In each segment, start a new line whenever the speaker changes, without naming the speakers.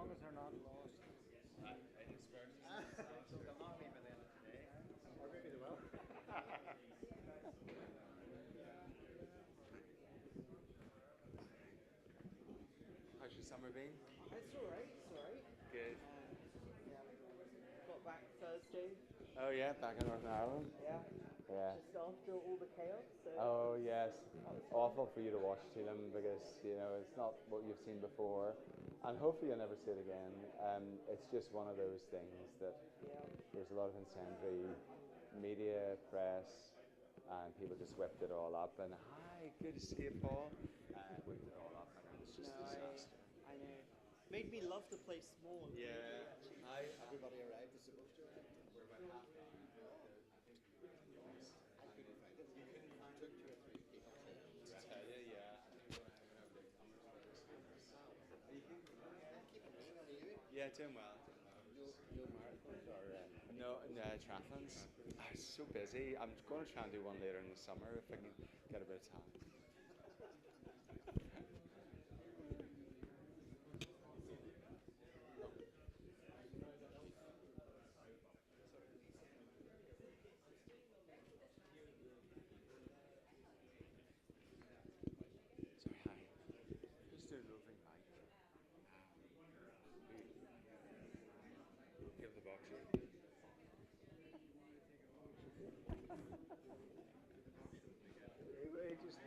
long as they're not lost.
So they'll not be by the end of today.
Or maybe they will.
How's your summer been?
It's alright, it's alright.
Good.
Yeah, got back Thursday.
Oh yeah, back in Northern Ireland.
Yeah.
Yeah.
Just after all the chaos. So
Oh yes, awful for you to watch, Teelan, because it's not what you've seen before, and hopefully you'll never see it again. It's just one of those things that there's a lot of incendiary media, press, and people just whipped it all up. And hi, good to see you, Paul. Whipped it all up, and it was just a disaster.
I know. Made me love the place more.
Yeah. Hi.
Everybody arrived is supposed to arrive.
We're about half an hour.
Took 2 or 3 people to
Tell you, yeah. Yeah, doing well.
no marathons or
No, triathlons. I'm so busy. I'm going to try and do one later in the summer if I can get a bit of time. Sorry, hi. Just do a roving mic. Give the box here.
Anyway, just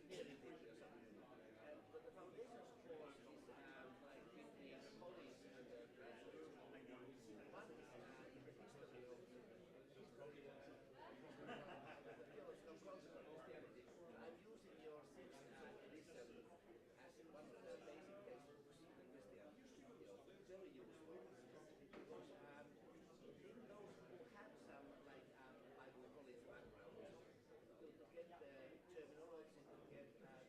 nearly literally or something. But the foundations course is like between the college and the graduate school. And one is in the history of the theological concept of Christianity. I'm using your 6th edition as one of the basic textbooks in Christianity. Very useful. Because in those who have some like Bible college background, to get the terminology, to get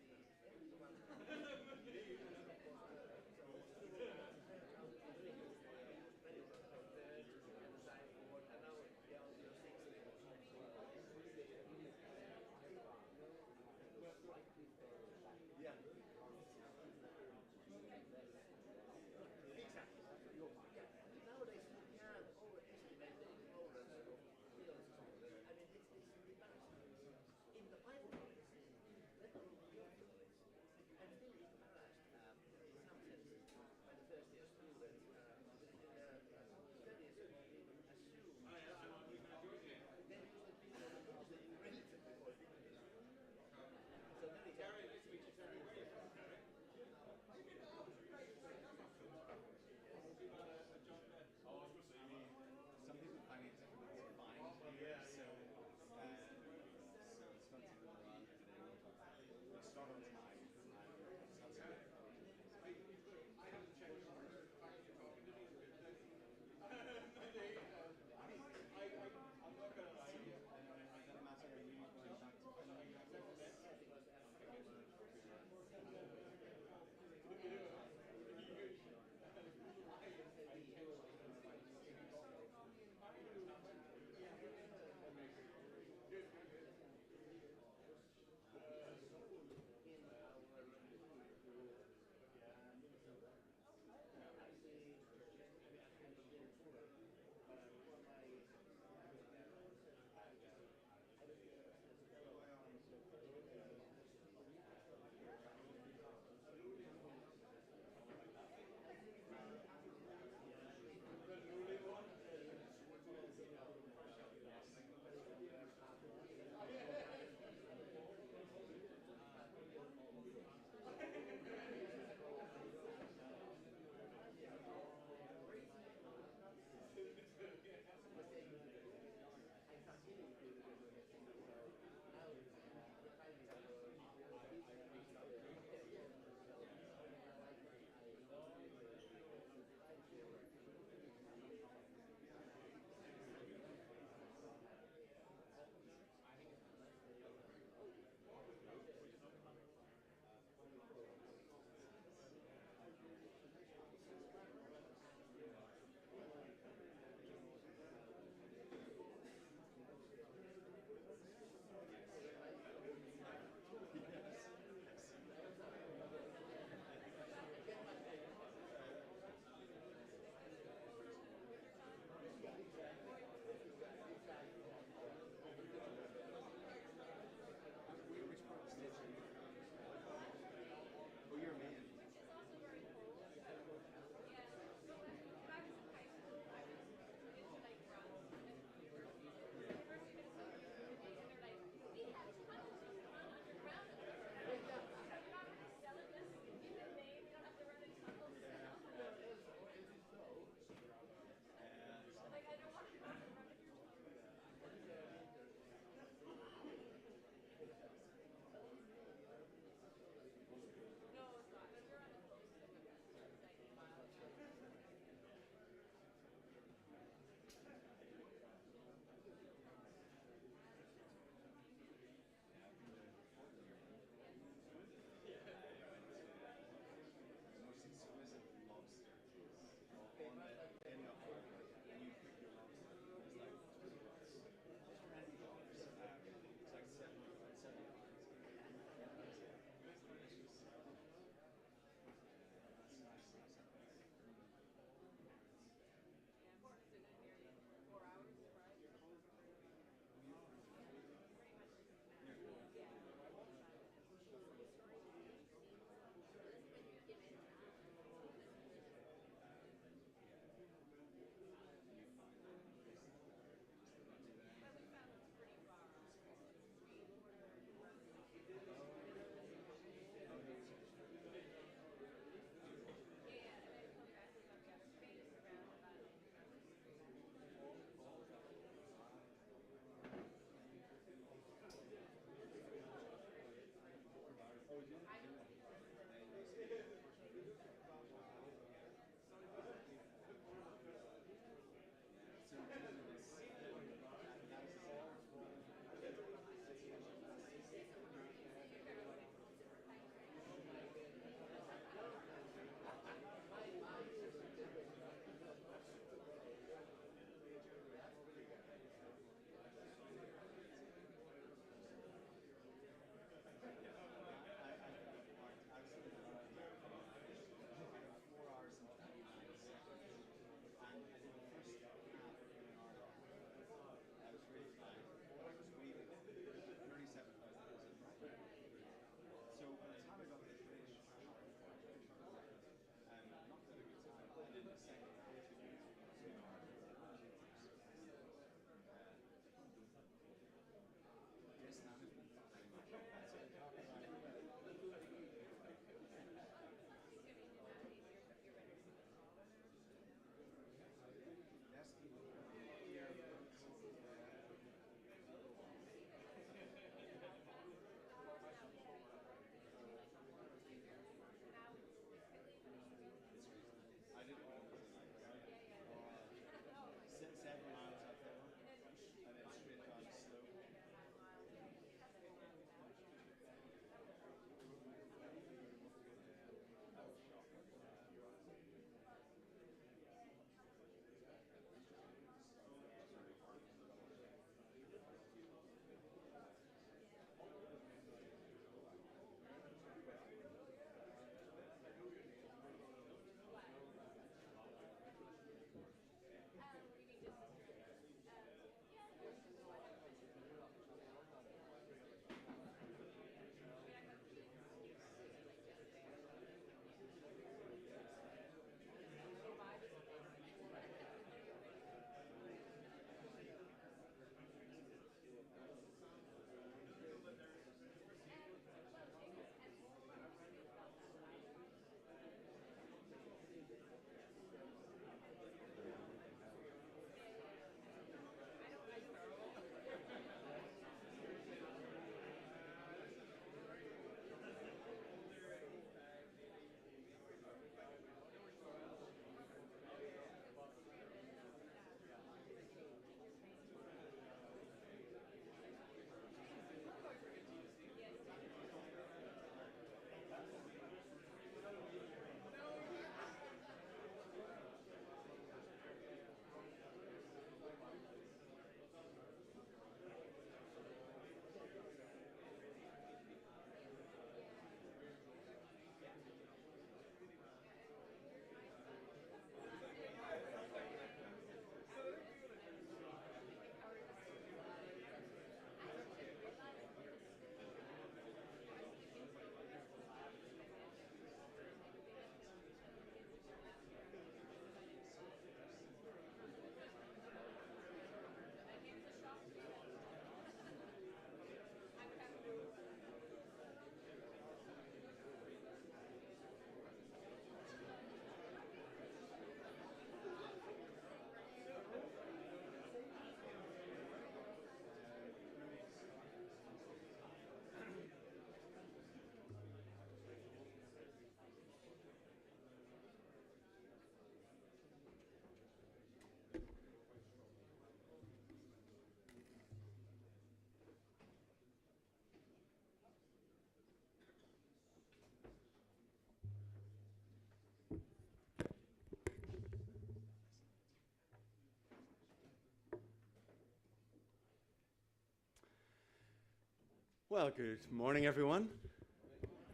Well, good morning, everyone.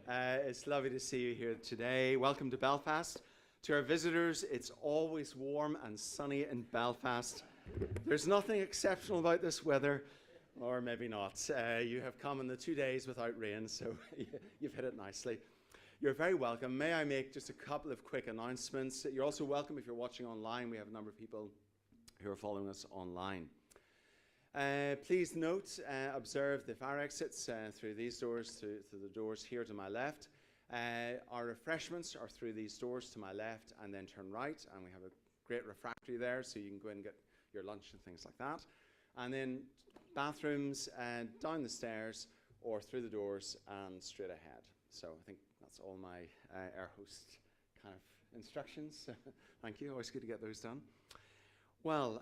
It's lovely to see you here today. Welcome to Belfast. To our visitors, it's always warm and sunny in Belfast. There's nothing exceptional about this weather, or maybe not. You have come in the 2 days without rain, so you've hit it nicely. You're very welcome. May I make just a couple of quick announcements? You're also welcome if you're watching online. We have a number of people who are following us online. Please note, observe the fire exits through these doors, through the doors here to my left. Our refreshments are through these doors to my left, and then turn right, and we have a great refractory there, so you can go in and get your lunch and things like that. And then bathrooms down the stairs or through the doors and straight ahead. So I think that's all my air host kind of instructions. Thank you. Always good to get those done. Well,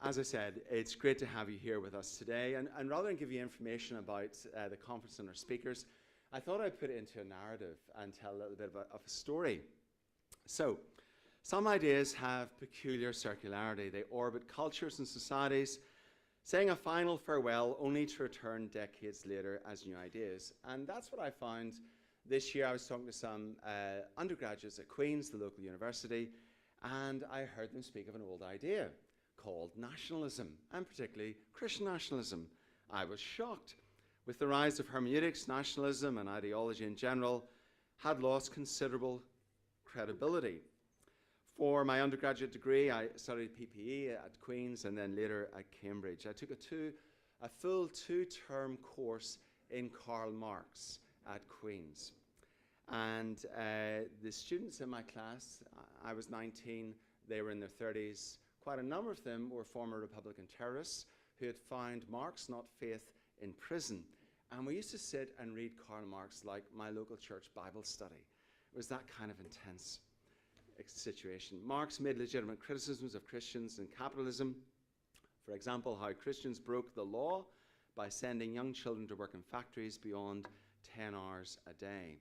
as I said, it's great to have you here with us today. And rather than give you information about the conference and our speakers, I thought I'd put it into a narrative and tell a little bit of a story. So, some ideas have peculiar circularity. They orbit cultures and societies, saying a final farewell only to return decades later as new ideas. And that's what I found this year. I was talking to some undergraduates at Queen's, the local university, and I heard them speak of an old idea called nationalism, and particularly Christian nationalism. I was shocked. With the rise of hermeneutics, nationalism and ideology in general had lost considerable credibility. For my undergraduate degree, I studied PPE at Queen's and then later at Cambridge. I took a full two-term course in Karl Marx at Queen's. And the students in my class, I was 19, they were in their 30s. Quite a number of them were former Republican terrorists who had found Marx, not faith, in prison. And we used to sit and read Karl Marx like my local church Bible study. It was that kind of intense situation. Marx made legitimate criticisms of Christians and capitalism. For example, how Christians broke the law by sending young children to work in factories beyond 10 hours a day.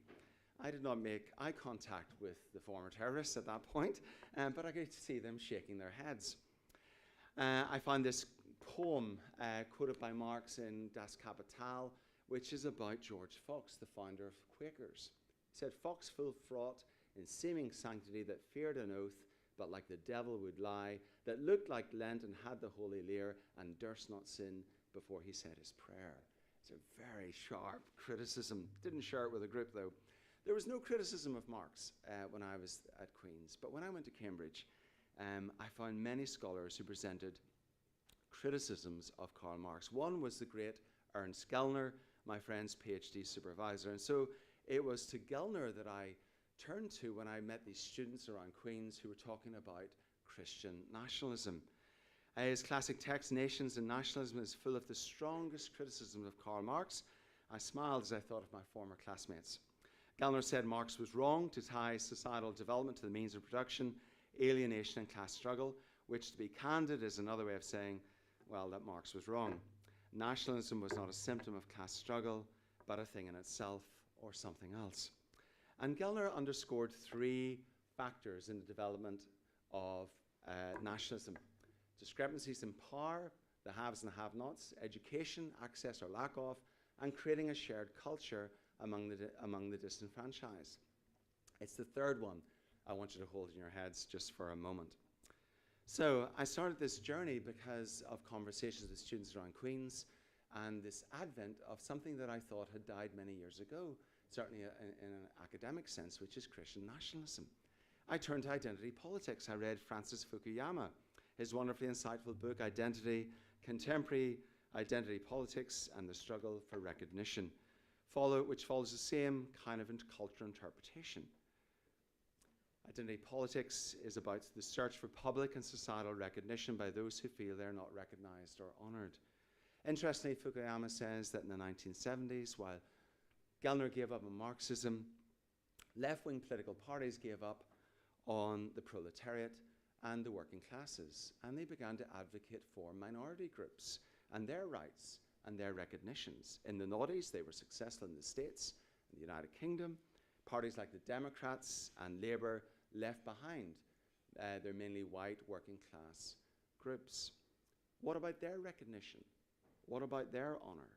I did not make eye contact with the former terrorists at that point, but I could see them shaking their heads. I found this poem quoted by Marx in Das Kapital, which is about George Fox, the founder of Quakers. He said, "Fox full fraught in seeming sanctity that feared an oath, but like the devil would lie, that looked like Lent and had the holy leer, and durst not sin before he said his prayer." It's a very sharp criticism. Didn't share it with a group, though. There was no criticism of Marx when I was at Queen's, but when I went to Cambridge, I found many scholars who presented criticisms of Karl Marx. One was the great Ernst Gellner, my friend's PhD supervisor, and so it was to Gellner that I turned to when I met these students around Queen's who were talking about Christian nationalism. His classic text, Nations and Nationalism, is full of the strongest criticism of Karl Marx. I smiled as I thought of my former classmates. Gellner said Marx was wrong to tie societal development to the means of production, alienation and class struggle, which, to be candid, is another way of saying, well, that Marx was wrong. Nationalism was not a symptom of class struggle, but a thing in itself or something else. And Gellner underscored three factors in the development of nationalism: discrepancies in power, the haves and the have-nots, education, access or lack of, and creating a shared culture among the disenfranchised. It's the third one I want you to hold in your heads just for a moment. So I started this journey because of conversations with students around Queen's and this advent of something that I thought had died many years ago, certainly in an academic sense, which is Christian nationalism. I turned to identity politics. I read Francis Fukuyama, his wonderfully insightful book, Identity, Contemporary Identity Politics and the Struggle for Recognition, which follows the same kind of cultural interpretation. Identity politics is about the search for public and societal recognition by those who feel they're not recognized or honored. Interestingly, Fukuyama says that in the 1970s, while Gellner gave up on Marxism, left-wing political parties gave up on the proletariat and the working classes, and they began to advocate for minority groups and their rights and their recognitions. In the noughties, they were successful in the States, in the United Kingdom. Parties like the Democrats and Labour left behind their mainly white working class groups. What about their recognition? What about their honour?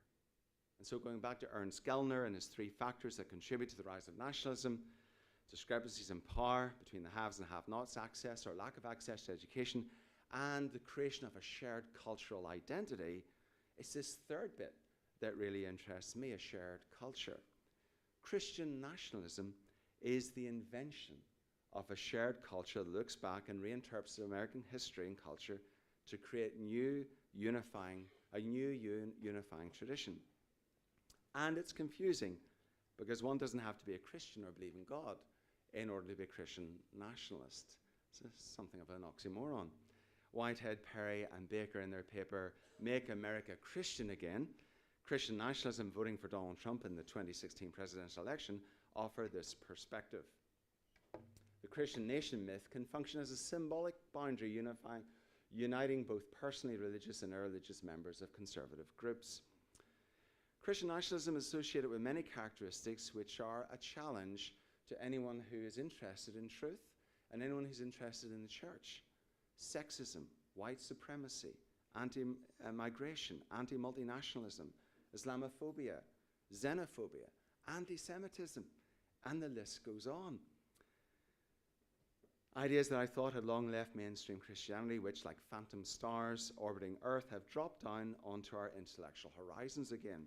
And so going back to Ernst Gellner and his 3 factors that contribute to the rise of nationalism, discrepancies in power between the haves and have-nots, access or lack of access to education, and the creation of a shared cultural identity, it's this third bit that really interests me, a shared culture. Christian nationalism is the invention of a shared culture that looks back and reinterprets American history and culture to create a new unifying tradition. And it's confusing because one doesn't have to be a Christian or believe in God in order to be a Christian nationalist. So it's something of an oxymoron. Whitehead, Perry, and Baker in their paper, Make America Christian Again, Christian Nationalism Voting for Donald Trump in the 2016 presidential election, offer this perspective. The Christian nation myth can function as a symbolic boundary uniting both personally religious and irreligious members of conservative groups. Christian nationalism is associated with many characteristics which are a challenge to anyone who is interested in truth and anyone who's interested in the church. Sexism, white supremacy, anti-migration, anti-multinationalism, Islamophobia, xenophobia, anti-Semitism, and the list goes on. Ideas that I thought had long left mainstream Christianity, which, like phantom stars orbiting Earth, have dropped down onto our intellectual horizons again.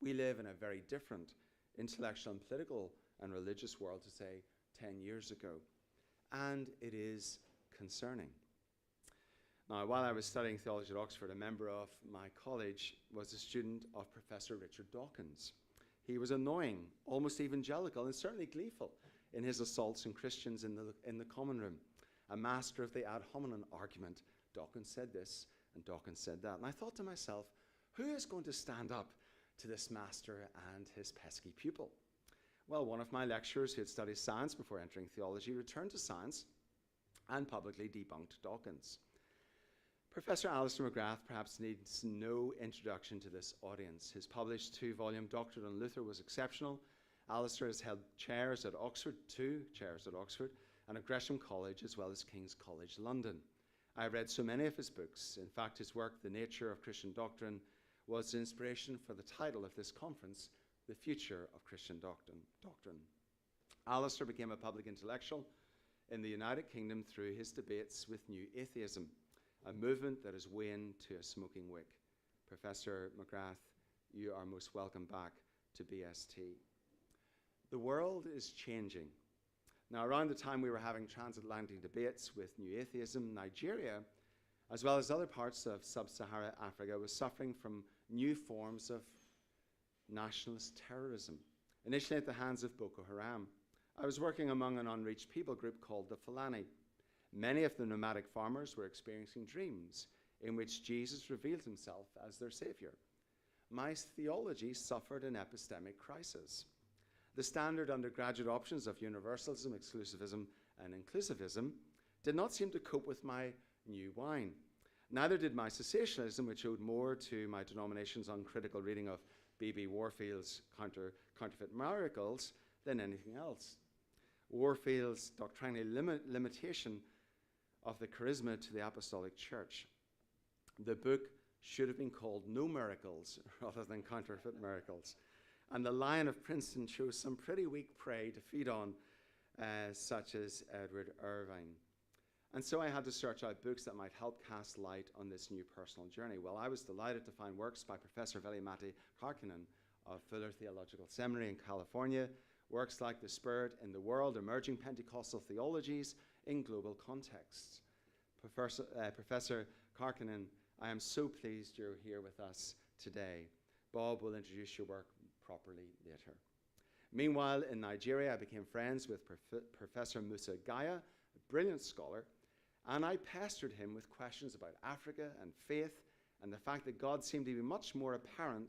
We live in a very different intellectual and political and religious world to, say, 10 years ago. And it is concerning. Now, while I was studying theology at Oxford, a member of my college was a student of Professor Richard Dawkins. He was annoying, almost evangelical, and certainly gleeful in his assaults on Christians in the common room. A master of the ad hominem argument. Dawkins said this, and Dawkins said that. And I thought to myself, who is going to stand up to this master and his pesky pupil? Well, one of my lecturers who had studied science before entering theology returned to science and publicly debunked Dawkins. Professor Alister McGrath perhaps needs no introduction to this audience. His published 2-volume Doctrine on Luther was exceptional. Alister has held chairs at Oxford, 2 chairs at Oxford, and at Gresham College, as well as King's College London. I have read so many of his books. In fact, his work, The Nature of Christian Doctrine, was the inspiration for the title of this conference, The Future of Christian Doctrine. Alister became a public intellectual in the United Kingdom through his debates with New Atheism, a movement that has waned to a smoking wick. Professor McGrath, you are most welcome back to BST. The world is changing. Now, around the time we were having transatlantic debates with New Atheism, Nigeria, as well as other parts of sub-Saharan Africa, was suffering from new forms of nationalist terrorism, initially at the hands of Boko Haram. I was working among an unreached people group called the Fulani. Many of the nomadic farmers were experiencing dreams in which Jesus revealed himself as their savior. My theology suffered an epistemic crisis. The standard undergraduate options of universalism, exclusivism, and inclusivism did not seem to cope with my new wine. Neither did my cessationism, which owed more to my denomination's uncritical reading of B.B. Warfield's Counterfeit Miracles than anything else. Warfield's doctrinal limitation of the charisma to the apostolic church. The book should have been called No Miracles rather than Counterfeit Miracles. And the Lion of Princeton chose some pretty weak prey to feed on, such as Edward Irvine. And so I had to search out books that might help cast light on this new personal journey. Well, I was delighted to find works by Professor Veli-Matti Kärkkäinen of Fuller Theological Seminary in California, works like The Spirit in the World, Emerging Pentecostal Theologies in Global Contexts. Professor Kärkkäinen, I am so pleased you're here with us today. Bob will introduce your work properly later. Meanwhile, in Nigeria, I became friends with Professor Musa Gaya, a brilliant scholar, and I pestered him with questions about Africa and faith and the fact that God seemed to be much more apparent,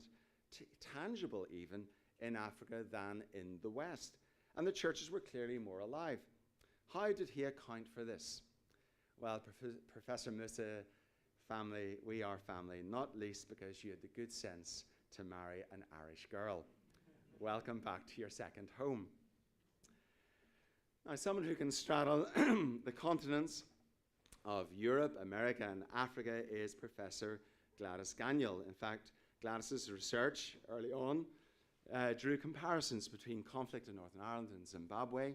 tangible even, in Africa than in the West. And the churches were clearly more alive. How did he account for this? Well, Professor Musa, family, we are family, not least because you had the good sense to marry an Irish girl. Welcome back to your second home. Now, someone who can straddle the continents of Europe, America, and Africa is Professor Gladys Ganiel. In fact, Gladys's research early on drew comparisons between conflict in Northern Ireland and Zimbabwe.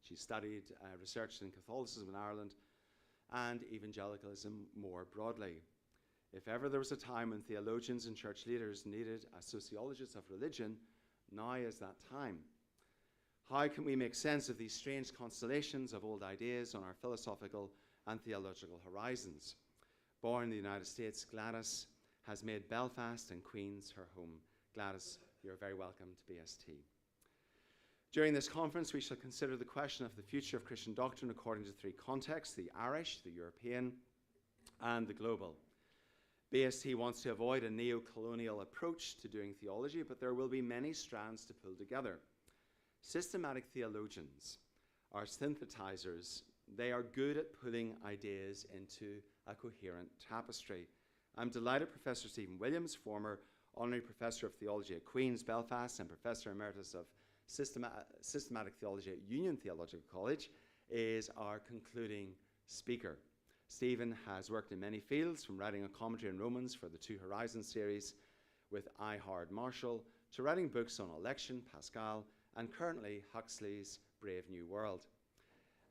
She studied, researched in Catholicism in Ireland and evangelicalism more broadly. If ever there was a time when theologians and church leaders needed a sociologist of religion, now is that time. How can we make sense of these strange constellations of old ideas on our philosophical and theological horizons? Born in the United States, Gladys has made Belfast and Queen's her home. Gladys, you're very welcome to BST. During this conference, we shall consider the question of the future of Christian doctrine according to three contexts: the Irish, the European, and the global. BST wants to avoid a neo-colonial approach to doing theology, but there will be many strands to pull together. Systematic theologians are synthesizers. They are good at pulling ideas into a coherent tapestry. I'm delighted Professor Stephen Williams, former Honorary Professor of Theology at Queen's Belfast and Professor Emeritus of Systematic Theology at Union Theological College, is our concluding speaker. Stephen has worked in many fields, from writing a commentary on Romans for the Two Horizons series with I. Howard Marshall, to writing books on election, Pascal, and currently Huxley's Brave New World.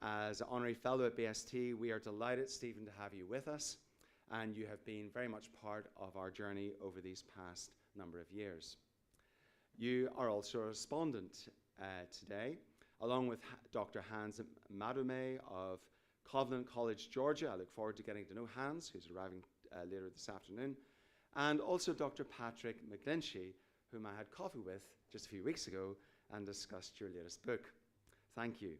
As Honorary Fellow at BST, we are delighted, Stephen, to have you with us, and you have been very much part of our journey over these past number of years. You are also a respondent today, along with Dr. Hans Madume of Covenant College, Georgia. I look forward to getting to know Hans, who's arriving later this afternoon, and also Dr. Patrick McGlinchey, whom I had coffee with just a few weeks ago and discussed your latest book. Thank you.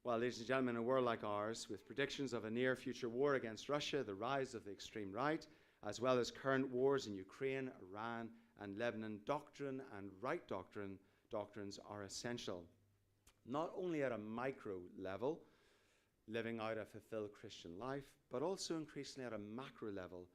Well, ladies and gentlemen, in a world like ours, with predictions of a near future war against Russia, the rise of the extreme right, as well as current wars in Ukraine, Iran, and Lebanon, doctrine and right doctrines are essential, not only at a micro level, living out a fulfilled Christian life, but also increasingly at a macro level,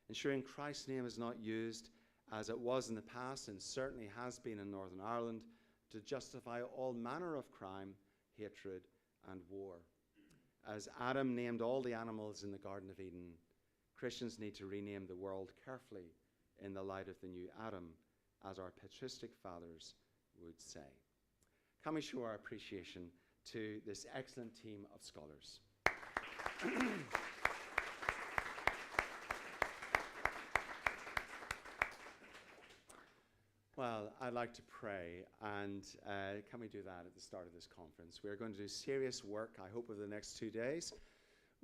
ensuring Christ's name is not used, as it was in the past and certainly has been in Northern Ireland, to justify all manner of crime, hatred, and war. As Adam named all the animals in the Garden of Eden, Christians need to rename the world carefully in the light of the new Adam, as our patristic fathers would say. Can we show our appreciation to this excellent team of scholars? Well, I'd like to pray, and can we do that at the start of this conference? We're going to do serious work, I hope, over the next 2 days.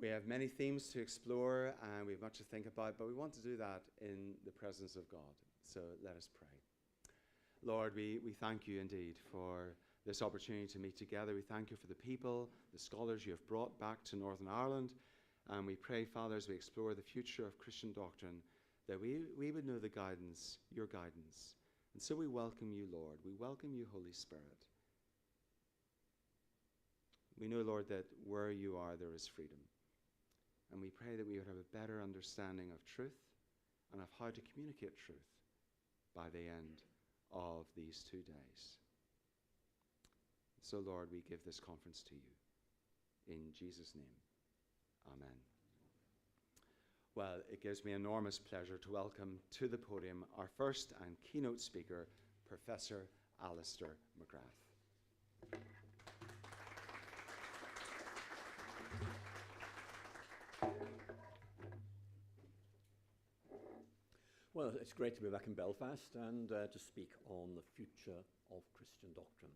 We have many themes to explore, and we have much to think about, but we want to do that in the presence of God. So let us pray. Lord, we thank you indeed for this opportunity to meet together. We thank you for the people, the scholars you have brought back to Northern Ireland, and we pray, Father, as we explore the future of Christian doctrine, that we would know the guidance, your guidance. And so we welcome you, Lord. We welcome you, Holy Spirit. We know, Lord, that where you are, there is freedom. And we pray that we would have a better understanding of truth and of how to communicate truth by the end of these 2 days. So, Lord, we give this conference to you. In Jesus' name, amen. Well, it gives me enormous pleasure to welcome to the podium our first and keynote speaker, Professor Alister McGrath.
Well, it's great to be back in Belfast and to speak on the future of Christian doctrine.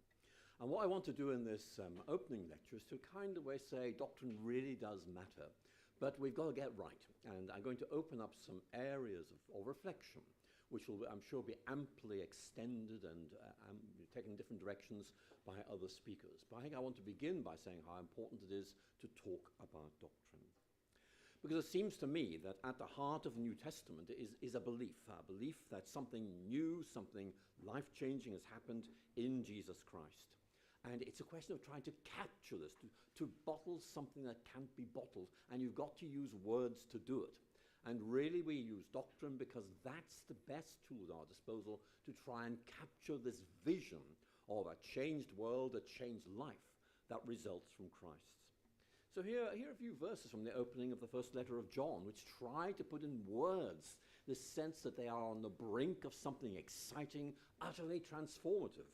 And what I want to do in this opening lecture is to kind of say doctrine really does matter, but we've got to get right. And I'm going to open up some areas of reflection, which will, I'm sure, be amply extended and taken in different directions by other speakers. But I think I want to begin by saying how important it is to talk about doctrine. Because it seems to me that at the heart of the New Testament is a belief that something new, something life-changing has happened in Jesus Christ. And it's a question of trying to capture this, to bottle something that can't be bottled, and you've got to use words to do it. And really we use doctrine because that's the best tool at our disposal to try and capture this vision of a changed world, a changed life that results from Christ. So here are a few verses from the opening of the first letter of John, which try to put in words this sense that they are on the brink of something exciting, utterly transformative.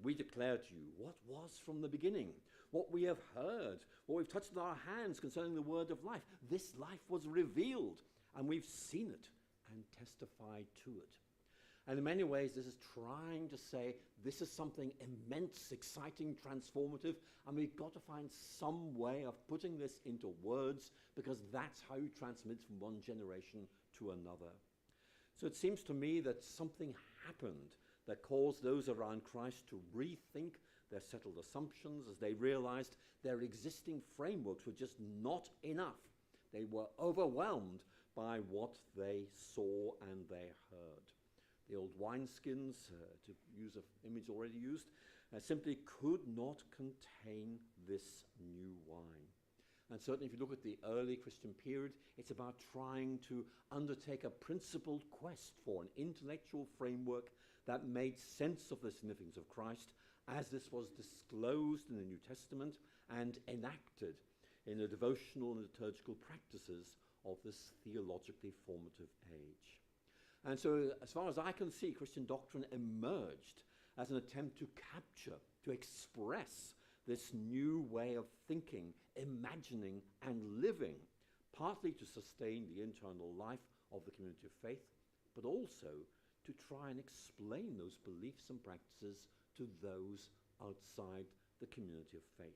We declare to you what was from the beginning, what we have heard, what we've touched with our hands concerning the word of life. This life was revealed, and we've seen it and testified to it. And in many ways, this is trying to say this is something immense, exciting, transformative, and we've got to find some way of putting this into words, because that's how you transmit from one generation to another. So it seems to me that something happened that caused those around Christ to rethink their settled assumptions as they realized their existing frameworks were just not enough. They were overwhelmed by what they saw and they heard. The old wineskins, to use an image already used, simply could not contain this new wine. And certainly if you look at the early Christian period, it's about trying to undertake a principled quest for an intellectual framework that made sense of the significance of Christ as this was disclosed in the New Testament and enacted in the devotional and liturgical practices of this theologically formative age. And so, as far as I can see, Christian doctrine emerged as an attempt to capture, to express this new way of thinking, imagining, and living, partly to sustain the internal life of the community of faith, but also to try and explain those beliefs and practices to those outside the community of faith.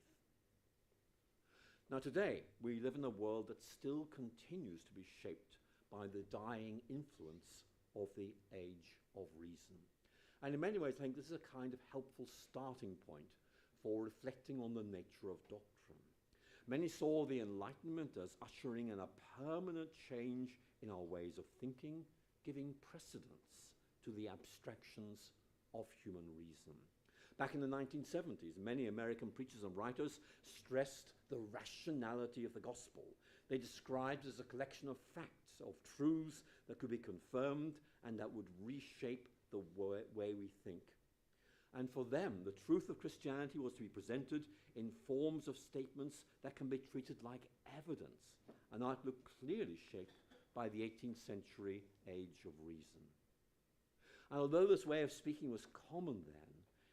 Now today, we live in a world that still continues to be shaped by the dying influence of the age of reason. And in many ways, I think this is a kind of helpful starting point for reflecting on the nature of doctrine. Many saw the Enlightenment as ushering in a permanent change in our ways of thinking, giving precedence to the abstractions of human reason. Back in the 1970s, many American preachers and writers stressed the rationality of the gospel. They described it as a collection of facts, of truths that could be confirmed and that would reshape the way we think. And for them, the truth of Christianity was to be presented in forms of statements that can be treated like evidence, an outlook clearly shaped by the 18th century age of reason. And although this way of speaking was common then,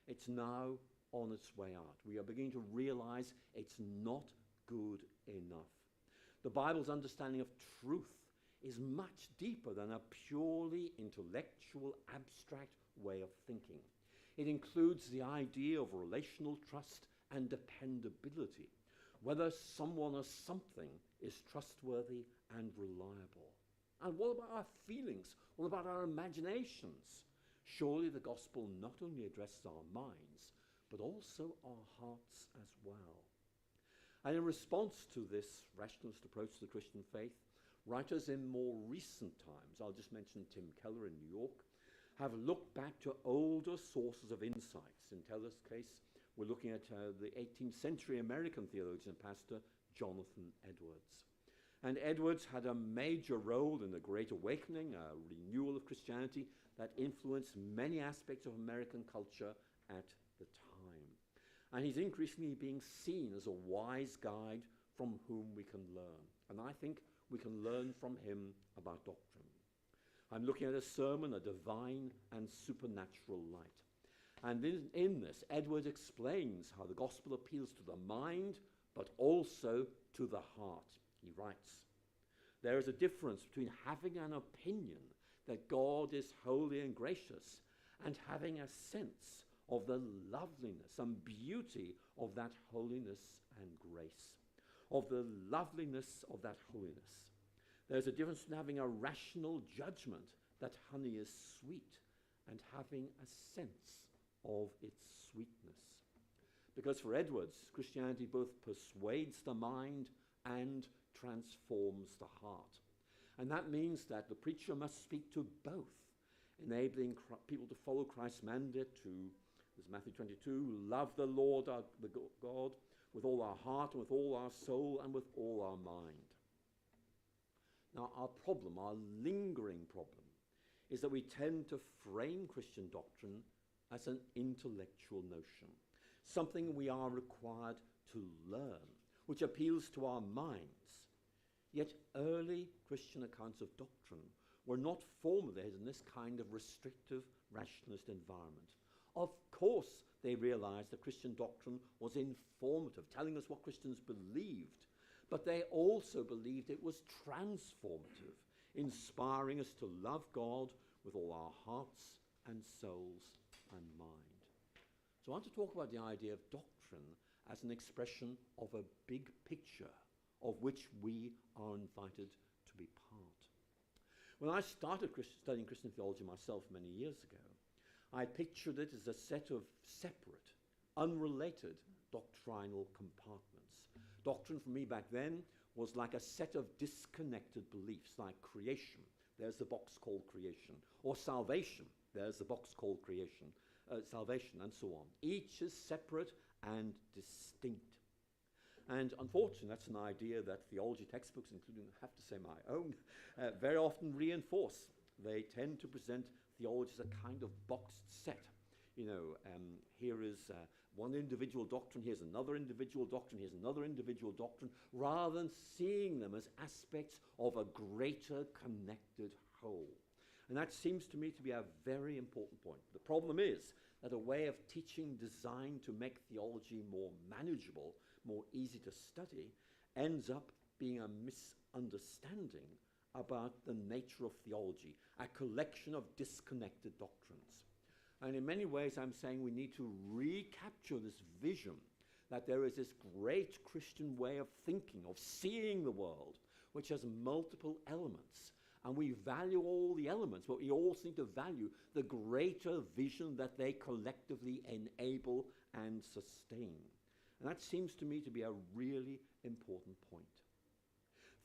it's now on its way out. We are beginning to realize it's not good enough. The Bible's understanding of truth is much deeper than a purely intellectual, abstract way of thinking. It includes the idea of relational trust and dependability, whether someone or something is trustworthy and reliable. And what about our feelings? What about our imaginations? Surely the gospel not only addresses our minds, but also our hearts as well. And in response to this rationalist approach to the Christian faith, writers in more recent times, I'll just mention Tim Keller in New York, have looked back to older sources of insights. In Keller's case, we're looking at the 18th century American theologian and pastor Jonathan Edwards. And Edwards had a major role in the Great Awakening, a renewal of Christianity that influenced many aspects of American culture at the time. And he's increasingly being seen as a wise guide from whom we can learn. And I think we can learn from him about doctrine. I'm looking at a sermon, A Divine and Supernatural Light. And in this, Edwards explains how the gospel appeals to the mind, but also to the heart. He writes, "There is a difference between having an opinion that God is holy and gracious and having a sense of the loveliness and beauty of that holiness and grace, of the loveliness of that holiness. There's a difference in having a rational judgment that honey is sweet and having a sense of its sweetness." Because for Edwards, Christianity both persuades the mind and transforms the heart. And that means that the preacher must speak to both, enabling people to follow Christ's mandate to, as Matthew 22, love the Lord our God with all our heart and with all our soul and with all our mind. Now our problem, our lingering problem, is that we tend to frame Christian doctrine as an intellectual notion, something we are required to learn, which appeals to our minds. Yet early Christian accounts of doctrine were not formulated in this kind of restrictive rationalist environment. Of course, they realized that Christian doctrine was informative, telling us what Christians believed, but they also believed it was transformative, inspiring us to love God with all our hearts and souls and mind. So I want to talk about the idea of doctrine as an expression of a big picture of which we are invited to be part. When I started studying Christian theology myself many years ago, I pictured it as a set of separate, unrelated doctrinal compartments. Doctrine for me back then was like a set of disconnected beliefs, like creation. There's the box called creation. Or salvation. There's the box called creation. Salvation, and so on. Each is separate and distinct. And unfortunately, that's an idea that theology textbooks, including, I have to say, my own, very often reinforce. They tend to present theology as a kind of boxed set. You know, here is one individual doctrine, here's another individual doctrine, here's another individual doctrine, rather than seeing them as aspects of a greater connected whole. And that seems to me to be a very important point. The problem is that a way of teaching designed to make theology more manageable, more easy to study, ends up being a misunderstanding about the nature of theology, a collection of disconnected doctrines. And in many ways, I'm saying we need to recapture this vision that there is this great Christian way of thinking, of seeing the world, which has multiple elements. And we value all the elements, but we also need to value the greater vision that they collectively enable and sustain. And that seems to me to be a really important point.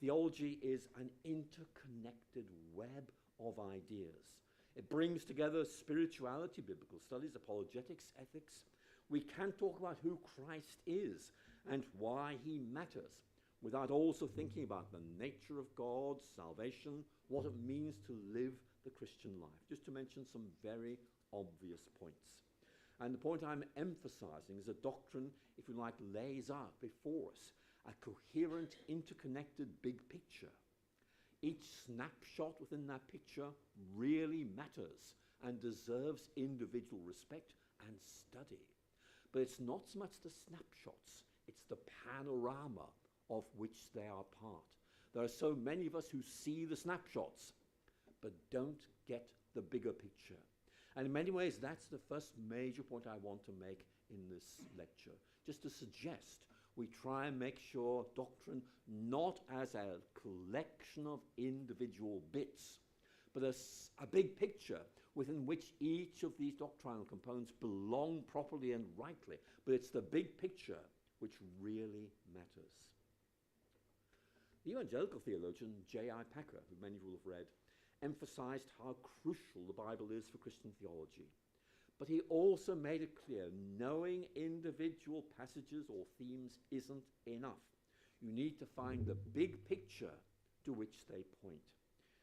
Theology is an interconnected web of ideas. It brings together spirituality, biblical studies, apologetics, ethics. We can't talk about who Christ is and why he matters without also thinking about the nature of God, salvation, what it means to live the Christian life, just to mention some very obvious points. And the point I'm emphasizing is a doctrine, if you like, lays out before us a coherent, interconnected big picture. Each snapshot within that picture really matters and deserves individual respect and study. But it's not so much the snapshots, it's the panorama of which they are part. There are so many of us who see the snapshots, but don't get the bigger picture. And in many ways, that's the first major point I want to make in this lecture, just to suggest we try and make sure doctrine not as a collection of individual bits, but as a big picture within which each of these doctrinal components belong properly and rightly. But it's the big picture which really matters. The evangelical theologian J.I. Packer, who many of you will have read, emphasized how crucial the Bible is for Christian theology. But he also made it clear knowing individual passages or themes isn't enough. You need to find the big picture to which they point.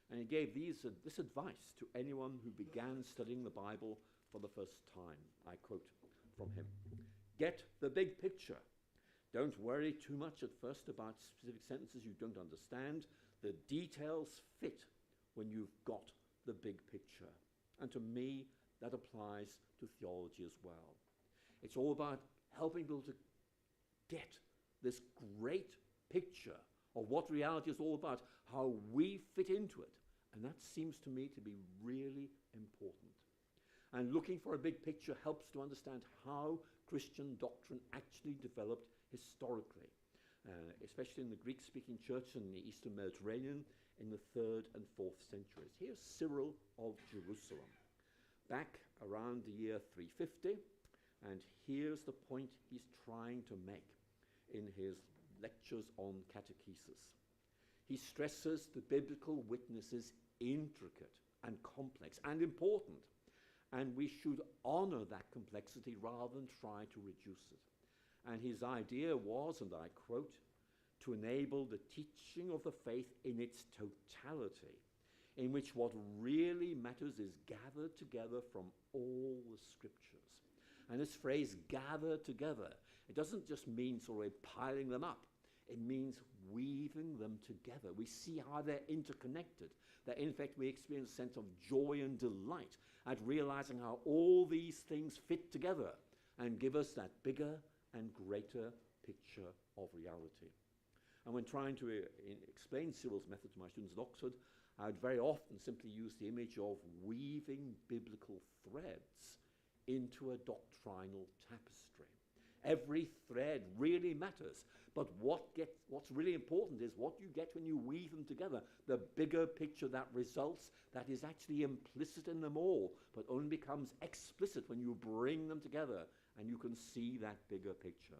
And he gave this advice to anyone who began studying the Bible for the first time. I quote from him: "Get the big picture. Don't worry too much at first about specific sentences you don't understand. The details fit when you've got the big picture." And to me, that applies to theology as well. It's all about helping people to get this great picture of what reality is all about, how we fit into it. And that seems to me to be really important. And looking for a big picture helps to understand how Christian doctrine actually developed historically, especially in the Greek-speaking church in the Eastern Mediterranean in the 3rd and 4th centuries. Here's Cyril of Jerusalem, back around the year 350, and here's the point he's trying to make in his lectures on catechesis. He stresses the biblical witness is intricate and complex and important, and we should honor that complexity rather than try to reduce it. And his idea was, and I quote, to enable the teaching of the faith in its totality, in which what really matters is gathered together from all the scriptures. And this phrase, gather together, it doesn't just mean sort of piling them up. It means weaving them together. We see how they're interconnected. that in fact we experience a sense of joy and delight at realizing how all these things fit together and give us that bigger and greater picture of reality. And when trying to explain Cyril's method to my students at Oxford, I would very often simply use the image of weaving biblical threads into a doctrinal tapestry. Every thread really matters, but what's really important is what you get when you weave them together, the bigger picture that results, that is actually implicit in them all, but only becomes explicit when you bring them together and you can see that bigger picture.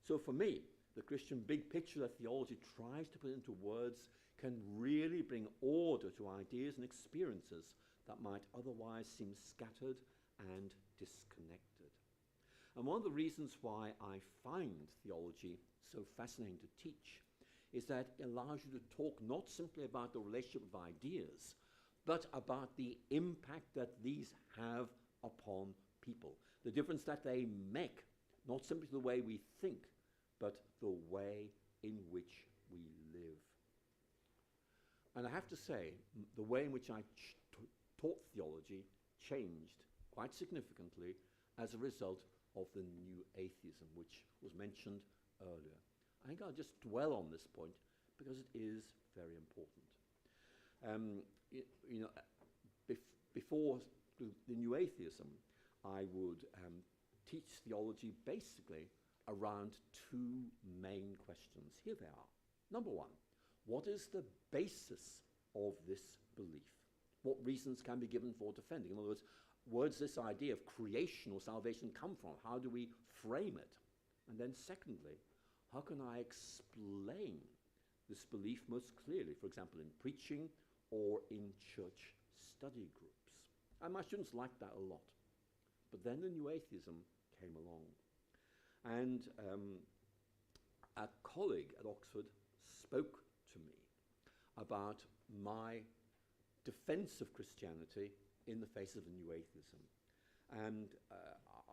So for me, the Christian big picture that theology tries to put into words can really bring order to ideas and experiences that might otherwise seem scattered and disconnected. And one of the reasons why I find theology so fascinating to teach is that it allows you to talk not simply about the relationship of ideas, but about the impact that these have upon people, the difference that they make, not simply the way we think, but the way in which we live. And I have to say, the way in which I taught theology changed quite significantly as a result of the new atheism, which was mentioned earlier. I think I'll just dwell on this point because it is very important. Before the new atheism, I would teach theology basically around two main questions. Here they are. Number one, what is the basis of this belief? What reasons can be given for defending? In other words, where does this idea of creation or salvation come from? How do we frame it? And then secondly, how can I explain this belief most clearly, for example, in preaching or in church study groups? And my students liked that a lot. But then the new atheism came along. And a colleague at Oxford spoke to me about my defense of Christianity in the face of the new atheism. And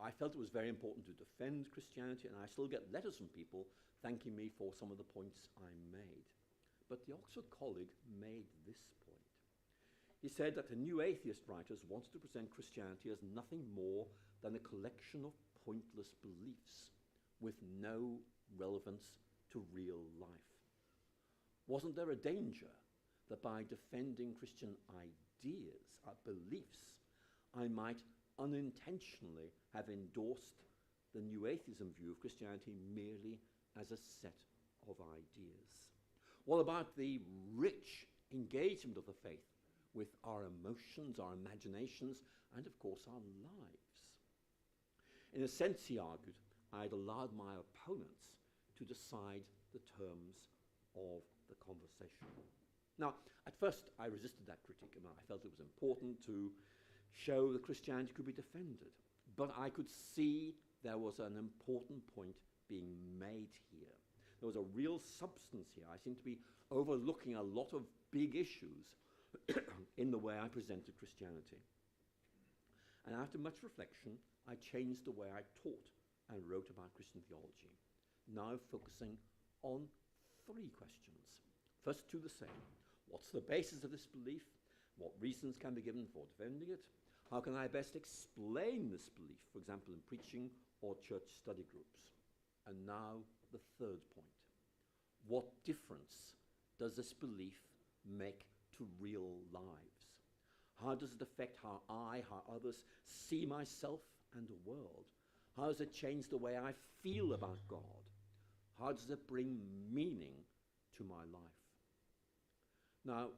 I felt it was very important to defend Christianity, and I still get letters from people thanking me for some of the points I made. But the Oxford colleague made this point. He said that the new atheist writers wanted to present Christianity as nothing more than a collection of pointless beliefs with no relevance to real life. Wasn't there a danger that by defending Christian ideas, beliefs, I might unintentionally have endorsed the new atheism view of Christianity merely as a set of ideas? What about the rich engagement of the faith with our emotions, our imaginations, and of course our lives? In a sense, he argued, I had allowed my opponents to decide the terms of the conversation. Now, at first, I resisted that critique, and I felt it was important to show that Christianity could be defended. But I could see there was an important point being made here. There was a real substance here. I seemed to be overlooking a lot of big issues in the way I presented Christianity. And after much reflection, I changed the way I taught and wrote about Christian theology, now focusing on three questions. First, two the same. What's the basis of this belief? What reasons can be given for defending it? How can I best explain this belief, for example, in preaching or church study groups? And now the third point. What difference does this belief make to real lives? How does it affect how others see myself and the world? How does it change the way I feel about God? How does it bring meaning to my life? Now,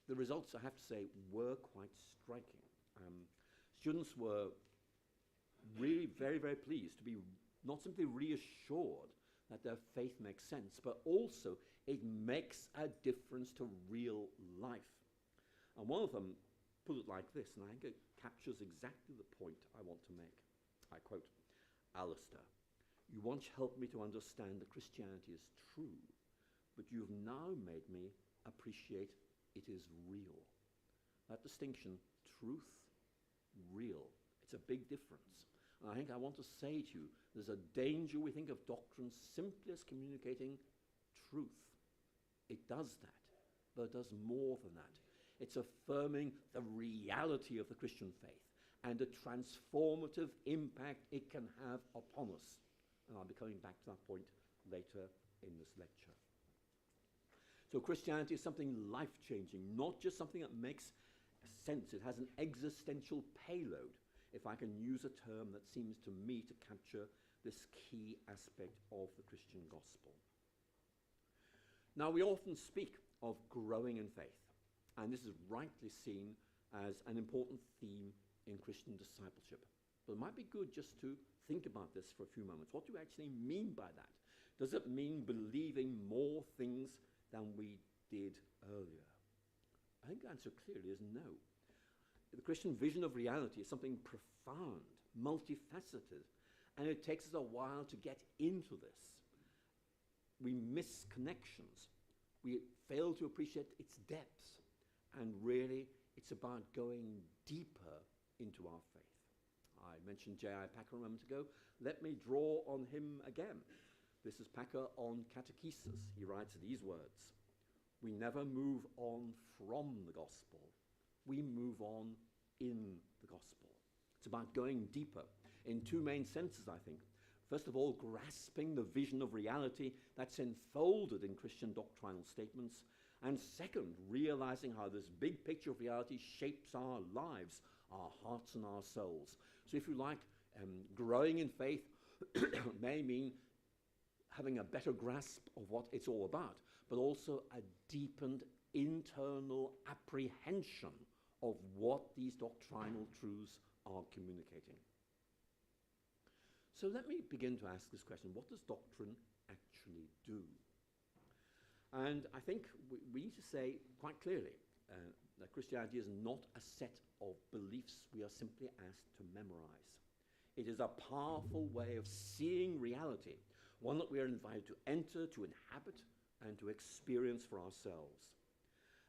the results, I have to say, were quite striking. Students were really very, very pleased to be not simply reassured that their faith makes sense, but also it makes a difference to real life. And one of them put it like this, and I think it captures exactly the point I want to make. I quote, Alister, you once helped me to understand that Christianity is true, but you've now made me appreciate it is real. That distinction, truth, real, it's a big difference. And I think I want to say to you, there's a danger we think of doctrine simply as communicating truth. It does that, but it does more than that. It's affirming the reality of the Christian faith and the transformative impact it can have upon us. And I'll be coming back to that point later in this lecture. So Christianity is something life-changing, not just something that makes sense. It has an existential payload, if I can use a term that seems to me to capture this key aspect of the Christian gospel. Now, we often speak of growing in faith, and this is rightly seen as an important theme in Christian discipleship. But it might be good just to think about this for a few moments. What do we actually mean by that? Does it mean believing more things than we did earlier? I think the answer clearly is no. The Christian vision of reality is something profound, multifaceted, and it takes us a while to get into this. We miss connections. We fail to appreciate its depths. And really, it's about going deeper into our faith. I mentioned J.I. Packer a moment ago. Let me draw on him again. This is Packer on catechesis. He writes these words: "We never move on from the gospel. We move on in the gospel." It's about going deeper in two main senses, I think. First of all, grasping the vision of reality that's enfolded in Christian doctrinal statements. And second, realizing how this big picture of reality shapes our lives, our hearts and our souls. So if you like, growing in faith may mean having a better grasp of what it's all about, but also a deepened internal apprehension of what these doctrinal truths are communicating. So let me begin to ask this question: what does doctrine actually do? And I think we need to say quite clearly that Christianity is not a set of beliefs we are simply asked to memorize. It is a powerful way of seeing reality, one that we are invited to enter, to inhabit, and to experience for ourselves.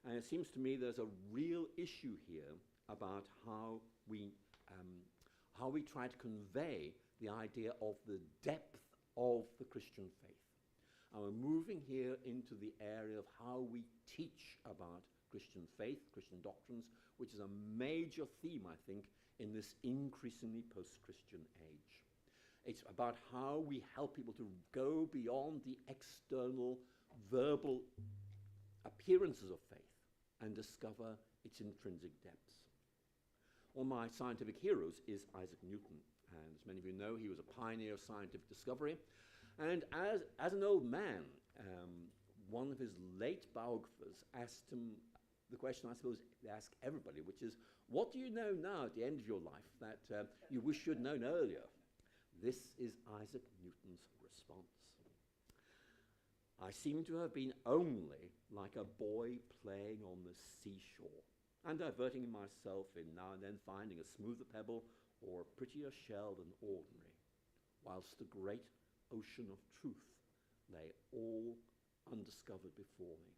And it seems to me there's a real issue here about how we try to convey the idea of the depth of the Christian faith. And we're moving here into the area of how we teach about Christian faith, Christian doctrines, which is a major theme, I think, in this increasingly post-Christian age. It's about how we help people to go beyond the external verbal appearances of faith and discover its intrinsic depths. One of my scientific heroes is Isaac Newton, and as many of you know, he was a pioneer of scientific discovery. And as an old man, one of his late biographers asked him the question I suppose they ask everybody, which is, what do you know now at the end of your life that you wish you'd known earlier? This is Isaac Newton's response. "I seem to have been only like a boy playing on the seashore and diverting myself in now and then finding a smoother pebble or a prettier shell than ordinary, whilst the great ocean of truth lay all undiscovered before me."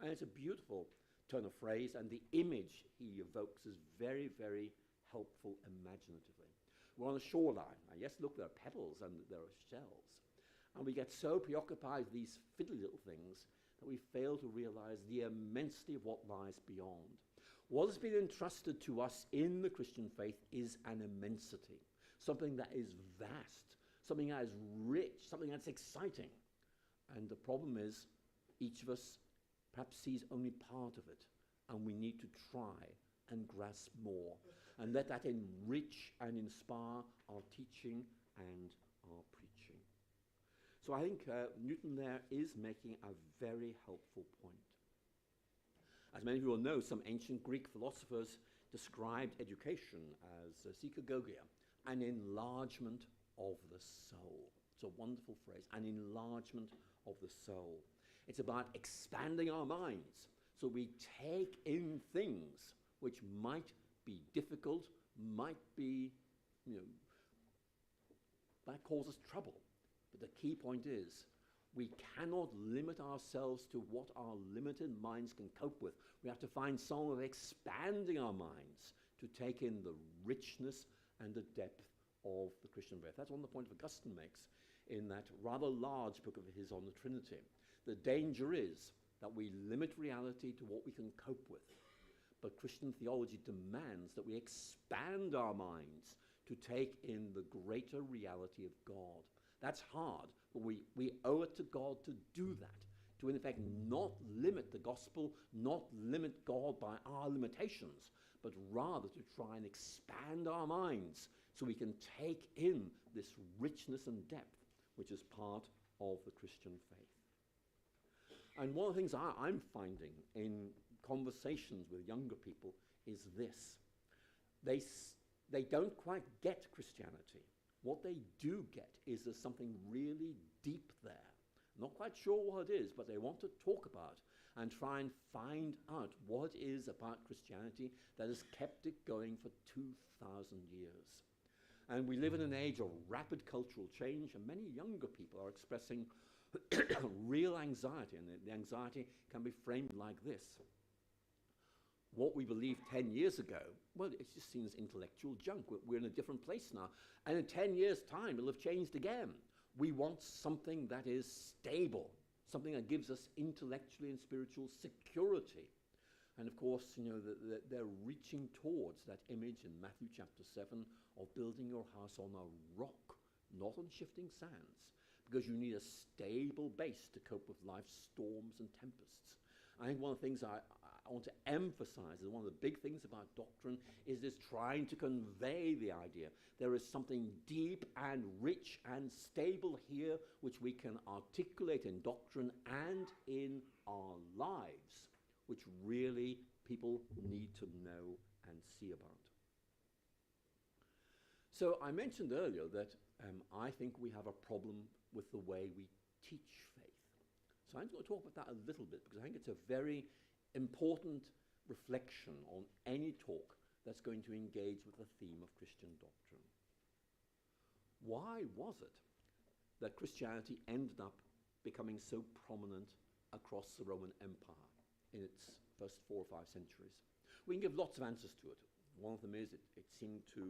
And it's a beautiful turn of phrase, and the image he evokes is very, very helpful imaginatively. We're on a shoreline. Now, yes, look, there are pebbles and there are shells. And we get so preoccupied with these fiddly little things that we fail to realize the immensity of what lies beyond. What has been entrusted to us in the Christian faith is an immensity, something that is vast, something that is rich, something that's exciting. And the problem is, each of us perhaps sees only part of it, and we need to try and grasp more, and let that enrich and inspire our teaching and our preaching. So I think Newton there is making a very helpful point. As many of you will know, some ancient Greek philosophers described education as psychagogia, an enlargement of the soul. It's a wonderful phrase, an enlargement of the soul. It's about expanding our minds so we take in things which might be difficult, might be, that causes trouble. But the key point is, we cannot limit ourselves to what our limited minds can cope with. We have to find some way of expanding our minds to take in the richness and the depth of the Christian faith. That's one of the points Augustine makes in that rather large book of his on the Trinity. The danger is that we limit reality to what we can cope with. But Christian theology demands that we expand our minds to take in the greater reality of God. That's hard, but we owe it to God to do that, to in effect not limit the gospel, not limit God by our limitations, but rather to try and expand our minds so we can take in this richness and depth which is part of the Christian faith. And one of the things I'm finding in conversations with younger people is this. They don't quite get Christianity. What they do get is there's something really deep there. Not quite sure what it is, but they want to talk about and try and find out what it is about Christianity that has kept it going for 2,000 years. And we live in an age of rapid cultural change, and many younger people are expressing real anxiety, and the anxiety can be framed like this. What we believed 10 years ago, well, it just seems intellectual junk. We're in a different place now. And in 10 years' time, it'll have changed again. We want something that is stable, something that gives us intellectually and spiritual security. And of course, you know, they're reaching towards that image in Matthew chapter 7 of building your house on a rock, not on shifting sands, because you need a stable base to cope with life's storms and tempests. I think one of the things I want to emphasize, and one of the big things about doctrine, is this trying to convey the idea. There is something deep and rich and stable here which we can articulate in doctrine and in our lives, which really people need to know and see about. So I mentioned earlier that I think we have a problem with the way we teach faith. So I'm going to talk about that a little bit, because I think it's a very important reflection on any talk that's going to engage with the theme of Christian doctrine. Why was it that Christianity ended up becoming so prominent across the Roman Empire in its first 4 or 5 centuries? We can give lots of answers to it. One of them is it seemed to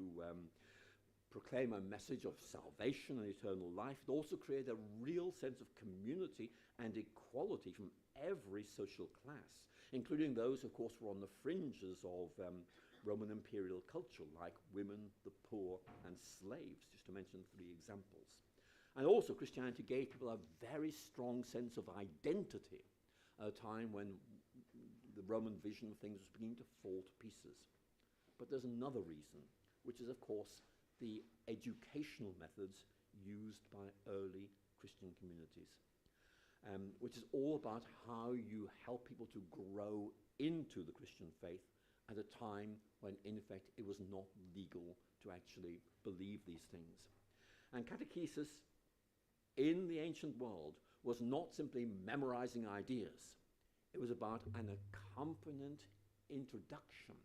proclaim a message of salvation and eternal life. It also created a real sense of community and equality from every social class, including those, of course, who were on the fringes of Roman imperial culture, like women, the poor, and slaves, just to mention 3 examples. And also, Christianity gave people a very strong sense of identity at a time when the Roman vision of things was beginning to fall to pieces. But there's another reason, which is, of course, the educational methods used by early Christian communities, which is all about how you help people to grow into the Christian faith at a time when, in effect, it was not legal to actually believe these things. And catechesis in the ancient world was not simply memorizing ideas. It was about an accompanying introduction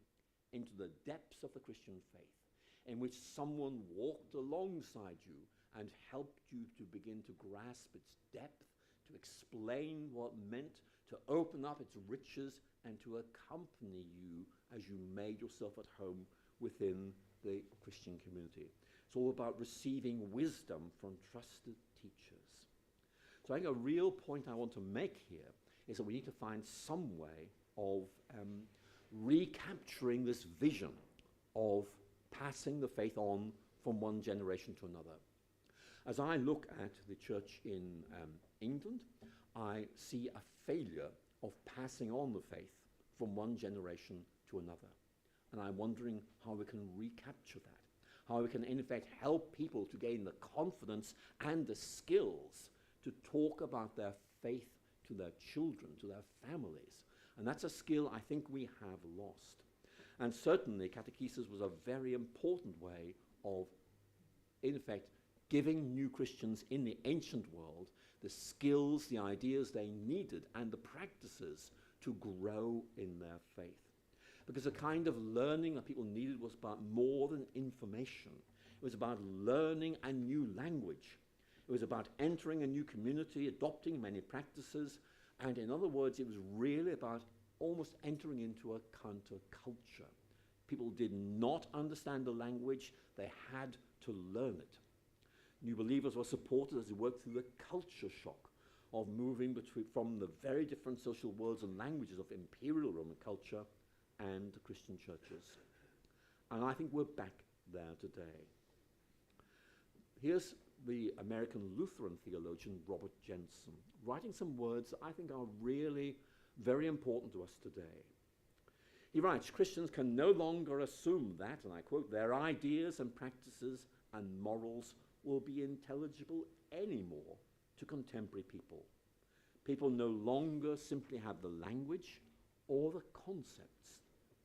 into the depths of the Christian faith, in which someone walked alongside you and helped you to begin to grasp its depth, to explain what it meant, to open up its riches, and to accompany you as you made yourself at home within the Christian community. It's all about receiving wisdom from trusted teachers. So I think a real point I want to make here is that we need to find some way of recapturing this vision of passing the faith on from one generation to another. As I look at the church in England, I see a failure of passing on the faith from one generation to another. And I'm wondering how we can recapture that, how we can in effect help people to gain the confidence and the skills to talk about their faith to their children, to their families. And that's a skill I think we have lost. And certainly catechesis was a very important way of, in effect, giving new Christians in the ancient world the skills, the ideas they needed, and the practices to grow in their faith. Because the kind of learning that people needed was about more than information. It was about learning a new language. It was about entering a new community, adopting many practices, and in other words, it was really about almost entering into a counterculture. People did not understand the language, they had to learn it. New believers were supported as they worked through the culture shock of moving from the very different social worlds and languages of imperial Roman culture and the Christian churches. And I think we're back there today. Here's the American Lutheran theologian Robert Jensen writing some words that I think are really very important to us today. He writes, Christians can no longer assume that, and I quote, their ideas and practices and morals will be intelligible anymore to contemporary people. People no longer simply have the language or the concepts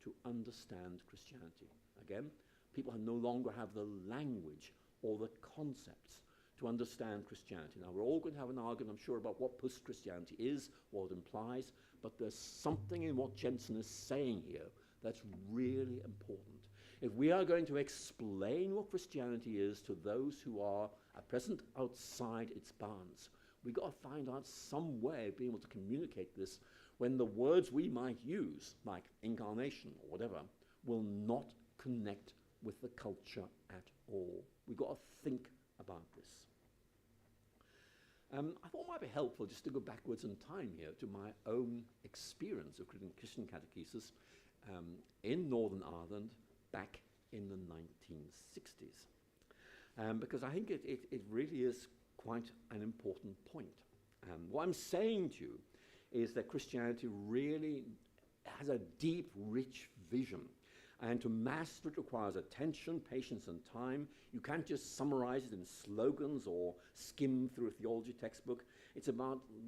to understand Christianity. Again, people no longer have the language or the concepts to understand Christianity. Now, we're all going to have an argument, I'm sure, about what post-Christianity is, what it implies, but there's something in what Jensen is saying here that's really important. If we are going to explain what Christianity is to those who are at present outside its bounds, we've got to find out some way of being able to communicate this when the words we might use, like incarnation or whatever, will not connect with the culture at all. We've got to think about this. I thought it might be helpful just to go backwards in time here to my own experience of Christian catechesis in Northern Ireland back in the 1960s. Because I think it really is quite an important point. What I'm saying to you is that Christianity really has a deep, rich vision. And to master it requires attention, patience, and time. You can't just summarize it in slogans or skim through a theology textbook. It's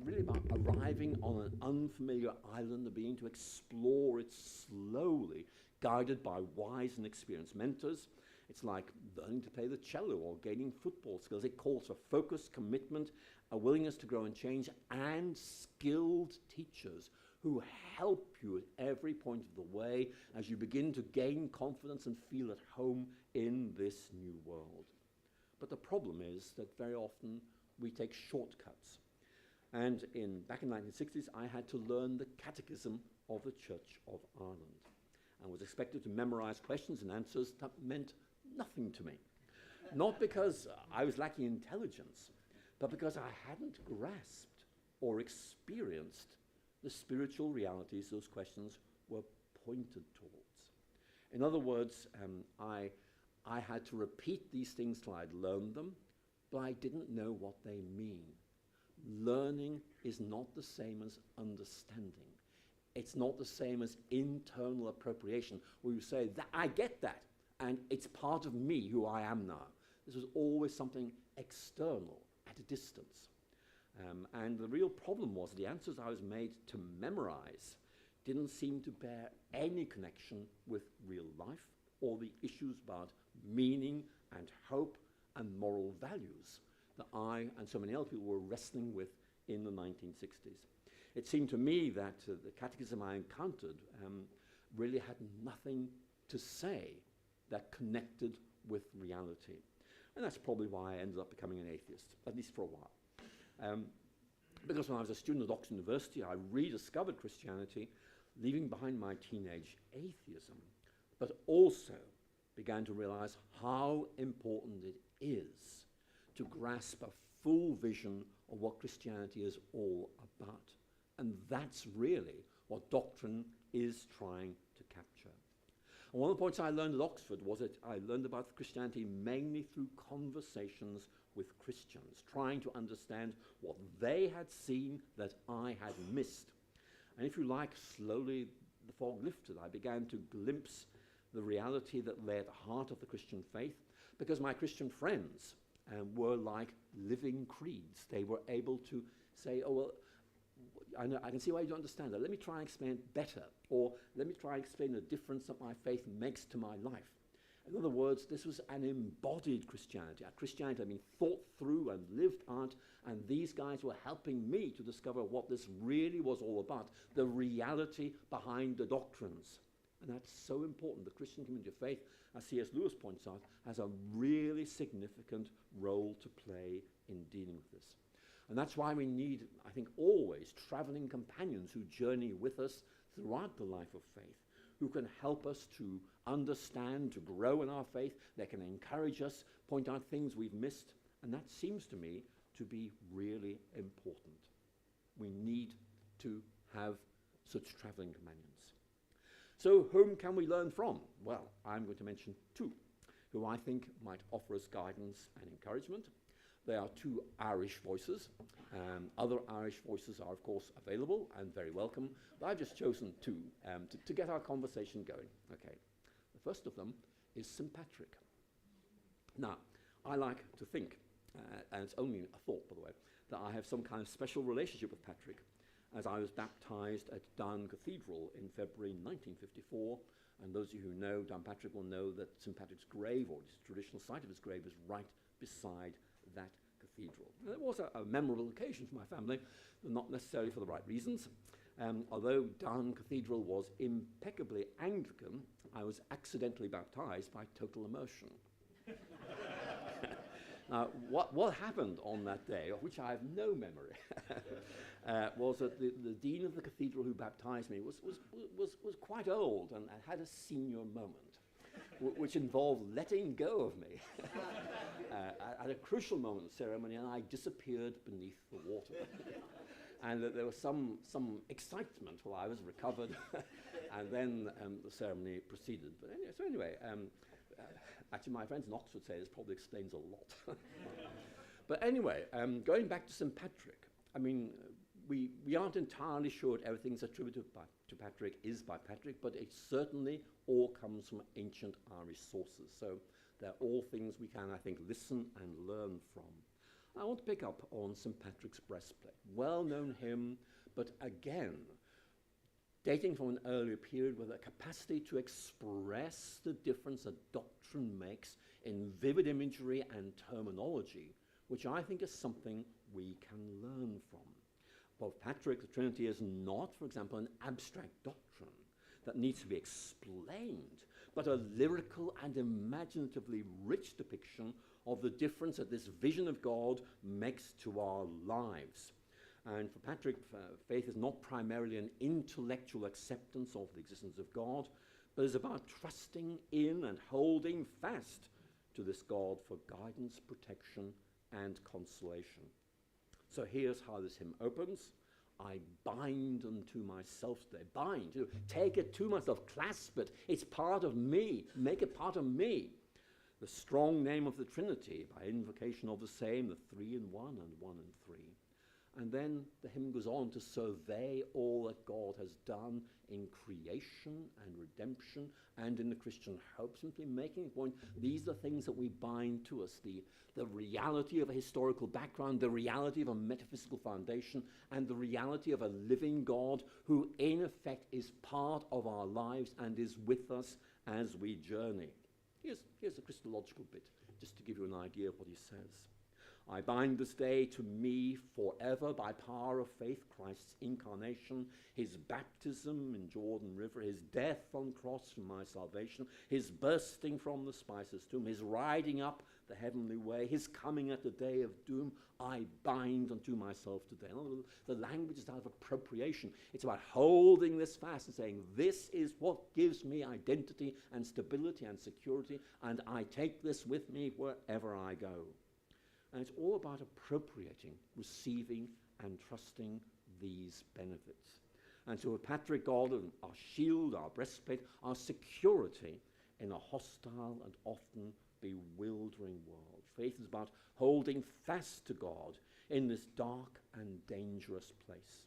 really about arriving on an unfamiliar island and beginning to explore it slowly, guided by wise and experienced mentors. It's like learning to play the cello or gaining football skills. It calls for focus, commitment, a willingness to grow and change, and skilled teachers who help you at every point of the way as you begin to gain confidence and feel at home in this new world. But the problem is that very often we take shortcuts. And back in the 1960s, I had to learn the catechism of the Church of Ireland and was expected to memorize questions and answers that meant nothing to me. Not because I was lacking intelligence, but because I hadn't grasped or experienced the spiritual realities those questions were pointed towards. In other words, I had to repeat these things till I'd learned them, but I didn't know what they mean. Learning is not the same as understanding. It's not the same as internal appropriation, where you say, I get that, and it's part of me, who I am now. This was always something external, at a distance. And the real problem was the answers I was made to memorize didn't seem to bear any connection with real life or the issues about meaning and hope and moral values that I and so many other people were wrestling with in the 1960s. It seemed to me that the catechism I encountered really had nothing to say that connected with reality. And that's probably why I ended up becoming an atheist, at least for a while. Because when I was a student at Oxford University, I rediscovered Christianity, leaving behind my teenage atheism, but also began to realize how important it is to grasp a full vision of what Christianity is all about. And that's really what Doctrine is trying to capture. And one of the points I learned at Oxford was that I learned about Christianity mainly through conversations with Christians, trying to understand what they had seen that I had missed. And if you like, slowly the fog lifted. I began to glimpse the reality that lay at the heart of the Christian faith, because my Christian friends were like living creeds. They were able to say, oh, well, I can see why you don't understand that. Let me try and explain it better. Or let me try and explain the difference that my faith makes to my life. In other words, this was an embodied Christianity. A Christianity had been thought through and lived out, and these guys were helping me to discover what this really was all about, the reality behind the doctrines. And that's so important. The Christian community of faith, as C.S. Lewis points out, has a really significant role to play in dealing with this. And that's why we need, I think, always traveling companions who journey with us throughout the life of faith, who can help us to understand, to grow in our faith. They can encourage us, point out things we've missed. And that seems to me to be really important. we need to have such travelling companions. So whom can we learn from? Well, I'm going to mention two who I think might offer us guidance and encouragement. They are two Irish voices. Other Irish voices are, of course, available and very welcome, but I've just chosen two to get our conversation going. Okay. The first of them is St. Patrick. Now, I like to think, and it's only a thought, by the way, that I have some kind of special relationship with Patrick, as I was baptized at Down Cathedral in February 1954, and those of you who know Downpatrick will know that St. Patrick's grave, or the traditional site of his grave, is right beside that cathedral. And it was a memorable occasion for my family, not necessarily for the right reasons. Although Down Cathedral was impeccably Anglican, I was accidentally baptized by total immersion. Now, what happened on that day, of which I have no memory, was that the dean of the cathedral who baptized me was quite old and had a senior moment, which involved letting go of me at a crucial moment of the ceremony, and I disappeared beneath the water. And there was some excitement while I was recovered, and then the ceremony proceeded. But anyway, actually, my friends in Oxford say this probably explains a lot. But anyway, going back to St. Patrick, I mean, we aren't entirely sure what everything's attributed to Patrick is by Patrick, but it certainly all comes from ancient Irish sources. So they're all things we can, I think, listen and learn from. I want to pick up on St. Patrick's breastplate. Well-known hymn, but again, dating from an earlier period with a capacity to express the difference that doctrine makes in vivid imagery and terminology, which I think is something we can learn from. For Patrick, the Trinity is not, for example, an abstract doctrine that needs to be explained, but a lyrical and imaginatively rich depiction of the difference that this vision of God makes to our lives. And for Patrick, faith is not primarily an intellectual acceptance of the existence of God, but is about trusting in and holding fast to this God for guidance, protection, and consolation. So here's how this hymn opens. I bind unto myself today. Bind, take it to myself, clasp it. It's part of me. Make it part of me. The strong name of the Trinity by invocation of the same, the three in one and one in three. And then the hymn goes on to survey all that God has done in creation and redemption and in the Christian hope, simply making a point, these are things that we bind to us, the reality of a historical background, the reality of a metaphysical foundation, and the reality of a living God who in effect is part of our lives and is with us as we journey. Here's the Christological bit, just to give you an idea of what he says. I bind this day to me forever by power of faith, Christ's incarnation, his baptism in Jordan River, his death on cross for my salvation, his bursting from the spices tomb, his riding up the heavenly way, his coming at the day of doom, I bind unto myself today. In other words, the language is that of appropriation. It's about holding this fast and saying, this is what gives me identity and stability and security, and I take this with me wherever I go. And it's all about appropriating, receiving, and trusting these benefits. And so Patrick, God, our shield, our breastplate, our security in a hostile and often bewildering world. Faith is about holding fast to God in this dark and dangerous place.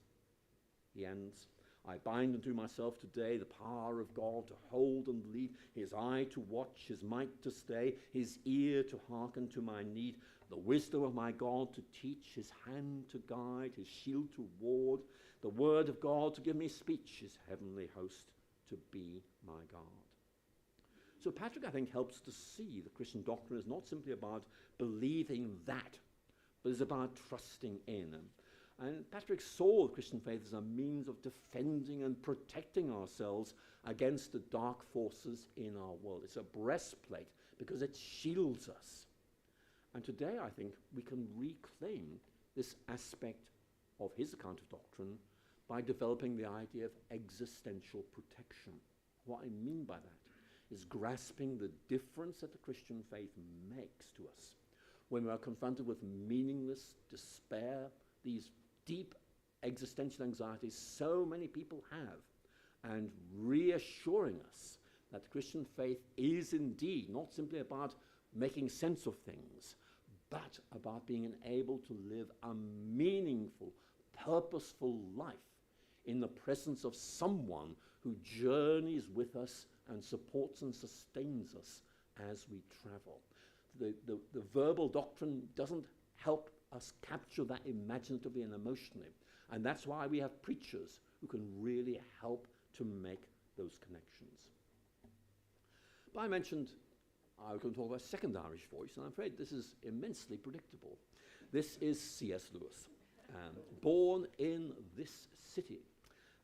He ends, I bind unto myself today the power of God to hold and lead, his eye to watch, his might to stay, his ear to hearken to my need, the wisdom of my God to teach, his hand to guide, his shield to ward, the word of God to give me speech, his heavenly host to be my God. So Patrick, I think, helps to see the Christian doctrine is not simply about believing that, but is about trusting in. And Patrick saw the Christian faith as a means of defending and protecting ourselves against the dark forces in our world. It's a breastplate because it shields us. And today, I think, we can reclaim this aspect of his account of doctrine by developing the idea of existential protection. What I mean by that is grasping the difference that the Christian faith makes to us when we are confronted with meaningless despair, these deep existential anxieties so many people have, and reassuring us that the Christian faith is indeed not simply about making sense of things, but about being able to live a meaningful, purposeful life in the presence of someone who journeys with us and supports and sustains us as we travel. The verbal doctrine doesn't help us capture that imaginatively and emotionally, and that's why we have preachers who can really help to make those connections. But I mentioned I was going to talk about a second Irish voice, and I'm afraid this is immensely predictable. This is C.S. Lewis, born in this city,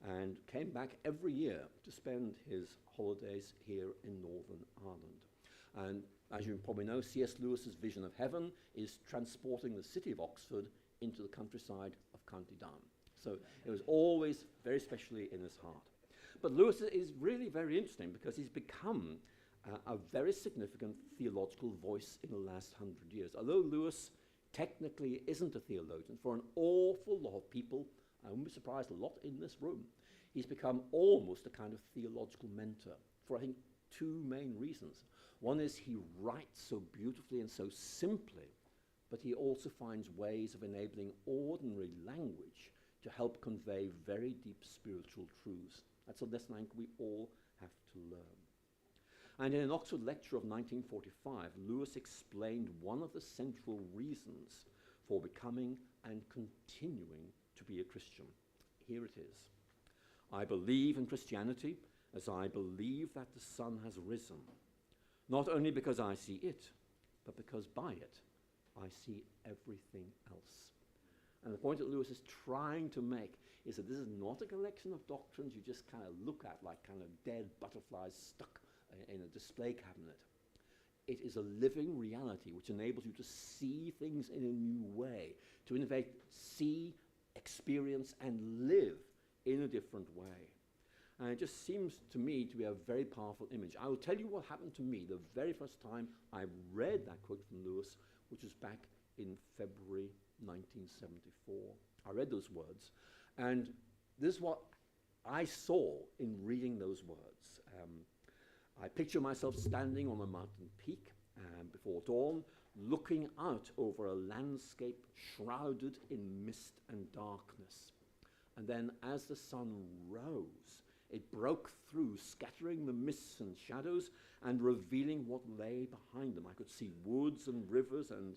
and came back every year to spend his holidays here in Northern Ireland. And as you probably know, C.S. Lewis's vision of heaven is transporting the city of Oxford into the countryside of County Down. So it was always very specially in his heart. But Lewis is really very interesting because he's become a very significant theological voice in the last 100 years. Although Lewis technically isn't a theologian, for an awful lot of people, I wouldn't be surprised, a lot in this room, he's become almost a kind of theological mentor for, I think, two main reasons. One is he writes so beautifully and so simply, but he also finds ways of enabling ordinary language to help convey very deep spiritual truths. That's a lesson I think we all have to learn. And in an Oxford lecture of 1945, Lewis explained one of the central reasons for becoming and continuing to be a Christian. Here it is. I believe in Christianity as I believe that the sun has risen, not only because I see it, but because by it I see everything else. And the point that Lewis is trying to make is that this is not a collection of doctrines you just kind of look at like kind of dead butterflies stuck in a display cabinet. It is a living reality which enables you to see things in a new way, to innovate, see, experience, and live in a different way. And it just seems to me to be a very powerful image. I will tell you what happened to me the very first time I read that quote from Lewis, which was back in February 1974. I read those words, and this is what I saw in reading those words. I picture myself standing on a mountain peak before dawn, looking out over a landscape shrouded in mist and darkness. And then as the sun rose, it broke through, scattering the mists and shadows and revealing what lay behind them. I could see woods and rivers and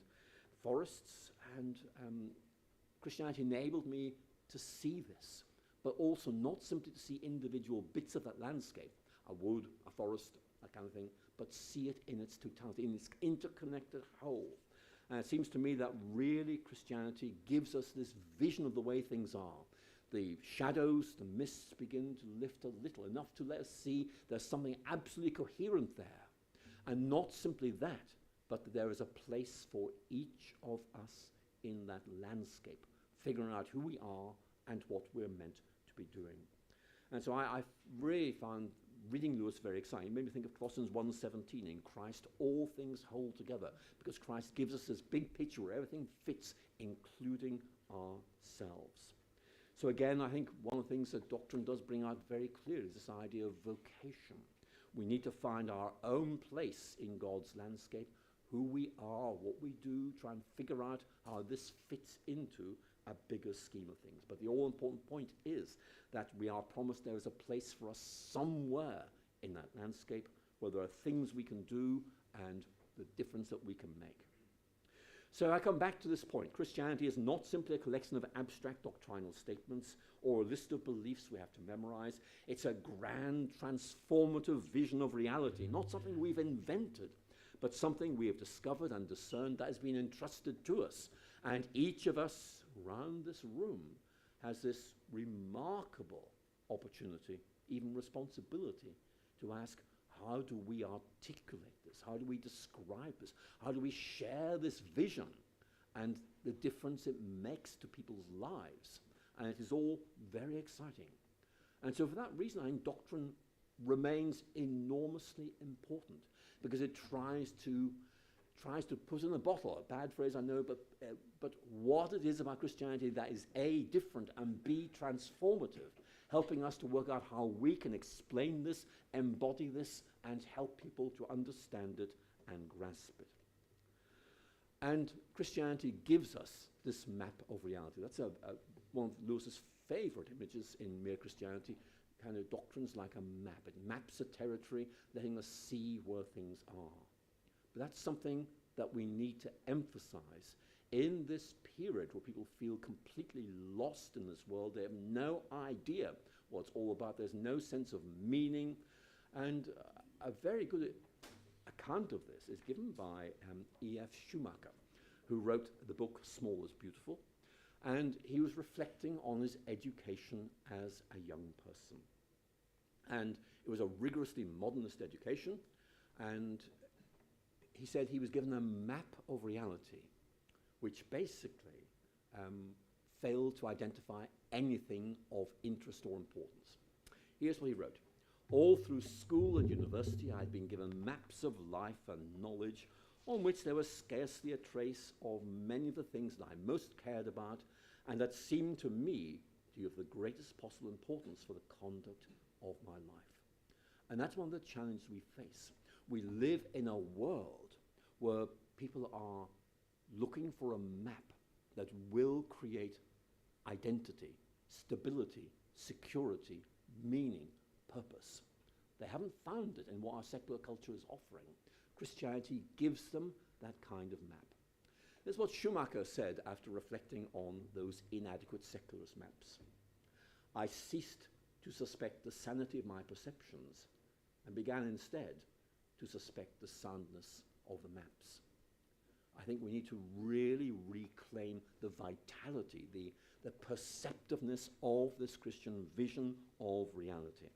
forests, and Christianity enabled me to see this, but also not simply to see individual bits of that landscape, a wood, a forest, that kind of thing, but see it in its totality, in its interconnected whole. And it seems to me that really Christianity gives us this vision of the way things are. The shadows, the mists begin to lift a little, enough to let us see there's something absolutely coherent there. And not simply that, but that there is a place for each of us in that landscape, figuring out who we are and what we're meant to be doing. And so I really found reading Lewis very exciting. It made me think of Colossians 1:17, in Christ all things hold together, because Christ gives us this big picture where everything fits, including ourselves. So again, I think one of the things that doctrine does bring out very clearly is this idea of vocation. We need to find our own place in God's landscape, who we are, what we do, try and figure out how this fits into a bigger scheme of things. But the all-important point is that we are promised there is a place for us somewhere in that landscape where there are things we can do and the difference that we can make. So I come back to this point. Christianity is not simply a collection of abstract doctrinal statements or a list of beliefs we have to memorize. It's a grand, transformative vision of reality, not something we've invented, but something we have discovered and discerned that has been entrusted to us. And each of us around this room has this remarkable opportunity, even responsibility, to ask, how do we articulate this? How do we describe this? How do we share this vision and the difference it makes to people's lives? And it is all very exciting. And so for that reason, I think doctrine remains enormously important, because it tries to tries to put in a bottle, a bad phrase I know, but what it is about Christianity that is A, different, and B, transformative, helping us to work out how we can explain this, embody this, and help people to understand it and grasp it. And Christianity gives us this map of reality. That's one of Lewis's favorite images in Mere Christianity. Kind of doctrine's like a map. It maps a territory, letting us see where things are. But that's something that we need to emphasize in this period where people feel completely lost in this world. They have no idea what it's all about. There's no sense of meaning. And a very good account of this is given by E.F. Schumacher, who wrote the book Small is Beautiful. And he was reflecting on his education as a young person. And it was a rigorously modernist education. And he said he was given a map of reality, which basically failed to identify anything of interest or importance. Here's what he wrote. All through school and university, I had been given maps of life and knowledge on which there was scarcely a trace of many of the things that I most cared about and that seemed to me to be of the greatest possible importance for the conduct of my life. And that's one of the challenges we face. We live in a world where people are looking for a map that will create identity, stability, security, meaning, purpose. They haven't found it in what our secular culture is offering. Christianity gives them that kind of map. This is what Schumacher said after reflecting on those inadequate secularist maps. I ceased to suspect the sanity of my perceptions and began instead to suspect the soundness of the maps. I think we need to really reclaim the vitality, the perceptiveness of this Christian vision of reality.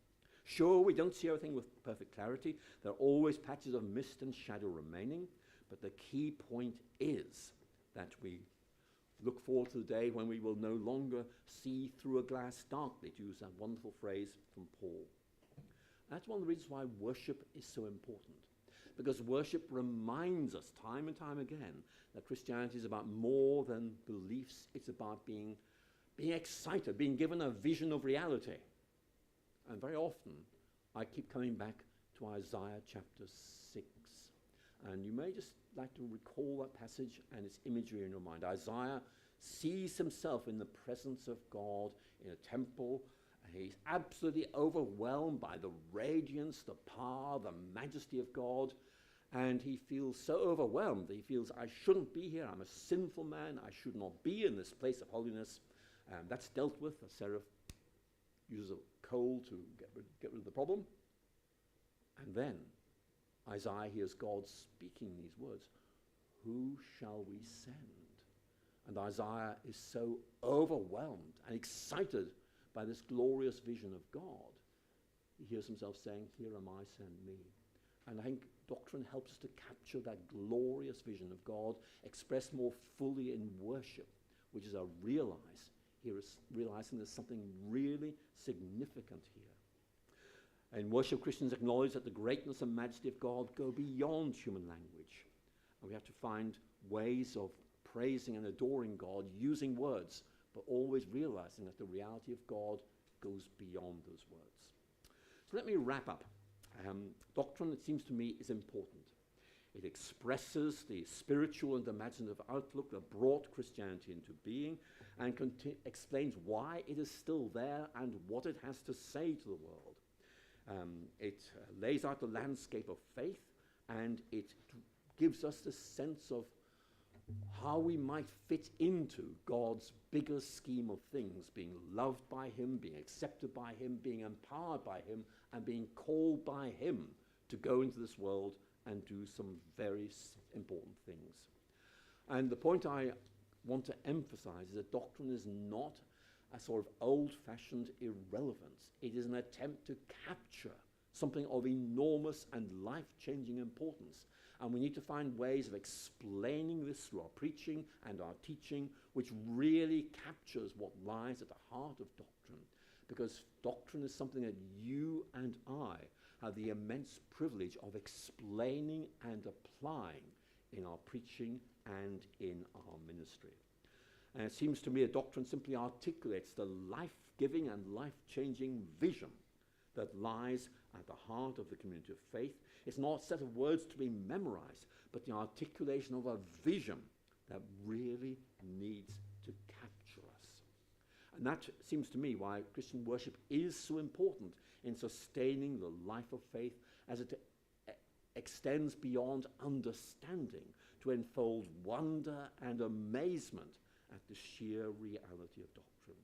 Sure, we don't see everything with perfect clarity. There are always patches of mist and shadow remaining, but the key point is that we look forward to the day when we will no longer see through a glass darkly, to use that wonderful phrase from Paul. That's one of the reasons why worship is so important, because worship reminds us time and time again that Christianity is about more than beliefs. It's about being excited, being given a vision of reality. And very often, I keep coming back to Isaiah chapter 6. And you may just like to recall that passage and its imagery in your mind. Isaiah sees himself in the presence of God in a temple, and he's absolutely overwhelmed by the radiance, the power, the majesty of God. And he feels so overwhelmed that he feels, I shouldn't be here. I'm a sinful man. I should not be in this place of holiness. That's dealt with. The seraph uses a coal to get rid of the problem. And then Isaiah hears God speaking these words, who shall we send? And Isaiah is so overwhelmed and excited by this glorious vision of God. He hears himself saying, here am I, send me. And I think doctrine helps us to capture that glorious vision of God expressed more fully in worship, which is realizing there's something really significant here. In worship, Christians acknowledge that the greatness and majesty of God go beyond human language. And we have to find ways of praising and adoring God using words, but always realizing that the reality of God goes beyond those words. So let me wrap up. Doctrine, it seems to me, is important. It expresses the spiritual and imaginative outlook that brought Christianity into being and explains why it is still there and what it has to say to the world. It lays out the landscape of faith, and it gives us the sense of how we might fit into God's bigger scheme of things, being loved by him, being accepted by him, being empowered by him, and being called by him to go into this world and do some very important things. And the point I want to emphasize is that doctrine is not a sort of old-fashioned irrelevance. It is an attempt to capture something of enormous and life-changing importance. And we need to find ways of explaining this through our preaching and our teaching, which really captures what lies at the heart of doctrine. Because doctrine is something that you and I have the immense privilege of explaining and applying in our preaching and in our ministry. And it seems to me a doctrine simply articulates the life-giving and life-changing vision that lies at the heart of the community of faith. It's not a set of words to be memorized, but the articulation of a vision that really needs to capture us. And that seems to me why Christian worship is so important in sustaining the life of faith, as it extends beyond understanding to enfold wonder and amazement at the sheer reality of doctrine.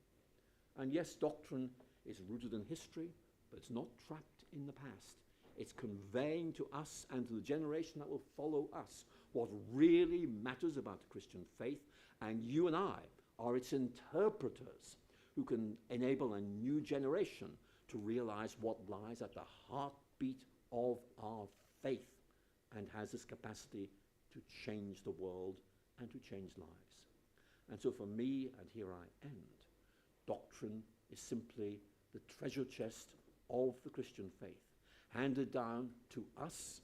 And yes, doctrine is rooted in history, but it's not trapped in the past. It's conveying to us and to the generation that will follow us what really matters about the Christian faith, and you and I are its interpreters who can enable a new generation to realize what lies at the heartbeat of our faith and has this capacity to change the world and to change lives. And so for me, and here I end, doctrine is simply the treasure chest of the Christian faith, handed down to us,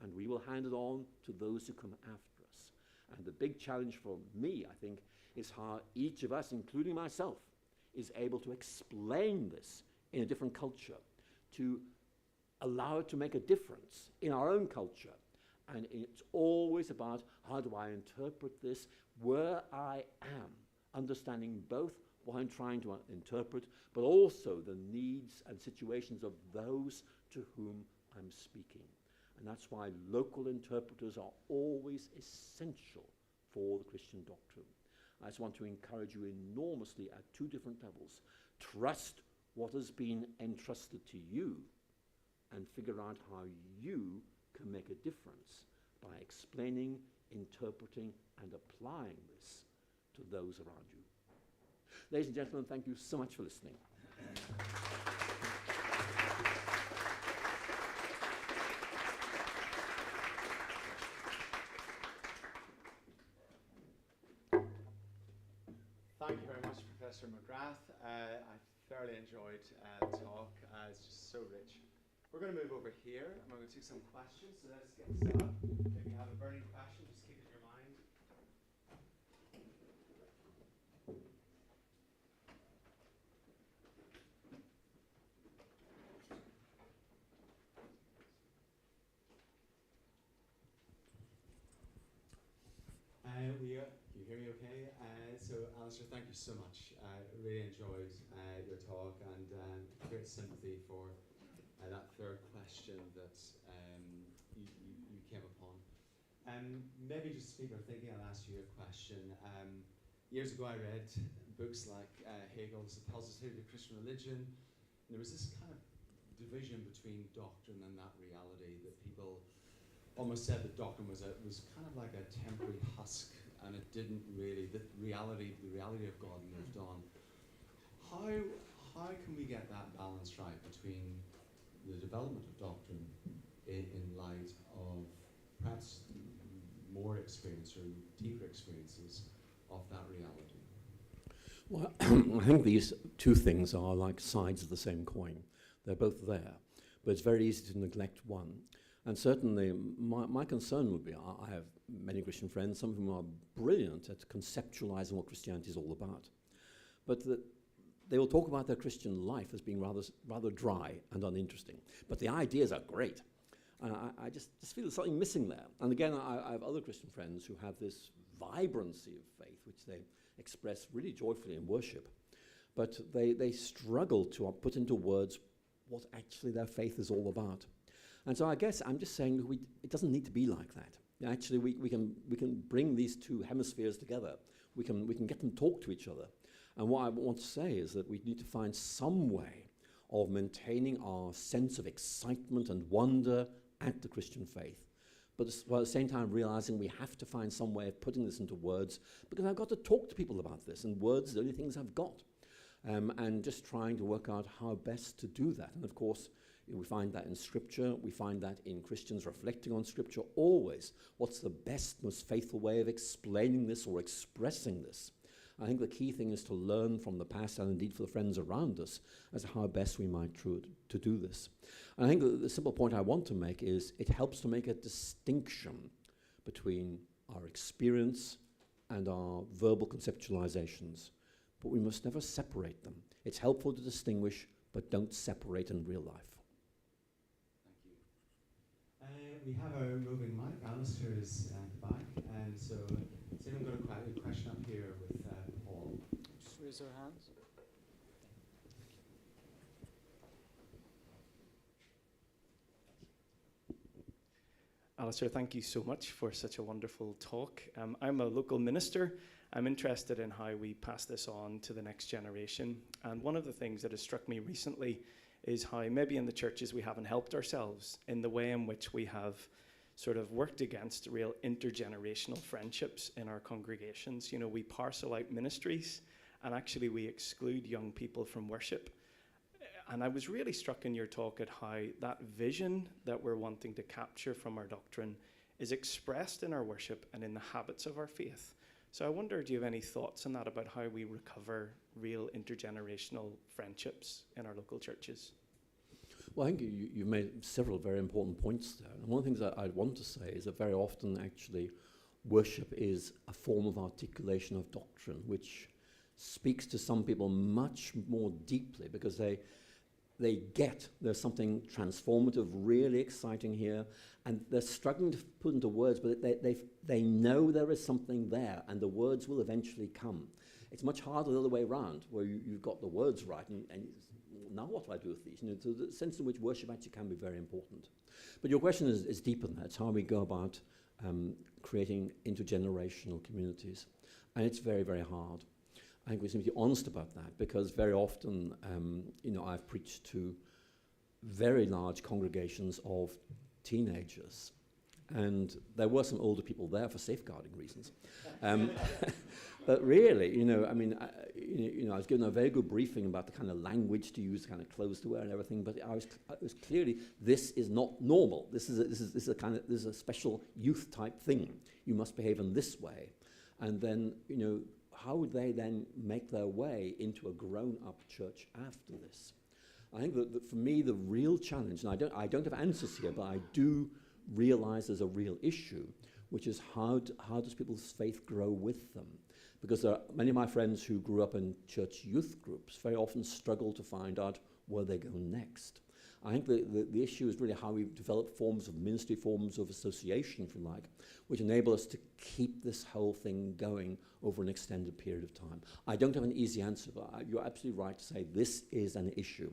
and we will hand it on to those who come after us. And the big challenge for me, I think, is how each of us, including myself, is able to explain this in a different culture, to allow it to make a difference in our own culture. And it's always about how do I interpret this where I am, understanding both what I'm trying to interpret, but also the needs and situations of those to whom I'm speaking. And that's why local interpreters are always essential for the Christian doctrine. I just want to encourage you enormously at two different levels. Trust what has been entrusted to you and figure out how you can make a difference by explaining, interpreting, and applying this to those around you. Ladies and gentlemen, thank you so much for listening.
Thank you very much, Professor McGrath. I thoroughly enjoyed the talk. It's just so rich. We're going to move over here, and we're going to take some questions. So let's get set up. If you have a burning question, just keep it in your mind. Can you hear me okay? So Alister, thank you so much. I really enjoyed your talk, and great sympathy for that third question that you came upon. Maybe just people are thinking, I'll ask you a question. Years ago I read books like Hegel's Positivity of Christian Religion. And there was this kind of division between doctrine and that reality, that people almost said that doctrine was kind of like a temporary husk, and it didn't really, the reality of God lived on. How can we get that balance right between the development of doctrine in light of perhaps more experience or deeper experiences of that reality?
Well, I think these two things are like sides of the same coin. They're both there, but it's very easy to neglect one. And certainly my concern would be, I have many Christian friends, some of whom are brilliant at conceptualizing what Christianity is all about. But they will talk about their Christian life as being rather dry and uninteresting. But the ideas are great. And I just feel there's something missing there. And again, I have other Christian friends who have this vibrancy of faith, which they express really joyfully in worship. But they struggle to put into words what actually their faith is all about. And so I guess I'm just saying it doesn't need to be like that. Actually, we can bring these two hemispheres together. We can get them to talk to each other. And what I want to say is that we need to find some way of maintaining our sense of excitement and wonder at the Christian faith. But while at the same time realizing we have to find some way of putting this into words, because I've got to talk to people about this, and words are the only things I've got. And just trying to work out how best to do that. And of course, we find that in Scripture, we find that in Christians reflecting on Scripture always. What's the best, most faithful way of explaining this or expressing this? I think the key thing is to learn from the past, and indeed for the friends around us, as to how best we might to do this. And I think the simple point I want to make is it helps to make a distinction between our experience and our verbal conceptualizations, but we must never separate them. It's helpful to distinguish, but don't separate in real life.
Thank you. We have our roving mic. Alister is at the back, and so has anyone got a question up here with Paul?
Just raise their hands.
Alister, thank you so much for such a wonderful talk. I'm a local minister. I'm interested in how we pass this on to the next generation. And one of the things that has struck me recently is how maybe in the churches we haven't helped ourselves in the way in which we have sort of worked against real intergenerational friendships in our congregations. You know, we parcel out ministries and actually we exclude young people from worship. And I was really struck in your talk at how that vision that we're wanting to capture from our doctrine is expressed in our worship and in the habits of our faith. So I wonder, do you have any thoughts on that about how we recover real intergenerational friendships in our local churches?
Well, I think you made several very important points there. And one of the things that I'd want to say is that very often actually worship is a form of articulation of doctrine, which speaks to some people much more deeply because they get there's something transformative, really exciting here, and they're struggling to put into words, but they know there is something there, and the words will eventually come. It's much harder the other way around, where you've got the words right, and now what do I do with these? You know, so the sense in which worship actually can be very important. But your question is deeper than that. It's how we go about creating intergenerational communities, and it's very, very hard. I think we seem to be honest about that because very often, I've preached to very large congregations of teenagers, and there were some older people there for safeguarding reasons. But really, I was given a very good briefing about the kind of language to use, the kind of clothes to wear, and everything. But it was clearly this is not normal. This is a special youth type thing. You must behave in this way, and then how would they then make their way into a grown-up church after this? I think that for me, the real challenge, and I don't have answers here, but I do realize there's a real issue, which is how does people's faith grow with them? Because there are many of my friends who grew up in church youth groups very often struggle to find out where they go next. I think the issue is really how we develop forms of ministry, forms of association, if you like, which enable us to keep this whole thing going over an extended period of time. I don't have an easy answer, but you're absolutely right to say this is an issue.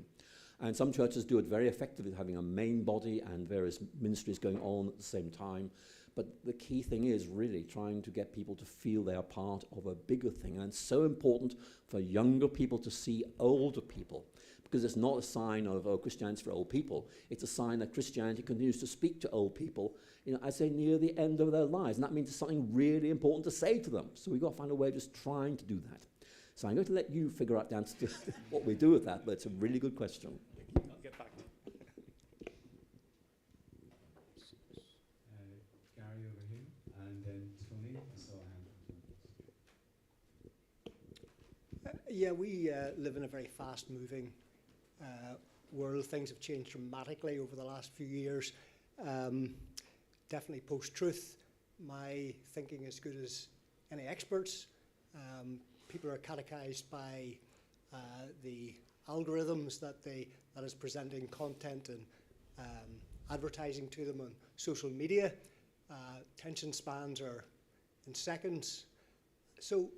And some churches do it very effectively, having a main body and various ministries going on at the same time. But the key thing is really trying to get people to feel they are part of a bigger thing. And it's so important for younger people to see older people, because it's not a sign of, Christianity for old people. It's a sign that Christianity continues to speak to old people, as they near the end of their lives. And that means there's something really important to say to them. So we've got to find a way of just trying to do that. So I'm going to let you figure out the answer to what we do with that, but it's a really good question.
I'll get back to
Gary over here, and then Tony. I saw a hand.
Yeah, we live in a very fast-moving world. Things have changed dramatically over the last few years. Definitely post-truth. My thinking is as good as any experts. People are catechized by the algorithms that is presenting content and advertising to them on social media. Attention spans are in seconds. So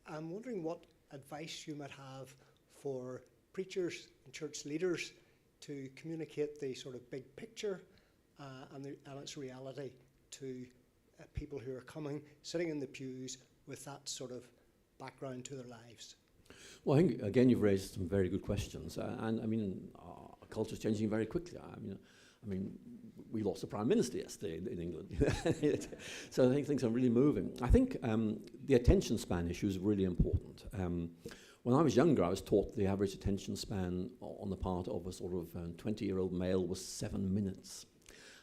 I'm wondering what advice you might have for preachers and church leaders to communicate the sort of big picture and its reality to people who are sitting in the pews with that sort of background to their lives.
Well, I think, again, you've raised some very good questions. And, I mean, our culture is changing very quickly. I mean, we lost the Prime Minister yesterday in England. So I think things are really moving. I think the attention span issue is really important. When I was younger, I was taught the average attention span on the part of a sort of 20-year-old male was 7 minutes.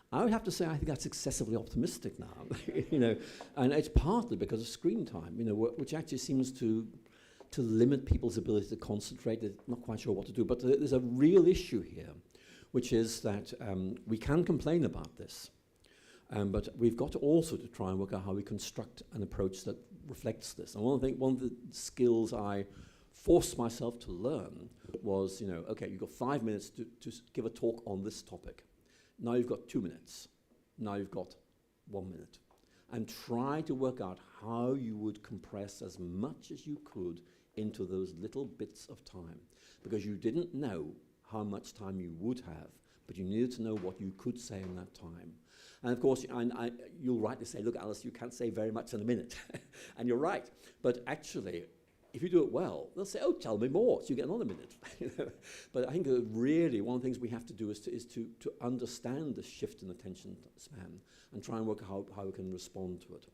I would have to say I think that's excessively optimistic now, and it's partly because of screen time, which actually seems to limit people's ability to concentrate. They're not quite sure what to do, but there's a real issue here, which is that we can complain about this, But we've got to also to try and work out how we construct an approach that reflects this. And one of the skills I forced myself to learn was, okay, you've got 5 minutes to give a talk on this topic. Now you've got 2 minutes. Now you've got 1 minute. And try to work out how you would compress as much as you could into those little bits of time. Because you didn't know how much time you would have, but you needed to know what you could say in that time. And of course, you'll rightly say, look, Alice, you can't say very much in a minute. And you're right. But actually, if you do it well, they'll say, oh, tell me more, so you get another minute. But I think that really one of the things we have to do is to understand the shift in attention span and try and work out how we can respond to it.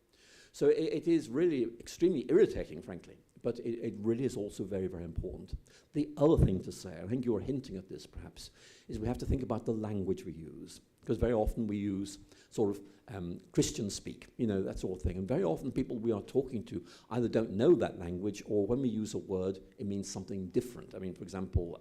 So it is really extremely irritating, frankly, but it really is also very, very important. The other thing to say, I think you're hinting at this perhaps, is we have to think about the language we use. Because very often we use sort of Christian speak, that sort of thing. And very often people we are talking to either don't know that language, or when we use a word, it means something different. I mean, for example,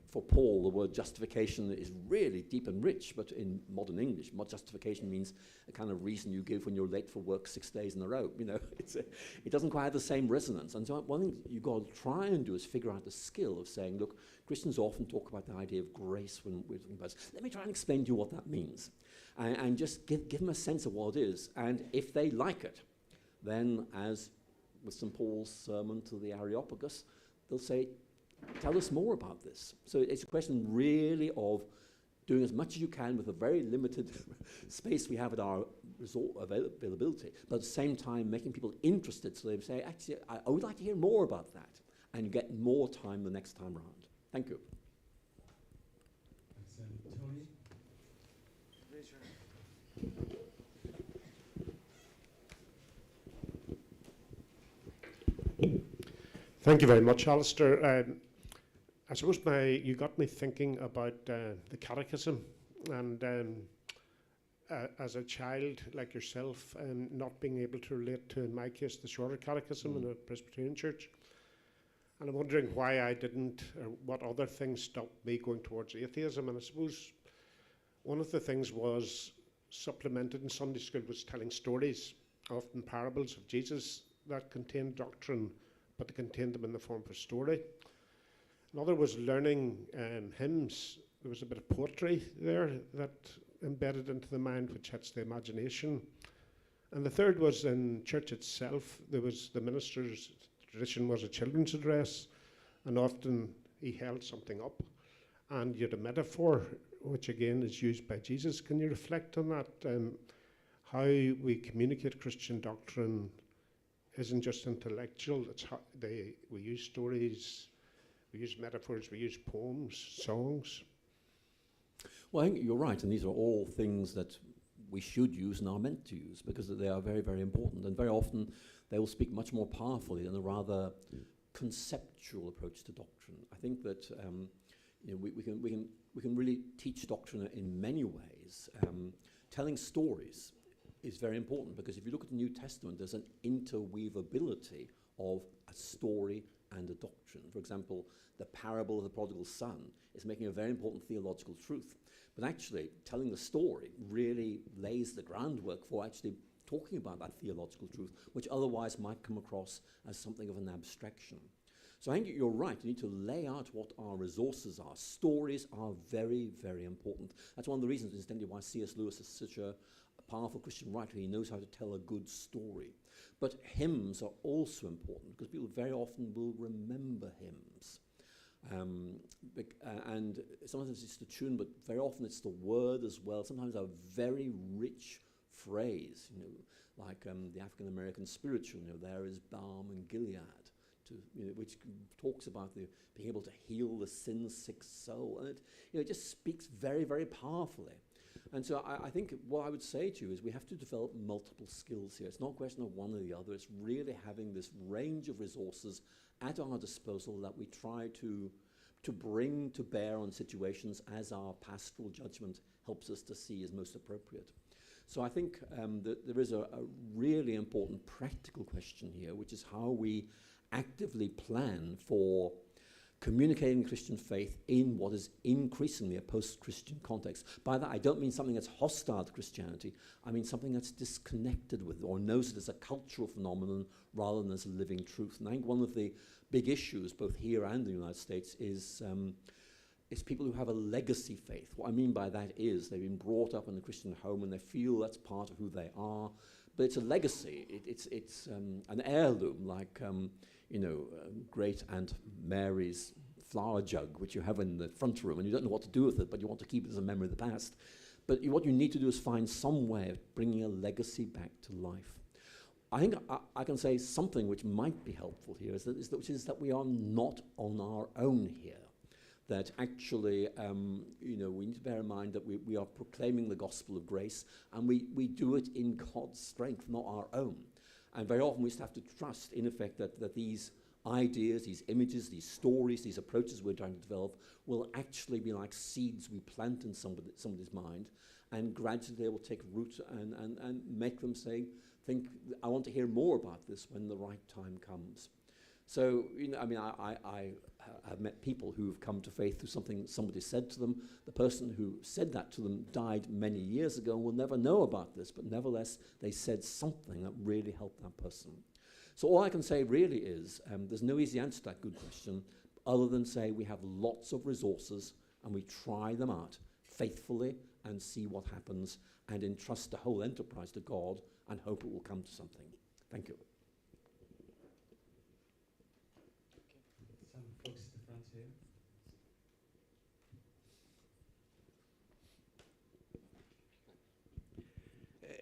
for Paul, the word justification is really deep and rich, but in modern English, justification means a kind of reason you give when you're late for work 6 days in a row. It doesn't quite have the same resonance. And so one thing you've got to try and do is figure out the skill of saying, look, Christians often talk about the idea of grace when we're talking about this. Let me try and explain to you what that means. And just give them a sense of what it is. And if they like it, then as with St. Paul's sermon to the Areopagus, they'll say, tell us more about this. So it's a question really of doing as much as you can with a very limited space we have at our resort availability, but at the same time making people interested so they say, actually, I would like to hear more about that. And you get more time the next time around. Thank you.
Tony?
Thank you very much, Alister. I suppose you got me thinking about the Catechism, and as a child like yourself, not being able to relate to, in my case, the shorter Catechism in a Presbyterian church. And I'm wondering why I didn't, or what other things stopped me going towards atheism. And I suppose one of the things was supplemented in Sunday school was telling stories, often parables of Jesus that contained doctrine, but they contained them in the form of a story. Another was learning hymns. There was a bit of poetry there that embedded into the mind, which hits the imagination. And the third was in church itself. There was the minister's tradition was a children's address, and often he held something up, and you had a metaphor, which again is used by Jesus. Can you reflect on that? How we communicate Christian doctrine isn't just intellectual. It's how we use stories, we use metaphors, we use poems, songs.
Well, I think you're right, and these are all things that we should use and are meant to use because they are very, very important, and very often they will speak much more powerfully than a rather conceptual approach to doctrine. I think that we can really teach doctrine in many ways. Telling stories is very important because if you look at the New Testament, there's an interweavability of a story and a doctrine. For example, the parable of the prodigal son is making a very important theological truth. But actually, telling the story really lays the groundwork for actually talking about that theological truth, which otherwise might come across as something of an abstraction. So I think you're right. You need to lay out what our resources are. Stories are very, very important. That's one of the reasons, incidentally, why C.S. Lewis is such a powerful Christian writer. He knows how to tell a good story. But hymns are also important because people very often will remember hymns. And sometimes it's the tune, but very often it's the word as well. Sometimes a very rich phrase, like the African American spiritual, there is balm in Gilead, which talks about being able to heal the sin-sick soul, and it just speaks very, very powerfully. And so I think what I would say to you is we have to develop multiple skills here. It's not a question of one or the other. It's really having this range of resources at our disposal that we try to bring to bear on situations as our pastoral judgment helps us to see as most appropriate. So I think that there is a really important practical question here, which is how we actively plan for communicating Christian faith in what is increasingly a post-Christian context. By that, I don't mean something that's hostile to Christianity. I mean something that's disconnected with or knows it as a cultural phenomenon rather than as a living truth. And I think one of the big issues, both here and in the United States, is people who have a legacy faith. What I mean by that is they've been brought up in a Christian home and they feel that's part of who they are. But it's a legacy. It's an heirloom, like Great Aunt Mary's flower jug, which you have in the front room, and you don't know what to do with it, but you want to keep it as a memory of the past. But what you need to do is find some way of bringing a legacy back to life. I think I can say something which might be helpful here, which is that we are not on our own here. That actually, we need to bear in mind that we are proclaiming the gospel of grace, and we do it in God's strength, not our own. And very often we just have to trust, in effect, that these ideas, these images, these stories, these approaches we're trying to develop will actually be like seeds we plant in somebody's mind, and gradually they will take root and make them think, I want to hear more about this when the right time comes. So, I have met people who have come to faith through something somebody said to them. The person who said that to them died many years ago and will never know about this, but nevertheless, they said something that really helped that person. So all I can say really is, there's no easy answer to that good question, other than say we have lots of resources and we try them out faithfully and see what happens and entrust the whole enterprise to God and hope it will come to something. Thank you.
Some folks at the front here.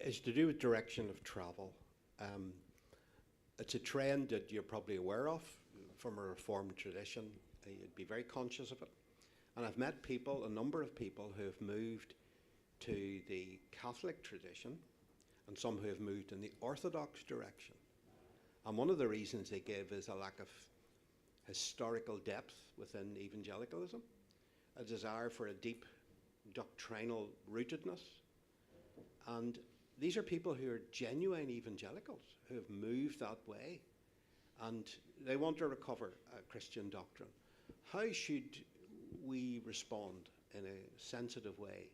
It's to do with direction of travel. It's a trend that you're probably aware of from a Reformed tradition. You'd be very conscious of it. And I've met people, a number of people, who have moved to the Catholic tradition and some who have moved in the Orthodox direction. And one of the reasons they give is a lack of historical depth within evangelicalism, a desire for a deep doctrinal rootedness. And these are people who are genuine evangelicals who have moved that way, and they want to recover Christian doctrine. How should we respond in a sensitive way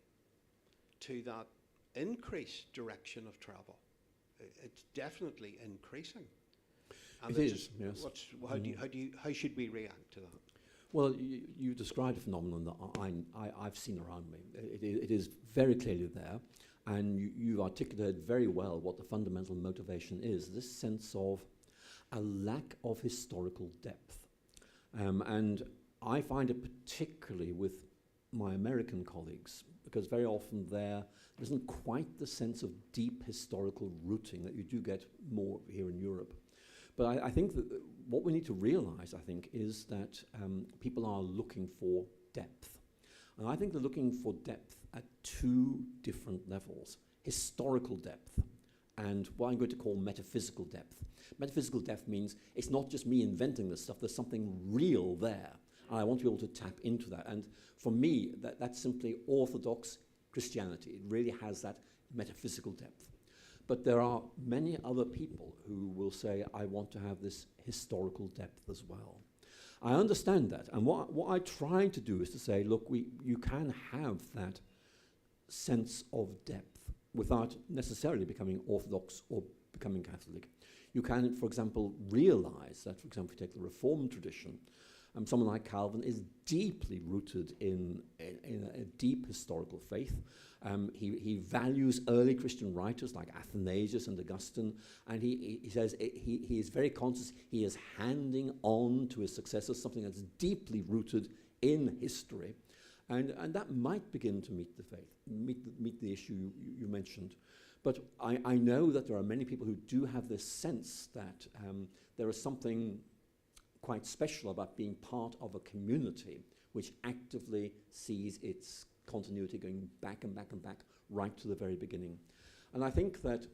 to that increased direction of travel? It's definitely increasing. And
it is, yes.
How should we react to that?
Well, you described a phenomenon that I've seen around me. It is very clearly there, and you articulated very well what the fundamental motivation is, this sense of a lack of historical depth. And I find it particularly with my American colleagues, because very often there isn't quite the sense of deep historical rooting that you do get more here in Europe. But I think that what we need to realize, is that people are looking for depth. And I think they're looking for depth at two different levels: historical depth and what I'm going to call metaphysical depth. Metaphysical depth means it's not just me inventing this stuff, there's something real there. And I want to be able to tap into that. And for me, that's simply Orthodox Christianity. It really has that metaphysical depth. But there are many other people who will say, I want to have this historical depth as well. I understand that. And what I try to do is to say, look, you can have that sense of depth without necessarily becoming Orthodox or becoming Catholic. You can, for example, realize that, for example, if you take the Reformed tradition, someone like Calvin is deeply rooted in a deep historical faith. He values early Christian writers like Athanasius and Augustine, and he says he is very conscious he is handing on to his successors something that's deeply rooted in history. And that might begin to meet the faith, meet the issue you mentioned. But I know that there are many people who do have this sense that there is something quite special about being part of a community which actively sees its continuity going back and back and back right to the very beginning. And I think that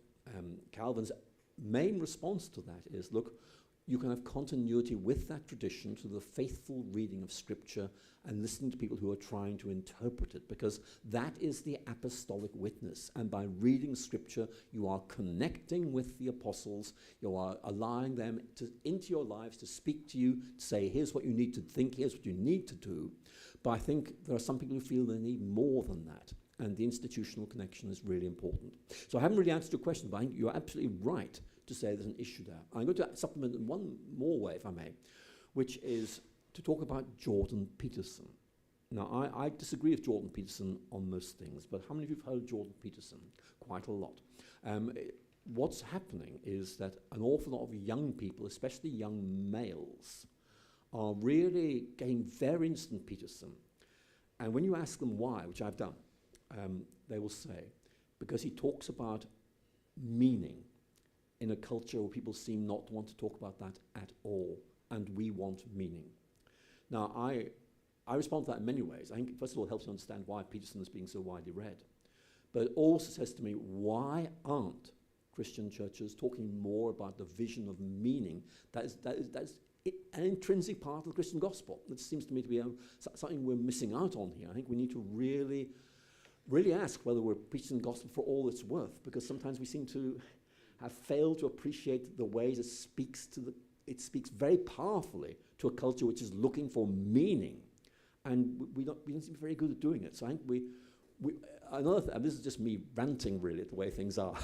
Calvin's main response to that is, look, you can have continuity with that tradition through the faithful reading of Scripture and listening to people who are trying to interpret it, because that is the apostolic witness. And by reading Scripture, you are connecting with the apostles, you are allowing them into your lives to speak to you, to say, here's what you need to think, here's what you need to do. But I think there are some people who feel they need more than that, and the institutional connection is really important. So I haven't really answered your question, but I think you're absolutely right to say there's an issue there. I'm going to supplement in one more way, if I may, which is to talk about Jordan Peterson. Now, I disagree with Jordan Peterson on most things, but how many of you have heard of Jordan Peterson? Quite a lot. What's happening is that an awful lot of young people, especially young males, are really getting very interested in Peterson. And when you ask them why, which I've done, they will say, because he talks about meaning in a culture where people seem not to want to talk about that at all, and we want meaning. Now, I respond to that in many ways. I think, first of all, it helps you understand why Peterson is being so widely read. But it also says to me, why aren't Christian churches talking more about the vision of meaning that is an intrinsic part of the Christian gospel? That seems to me to be something we're missing out on here. I think we need to really ask whether we're preaching the gospel for all it's worth, because sometimes we seem to have failed to appreciate the ways it speaks very powerfully to a culture which is looking for meaning, and we don't seem to be very good at doing it. So I think and this is just me ranting really at the way things are.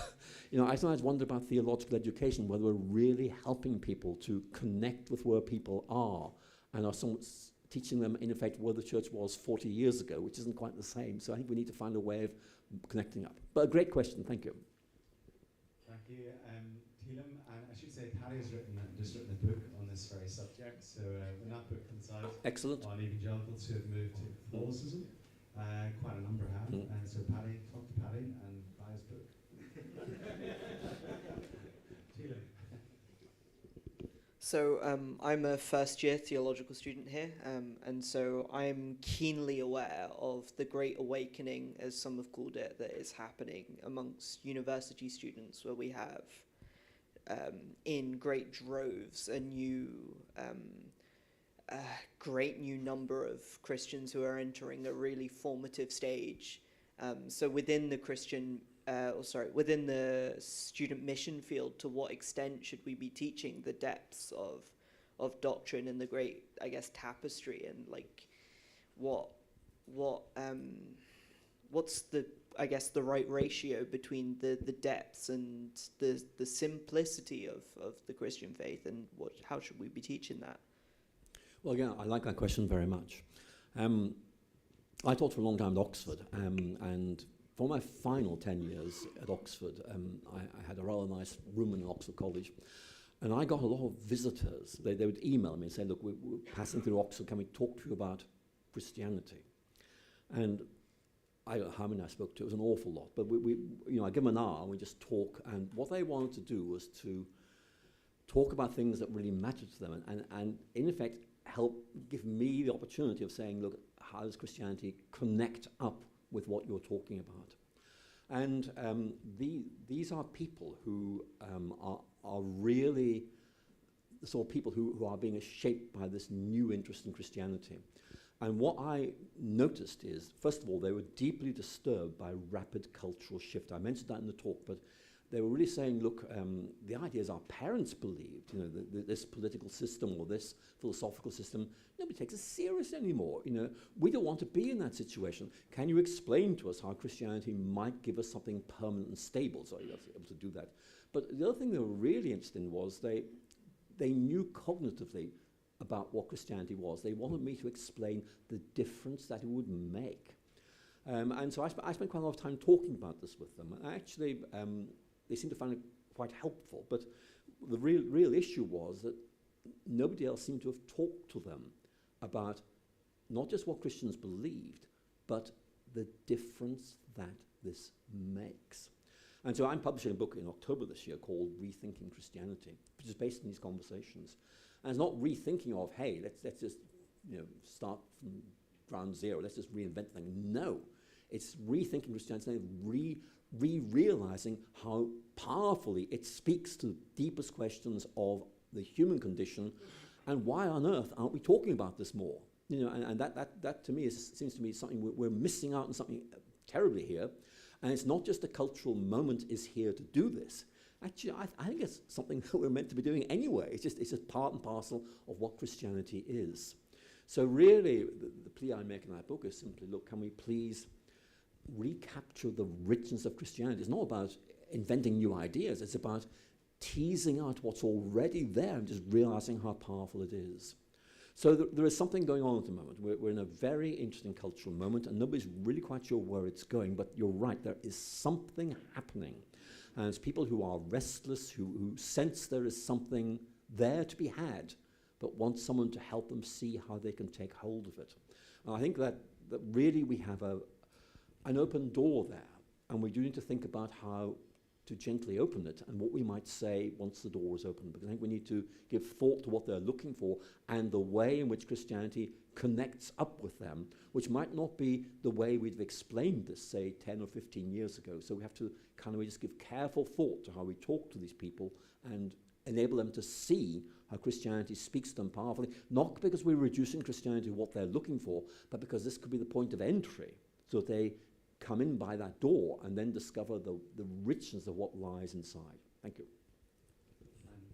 I sometimes wonder about theological education, whether we're really helping people to connect with where people are, and are teaching them, in effect, where the church was 40 years ago, which isn't quite the same. So I think we need to find a way of connecting up. But a great question, thank you.
Thank you, Teelam. And I should say, Paddy has just written a book on this very subject. So when that book comes out,
excellent,
on evangelicals who have moved to Catholicism, quite a number have. And so Paddy, talk to Paddy and buy his book. Teelam.
So I'm a first-year theological student here, and so I'm keenly aware of the Great Awakening, as some have called it, that is happening amongst university students, where we have, in great droves, a great new number of Christians who are entering a really formative stage. So within the within the student mission field, to what extent should we be teaching the depths of doctrine and the great, I guess, tapestry, and like what's the, I guess, the right ratio between the depths and the simplicity of the Christian faith, and how should we be teaching that?
Well, again, I like that question very much. I taught for a long time at Oxford, and for my final 10 years at Oxford, I had a rather nice room in Oxford College, and I got a lot of visitors. They would email me and say, look, we're passing through Oxford, can we talk to you about Christianity? And I don't know how many I spoke to, it was an awful lot, but I give them an hour and we just talk, and what they wanted to do was to talk about things that really mattered to them, and in effect help give me the opportunity of saying, look, how does Christianity connect up with what you're talking about? And these are people who are really the sort of people who are being shaped by this new interest in Christianity. And what I noticed is, first of all, they were deeply disturbed by rapid cultural shift. I mentioned that in the talk, but they were really saying, look, the idea is our parents believed, this political system or this philosophical system, nobody takes us serious anymore. We don't want to be in that situation. Can you explain to us how Christianity might give us something permanent and stable? So you have to be able to do that. But the other thing they were really interested in was they knew cognitively about what Christianity was. They wanted me to explain the difference that it would make. And so I spent quite a lot of time talking about this with them. And actually, they seemed to find it quite helpful. But the real issue was that nobody else seemed to have talked to them about not just what Christians believed, but the difference that this makes. And so I'm publishing a book in October this year called Rethinking Christianity, which is based on these conversations. And it's not rethinking of, hey, let's just start from ground zero, let's just reinvent things. No, it's rethinking Christianity, realizing how powerfully it speaks to the deepest questions of the human condition, and why on earth aren't we talking about this more? You know, and that to me seems to me something we're missing out on something terribly here, and it's not just a cultural moment is here to do this. Actually, I think it's something that we're meant to be doing anyway. It's just part and parcel of what Christianity is. So really, the plea I make in that book is simply, look, can we please recapture the richness of Christianity? It's not about inventing new ideas. It's about teasing out what's already there and just realizing how powerful it is. So there is something going on at the moment. We're in a very interesting cultural moment, and nobody's really quite sure where it's going, but you're right, there is something happening. And it's people who are restless, who sense there is something there to be had, but want someone to help them see how they can take hold of it. And I think that really we have an open door there, and we do need to think about how to gently open it and what we might say once the door is open, because I think we need to give thought to what they're looking for and the way in which Christianity connects up with them, which might not be the way we'd have explained this, say, 10 or 15 years ago. So we have to we just give careful thought to how we talk to these people and enable them to see how Christianity speaks to them powerfully, not because we're reducing Christianity to what they're looking for, but because this could be the point of entry, so that they come in by that door and then discover the richness of what lies inside. Thank you.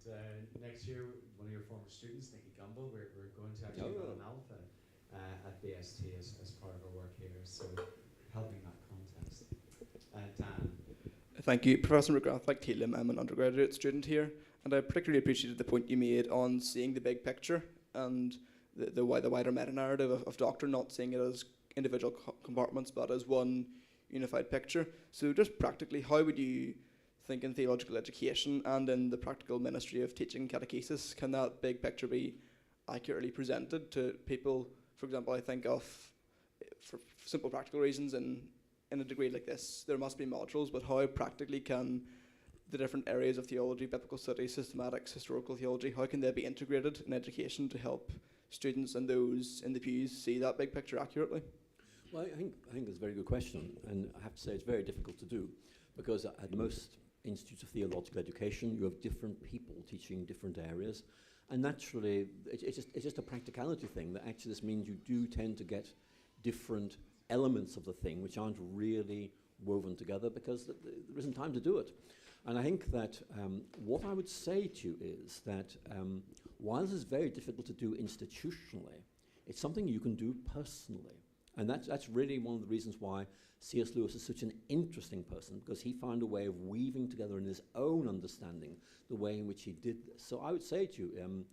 And next year, one of your former students, Nicky Gumbel, we're going to actually run an alpha at BST as part of our work here, so helping that contest. Dan.
Thank you. Professor McGrath, like Talim, I'm an undergraduate student here, and I particularly appreciated the point you made on seeing the big picture and the wider meta-narrative of doctrine, not seeing it as individual compartments, but as one unified picture. So just practically, how would you think in theological education and in the practical ministry of teaching catechesis, can that big picture be accurately presented to people? For example, I think of, for simple practical reasons, in a degree like this, there must be modules, but how practically can the different areas of theology, biblical studies, systematics, historical theology, how can they be integrated in education to help students and those in the pews see that big picture accurately?
Well, I think that's a very good question, and I have to say it's very difficult to do, because at most institutes of theological education, you have different people teaching different areas, and naturally, it's just a practicality thing, that actually this means you do tend to get different elements of the thing which aren't really woven together because there isn't time to do it. And I think that what I would say to you is that while this is very difficult to do institutionally, it's something you can do personally. And that's really one of the reasons why C.S. Lewis is such an interesting person, because he found a way of weaving together in his own understanding the way in which he did this. So I would say to you,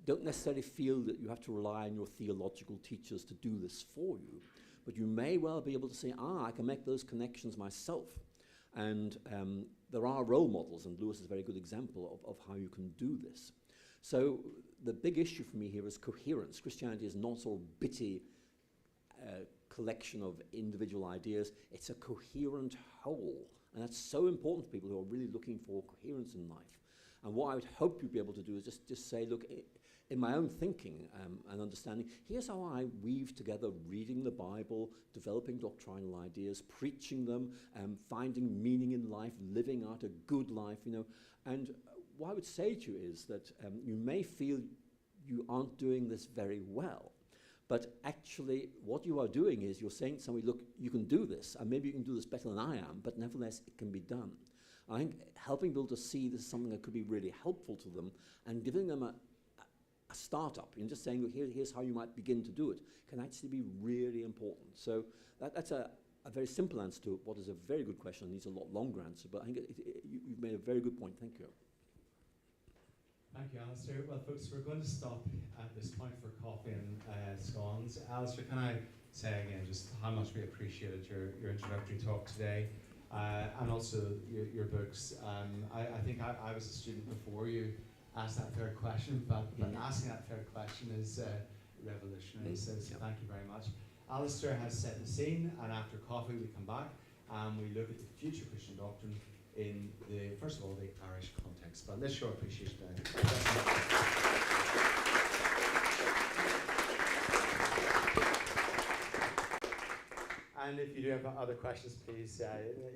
don't necessarily feel that you have to rely on your theological teachers to do this for you, but you may well be able to say, I can make those connections myself. And there are role models, and Lewis is a very good example of how you can do this. So the big issue for me here is coherence. Christianity is not sort of bitty collection of individual ideas. It's a coherent whole, and that's so important to people who are really looking for coherence in life. And what I would hope you'd be able to do is just say, look, in my own thinking and understanding, here's how I weave together reading the Bible, developing doctrinal ideas, preaching them, finding meaning in life, living out a good life, you know. And what I would say to you is that you may feel you aren't doing this very well, but actually what you are doing is you're saying to somebody, look, you can do this, and maybe you can do this better than I am, but nevertheless it can be done. I think helping people to see this is something that could be really helpful to them, and giving them a startup, and just saying, look, here's how you might begin to do it, can actually be really important. So that's a very simple answer to what is a very good question and needs a lot longer answer, but I think you've made a very good point. Thank you.
Thank you, Alister. Well, folks, we're going to stop at this point for coffee and scones. Alister, can I say again just how much we appreciated your introductory talk today, and also your books. I think I was a student before you asked that third question, but asking that third question is revolutionary, so thank you very much. Alister has set the scene, and after coffee we come back and we look at the future Christian doctrine in the, first of all, the Irish context. But let's show appreciation now.
And if you do have other questions, please,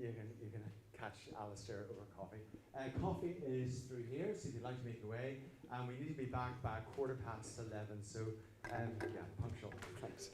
you can catch Alister over coffee. Coffee is through here, so if you'd like to make your way. And we need to be back by 11:15, so yeah, punctual. Thanks.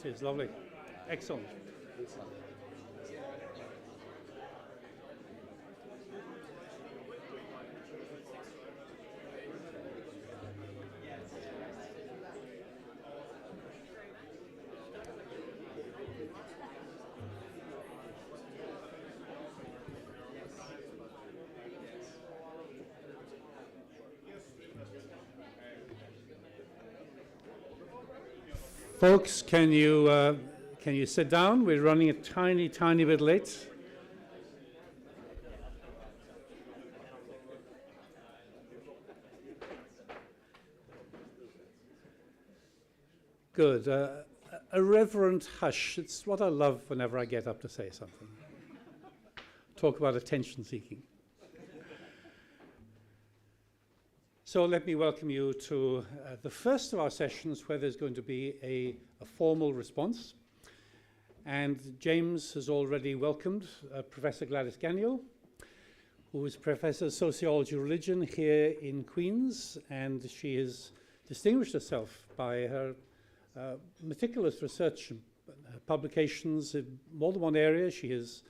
It is lovely. Excellent. Folks, can you sit down? We're running a tiny bit late. Good. A reverent hush. It's what I love whenever I get up to say something. Talk about attention seeking. So let me welcome you to the first of our sessions where there's going to be a formal response. And James has already welcomed Professor Gladys Ganiel, who is Professor of Sociology and Religion here in Queen's, and she has distinguished herself by her meticulous research and publications in more than one area. She has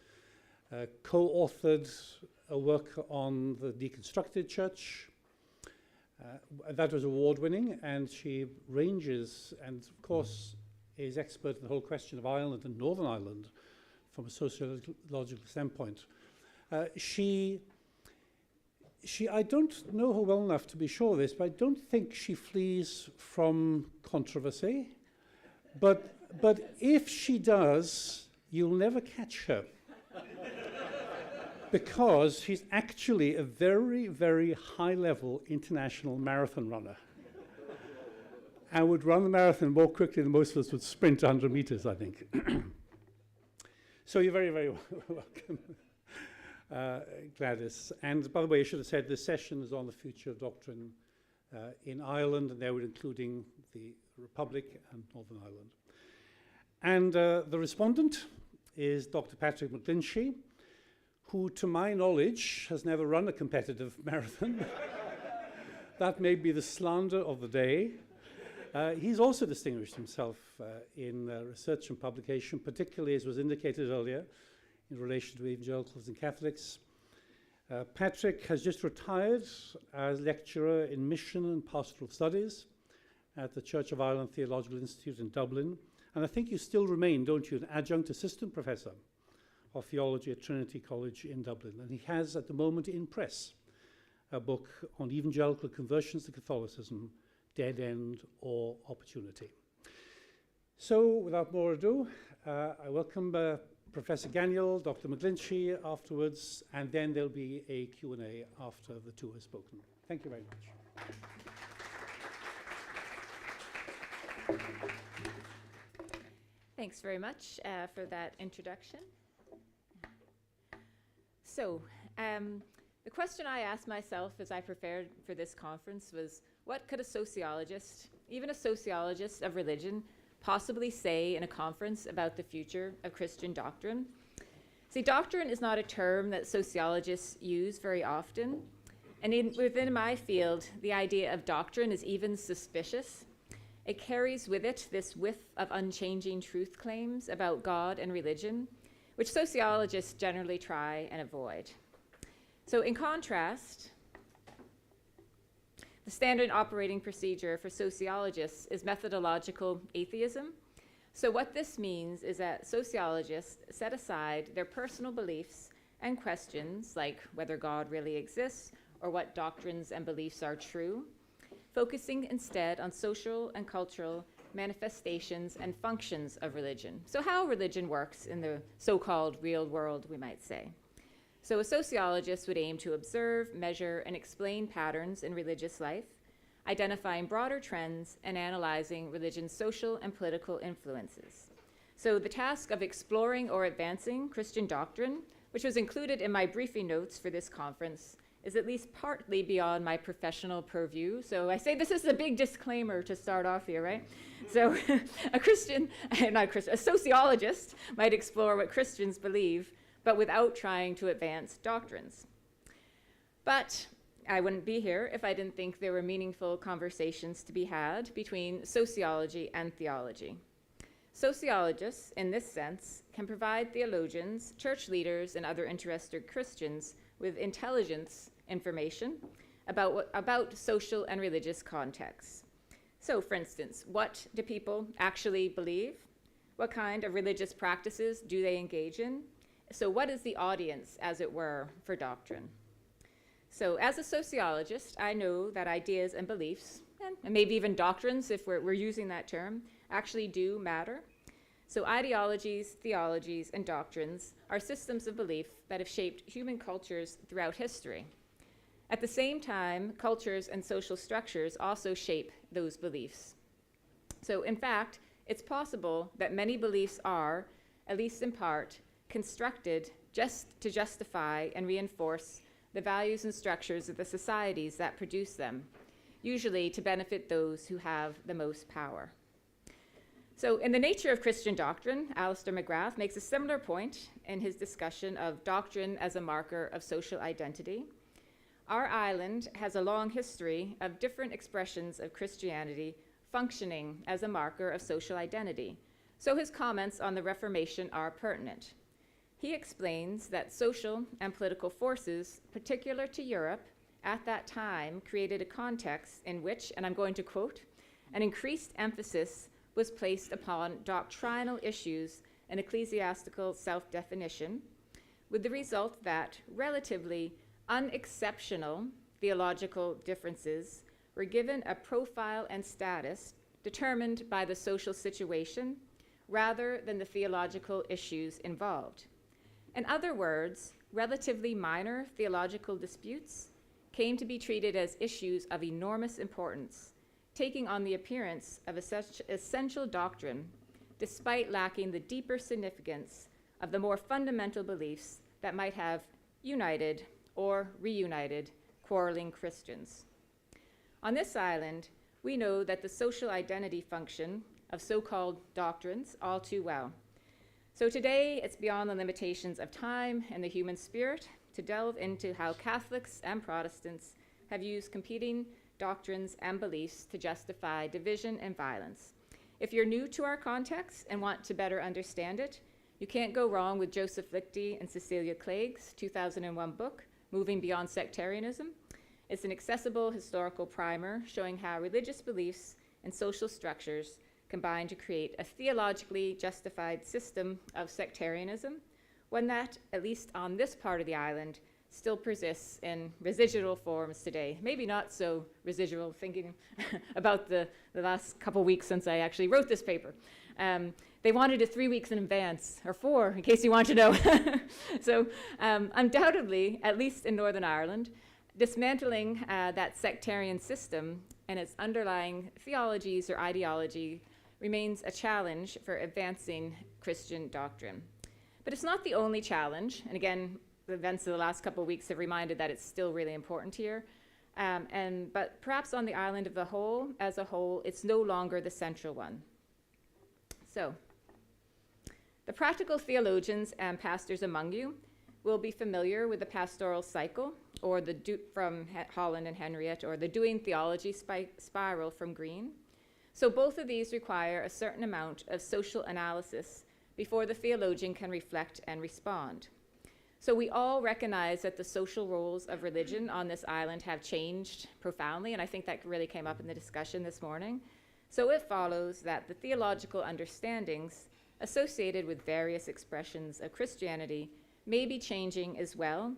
co-authored a work on the deconstructed church. That was award-winning, and she ranges, and of course is expert in the whole question of Ireland and Northern Ireland from a sociological standpoint. She, I don't know her well enough to be sure of this, but I don't think she flees from controversy. But if she does, you'll never catch her. Because she's actually a very high-level international marathon runner. And would run the marathon more quickly than most of us would sprint 100 meters, I think. So you're very welcome, Gladys. And by the way, I should have said this session is on the future of doctrine in Ireland, and there we're including the Republic and Northern Ireland. And the respondent is Dr. Patrick McGlinchey, who, to my knowledge, has never run a competitive marathon. That may be the slander of the day. He's also distinguished himself in research and publication, particularly, as was indicated earlier, in relation to evangelicals and Catholics. Patrick has just retired as lecturer in mission and pastoral studies at the Church of Ireland Theological Institute in Dublin. And I think you still remain, don't you, an adjunct assistant professor of theology at Trinity College in Dublin. And he has, at the moment, in press, a book on evangelical conversions to Catholicism, Dead End or Opportunity. So, without more ado, I welcome Professor Ganiel, Dr. McGlinchey afterwards, and then there'll be a Q&A after the two have spoken. Thank you very much.
Thanks very much for that introduction. So, the question I asked myself as I prepared for this conference was, what could a sociologist, even a sociologist of religion, possibly say in a conference about the future of Christian doctrine? See, doctrine is not a term that sociologists use very often. And within my field, the idea of doctrine is even suspicious. It carries with it this whiff of unchanging truth claims about God and religion, which sociologists generally try and avoid. So in contrast, the standard operating procedure for sociologists is methodological atheism. So what this means is that sociologists set aside their personal beliefs and questions, like whether God really exists or what doctrines and beliefs are true, focusing instead on social and cultural manifestations and functions of religion. So how religion works in the so-called real world, we might say. So a sociologist would aim to observe, measure, and explain patterns in religious life, identifying broader trends and analyzing religion's social and political influences. So the task of exploring or advancing Christian doctrine, which was included in my briefing notes for this conference, is at least partly beyond my professional purview. So I say this is a big disclaimer to start off here, right? So a sociologist might explore what Christians believe, but without trying to advance doctrines. But I wouldn't be here if I didn't think there were meaningful conversations to be had between sociology and theology. Sociologists, in this sense, can provide theologians, church leaders, and other interested Christians with intelligence information about social and religious contexts. So, for instance, what do people actually believe? What kind of religious practices do they engage in? So what is the audience, as it were, for doctrine? So as a sociologist, I know that ideas and beliefs, and maybe even doctrines, if we're using that term, actually do matter. So ideologies, theologies, and doctrines are systems of belief that have shaped human cultures throughout history. At the same time, cultures and social structures also shape those beliefs. So in fact, it's possible that many beliefs are, at least in part, constructed just to justify and reinforce the values and structures of the societies that produce them, usually to benefit those who have the most power. So in The Nature of Christian Doctrine, Alister McGrath makes a similar point in his discussion of doctrine as a marker of social identity. Our island has a long history of different expressions of Christianity functioning as a marker of social identity, so his comments on the Reformation are pertinent. He explains that social and political forces, particular to Europe, at that time created a context in which, and I'm going to quote, an increased emphasis was placed upon doctrinal issues and ecclesiastical self-definition, with the result that relatively unexceptional theological differences were given a profile and status determined by the social situation rather than the theological issues involved. In other words, relatively minor theological disputes came to be treated as issues of enormous importance, taking on the appearance of essential doctrine, despite lacking the deeper significance of the more fundamental beliefs that might have united or reunited quarreling Christians. On this island, we know that the social identity function of so-called doctrines all too well. So today, it's beyond the limitations of time and the human spirit to delve into how Catholics and Protestants have used competing doctrines and beliefs to justify division and violence. If you're new to our context and want to better understand it, you can't go wrong with Joseph Lichty and Cecilia Clegg's 2001 book, Moving Beyond Sectarianism. It's an accessible historical primer showing how religious beliefs and social structures combine to create a theologically justified system of sectarianism, one that, at least on this part of the island, still persists in residual forms today. Maybe not so residual, thinking about the last couple weeks since I actually wrote this paper. They wanted it 3 weeks in advance, or 4, in case you want to know. So undoubtedly, at least in Northern Ireland, dismantling that sectarian system and its underlying theologies or ideology remains a challenge for advancing Christian doctrine. But it's not the only challenge, and again, the events of the last couple of weeks have reminded that it's still really important here. But perhaps on the island as a whole, it's no longer the central one. So, the practical theologians and pastors among you will be familiar with the pastoral cycle, or from Holland and Henriette, or the doing theology spiral from Green. So both of these require a certain amount of social analysis before the theologian can reflect and respond. So we all recognize that the social roles of religion on this island have changed profoundly, and I think that really came up in the discussion this morning. So it follows that the theological understandings associated with various expressions of Christianity may be changing as well,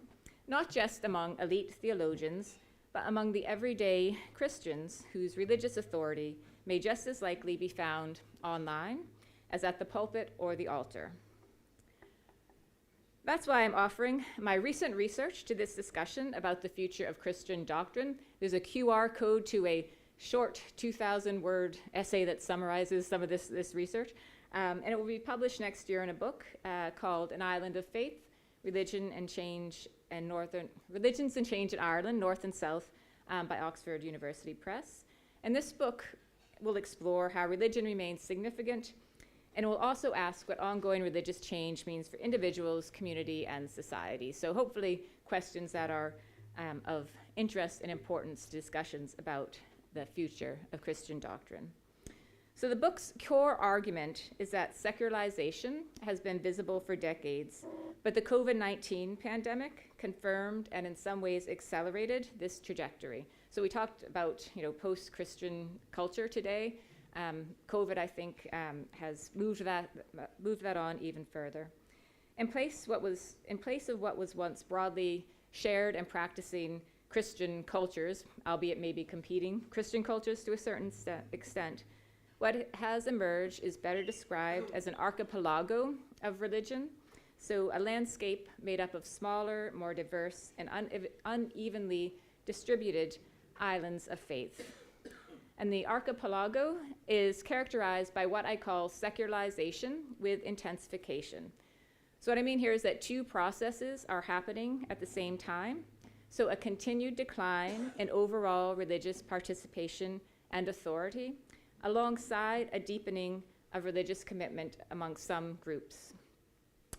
not just among elite theologians, but among the everyday Christians whose religious authority may just as likely be found online as at the pulpit or the altar. That's why I'm offering my recent research to this discussion about the future of Christian doctrine. There's a QR code to a short 2,000-word essay that summarizes some of this research. And it will be published next year in a book called An Island of Faith, Religions and Change in Ireland, North and South, by Oxford University Press. And this book will explore how religion remains significant, and will also ask what ongoing religious change means for individuals, community, and society. So hopefully questions that are of interest and importance to discussions about the future of Christian doctrine. So the book's core argument is that secularization has been visible for decades, but the COVID-19 pandemic confirmed and in some ways accelerated this trajectory. So we talked about, post-Christian culture today. COVID, I think, has moved that on even further. In place of what was once broadly shared and practicing Christian cultures, albeit maybe competing Christian cultures to a certain extent, what has emerged is better described as an archipelago of religion, so a landscape made up of smaller, more diverse, and unevenly distributed islands of faith. And the archipelago is characterized by what I call secularization with intensification. So what I mean here is that two processes are happening at the same time. So a continued decline in overall religious participation and authority, alongside a deepening of religious commitment among some groups.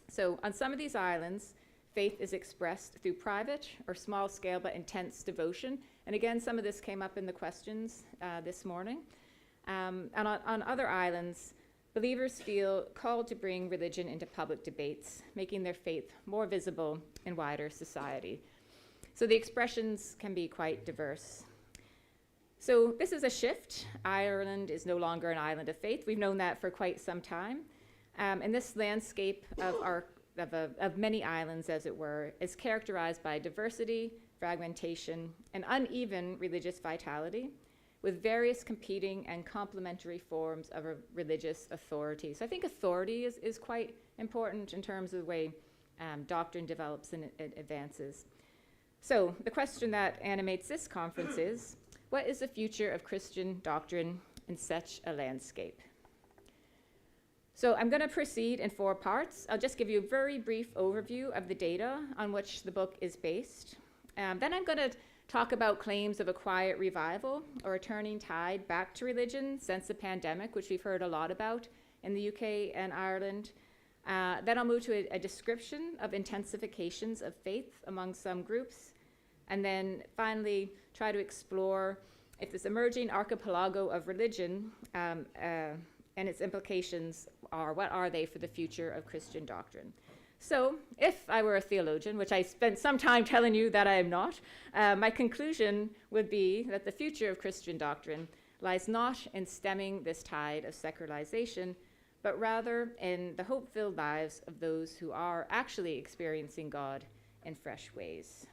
So on some of these islands, faith is expressed through private or small scale but intense devotion. And again, some of this came up in the questions this morning. And on other islands, believers feel called to bring religion into public debates, making their faith more visible in wider society. So the expressions can be quite diverse. So this is a shift. Ireland is no longer an island of faith. We've known that for quite some time. And this landscape of many islands, as it were, is characterized by diversity, fragmentation, and uneven religious vitality, with various competing and complementary forms of a religious authority. So I think authority is quite important in terms of the way doctrine develops and advances. So the question that animates this conference is, what is the future of Christian doctrine in such a landscape? So I'm going to proceed in 4 parts. I'll just give you a very brief overview of the data on which the book is based. Then I'm going to talk about claims of a quiet revival or a turning tide back to religion since the pandemic, which we've heard a lot about in the UK and Ireland. Then I'll move to a description of intensifications of faith among some groups. And then finally, try to explore if this emerging archipelago of religion and its implications what are they for the future of Christian doctrine. So if I were a theologian, which I spent some time telling you that I am not, my conclusion would be that the future of Christian doctrine lies not in stemming this tide of secularization, but rather in the hope-filled lives of those who are actually experiencing God in fresh ways.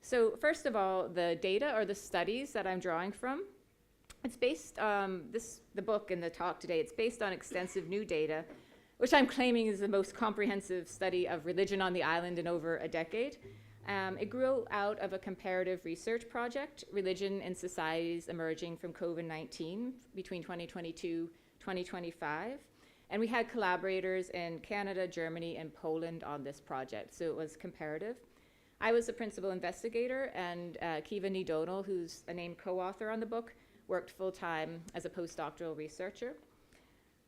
So first of all, the data or the studies that I'm drawing from, it's based, the book and the talk today, it's based on extensive new data, which I'm claiming is the most comprehensive study of religion on the island in over a decade. It grew out of a comparative research project, Religion in Societies Emerging from COVID-19 between 2022 2025. And we had collaborators in Canada, Germany, and Poland on this project, so it was comparative. I was the principal investigator, and Kiva O'Donnell, who's a named co-author on the book, worked full-time as a postdoctoral researcher.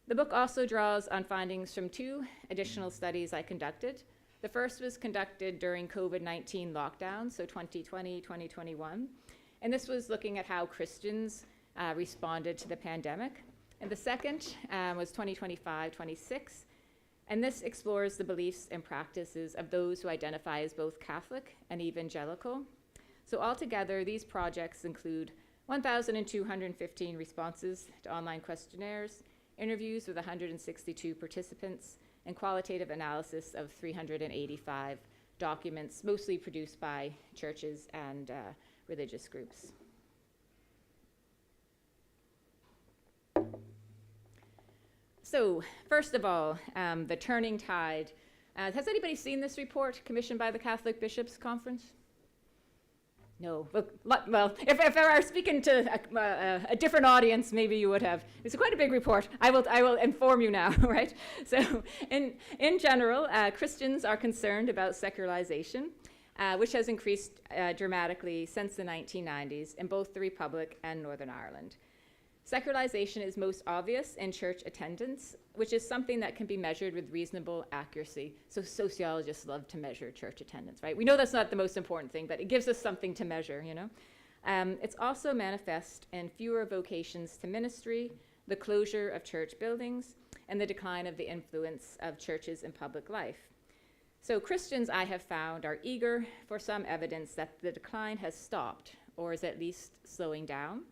The book also draws on findings from 2 additional studies I conducted. The first was conducted during COVID-19 lockdown, so 2020, 2021. And this was looking at how Christians responded to the pandemic. And the second was 2025-26. And this explores the beliefs and practices of those who identify as both Catholic and evangelical. So altogether, these projects include 1,215 responses to online questionnaires, interviews with 162 participants, and qualitative analysis of 385 documents, mostly produced by churches and religious groups. So, first of all, the turning tide. Has anybody seen this report commissioned by the Catholic Bishops' Conference? No. Well, if I were speaking to a different audience, maybe you would have. It's quite a big report. I will inform you now, right? So, in general, Christians are concerned about secularization, which has increased dramatically since the 1990s in both the Republic and Northern Ireland. Secularization is most obvious in church attendance, which is something that can be measured with reasonable accuracy. So sociologists love to measure church attendance, right? We know that's not the most important thing, but it gives us something to measure, you know? It's also manifest in fewer vocations to ministry, the closure of church buildings, and the decline of the influence of churches in public life. So Christians, I have found, are eager for some evidence that the decline has stopped, or is at least slowing down.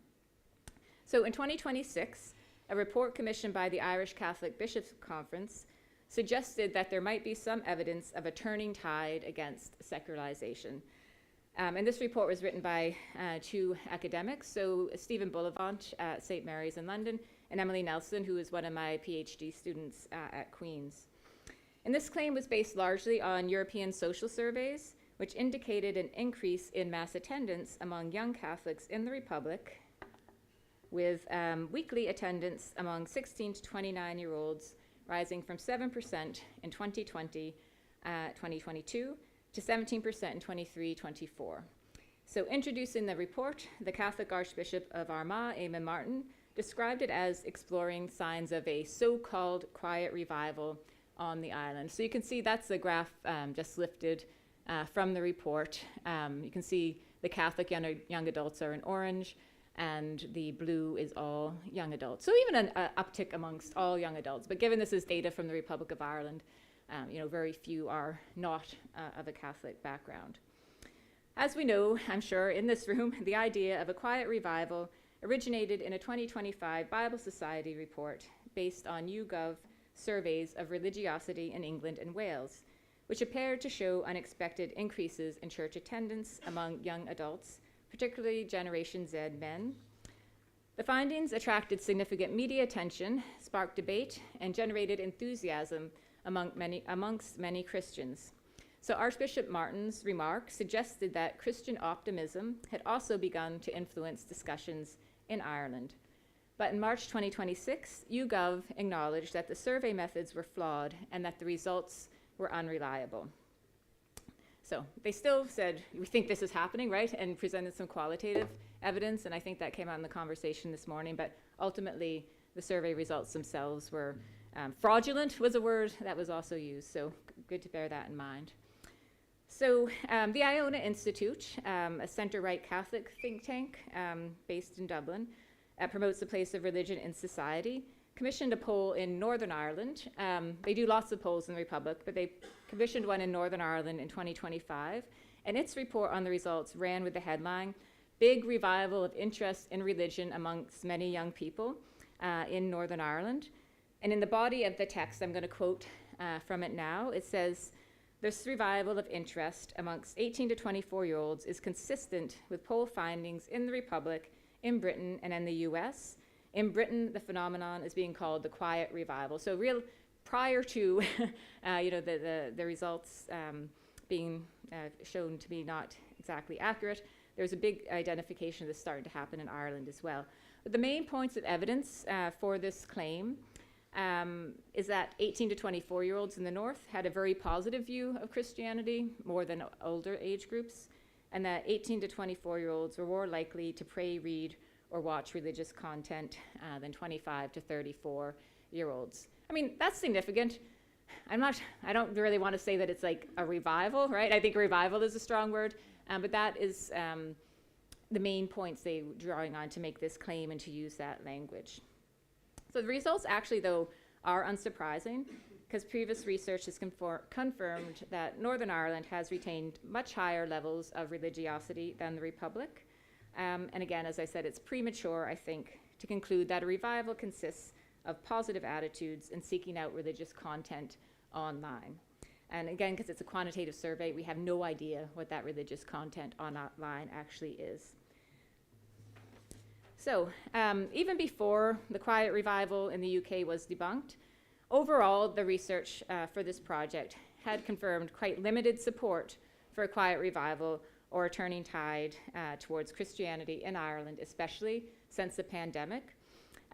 So in 2026, a report commissioned by the Irish Catholic Bishops' Conference suggested that there might be some evidence of a turning tide against secularization. And this report was written by two academics, so Stephen Bullivant at St. Mary's in London, and Emily Nelson, who is one of my PhD students at Queen's. And this claim was based largely on European social surveys, which indicated an increase in mass attendance among young Catholics in the Republic, with weekly attendance among 16 to 29-year-olds rising from 7% in 2022 to 17% in 23-24. So introducing the report, the Catholic Archbishop of Armagh, Eamon Martin, described it as exploring signs of a so-called quiet revival on the island. So you can see that's the graph just lifted from the report. You can see the Catholic young adults are in orange, and the blue is all young adults. So even an uptick amongst all young adults. But given this is data from the Republic of Ireland, very few are not of a Catholic background. As we know, I'm sure, in this room, the idea of a quiet revival originated in a 2025 Bible Society report based on YouGov surveys of religiosity in England and Wales, which appeared to show unexpected increases in church attendance among young adults, particularly Generation Z men. The findings attracted significant media attention, sparked debate, and generated enthusiasm amongst many Christians. So Archbishop Martin's remarks suggested that Christian optimism had also begun to influence discussions in Ireland. But in March 2026, YouGov acknowledged that the survey methods were flawed and that the results were unreliable. So they still said, we think this is happening, right? And presented some qualitative evidence, and I think that came out in the conversation this morning, but ultimately the survey results themselves were fraudulent was a word that was also used, so good to bear that in mind. So the Iona Institute, a centre-right Catholic think tank based in Dublin, promotes the place of religion in society, commissioned a poll in Northern Ireland. They do lots of polls in the Republic, but they commissioned one in Northern Ireland in 2025, and its report on the results ran with the headline, "Big Revival of Interest in Religion Amongst Many Young People in Northern Ireland." And in the body of the text, I'm going to quote from it now, it says, "This revival of interest amongst 18 to 24-year-olds is consistent with poll findings in the Republic, in Britain, and in the US. In Britain, the phenomenon is being called the quiet revival." So prior to the results being shown to be not exactly accurate, there's a big identification of this starting to happen in Ireland as well. But the main points of evidence for this claim is that 18 to 24-year-olds in the North had a very positive view of Christianity, more than older age groups, and that 18 to 24-year-olds were more likely to pray, read, or watch religious content than 25 to 34-year-olds. I mean, that's significant. I don't really want to say that it's like a revival, right? I think revival is a strong word, but that is the main points they were drawing on to make this claim and to use that language. So the results actually, though, are unsurprising, because previous research has confirmed that Northern Ireland has retained much higher levels of religiosity than the Republic. And again, as I said, it's premature, I think, to conclude that a revival consists of positive attitudes and seeking out religious content online. And again, because it's a quantitative survey, we have no idea what that religious content online actually is. So even before the quiet revival in the UK was debunked, overall, the research for this project had confirmed quite limited support for a quiet revival or a turning tide towards Christianity in Ireland, especially since the pandemic.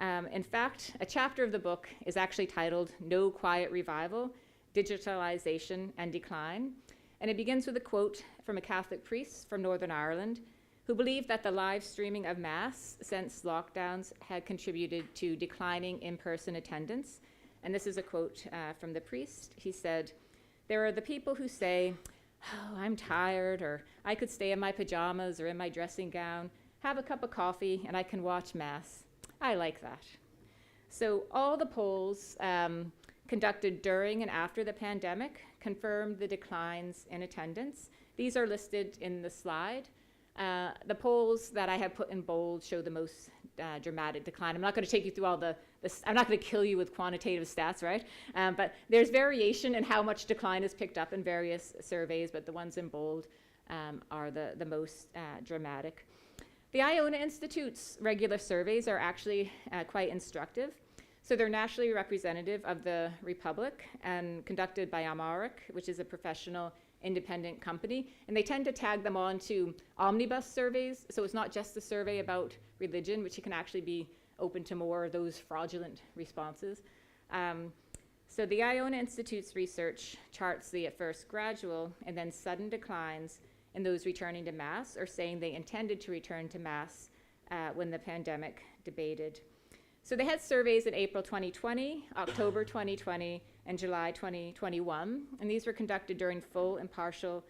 In fact, a chapter of the book is actually titled "No Quiet Revival, Digitalization and Decline." And it begins with a quote from a Catholic priest from Northern Ireland who believed that the live streaming of Mass since lockdowns had contributed to declining in-person attendance. And this is a quote from the priest. He said, "There are the people who say, 'Oh, I'm tired,' or 'I could stay in my pajamas or in my dressing gown,' have a cup of coffee, and I can watch Mass. I like that. So all the polls conducted during and after the pandemic confirmed the declines in attendance. These are listed in the slide. The polls that I have put in bold show the most dramatic decline. I'm not going to take you through all I'm not going to kill you with quantitative stats, right? But there's variation in how much decline is picked up in various surveys, but the ones in bold are the most dramatic. The Iona Institute's regular surveys are actually quite instructive. So they're nationally representative of the Republic and conducted by Amharic, which is a professional independent company. And they tend to tag them on to omnibus surveys. So it's not just a survey about religion, which you can actually be open to more of those fraudulent responses. So the Iona Institute's research charts the at first gradual and then sudden declines in those returning to Mass or saying they intended to return to Mass when the pandemic debated. So they had surveys in April 2020, October 2020, and July 2021, and these were conducted during full and partial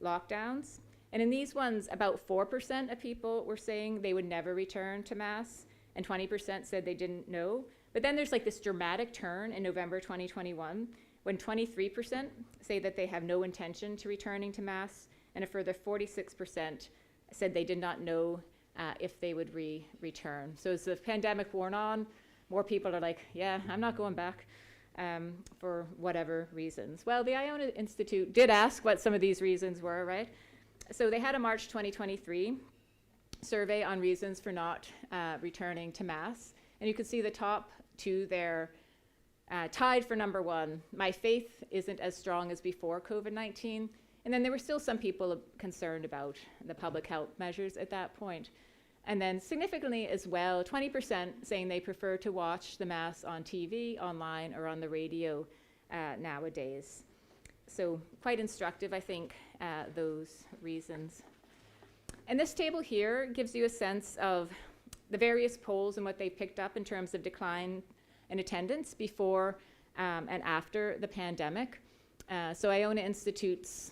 lockdowns. And in these ones, about 4% of people were saying they would never return to Mass, and 20% said they didn't know. But then there's like this dramatic turn in November 2021, when 23% say that they have no intention to returning to Mass, and a further 46% said they did not know if they would return. So as the pandemic wore on, more people are like, yeah, I'm not going back for whatever reasons. Well, the Iona Institute did ask what some of these reasons were, right? So they had a March 2023 survey on reasons for not returning to Mass. And you can see the top two there tied for number one. My faith isn't as strong as before COVID-19. And then there were still some people concerned about the public health measures at that point. And then significantly as well, 20% saying they prefer to watch the Mass on TV, online, or on the radio nowadays. So quite instructive, I think, those reasons. And this table here gives you a sense of the various polls and what they picked up in terms of decline in attendance before and after the pandemic. So Iona Institute's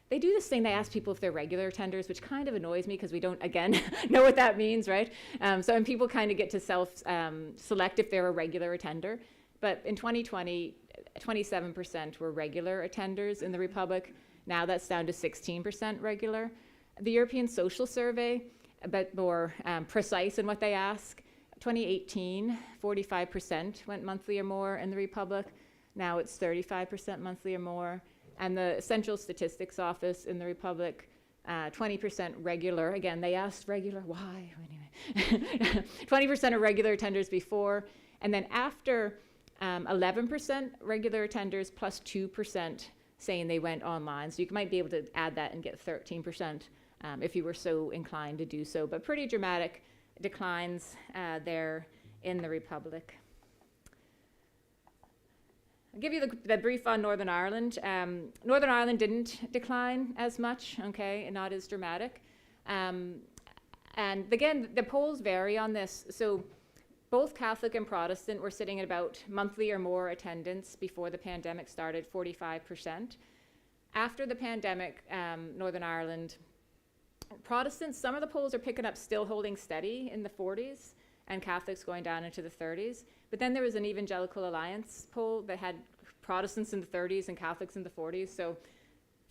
they do this thing, they ask people if they're regular attenders, which kind of annoys me because we don't, again, know what that means, right? And people kind of get to select if they're a regular attender. But in 2020, 27% were regular attenders in the Republic. Now that's down to 16% regular. The European Social Survey, a bit more precise in what they ask. 2018, 45% went monthly or more in the Republic. Now it's 35% monthly or more. And the Central Statistics Office in the Republic, 20% regular. Again, they asked regular, why? Anyway, 20% of regular attenders before. And then after, 11% regular attenders plus 2% saying they went online. So you might be able to add that and get 13% if you were so inclined to do so. But pretty dramatic declines there in the Republic. I'll give you the brief on Northern Ireland. Northern Ireland didn't decline as much, okay, and not as dramatic. And again, the polls vary on this. So both Catholic and Protestant were sitting at about monthly or more attendance before the pandemic started, 45%. After the pandemic, Northern Ireland, Protestants, some of the polls are picking up still holding steady in the 40s, and Catholics going down into the 30s. But then there was an Evangelical Alliance poll that had Protestants in the 30s and Catholics in the 40s. So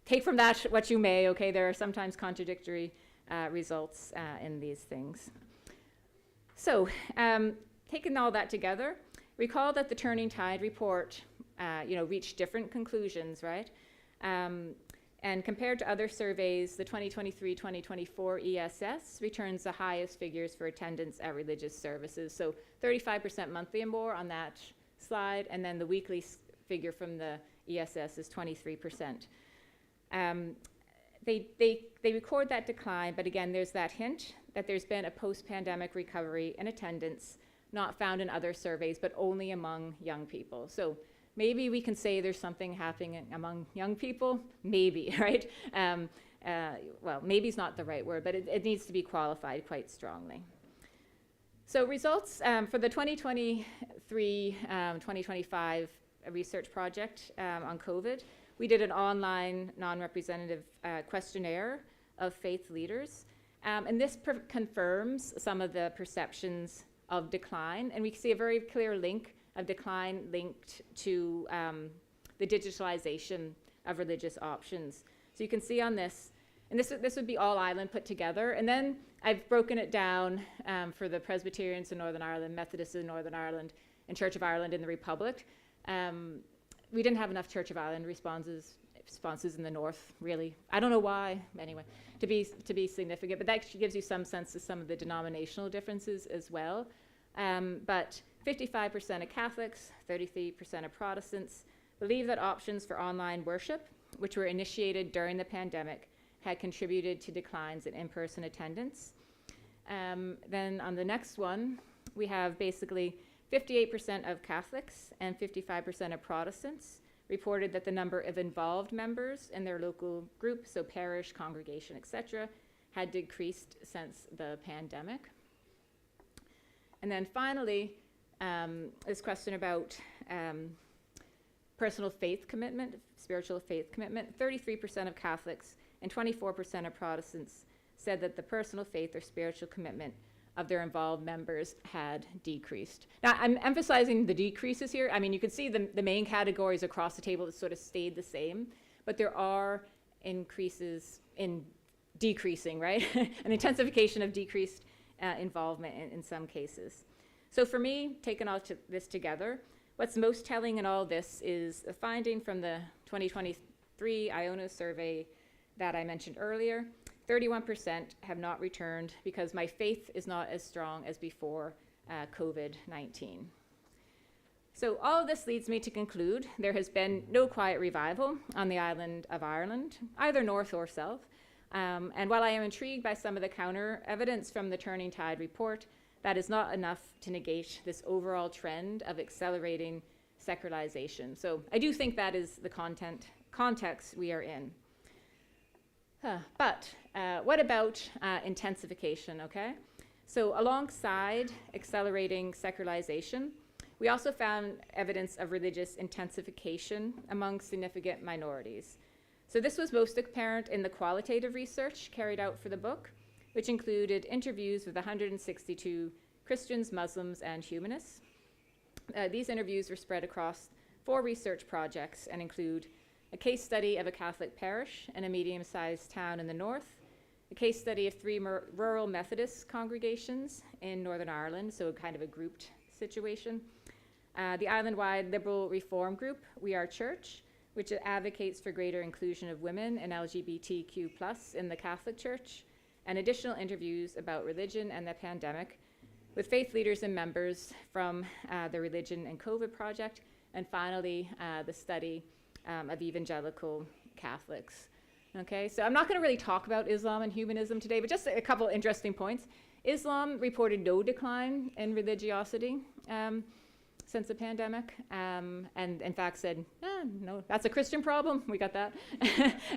take from that what you may, okay? There are sometimes contradictory results in these things. So taking all that together, recall that the Turning Tide report, reached different conclusions, right? And compared to other surveys, the 2023-2024 ESS returns the highest figures for attendance at religious services. So 35% monthly and more on that slide, and then the weekly figure from the ESS is 23%. They record that decline, but again, there's that hint that there's been a post-pandemic recovery in attendance, not found in other surveys, but only among young people. So maybe we can say there's something happening among young people, maybe, right? Well, maybe is not the right word, but it needs to be qualified quite strongly. So results for the 2023-2025 research project on COVID, we did an online non-representative questionnaire of faith leaders. And this confirms some of the perceptions of decline, and we see a very clear link of decline linked to the digitalization of religious options. So you can see on this, and this would be all Ireland put together, and then I've broken it down for the Presbyterians in Northern Ireland, Methodists in Northern Ireland, and Church of Ireland in the Republic. We didn't have enough Church of Ireland responses in the North, really. I don't know why, anyway, to be significant, but that actually gives you some sense of some of the denominational differences as well. But 55% of Catholics, 33% of Protestants believe that options for online worship, which were initiated during the pandemic, had contributed to declines in in-person attendance. Then on the next one, we have basically 58% of Catholics and 55% of Protestants reported that the number of involved members in their local group, so parish, congregation, etc., had decreased since the pandemic. And then finally, this question about personal faith commitment, spiritual faith commitment. 33% of Catholics and 24% of Protestants said that the personal faith or spiritual commitment of their involved members had decreased. Now, I'm emphasizing the decreases here. I mean, you can see the main categories across the table that sort of stayed the same, but there are increases in decreasing, right? An intensification of decreased involvement in some cases. So for me, taking all this together, what's most telling in all this is a finding from the 2023 Iona survey that I mentioned earlier. 31% have not returned because my faith is not as strong as before COVID-19. So all of this leads me to conclude there has been no quiet revival on the island of Ireland, either north or south. And while I am intrigued by some of the counter evidence from the Turning Tide report, that is not enough to negate this overall trend of accelerating secularization. So I do think that is the context we are in. But what about intensification, okay? So alongside accelerating secularization, we also found evidence of religious intensification among significant minorities. So this was most apparent in the qualitative research carried out for the book, which included interviews with 162 Christians, Muslims, and humanists. These interviews were spread across 4 research projects and include a case study of a Catholic parish in a medium-sized town in the north, a case study of 3 rural Methodist congregations in Northern Ireland, so kind of a grouped situation, the island-wide liberal reform group, We Are Church, which advocates for greater inclusion of women and LGBTQ+ in the Catholic Church, and additional interviews about religion and the pandemic with faith leaders and members from the Religion and COVID Project, and finally, the study of evangelical Catholics. Okay, so I'm not going to really talk about Islam and humanism today, but just a couple interesting points. Islam reported no decline in religiosity since the pandemic, and in fact said, no, that's a Christian problem, we got that.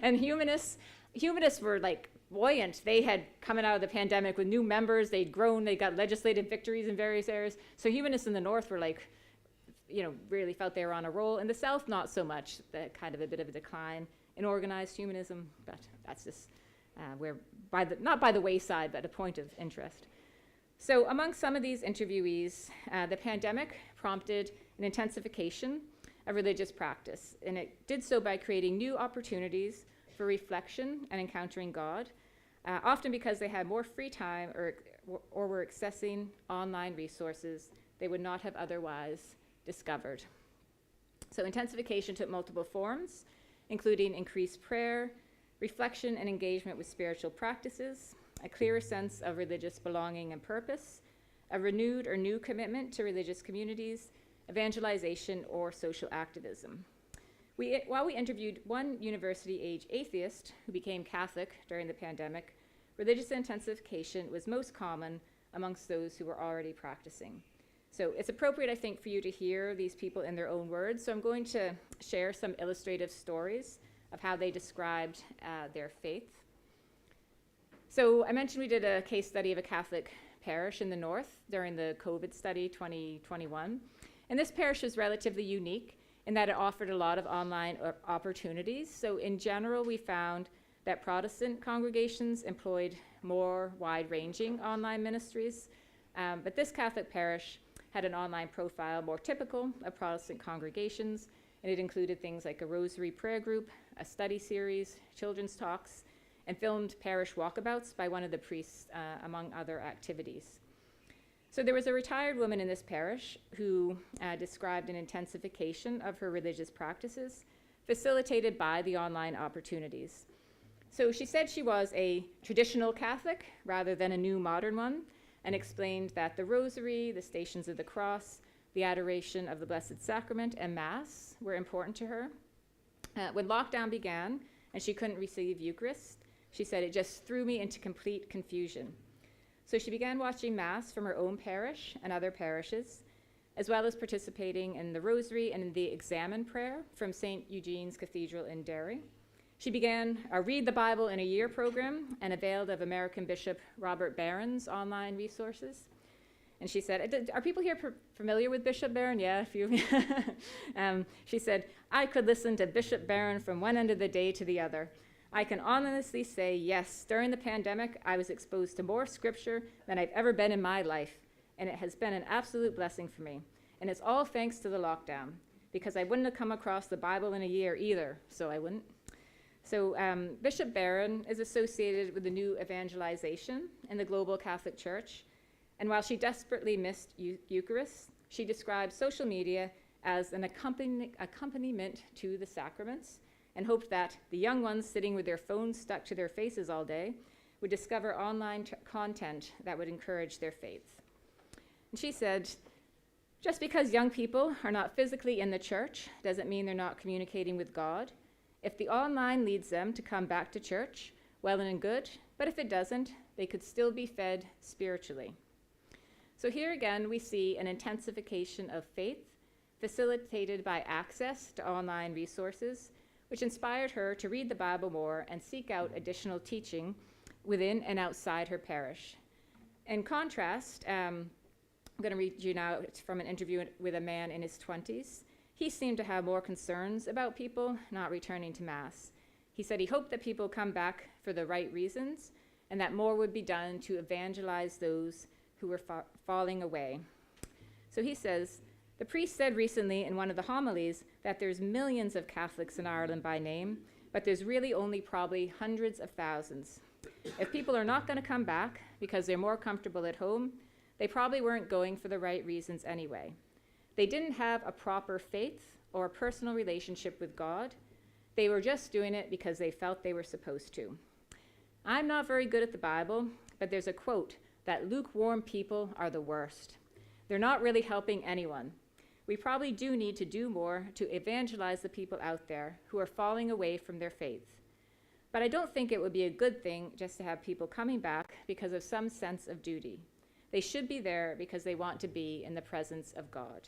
And humanists were like buoyant. They had coming out of the pandemic with new members, they'd grown, they got legislative victories in various areas. So humanists in the north were like, really felt they were on a roll. In the south, not so much, kind of a bit of a decline in organized humanism, but that's just not by the wayside, but a point of interest. So among some of these interviewees, the pandemic prompted an intensification of religious practice, and it did so by creating new opportunities for reflection and encountering God, often because they had more free time or were accessing online resources they would not have otherwise discovered. So intensification took multiple forms, including increased prayer, reflection and engagement with spiritual practices, a clearer sense of religious belonging and purpose, a renewed or new commitment to religious communities, evangelization, or social activism. While we interviewed one university-age atheist who became Catholic during the pandemic, religious intensification was most common amongst those who were already practicing. So it's appropriate, I think, for you to hear these people in their own words. So I'm going to share some illustrative stories of how they described their faith. So I mentioned we did a case study of a Catholic parish in the north during the COVID study 2021. And this parish was relatively unique in that it offered a lot of online opportunities. So in general, we found that Protestant congregations employed more wide-ranging online ministries, but this Catholic parish had an online profile more typical of Protestant congregations, and it included things like a rosary prayer group, a study series, children's talks, and filmed parish walkabouts by one of the priests, among other activities. So there was a retired woman in this parish who described an intensification of her religious practices, facilitated by the online opportunities. So she said she was a traditional Catholic rather than a new modern one, and explained that the Rosary, the Stations of the Cross, the adoration of the Blessed Sacrament, and Mass were important to her. When lockdown began and she couldn't receive Eucharist, she said, it just threw me into complete confusion. So she began watching Mass from her own parish and other parishes, as well as participating in the Rosary and in the Examen prayer from St. Eugene's Cathedral in Derry. She began a Read the Bible in a Year program and availed of American Bishop Robert Barron's online resources. And she said, are people here familiar with Bishop Barron? Yeah, a few. She said, I could listen to Bishop Barron from one end of the day to the other. I can honestly say, yes, during the pandemic, I was exposed to more scripture than I've ever been in my life, and it has been an absolute blessing for me. And it's all thanks to the lockdown, because I wouldn't have come across the Bible in a year either, so I wouldn't. So Bishop Barron is associated with the new evangelization in the global Catholic Church, and while she desperately missed Eucharist, she described social media as an accompaniment to the sacraments, and hoped that the young ones sitting with their phones stuck to their faces all day would discover online content that would encourage their faith. And she said, just because young people are not physically in the church doesn't mean they're not communicating with God. If the online leads them to come back to church, well and good, but if it doesn't, they could still be fed spiritually. So here again, we see an intensification of faith facilitated by access to online resources, which inspired her to read the Bible more and seek out additional teaching within and outside her parish. In contrast, I'm going to read you now from an interview with a man in his 20s. He seemed to have more concerns about people not returning to Mass. He said he hoped that people come back for the right reasons and that more would be done to evangelize those who were falling away. So he says, the priest said recently in one of the homilies that there's millions of Catholics in Ireland by name, but there's really only probably hundreds of thousands. If people are not going to come back because they're more comfortable at home, they probably weren't going for the right reasons anyway. They didn't have a proper faith or a personal relationship with God. They were just doing it because they felt they were supposed to. I'm not very good at the Bible, but there's a quote that lukewarm people are the worst. They're not really helping anyone. We probably do need to do more to evangelize the people out there who are falling away from their faith. But I don't think it would be a good thing just to have people coming back because of some sense of duty. They should be there because they want to be in the presence of God.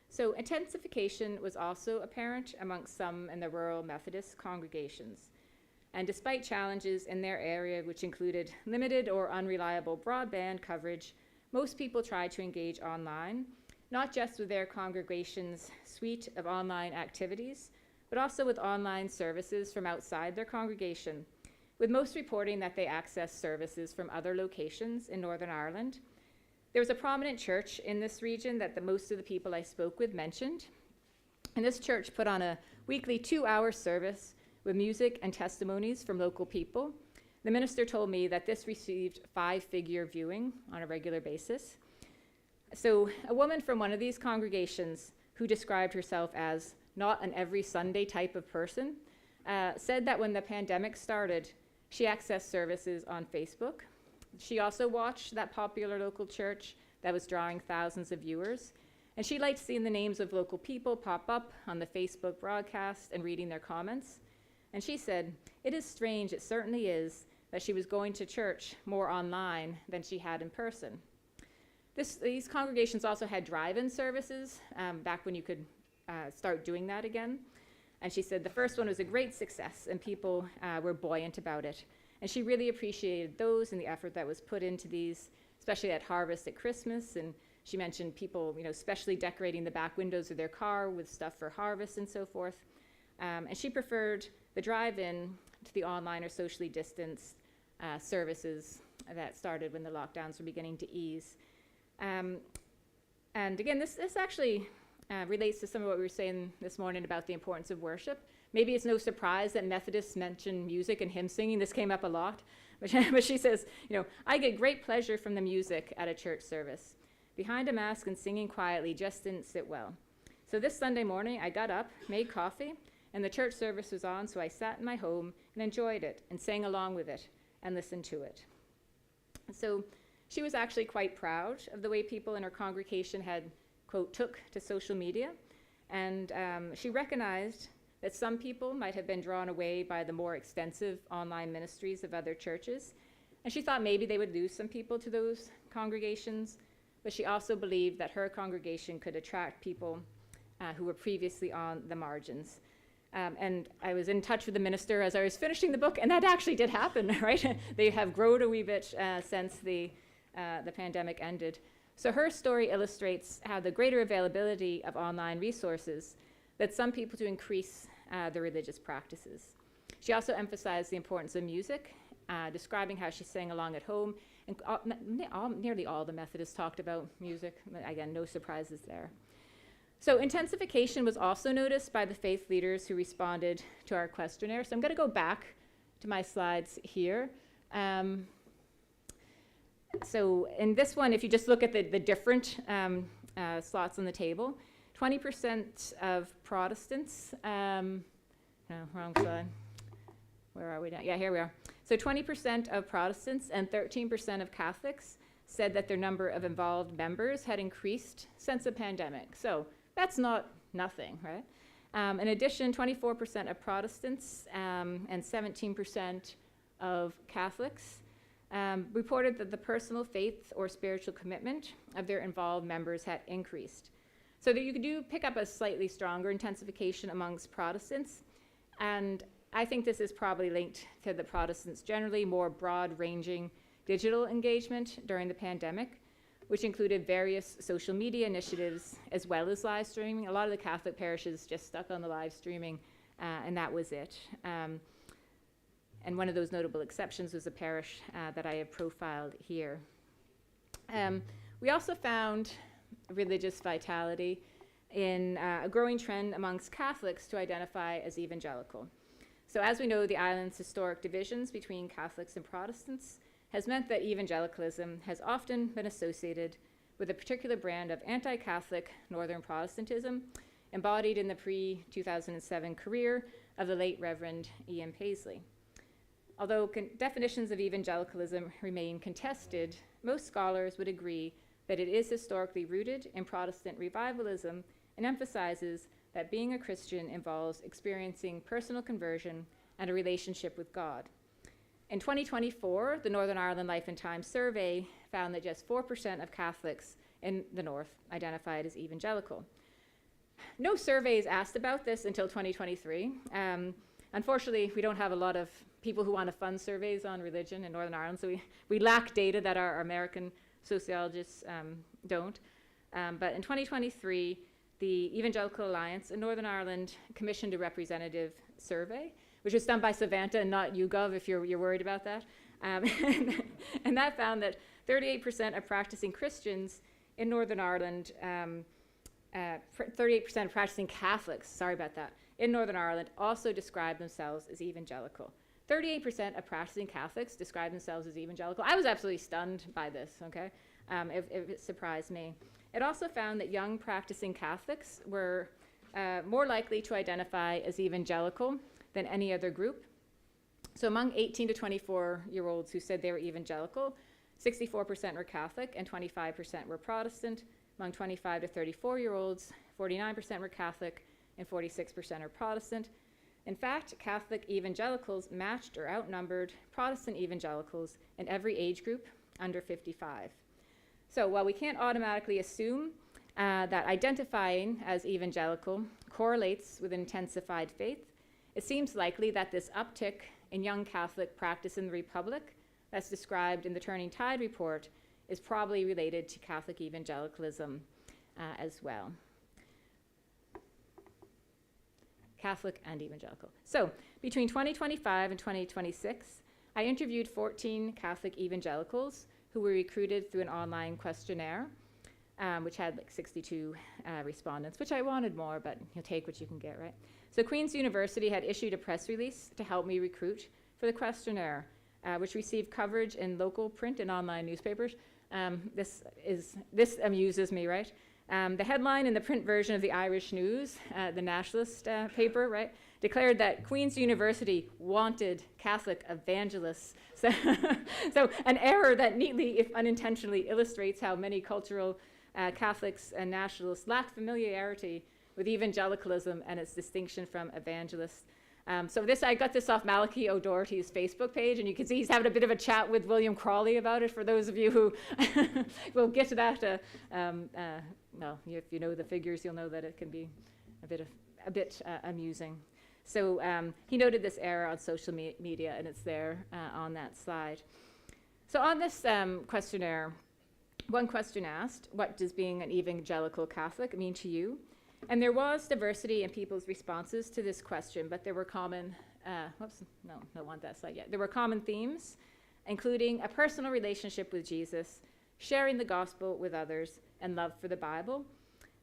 So intensification was also apparent amongst some in the rural Methodist congregations. And despite challenges in their area, which included limited or unreliable broadband coverage, most people tried to engage online, not just with their congregation's suite of online activities, but also with online services from outside their congregation, with most reporting that they accessed services from other locations in Northern Ireland. There was a prominent church in this region that most of the people I spoke with mentioned, and this church put on a weekly 2-hour service with music and testimonies from local people. The minister told me that this received 5-figure viewing on a regular basis. So a woman from one of these congregations who described herself as not an every Sunday type of person said that when the pandemic started, she accessed services on Facebook. She also watched that popular local church that was drawing thousands of viewers, and she liked seeing the names of local people pop up on the Facebook broadcast and reading their comments. And she said, it is strange, it certainly is, that she was going to church more online than she had in person. These congregations also had drive-in services back when you could start doing that again. And she said the first one was a great success and people were buoyant about it. And she really appreciated those and the effort that was put into these, especially at harvest at Christmas. And she mentioned people, especially decorating the back windows of their car with stuff for harvest and so forth. And she preferred the drive-in to the online or socially distanced services that started when the lockdowns were beginning to ease. And again, this actually relates to some of what we were saying this morning about the importance of worship. Maybe it's no surprise that Methodists mention music and hymn singing. This came up a lot. But she says, I get great pleasure from the music at a church service. Behind a mask and singing quietly just didn't sit well. So this Sunday morning, I got up, made coffee, and the church service was on, so I sat in my home and enjoyed it and sang along with it and listened to it. So she was actually quite proud of the way people in her congregation had, quote, took to social media. And she recognized that some people might have been drawn away by the more extensive online ministries of other churches. And she thought maybe they would lose some people to those congregations, but she also believed that her congregation could attract people who were previously on the margins. And I was in touch with the minister as I was finishing the book, and that actually did happen, right? They have grown a wee bit since the pandemic ended. So her story illustrates how the greater availability of online resources led some people to increase their religious practices. She also emphasized the importance of music, describing how she sang along at home, and nearly all the Methodists talked about music. Again, no surprises there. So intensification was also noticed by the faith leaders who responded to our questionnaire. So I'm going to go back to my slides here. So in this one, if you just look at the different slots on the table, 20% of Protestants, no, wrong slide. Where are we now? Yeah, here we are. So 20% of Protestants and 13% of Catholics said that their number of involved members had increased since the pandemic. So that's not nothing, right? In addition, 24% of Protestants and 17% of Catholics reported that the personal faith or spiritual commitment of their involved members had increased. So that you do pick up a slightly stronger intensification amongst Protestants, and I think this is probably linked to the Protestants' generally more broad-ranging digital engagement during the pandemic, which included various social media initiatives as well as live streaming. A lot of the Catholic parishes just stuck on the live streaming, and that was it. And one of those notable exceptions was a parish that I have profiled here. We also found religious vitality in a growing trend amongst Catholics to identify as evangelical. So as we know, the island's historic divisions between Catholics and Protestants has meant that evangelicalism has often been associated with a particular brand of anti-Catholic Northern Protestantism embodied in the pre-2007 career of the late Reverend E.M. Paisley. Although definitions of evangelicalism remain contested, most scholars would agree that it is historically rooted in Protestant revivalism and emphasizes that being a Christian involves experiencing personal conversion and a relationship with God. In 2024, the Northern Ireland Life and Times survey found that just 4% of Catholics in the North identified as evangelical. No surveys asked about this until 2023. Unfortunately, we don't have a lot of people who want to fund surveys on religion in Northern Ireland, so we lack data that our American sociologists don't. But in 2023, the Evangelical Alliance in Northern Ireland commissioned a representative survey, which was done by Savanta and not YouGov, if you're worried about that. And that found that 38% of practicing Christians in Northern Ireland, 38% of practicing Catholics, sorry about that, in Northern Ireland also describe themselves as evangelical. 38% of practicing Catholics describe themselves as evangelical. I was absolutely stunned by this, okay? It surprised me. It also found that young practicing Catholics were more likely to identify as evangelical than any other group. So among 18 to 24-year-olds who said they were evangelical, 64% were Catholic and 25% were Protestant. Among 25 to 34-year-olds, 49% were Catholic and 46% are Protestant. In fact, Catholic evangelicals matched or outnumbered Protestant evangelicals in every age group under 55. So while we can't automatically assume that identifying as evangelical correlates with intensified faith, it seems likely that this uptick in young Catholic practice in the Republic that's described in the Turning Tide report is probably related to Catholic evangelicalism as well. Catholic and evangelical. So between 2025 and 2026, I interviewed 14 Catholic evangelicals who were recruited through an online questionnaire, which had like 62 respondents, which I wanted more, but you'll take what you can get, right? So Queen's University had issued a press release to help me recruit for the questionnaire, which received coverage in local print and online newspapers. This amuses me, right? The headline in the print version of the Irish News, the nationalist paper, right, declared that Queen's University wanted Catholic evangelists. So, so an error that neatly, if unintentionally, illustrates how many cultural Catholics and nationalists lack familiarity with evangelicalism and its distinction from evangelists. So I got this off Malachi O'Doherty's Facebook page, and you can see he's having a bit of a chat with William Crawley about it. For those of you who will get to that, well, if you know the figures, you'll know that it can be a bit amusing. So he noted this error on social media, and it's there on that slide. So on this questionnaire, one question asked, what does being an evangelical Catholic mean to you? And there was diversity in people's responses to this question, but there were common, don't want that slide yet. There were common themes, including a personal relationship with Jesus, sharing the gospel with others, and love for the Bible.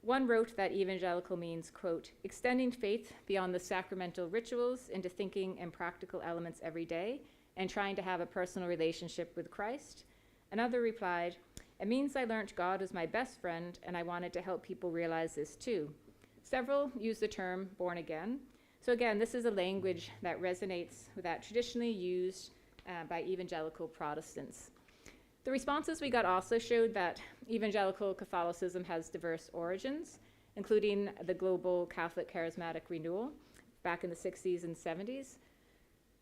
One wrote that evangelical means, quote, extending faith beyond the sacramental rituals into thinking and practical elements every day, and trying to have a personal relationship with Christ. Another replied, it means I learned God was my best friend, and I wanted to help people realize this too. Several use the term born again. So again, this is a language that resonates with that traditionally used by evangelical Protestants. The responses we got also showed that evangelical Catholicism has diverse origins, including the global Catholic charismatic renewal back in the 60s and 70s,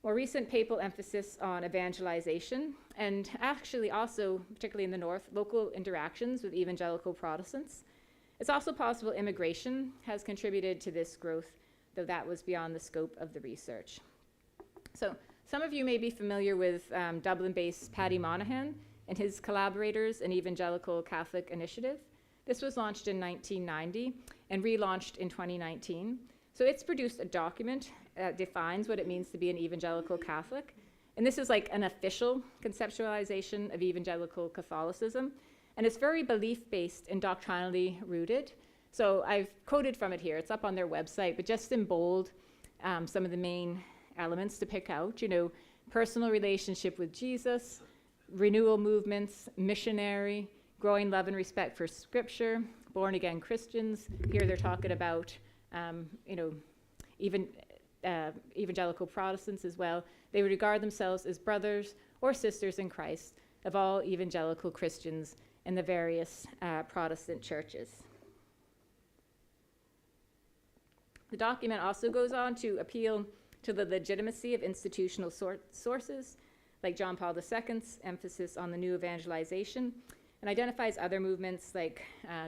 more recent papal emphasis on evangelization, and actually also, particularly in the North, local interactions with evangelical Protestants. It's also possible immigration has contributed to this growth, though that was beyond the scope of the research. So some of you may be familiar with Dublin-based Paddy Monaghan and his collaborators, an Evangelical Catholic Initiative. This was launched in 1990 and relaunched in 2019. So it's produced a document that defines what it means to be an evangelical Catholic. And this is like an official conceptualization of evangelical Catholicism. And it's very belief-based and doctrinally rooted. So I've quoted from it here. It's up on their website, but just in bold, some of the main elements to pick out, personal relationship with Jesus, renewal movements, missionary, growing love and respect for Scripture, born-again Christians. Here they're talking about, even evangelical Protestants as well. They would regard themselves as brothers or sisters in Christ of all evangelical Christians in the various Protestant churches. The document also goes on to appeal to the legitimacy of institutional sources, like John Paul II's emphasis on the new evangelization, and identifies other movements like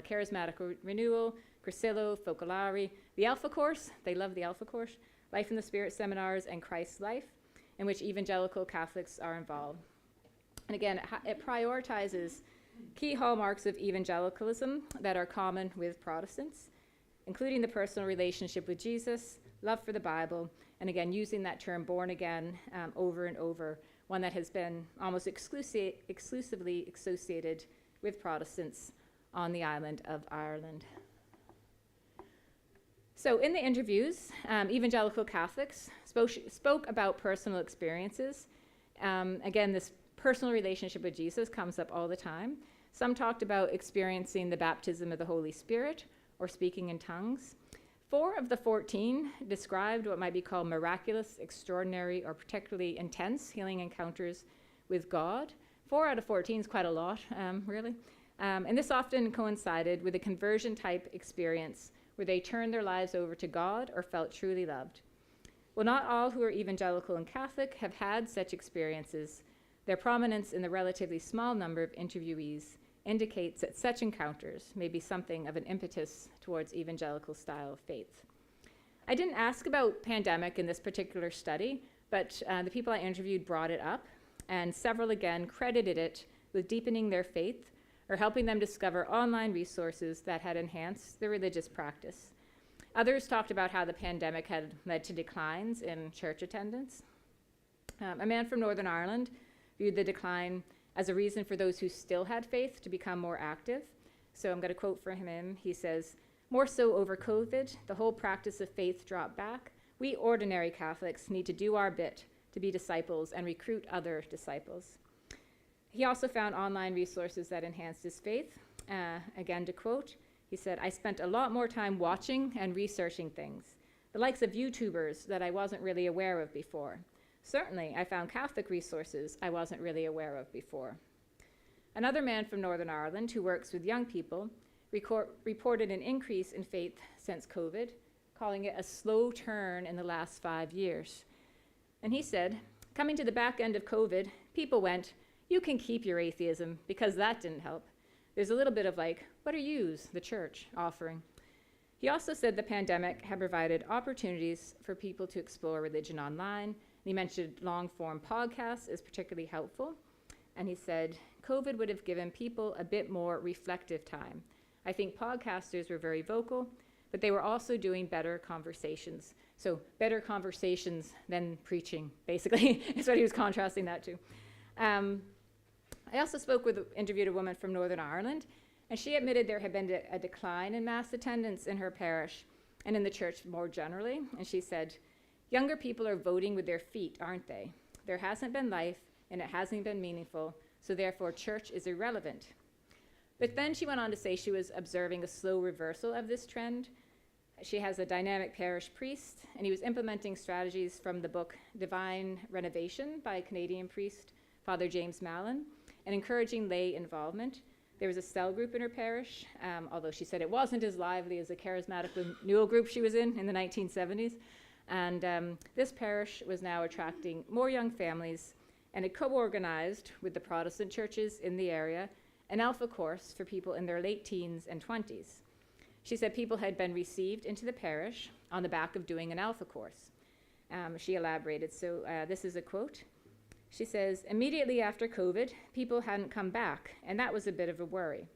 charismatic renewal, Crescillo, Focolari, the Alpha Course, they love the Alpha Course, Life in the Spirit seminars, and Christ's Life, in which evangelical Catholics are involved. And again, it prioritizes key hallmarks of evangelicalism that are common with Protestants, including the personal relationship with Jesus, love for the Bible, and again, using that term born again over and over, one that has been almost exclusively associated with Protestants on the island of Ireland. So in the interviews, evangelical Catholics spoke about personal experiences. Again, this personal relationship with Jesus comes up all the time. Some talked about experiencing the baptism of the Holy Spirit or speaking in tongues. 4 of the 14 described what might be called miraculous, extraordinary, or particularly intense healing encounters with God. 4 out of 14 is quite a lot, really. And this often coincided with a conversion-type experience where they turned their lives over to God or felt truly loved. While not all who are evangelical and Catholic have had such experiences, their prominence in the relatively small number of interviewees indicates that such encounters may be something of an impetus towards evangelical style of faith. I didn't ask about pandemic in this particular study, but the people I interviewed brought it up, and several again credited it with deepening their faith or helping them discover online resources that had enhanced their religious practice. Others talked about how the pandemic had led to declines in church attendance. A man from Northern Ireland viewed the decline as a reason for those who still had faith to become more active. So I'm going to quote from him. He says, "More so over COVID, the whole practice of faith dropped back. We ordinary Catholics need to do our bit to be disciples and recruit other disciples." He also found online resources that enhanced his faith. Again, to quote, he said, "I spent a lot more time watching and researching things, the likes of YouTubers that I wasn't really aware of before. Certainly, I found Catholic resources I wasn't really aware of before." Another man from Northern Ireland who works with young people reported an increase in faith since COVID, calling it a slow turn in the last 5 years. And he said, "Coming to the back end of COVID, people went, 'You can keep your atheism,' because that didn't help. There's a little bit of like, 'What are yous, the church, offering?'" He also said the pandemic had provided opportunities for people to explore religion online. And he mentioned long-form podcasts as particularly helpful. And he said, "COVID would have given people a bit more reflective time. I think podcasters were very vocal, but they were also doing better conversations." So better conversations than preaching, basically, is what he was contrasting that to. I also interviewed a woman from Northern Ireland, and she admitted there had been a decline in mass attendance in her parish and in the church more generally. And she said, "Younger people are voting with their feet, aren't they? There hasn't been life, and it hasn't been meaningful, so therefore church is irrelevant." But then she went on to say she was observing a slow reversal of this trend. She has a dynamic parish priest, and he was implementing strategies from the book Divine Renovation by Canadian priest Father James Mallon, and encouraging lay involvement. There was a cell group in her parish, although she said it wasn't as lively as the charismatic renewal group she was in the 1970s. And this parish was now attracting more young families, and it co-organized with the Protestant churches in the area an alpha course for people in their late teens and 20s. She said people had been received into the parish on the back of doing an alpha course. She elaborated, so this is a quote. She says, "Immediately after COVID, people hadn't come back, and that was a bit of a worry.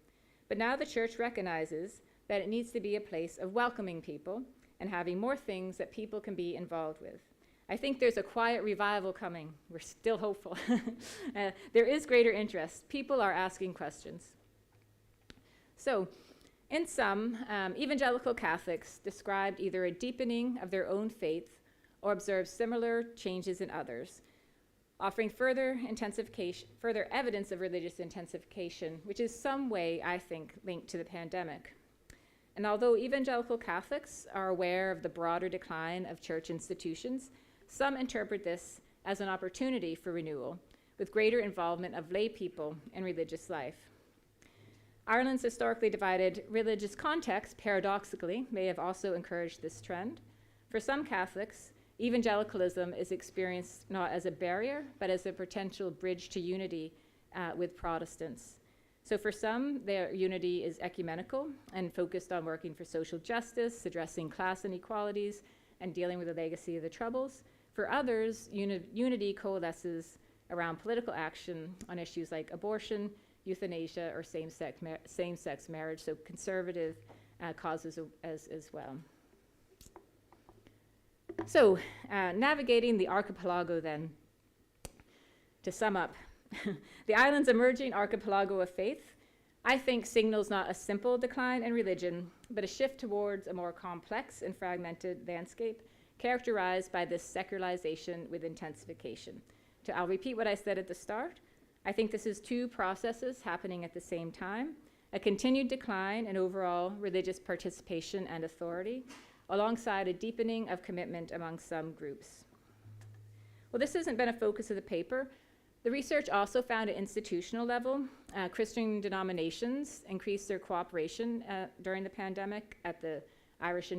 But now the church recognizes that it needs to be a place of welcoming people and having more things that people can be involved with. I think there's a quiet revival coming. We're still hopeful. There is greater interest. People are asking questions." So, in sum, evangelical Catholics described either a deepening of their own faith or observed similar changes in others, offering further evidence of religious intensification, which is some way, I think, linked to the pandemic. And although evangelical Catholics are aware of the broader decline of church institutions, some interpret this as an opportunity for renewal, with greater involvement of lay people in religious life. Ireland's historically divided religious context, paradoxically, may have also encouraged this trend. For some Catholics, evangelicalism is experienced not as a barrier, but as a potential bridge to unity with Protestants. So for some, their unity is ecumenical and focused on working for social justice, addressing class inequalities, and dealing with the legacy of the Troubles. For others, unity coalesces around political action on issues like abortion, euthanasia, or same-sex marriage, so conservative causes as well. So, navigating the archipelago then. To sum up, the island's emerging archipelago of faith, I think, signals not a simple decline in religion, but a shift towards a more complex and fragmented landscape characterized by this secularization with intensification. I'll repeat what I said at the start. I think this is two processes happening at the same time: a continued decline in overall religious participation and authority, alongside a deepening of commitment among some groups. Well, this hasn't been a focus of the paper. The research also found at institutional level, Christian denominations increased their cooperation during the pandemic at the Irish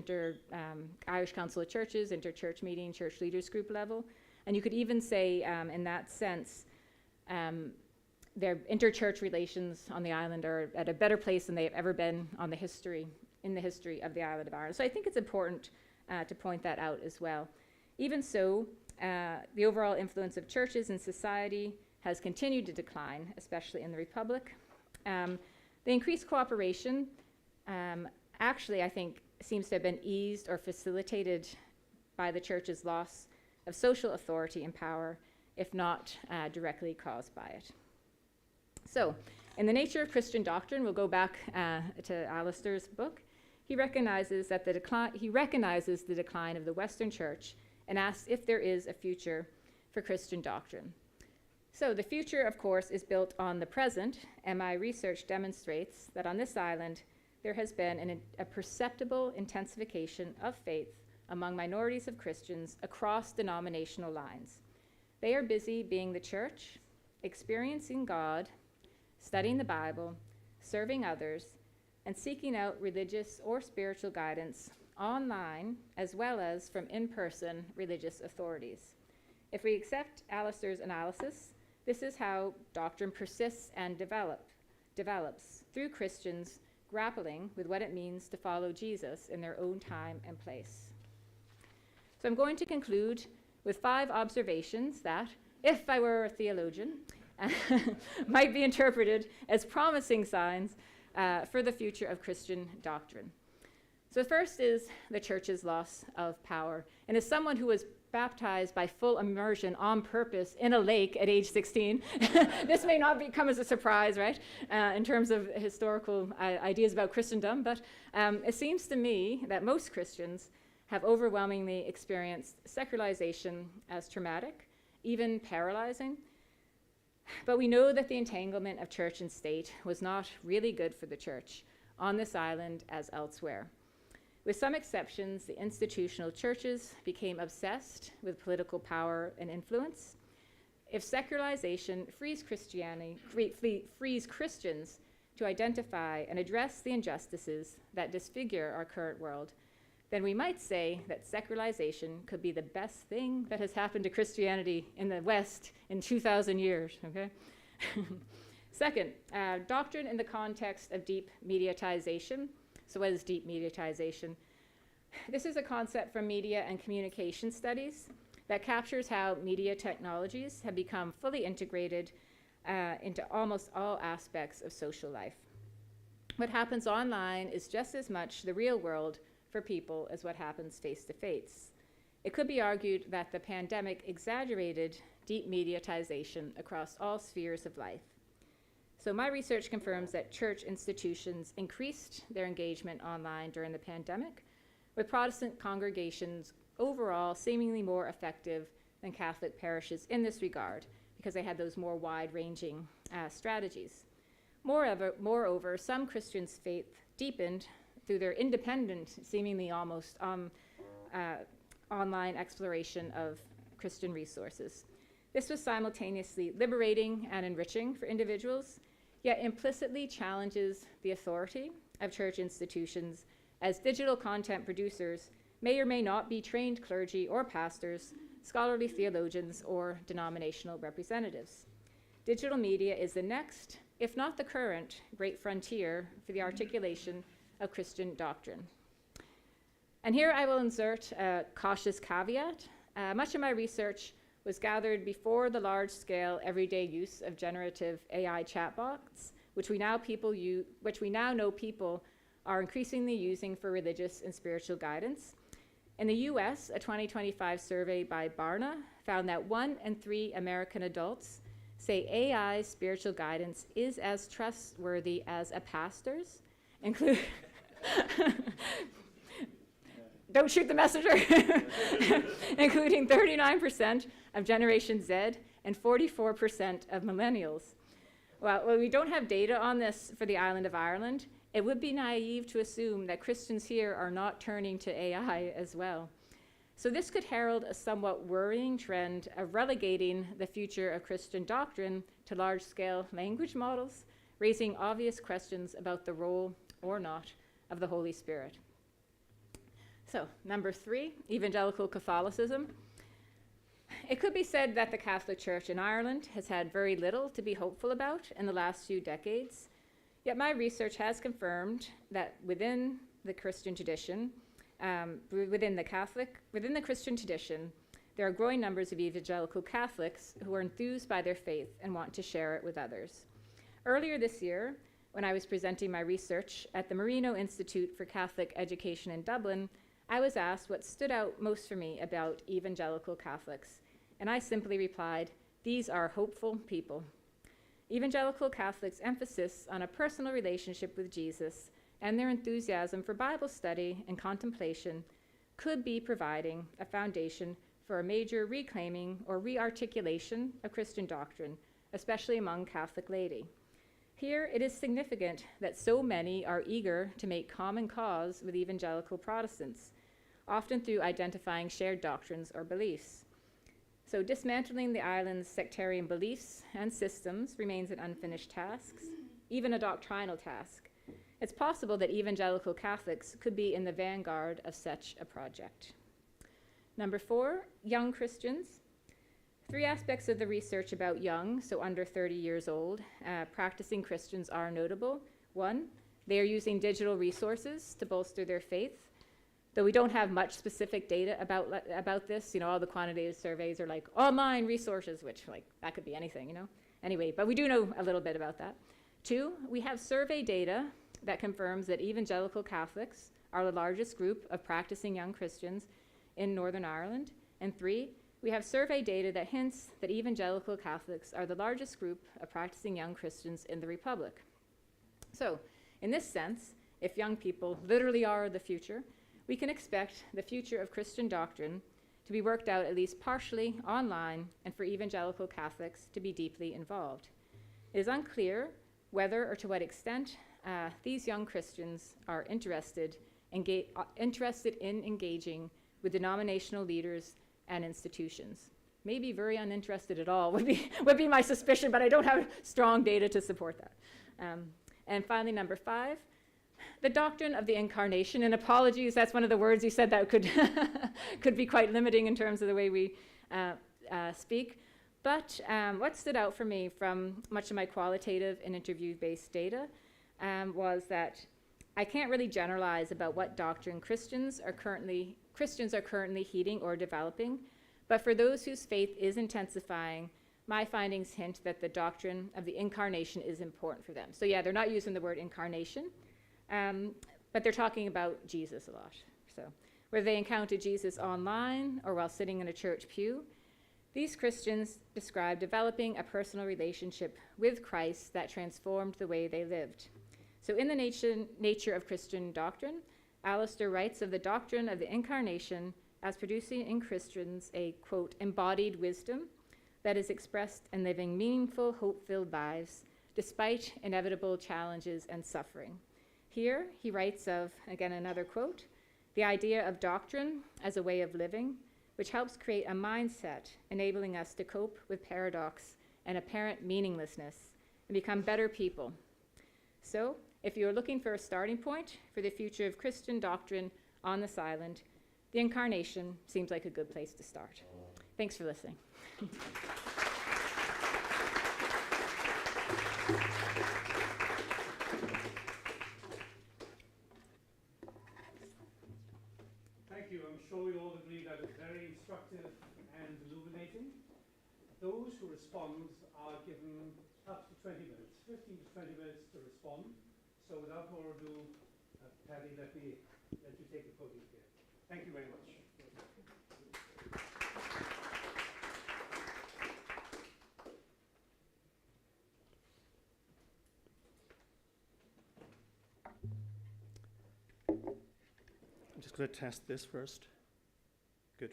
Council of Churches, interchurch meeting, church leaders group level. And you could even say, in that sense, their interchurch relations on the island are at a better place than they have ever been in the history of the island of Ireland. So I think it's important to point that out as well. Even so, the overall influence of churches in society has continued to decline, especially in the Republic. The increased cooperation actually, I think, seems to have been eased or facilitated by the church's loss of social authority and power, if not directly caused by it. So, in The Nature of Christian Doctrine, we'll go back to Alister's book. He recognizes the decline of the Western Church and asks if there is a future for Christian doctrine. So the future, of course, is built on the present, and my research demonstrates that on this island there has been a perceptible intensification of faith among minorities of Christians across denominational lines. They are busy being the church, experiencing God, studying the Bible, serving others, and seeking out religious or spiritual guidance online as well as from in-person religious authorities. If we accept Alister's analysis, this is how doctrine persists and develops through Christians grappling with what it means to follow Jesus in their own time and place. So I'm going to conclude with 5 observations that, if I were a theologian, might be interpreted as promising signs for the future of Christian doctrine. So the first is the church's loss of power. And as someone who was baptized by full immersion on purpose in a lake at age 16, this may not come as a surprise, right, in terms of historical ideas about Christendom, but it seems to me that most Christians have overwhelmingly experienced secularization as traumatic, even paralyzing. But we know that the entanglement of church and state was not really good for the church on this island as elsewhere. With some exceptions, the institutional churches became obsessed with political power and influence. If secularization frees Christians to identify and address the injustices that disfigure our current world, then we might say that secularization could be the best thing that has happened to Christianity in the West in 2,000 years, okay? Second, doctrine in the context of deep mediatization. So what is deep mediatization? This is a concept from media and communication studies that captures how media technologies have become fully integrated into almost all aspects of social life. What happens online is just as much the real world for people as what happens face-to-face. It could be argued that the pandemic exaggerated deep mediatization across all spheres of life. So my research confirms that church institutions increased their engagement online during the pandemic, with Protestant congregations overall seemingly more effective than Catholic parishes in this regard, because they had those more wide-ranging strategies. Moreover, some Christians' faith deepened through their independent, seemingly almost online exploration of Christian resources. This was simultaneously liberating and enriching for individuals, yet implicitly challenges the authority of church institutions, as digital content producers may or may not be trained clergy or pastors, scholarly theologians, or denominational representatives. Digital media is the next, if not the current, great frontier for the articulation of Christian doctrine. And here I will insert a cautious caveat. Much of my research was gathered before the large-scale everyday use of generative AI chatbots, which we now know people are increasingly using for religious and spiritual guidance. In the US, a 2025 survey by Barna found that 1 in 3 American adults say AI spiritual guidance is as trustworthy as a pastor's, don't shoot the messenger, including 39% of Generation Z and 44% of millennials. Well, we don't have data on this for the island of Ireland. It would be naive to assume that Christians here are not turning to AI as well. So this could herald a somewhat worrying trend of relegating the future of Christian doctrine to large-scale language models, raising obvious questions about the role or not of the Holy Spirit. So, number 3, evangelical Catholicism. It could be said that the Catholic Church in Ireland has had very little to be hopeful about in the last few decades. Yet my research has confirmed that within the Christian tradition, within the Christian tradition, there are growing numbers of evangelical Catholics who are enthused by their faith and want to share it with others. Earlier this year, when I was presenting my research at the Marino Institute for Catholic Education in Dublin, I was asked what stood out most for me about evangelical Catholics, and I simply replied, "These are hopeful people." Evangelical Catholics' emphasis on a personal relationship with Jesus and their enthusiasm for Bible study and contemplation could be providing a foundation for a major reclaiming or rearticulation of Christian doctrine, especially among Catholic laity. Here, it is significant that so many are eager to make common cause with evangelical Protestants, often through identifying shared doctrines or beliefs. So dismantling the island's sectarian beliefs and systems remains an unfinished task, even a doctrinal task. It's possible that evangelical Catholics could be in the vanguard of such a project. Number 4, young Christians. 3 aspects of the research about young, so under 30 years old, practicing Christians are notable. 1, they are using digital resources to bolster their faith. Though we don't have much specific data about this, all the quantitative surveys are like online resources, which that could be anything, Anyway, but we do know a little bit about that. 2, we have survey data that confirms that evangelical Catholics are the largest group of practicing young Christians in Northern Ireland. And 3, we have survey data that hints that evangelical Catholics are the largest group of practicing young Christians in the Republic. So, in this sense, if young people literally are the future, we can expect the future of Christian doctrine to be worked out at least partially online and for evangelical Catholics to be deeply involved. It is unclear whether or to what extent these young Christians are interested in engaging with denominational leaders and institutions. Maybe very uninterested at all would be my suspicion, but I don't have strong data to support that. And finally, number 5, the doctrine of the incarnation. And apologies, that's one of the words you said that could be quite limiting in terms of the way we speak. But what stood out for me from much of my qualitative and interview-based data was that I can't really generalize about what doctrine Christians are currently heeding or developing, but for those whose faith is intensifying, my findings hint that the doctrine of the incarnation is important for them. So yeah, they're not using the word incarnation, but they're talking about Jesus a lot. So whether they encounter Jesus online or while sitting in a church pew, these Christians describe developing a personal relationship with Christ that transformed the way they lived. So in the nature of Christian doctrine, Alister writes of the doctrine of the incarnation as producing in Christians a, quote, embodied wisdom that is expressed in living meaningful, hope-filled lives despite inevitable challenges and suffering. Here, he writes of, again, another quote, the idea of doctrine as a way of living, which helps create a mindset enabling us to cope with paradox and apparent meaninglessness and become better people. So, if you're looking for a starting point for the future of Christian doctrine on this island, the incarnation seems like a good place to start. Thanks for listening.
Thank you. I'm sure we all agree that it's very instructive and illuminating. Those who respond are given up to 20 minutes, 15 to 20 minutes to respond. So without more ado, Paddy, let you take the podium here. Thank you very much.
I'm just going to test this first. Good.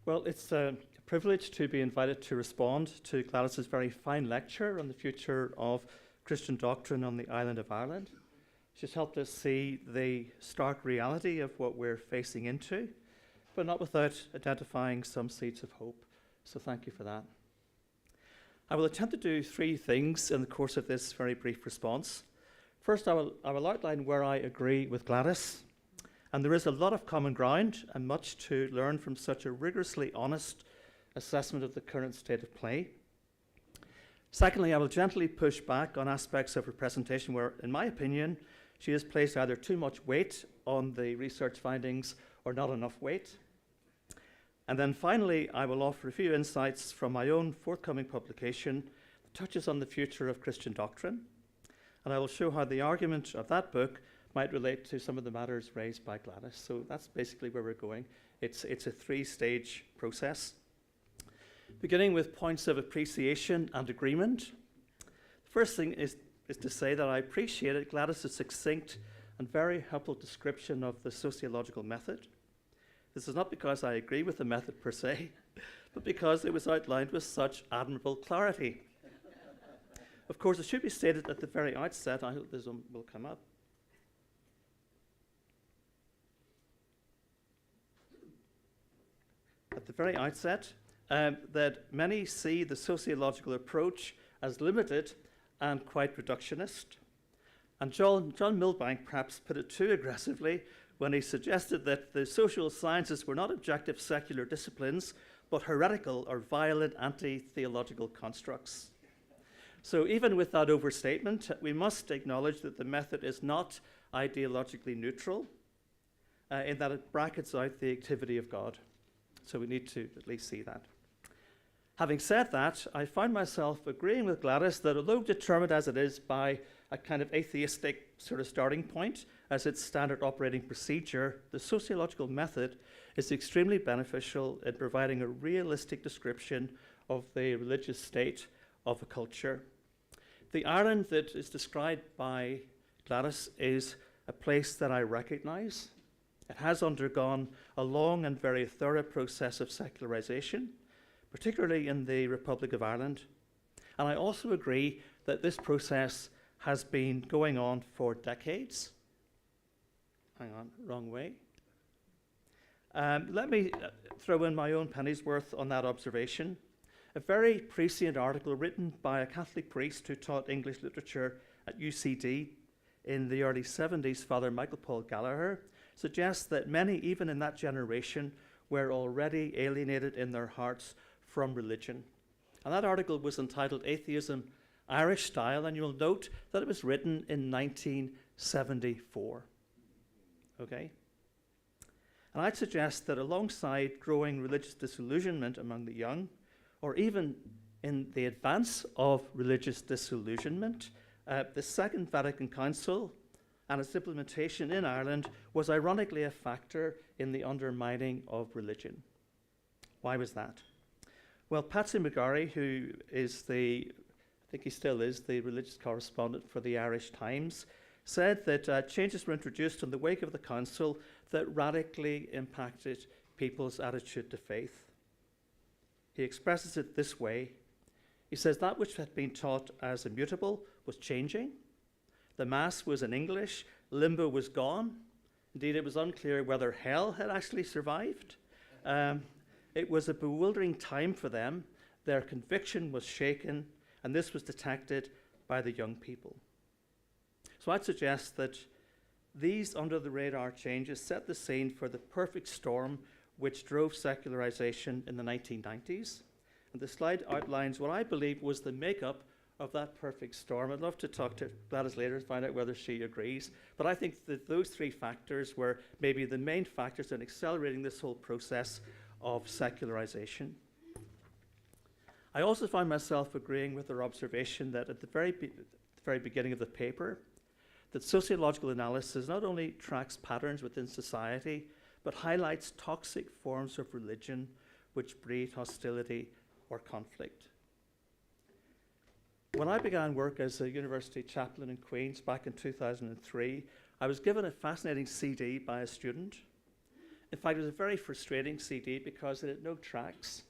Well, it's a privilege to be invited to respond to Gladys's very fine lecture on the future of Christian doctrine on the island of Ireland. She's helped us see the stark reality of what we're facing into, but not without identifying some seeds of hope. So thank you for that. I will attempt to do 3 things in the course of this very brief response. First, I will outline where I agree with Gladys, and there is a lot of common ground and much to learn from such a rigorously honest assessment of the current state of play. Secondly, I will gently push back on aspects of her presentation where, in my opinion, she has placed either too much weight on the research findings or not enough weight. And then finally, I will offer a few insights from my own forthcoming publication that touches on the future of Christian doctrine. And I will show how the argument of that book might relate to some of the matters raised by Gladys. So that's basically where we're going. It's a three-stage process. Beginning with points of appreciation and agreement. The first thing is to say that I appreciated Gladys' succinct and very helpful description of the sociological method. This is not because I agree with the method per se, but because it was outlined with such admirable clarity. Of course, it should be stated at the very outset, I hope this will come up, at the very outset, that many see the sociological approach as limited and quite reductionist. And John Milbank perhaps put it too aggressively when he suggested that the social sciences were not objective secular disciplines, but heretical or violent anti-theological constructs. So even with that overstatement, we must acknowledge that the method is not ideologically neutral, in that it brackets out the activity of God. So we need to at least see that. Having said that, I find myself agreeing with Gladys that although determined as it is by a kind of atheistic sort of starting point as its standard operating procedure, the sociological method is extremely beneficial in providing a realistic description of the religious state of a culture. The Ireland that is described by Gladys is a place that I recognize. It has undergone a long and very thorough process of secularization, particularly in the Republic of Ireland. And I also agree that this process has been going on for decades. Hang on, wrong way. Let me throw in my own penny's worth on that observation. A very prescient article written by a Catholic priest who taught English literature at UCD in the early 70s, Father Michael Paul Gallagher, suggests that many, even in that generation, were already alienated in their hearts from religion. And that article was entitled Atheism, Irish Style, and you'll note that it was written in 1974. Okay? And I'd suggest that alongside growing religious disillusionment among the young, or even in the advance of religious disillusionment, the Second Vatican Council and its implementation in Ireland was ironically a factor in the undermining of religion. Why was that? Well, Patsy McGarry, who is I think he still is, the religious correspondent for the Irish Times, said that changes were introduced in the wake of the council that radically impacted people's attitude to faith. He expresses it this way. He says that which had been taught as immutable was changing. The Mass was in English, limbo was gone. Indeed, it was unclear whether hell had actually survived. It was a bewildering time for them. Their conviction was shaken, and this was detected by the young people. So I'd suggest that these under-the-radar changes set the scene for the perfect storm which drove secularization in the 1990s. And the slide outlines what I believe was the makeup of that perfect storm. I'd love to talk to Gladys later to find out whether she agrees. But I think that those three factors were maybe the main factors in accelerating this whole process of secularization. I also find myself agreeing with her observation that at the very beginning of the paper, that sociological analysis not only tracks patterns within society, but highlights toxic forms of religion which breed hostility or conflict. When I began work as a university chaplain in Queen's back in 2003, I was given a fascinating CD by a student. In fact, it was a very frustrating CD because it had no tracks.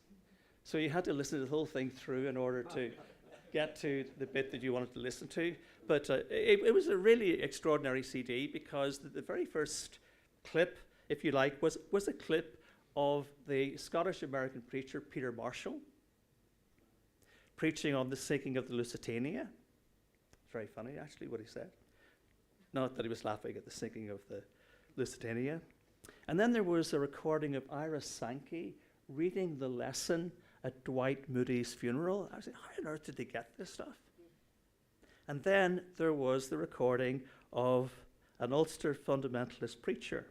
So you had to listen to the whole thing through in order to get to the bit that you wanted to listen to. But it was a really extraordinary CD because the very first clip, if you like, was a clip of the Scottish-American preacher Peter Marshall preaching on the sinking of the Lusitania. It's very funny, actually, what he said. Not that he was laughing at the sinking of the Lusitania. And then there was a recording of Ira Sankey reading the lesson at Dwight Moody's funeral. I was like, how on earth did they get this stuff? And then there was the recording of an Ulster fundamentalist preacher.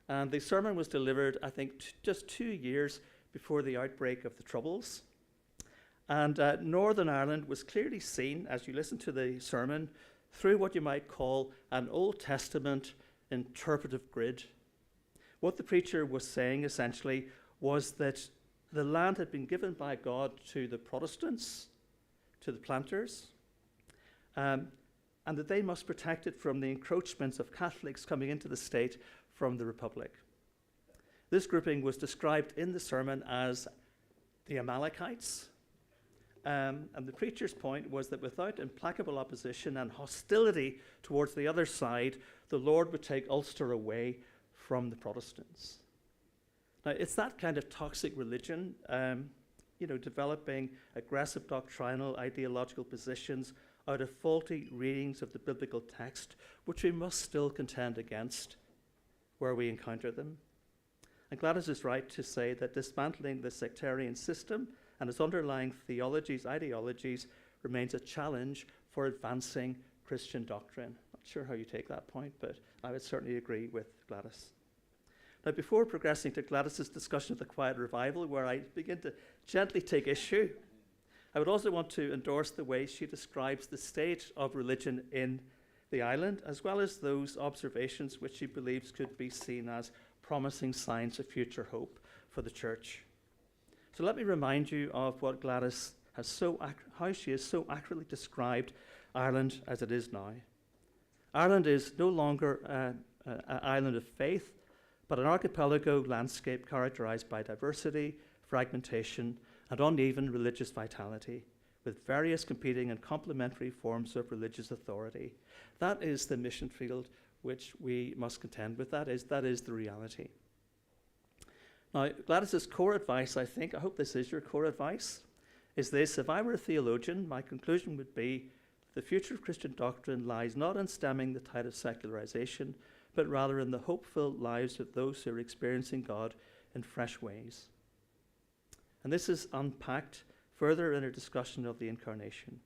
And the sermon was delivered, I think, just 2 years before the outbreak of the Troubles. And Northern Ireland was clearly seen, as you listen to the sermon, through what you might call an Old Testament interpretive grid. What the preacher was saying essentially was that the land had been given by God to the Protestants, to the planters, and that they must protect it from the encroachments of Catholics coming into the state from the Republic. This grouping was described in the sermon as the Amalekites, and the preacher's point was that without implacable opposition and hostility towards the other side, the Lord would take Ulster away from the Protestants. Now, it's that kind of toxic religion, developing aggressive doctrinal, ideological positions out of faulty readings of the biblical text, which we must still contend against where we encounter them. And Gladys is right to say that dismantling the sectarian system and its underlying theologies, ideologies, remains a challenge for advancing Christian doctrine. Not sure how you take that point, but I would certainly agree with Gladys. Now, before progressing to Gladys's discussion of the Quiet Revival, where I begin to gently take issue, I would also want to endorse the way she describes the state of religion in the island, as well as those observations which she believes could be seen as promising signs of future hope for the church. So let me remind you of what Gladys has how she has so accurately described Ireland as it is now. Ireland is no longer an island of faith, but an archipelago landscape characterized by diversity, fragmentation, and uneven religious vitality, with various competing and complementary forms of religious authority. That is the mission field which we must contend with. That is the reality. Now, Gladys's core advice, I hope this is your core advice, is this: if I were a theologian, my conclusion would be the future of Christian doctrine lies not in stemming the tide of secularization, but rather in the hopeful lives of those who are experiencing God in fresh ways. And this is unpacked further in her discussion of the incarnation.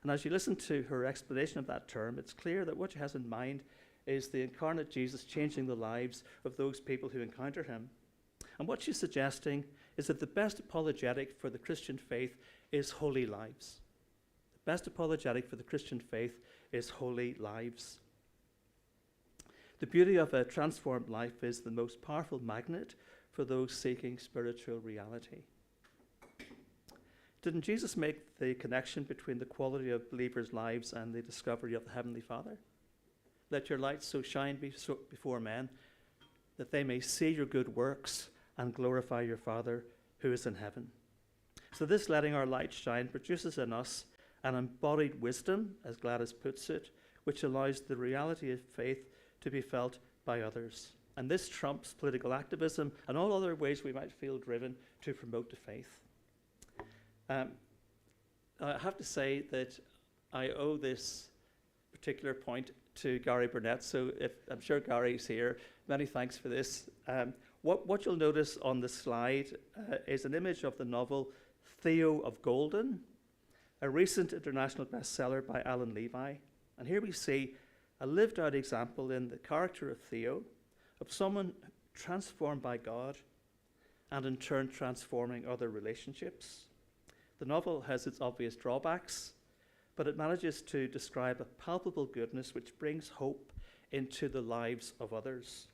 And as you listen to her explanation of that term, it's clear that what she has in mind is the incarnate Jesus changing the lives of those people who encounter him. And what she's suggesting is that the best apologetic for the Christian faith is holy lives. The best apologetic for the Christian faith is holy lives. The beauty of a transformed life is the most powerful magnet for those seeking spiritual reality. Didn't Jesus make the connection between the quality of believers' lives and the discovery of the Heavenly Father? Let your light so shine before men that they may see your good works and glorify your Father who is in heaven. So this letting our light shine produces in us an embodied wisdom, as Gladys puts it, which allows the reality of faith to be felt by others. And this trumps political activism and all other ways we might feel driven to promote the faith. I have to say that I owe this particular point to Gary Burnett, so I'm sure Gary's here. Many thanks for this. What you'll notice on the slide is an image of the novel Theo of Golden, a recent international bestseller by Alan Levi. And here we see a lived out example in the character of Theo, of someone transformed by God and in turn transforming other relationships. The novel has its obvious drawbacks, but it manages to describe a palpable goodness which brings hope into the lives of others.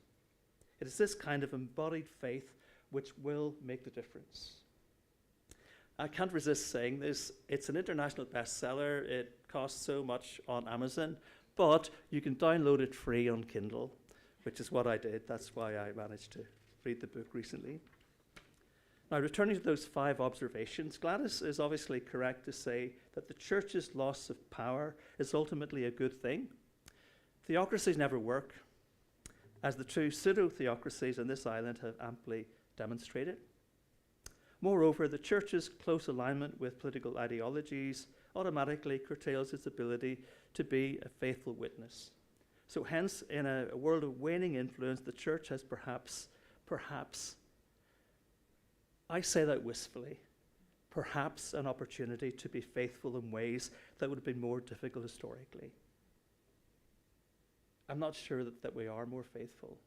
It is this kind of embodied faith which will make the difference. I can't resist saying this. It's an international bestseller. It costs so much on Amazon, but you can download it free on Kindle, which is what I did. That's why I managed to read the book recently. Now, returning to those 5 observations, Gladys is obviously correct to say that the church's loss of power is ultimately a good thing. Theocracies never work, as the true pseudo-theocracies on this island have amply demonstrated. Moreover, the church's close alignment with political ideologies automatically curtails its ability to be a faithful witness. So hence, in a world of waning influence, the church has perhaps, I say that wistfully, perhaps an opportunity to be faithful in ways that would have been more difficult historically. I'm not sure that we are more faithful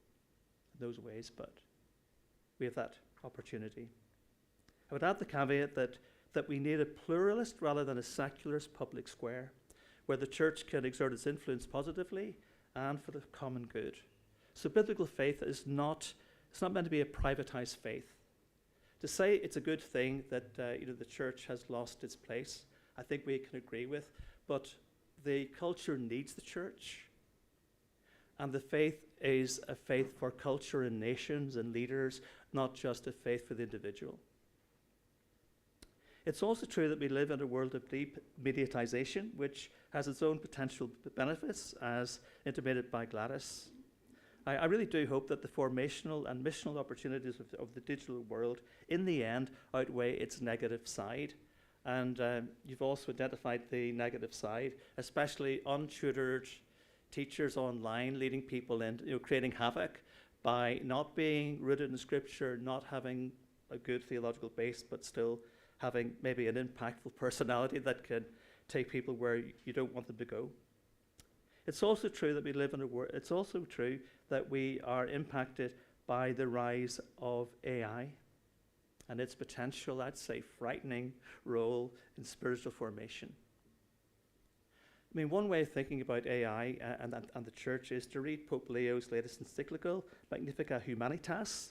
in those ways, but we have that opportunity. I would add the caveat that that we need a pluralist rather than a secularist public square, where the church can exert its influence positively and for the common good. So biblical faith is not, it's not meant to be a privatized faith. To say it's a good thing that the church has lost its place, I think we can agree with, but the culture needs the church. And the faith is a faith for culture and nations and leaders, not just a faith for the individual. It's also true that we live in a world of deep mediatization, which has its own potential benefits, as intimated by Gladys. I really do hope that the formational and missional opportunities of the digital world, in the end, outweigh its negative side. And you've also identified the negative side, especially untutored teachers online leading people in, creating havoc by not being rooted in Scripture, not having a good theological base, but still having maybe an impactful personality that can take people where you don't want them to go. It's also true that we live in a world, it's also true that we are impacted by the rise of AI and its potential, I'd say, frightening role in spiritual formation. I mean, one way of thinking about AI and the church is to read Pope Leo's latest encyclical, Magnificat Humanitas,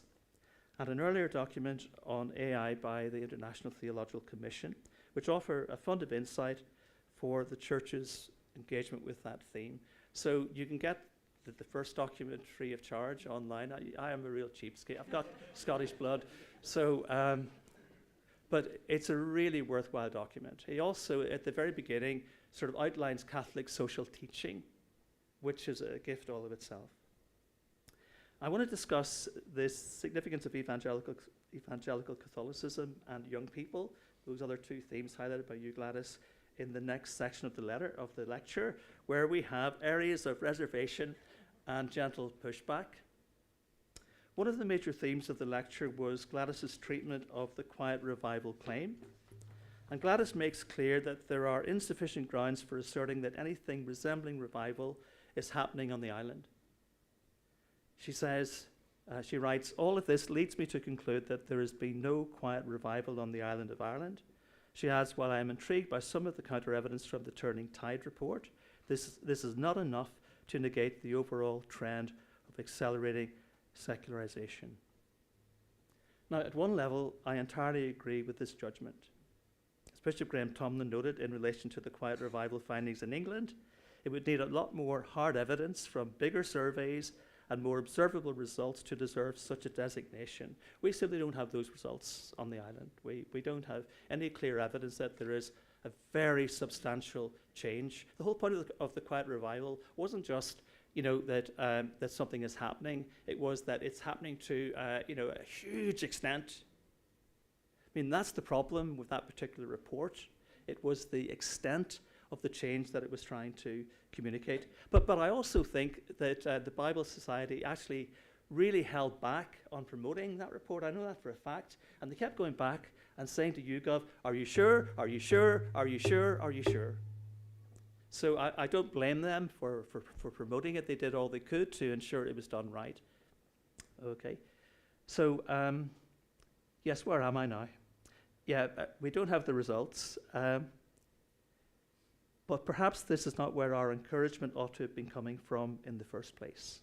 and an earlier document on AI by the International Theological Commission, which offer a fund of insight for the church's engagement with that theme. So you can get the first document free of charge online. I am a real cheapskate. I've got Scottish blood. So, but it's a really worthwhile document. He also, at the very beginning, sort of outlines Catholic social teaching, which is a gift all of itself. I want to discuss the significance of evangelical Catholicism and young people, those other two themes highlighted by you, Gladys, in the next section of the lecture, where we have areas of reservation and gentle pushback. One of the major themes of the lecture was Gladys's treatment of the quiet revival claim. And Gladys makes clear that there are insufficient grounds for asserting that anything resembling revival is happening on the island. She says, she writes, "All of this leads me to conclude that there has been no quiet revival on the island of Ireland." She adds, "While I am intrigued by some of the counter-evidence from the Turning Tide report, this is not enough to negate the overall trend of accelerating secularization." Now, at one level, I entirely agree with this judgment. As Bishop Graham Tomlin noted in relation to the quiet revival findings in England, it would need a lot more hard evidence from bigger surveys and more observable results to deserve such a designation. We simply don't have those results on the island. We don't have any clear evidence that there is a very substantial change. The whole point of the quiet revival wasn't just that something is happening. It was that it's happening to a huge extent. I mean, that's the problem with that particular report. It was the extent of the change that it was trying to communicate. But I also think that the Bible Society actually really held back on promoting that report. I know that for a fact. And they kept going back and saying to YouGov, "Are you sure? Are you sure? Are you sure? Are you sure?" So I don't blame them for promoting it. They did all they could to ensure it was done right. Okay. So, yes, where am I now? Yeah, we don't have the results. But perhaps this is not where our encouragement ought to have been coming from in the first place.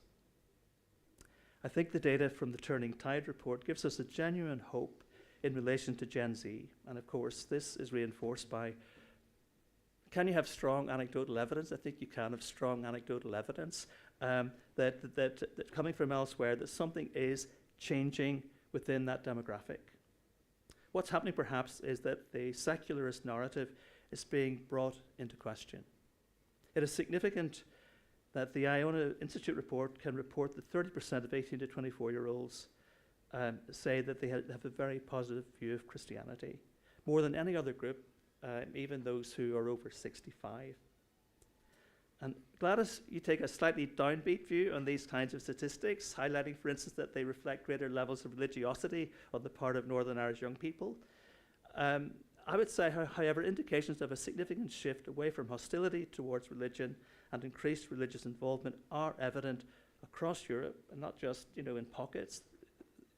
I think the data from the Turning Tide report gives us a genuine hope in relation to Gen Z. And of course, this is reinforced by, can you have strong anecdotal evidence? I think you can have strong anecdotal evidence that coming from elsewhere, that something is changing within that demographic. What's happening perhaps is that the secularist narrative is being brought into question. It is significant that the Iona Institute report can report that 30% of 18 to 24-year-olds say that they have a very positive view of Christianity, more than any other group, even those who are over 65. And Gladys, you take a slightly downbeat view on these kinds of statistics, highlighting, for instance, that they reflect greater levels of religiosity on the part of Northern Irish young people. I would say, however, indications of a significant shift away from hostility towards religion and increased religious involvement are evident across Europe, and not just in pockets.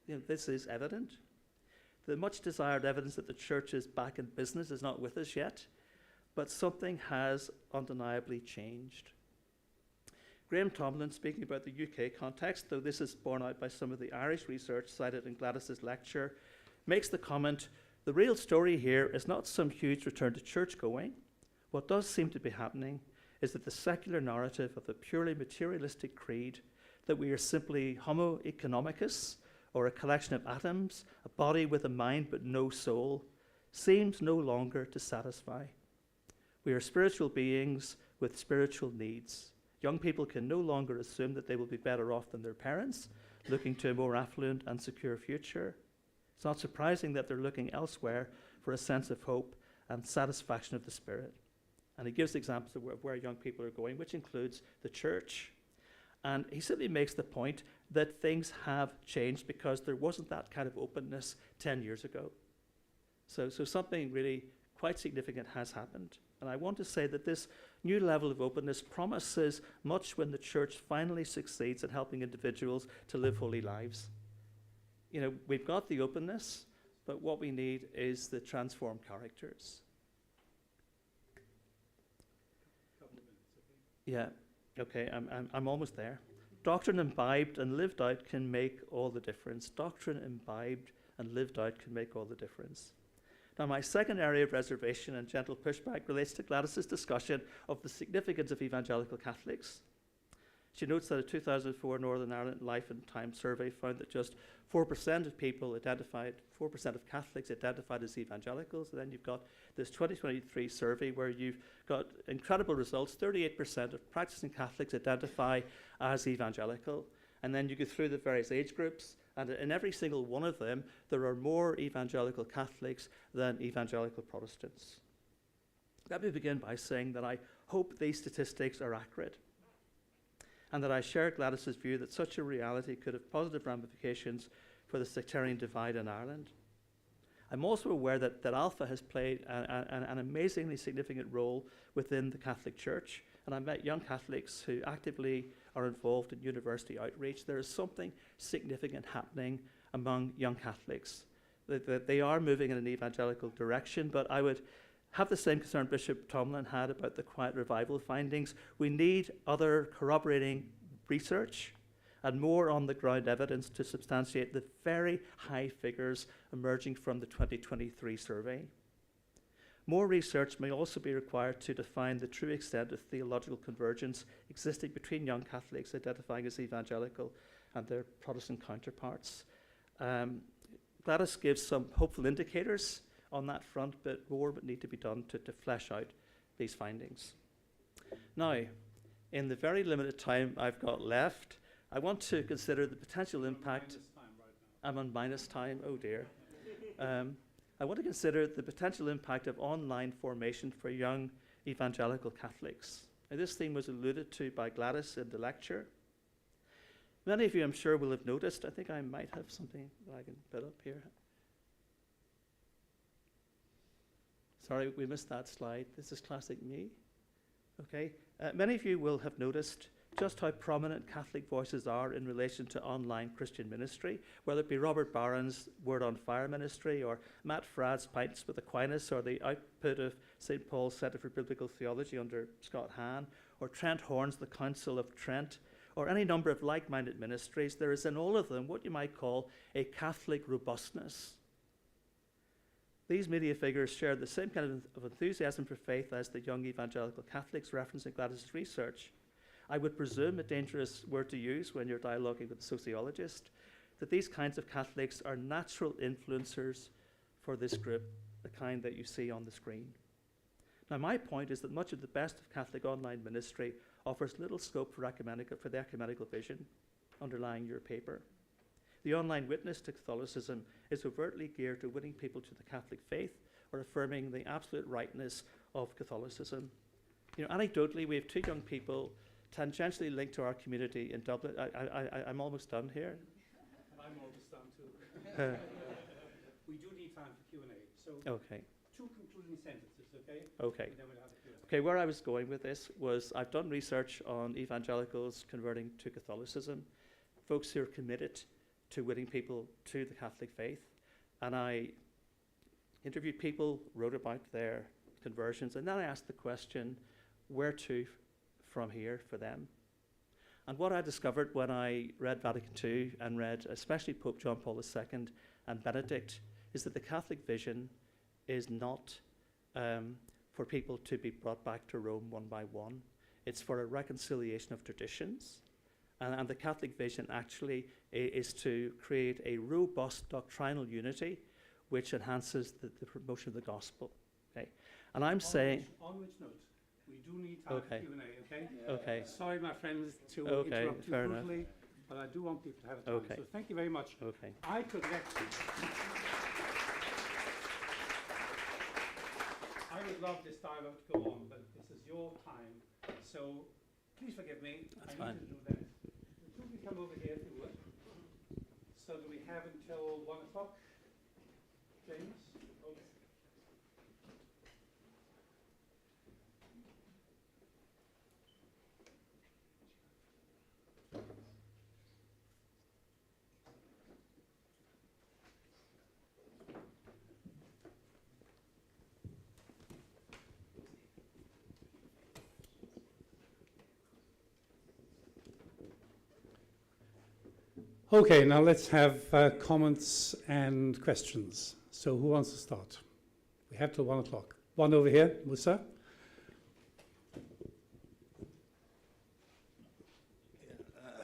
This is evident. The much desired evidence that the church is back in business is not with us yet, but something has undeniably changed. Graham Tomlin, speaking about the UK context, though this is borne out by some of the Irish research cited in Gladys's lecture, makes the comment, the real story here is not some huge return to church going. What does seem to be happening is that the secular narrative of the purely materialistic creed that we are simply homo economicus, or a collection of atoms, a body with a mind but no soul, seems no longer to satisfy. We are spiritual beings with spiritual needs. Young people can no longer assume that they will be better off than their parents, looking to a more affluent and secure future. It's not surprising that they're looking elsewhere for a sense of hope and satisfaction of the spirit. And he gives examples of where young people are going, which includes the church. And he simply makes the point that things have changed because there wasn't that kind of openness 10 years ago. So something really quite significant has happened. And I want to say that this new level of openness promises much when the church finally succeeds in helping individuals to live holy lives. You know, we've got the openness, but what we need is the transformed characters. Yeah, okay, I'm almost there. Doctrine imbibed and lived out can make all the difference. Doctrine imbibed and lived out can make all the difference. Now, my second area of reservation and gentle pushback relates to Gladys's discussion of the significance of evangelical Catholics. She notes that a 2004 Northern Ireland Life and Time survey found that just 4% of people identified, 4% of Catholics identified as evangelicals. And then you've got this 2023 survey where you've got incredible results. 38% of practicing Catholics identify as evangelical. And then you go through the various age groups, and in every single one of them, there are more evangelical Catholics than evangelical Protestants. Let me begin by saying that I hope these statistics are accurate, and that I share Gladys's view that such a reality could have positive ramifications for the sectarian divide in Ireland. I'm also aware that Alpha has played an amazingly significant role within the Catholic Church, and I met young Catholics who actively are involved in university outreach. There is something significant happening among young Catholics. They are moving in an evangelical direction, but I would have the same concern Bishop Tomlin had about the quiet revival findings. We need other corroborating research and more on-the-ground evidence to substantiate the very high figures emerging from the 2023 survey. More research may also be required to define the true extent of theological convergence existing between young Catholics identifying as evangelical and their Protestant counterparts. Gladys gives some hopeful indicators on that front, but more would need to be done to flesh out these findings. Now, in the very limited time I've got left, I want to consider the potential impact. I'm on minus time, oh dear. I want to consider the potential impact of online formation for young evangelical Catholics. Now, this theme was alluded to by Gladys in the lecture. Many of you, I'm sure, will have noticed. I think I might have something that I can put up here. Sorry, we missed that slide. This is classic me. Okay. Many of you will have noticed just how prominent Catholic voices are in relation to online Christian ministry, whether it be Robert Barron's Word on Fire ministry, or Matt Fradd's Pints with Aquinas, or the output of St. Paul's Centre for Biblical Theology under Scott Hahn, or Trent Horn's The Council of Trent, or any number of like-minded ministries. There is in all of them what you might call a Catholic robustness. These media figures share the same kind of enthusiasm for faith as the young evangelical Catholics referenced in Gladys' research. I would presume, a dangerous word to use when you're dialoguing with a sociologist, that these kinds of Catholics are natural influencers for this group, the kind that you see on the screen. Now, my point is that much of the best of Catholic online ministry offers little scope for the ecumenical vision underlying your paper. The online witness to Catholicism is overtly geared to winning people to the Catholic faith or affirming the absolute rightness of Catholicism. You know, anecdotally, we have two young people tangentially linked to our community in Dublin. I'm almost done here.
I'm almost done too. We do need time for Q&A. So
okay.
Two concluding sentences, okay?
Okay.
And then we'll have a Q&A.
Okay, where I was going with this was I've done research on evangelicals converting to Catholicism, folks who are committed to winning people to the Catholic faith. And I interviewed people, wrote about their conversions, and then I asked the question, where to from here for them? And what I discovered when I read Vatican II and read especially Pope John Paul II and Benedict is that the Catholic vision is not for people to be brought back to Rome one by one. It's for a reconciliation of traditions. And the Catholic vision actually is to create a robust doctrinal unity which enhances the promotion of the gospel. Okay? And I'm saying...
On which note, we do need time for Q&A, okay?
Okay.
Sorry, my friends, to interrupt you brutally, but I do want people to have time.
Okay.
So thank you very much.
Okay.
I could let I would love this dialogue to go on, but this is your time. So please forgive me.
That's
I
fine.
need to do that. Could we come over here if you would? So do we have until 1 o'clock? James? Okay. Okay, now let's have comments and questions. So who wants to start? We have till 1 o'clock. One over here, Musa.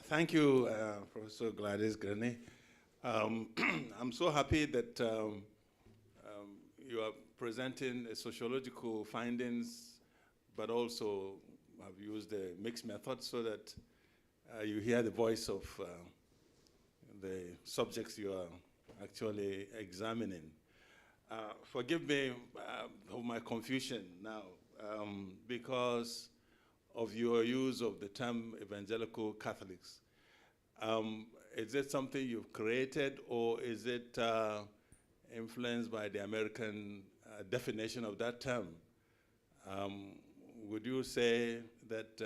Thank you, Professor Gladys Graney. I'm so happy that you are presenting sociological findings, but also have used the mixed method so that you hear the voice of the subjects you are actually examining. Forgive me of my confusion now, because of your use of the term evangelical Catholics. Is it something you've created, or is it influenced by the American definition of that term? Would you say that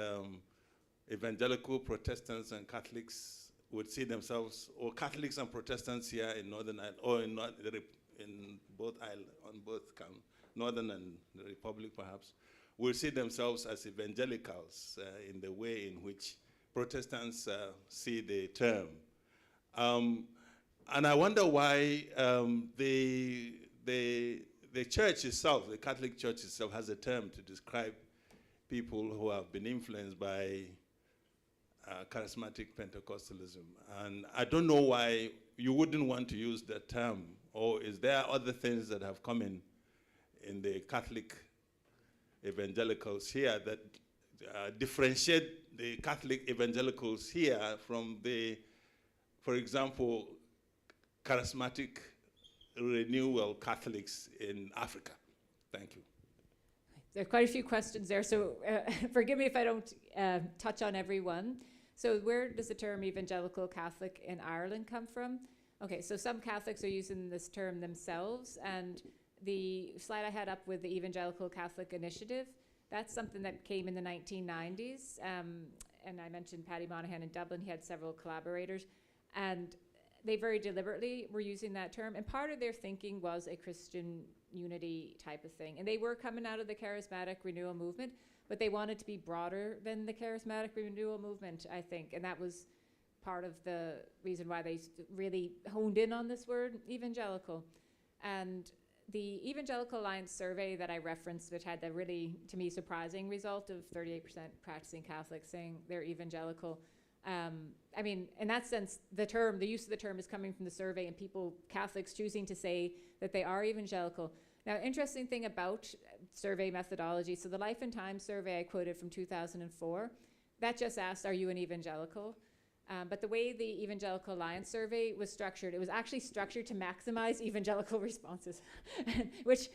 evangelical Protestants and Catholics would see themselves, or Catholics and Protestants here in Northern Ireland, or in both Ireland, on both counts, Northern and the Republic perhaps, will see themselves as evangelicals in the way in which Protestants see the term? And I wonder why the church itself, the Catholic Church itself, has a term to describe people who have been influenced by charismatic Pentecostalism. And I don't know why you wouldn't want to use that term, or is there other things that have come in the Catholic evangelicals here that differentiate the Catholic evangelicals here from the, for example, charismatic renewal Catholics in Africa? Thank you.
There are quite a few questions there, so forgive me if I don't touch on every one. So where does the term evangelical Catholic in Ireland come from? Okay, so some Catholics are using this term themselves, and the slide I had up with the Evangelical Catholic Initiative, that's something that came in the 1990s, and I mentioned Paddy Monaghan in Dublin. He had several collaborators, and they very deliberately were using that term, and part of their thinking was a Christian unity type of thing. And they were coming out of the charismatic renewal movement, but they wanted to be broader than the charismatic renewal movement, I think. And that was part of the reason why they really honed in on this word, evangelical. And the Evangelical Alliance survey that I referenced, which had the really, to me, surprising result of 38% practicing Catholics saying they're evangelical. I mean, in that sense, the use of the term is coming from the survey and people, Catholics, choosing to say that they are evangelical. Now, interesting thing about survey methodology, so the Life and Times survey I quoted from 2004, that just asked, are you an evangelical? But the way the Evangelical Alliance survey was structured, it was actually structured to maximize evangelical responses, which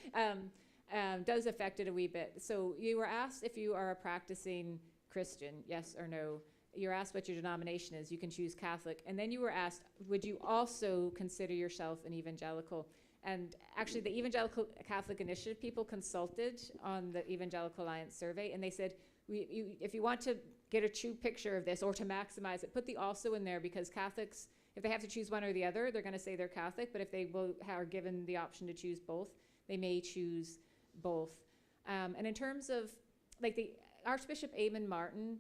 does affect it a wee bit. So you were asked if you are a practicing Christian, yes or no. You're asked what your denomination is. You can choose Catholic. And then you were asked, would you also consider yourself an evangelical? And actually, the Evangelical Catholic Initiative people consulted on the Evangelical Alliance survey, and they said, if you want to get a true picture of this or to maximize it, put the also in there, because Catholics, if they have to choose one or the other, they're going to say they're Catholic, but if they are given the option to choose both, they may choose both. And in terms of, like, the Archbishop Eamon Martin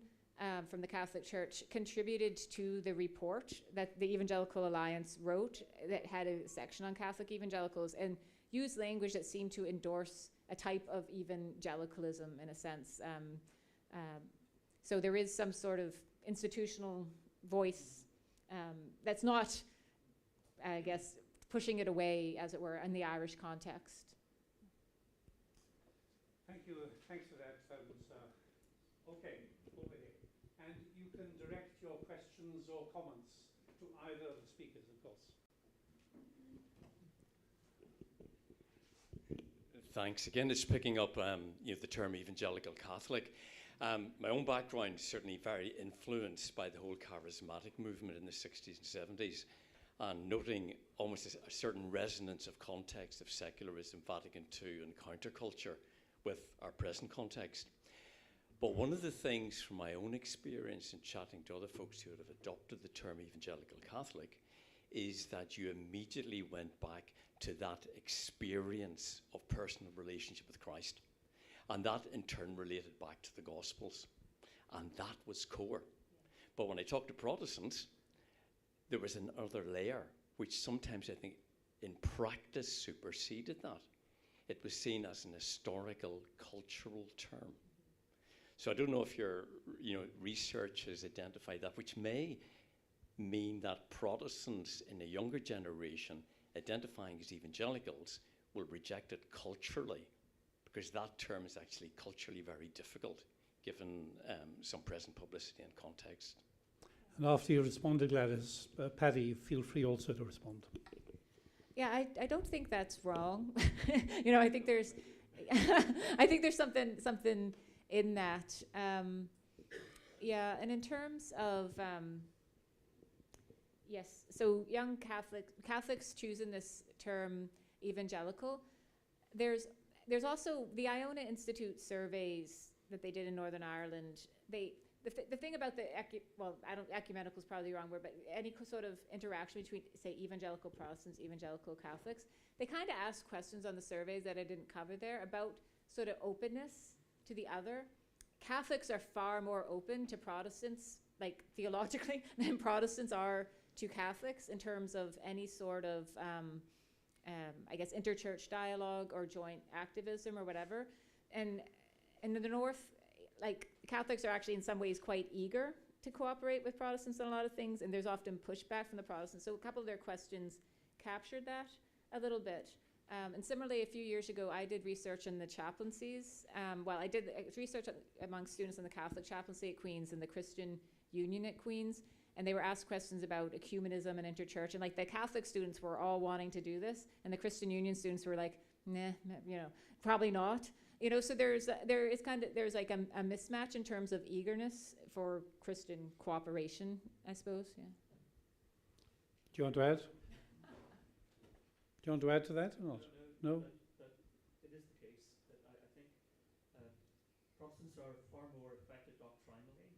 from the Catholic Church contributed to the report that the Evangelical Alliance wrote that had a section on Catholic evangelicals and used language that seemed to endorse a type of evangelicalism in a sense. So there is some sort of institutional voice that's not, I guess, pushing it away, as it were, in the Irish context.
Thank you. Thanks for that. That was okay. Over here, and you can direct your questions or comments to either of the speakers, of course.
Thanks again. It's picking up the term evangelical Catholic. My own background is certainly very influenced by the whole charismatic movement in the 60s and 70s, and noting almost a certain resonance of context of secularism, Vatican II, and counterculture with our present context. But one of the things from my own experience in chatting to other folks who have adopted the term evangelical Catholic is that you immediately went back to that experience of personal relationship with Christ. And that in turn related back to the Gospels. And that was core. But when I talked to Protestants, there was another layer, which sometimes I think in practice superseded that. It was seen as an historical, cultural term. So I don't know if your research has identified that, which may mean that Protestants in a younger generation identifying as evangelicals will reject it culturally, because that term is actually culturally very difficult, given some present publicity and context.
And after you responded, Gladys, Paddy, feel free also to respond.
Yeah, I don't think that's wrong. I think there's, I think there's something in that. Yeah, and in terms of, yes, so young Catholics choosing this term evangelical, there's also the Iona Institute surveys that they did in Northern Ireland. The thing about ecumenical is probably the wrong word, but any sort of interaction between, say, evangelical Protestants, evangelical Catholics, they kind of asked questions on the surveys that I didn't cover there about sort of openness to the other. Catholics are far more open to Protestants, like theologically, than Protestants are to Catholics in terms of any sort of, I guess, interchurch dialogue or joint activism or whatever. And in the North, like, Catholics are actually in some ways quite eager to cooperate with Protestants on a lot of things, and there's often pushback from the Protestants. So a couple of their questions captured that a little bit. And similarly, a few years ago, I did research on the chaplaincies. I did research among students in the Catholic chaplaincy at Queen's and the Christian Union at Queen's, and they were asked questions about ecumenism and interchurch. And like the Catholic students were all wanting to do this, and the Christian Union students were like, nah, probably not. So there's like a mismatch in terms of eagerness for Christian cooperation, I suppose. Yeah.
Do you want to add? Do you want to add to that or not? No?
But it is the case that I think Protestants are far more affected doctrinally.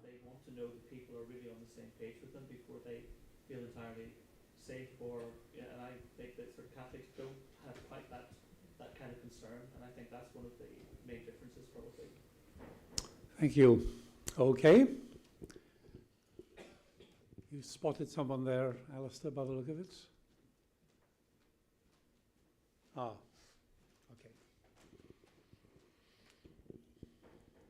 They want to know that people are really on the same page with them before they feel entirely safe. And I think that sort of Catholics don't have quite that kind of concern, and I think that's one of the main differences probably.
Thank you. Okay. You spotted someone there, Alister, by the look of it. Okay.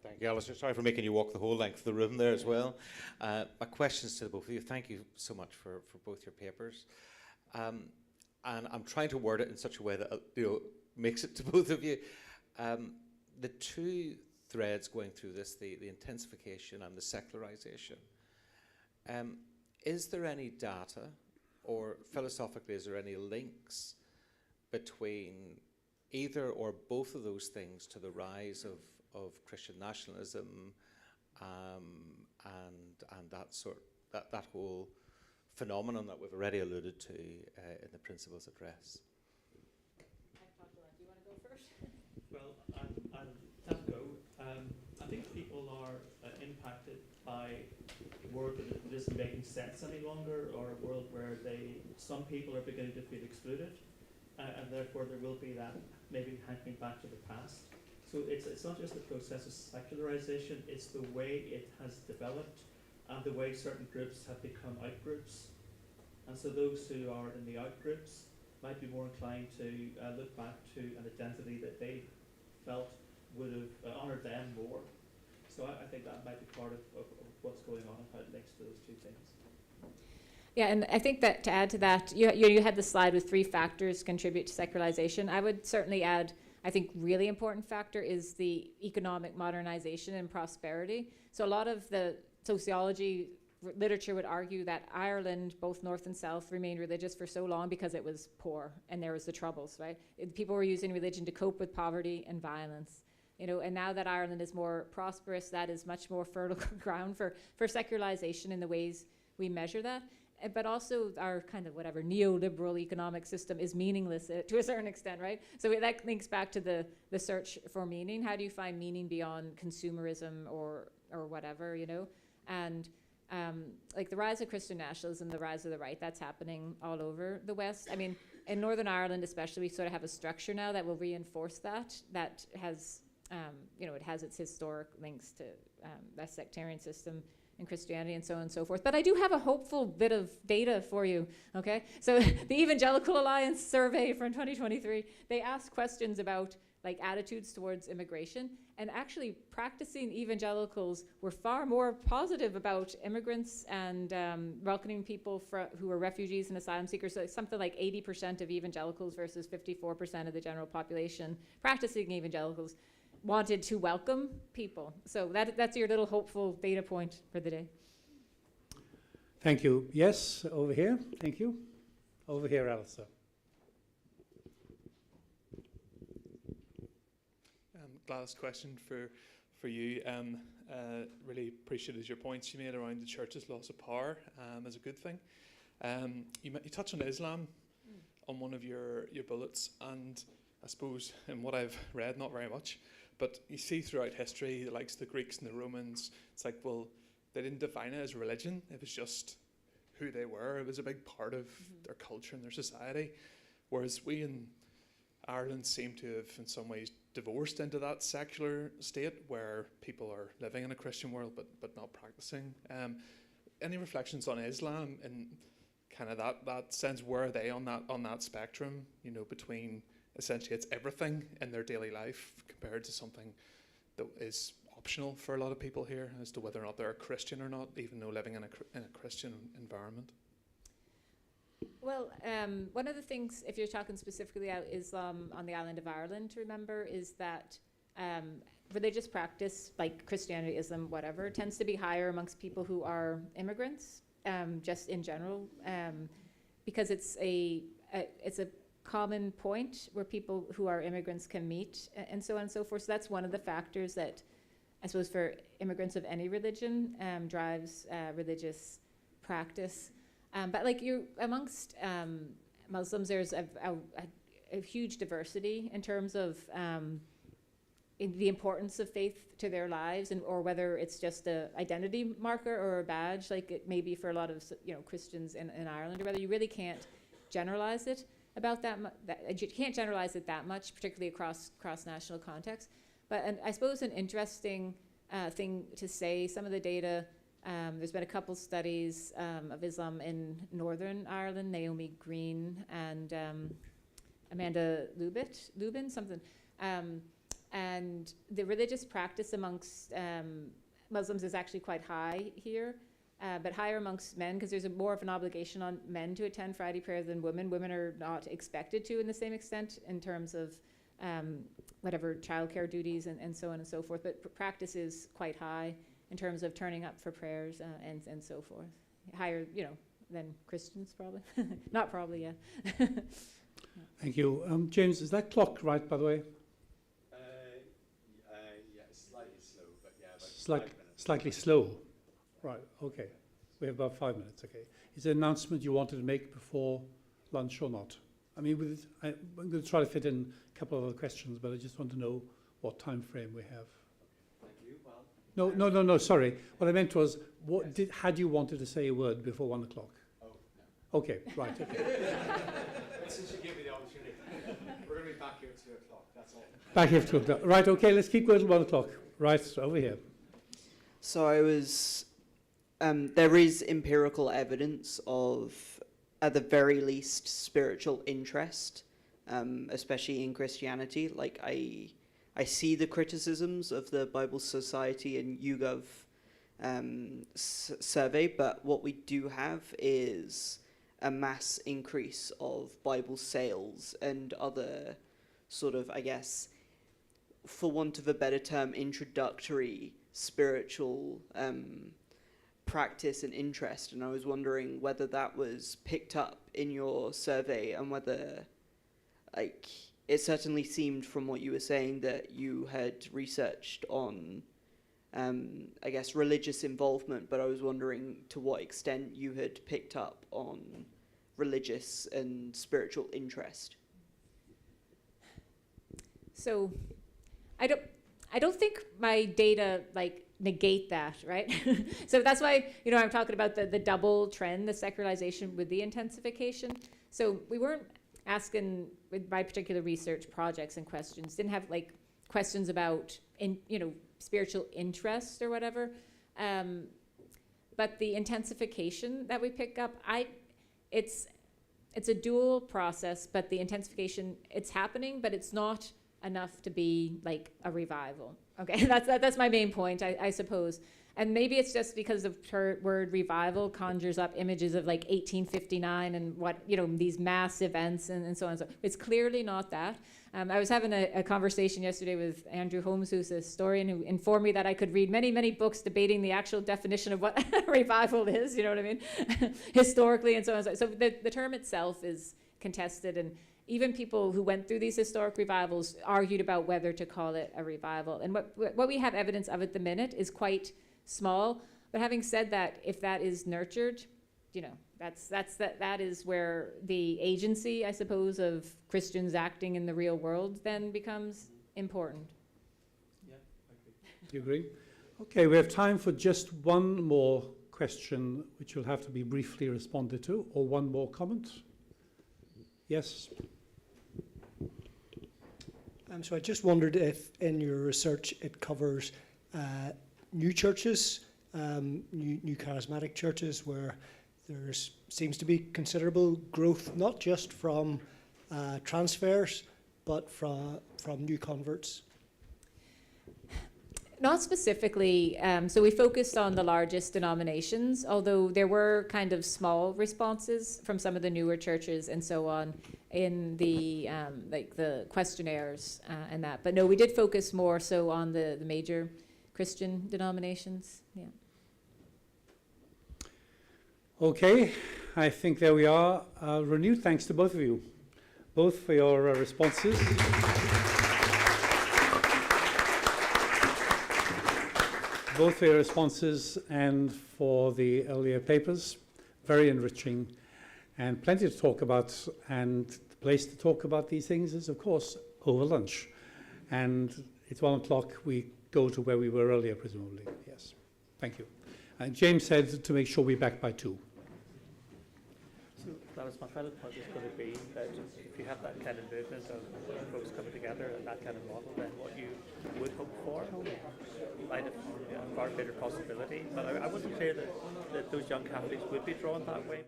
Thank you, Alister. Sorry for making you walk the whole length of the room there as well. My questions to the both of you. Thank you so much for both your papers. And I'm trying to word it in such a way that makes it to both of you. The two threads going through this, the intensification and the secularization, is there any data, or philosophically, is there any links between either or both of those things to the rise of Christian nationalism and that whole phenomenon that we've already alluded to in the Principles Address?
Do you want to go first?
Well, I'll have a go. I think people are impacted impacted by a world that isn't making sense any longer, or a world where some people are beginning to feel excluded, and therefore there will be that maybe hankering back to the past. So it's not just the process of secularization, it's the way it has developed and the way certain groups have become out-groups. And so those who are in the out-groups might be more inclined to look back to an identity that they felt would have honoured them more. So I think that might be part of what's going on and how it links to those two things.
Yeah, and I think that to add to that, you had the slide with 3 factors contribute to secularization. I would certainly add, I think really important factor is the economic modernization and prosperity. So a lot of the sociology literature would argue that Ireland, both north and south, remained religious for so long because it was poor and there was the troubles, right? People were using religion to cope with poverty and violence. And now that Ireland is more prosperous, that is much more fertile ground for secularization in the ways we measure that. But also our kind of whatever neoliberal economic system is meaningless to a certain extent, right? So that links back to the search for meaning. How do you find meaning beyond consumerism or whatever, And like the rise of Christian nationalism, the rise of the right, that's happening all over the West. I mean, in Northern Ireland especially, we sort of have a structure now that will reinforce that has, it has its historic links to that sectarian system in Christianity and so on and so forth. But I do have a hopeful bit of data for you, okay? So the Evangelical Alliance survey from 2023, they asked questions about like attitudes towards immigration, and actually practicing evangelicals were far more positive about immigrants and welcoming people who were refugees and asylum seekers. So something like 80% of evangelicals versus 54% of the general population practicing evangelicals wanted to welcome people. So that's your little hopeful data point for the day.
Thank you. Yes, over here. Thank you. Over here, Alister.
Gladys, question for you. Really appreciated your points you made around the church's loss of power as a good thing. You touched on Islam on one of your bullets, and I suppose in what I've read, not very much, but you see throughout history, the likes of the Greeks and the Romans, it's like, well, they didn't define it as religion. It was just who they were. It was a big part of their culture and their society. Whereas we in Ireland seem to have, in some ways, divorced into that secular state where people are living in a Christian world but not practicing. Any reflections on Islam and kind of that sense? Where are they on that spectrum? Between essentially it's everything in their daily life compared to something that is optional for a lot of people here as to whether or not they're a Christian or not, even though living in a Christian environment.
Well, one of the things, if you're talking specifically about Islam on the island of Ireland, to remember is that religious practice, like Christianity, Islam, whatever, tends to be higher amongst people who are immigrants, just in general, because it's a common point where people who are immigrants can meet, and so on and so forth. So that's one of the factors that, I suppose, for immigrants of any religion, drives religious practice. But like amongst Muslims, there's a huge diversity in terms of in the importance of faith to their lives, or whether it's just a identity marker or a badge, like it may be for a lot of Christians in Ireland, or whether you really can't generalize it about that. You can't generalize it that much, particularly across national context. But I suppose an interesting thing to say, some of the data. There's been a couple studies of Islam in Northern Ireland, Naomi Green and Amanda Lubin, something. And the religious practice amongst Muslims is actually quite high here, but higher amongst men, because there's more of an obligation on men to attend Friday prayer than women. Women are not expected to in the same extent in terms of whatever childcare duties and so on and so forth, but practice is quite high in terms of turning up for prayers and so forth. Higher, than Christians probably. Not probably, yeah.
Thank you. James, is that clock right, by the way?
Yeah, slightly slow, but yeah, about 5 minutes.
Slightly slow. Right, okay. We have about 5 minutes, okay. Is there an announcement you wanted to make before lunch or not? I mean, I'm going to try to fit in a couple of other questions, but I just want to know what time frame we have.
Thank you. Well,
No, sorry. What I meant was, had you wanted to say a word before 1 o'clock?
Oh, no.
Okay, right, okay.
Since you gave me the opportunity, we're going to be back here at 2 o'clock, that's all.
Back here at 2 o'clock. Right, okay, let's keep going till 1 o'clock. Right, over here.
So I was, there is empirical evidence of, at the very least, spiritual interest, especially in Christianity. Like I see the criticisms of the Bible Society and YouGov survey, but what we do have is a mass increase of Bible sales and other sort of, I guess, for want of a better term, introductory spiritual practice and interest. And I was wondering whether that was picked up in your survey and whether, like, it certainly seemed from what you were saying that you had researched on, I guess, religious involvement, but I was wondering to what extent you had picked up on religious and spiritual interest.
So I don't think my data negate that, right? So that's why, I'm talking about the double trend, the secularization with the intensification. So we weren't asking with my particular research projects and questions, didn't have questions about spiritual interest or whatever. But the intensification that we pick up, it's a dual process, but the intensification, it's happening, but it's not enough to be like a revival. Okay, that's my main point, I suppose. And maybe it's just because the word revival conjures up images of 1859 and what, these mass events and so on. So it's clearly not that. I was having a conversation yesterday with Andrew Holmes, who's a historian, who informed me that I could read many, many books debating the actual definition of what revival is, you know what I mean? Historically and so on. So the term itself is contested, and even people who went through these historic revivals argued about whether to call it a revival. And what we have evidence of at the minute is quite small. But having said that, if that is nurtured, that is where the agency, I suppose, of Christians acting in the real world then becomes important.
Yeah, I agree. You agree? Okay, we have time for just one more question, which will have to be briefly responded to, or one more comment. Yes.
So I just wondered if in your research it covers new churches, new charismatic churches where there seems to be considerable growth, not just from transfers, but from new converts.
Not specifically. So we focused on the largest denominations, although there were kind of small responses from some of the newer churches and so on in the the questionnaires and that. But no, we did focus more so on the major Christian denominations. Yeah.
Okay, I think there we are. Renewed thanks to both of you, both for your responses. Both for your responses and for the earlier papers. Very enriching and plenty to talk about. And the place to talk about these things is, of course, over lunch. And it's 1 o'clock. We go to where we were earlier, presumably. Yes. Thank you. And James said to make sure we're back by 2.
So that was my final point, is going to be that if you have that kind of movement of folks coming together and that kind of model, then what you would hope for might have a far greater possibility. But I wasn't clear that those young Catholics would be drawn that way.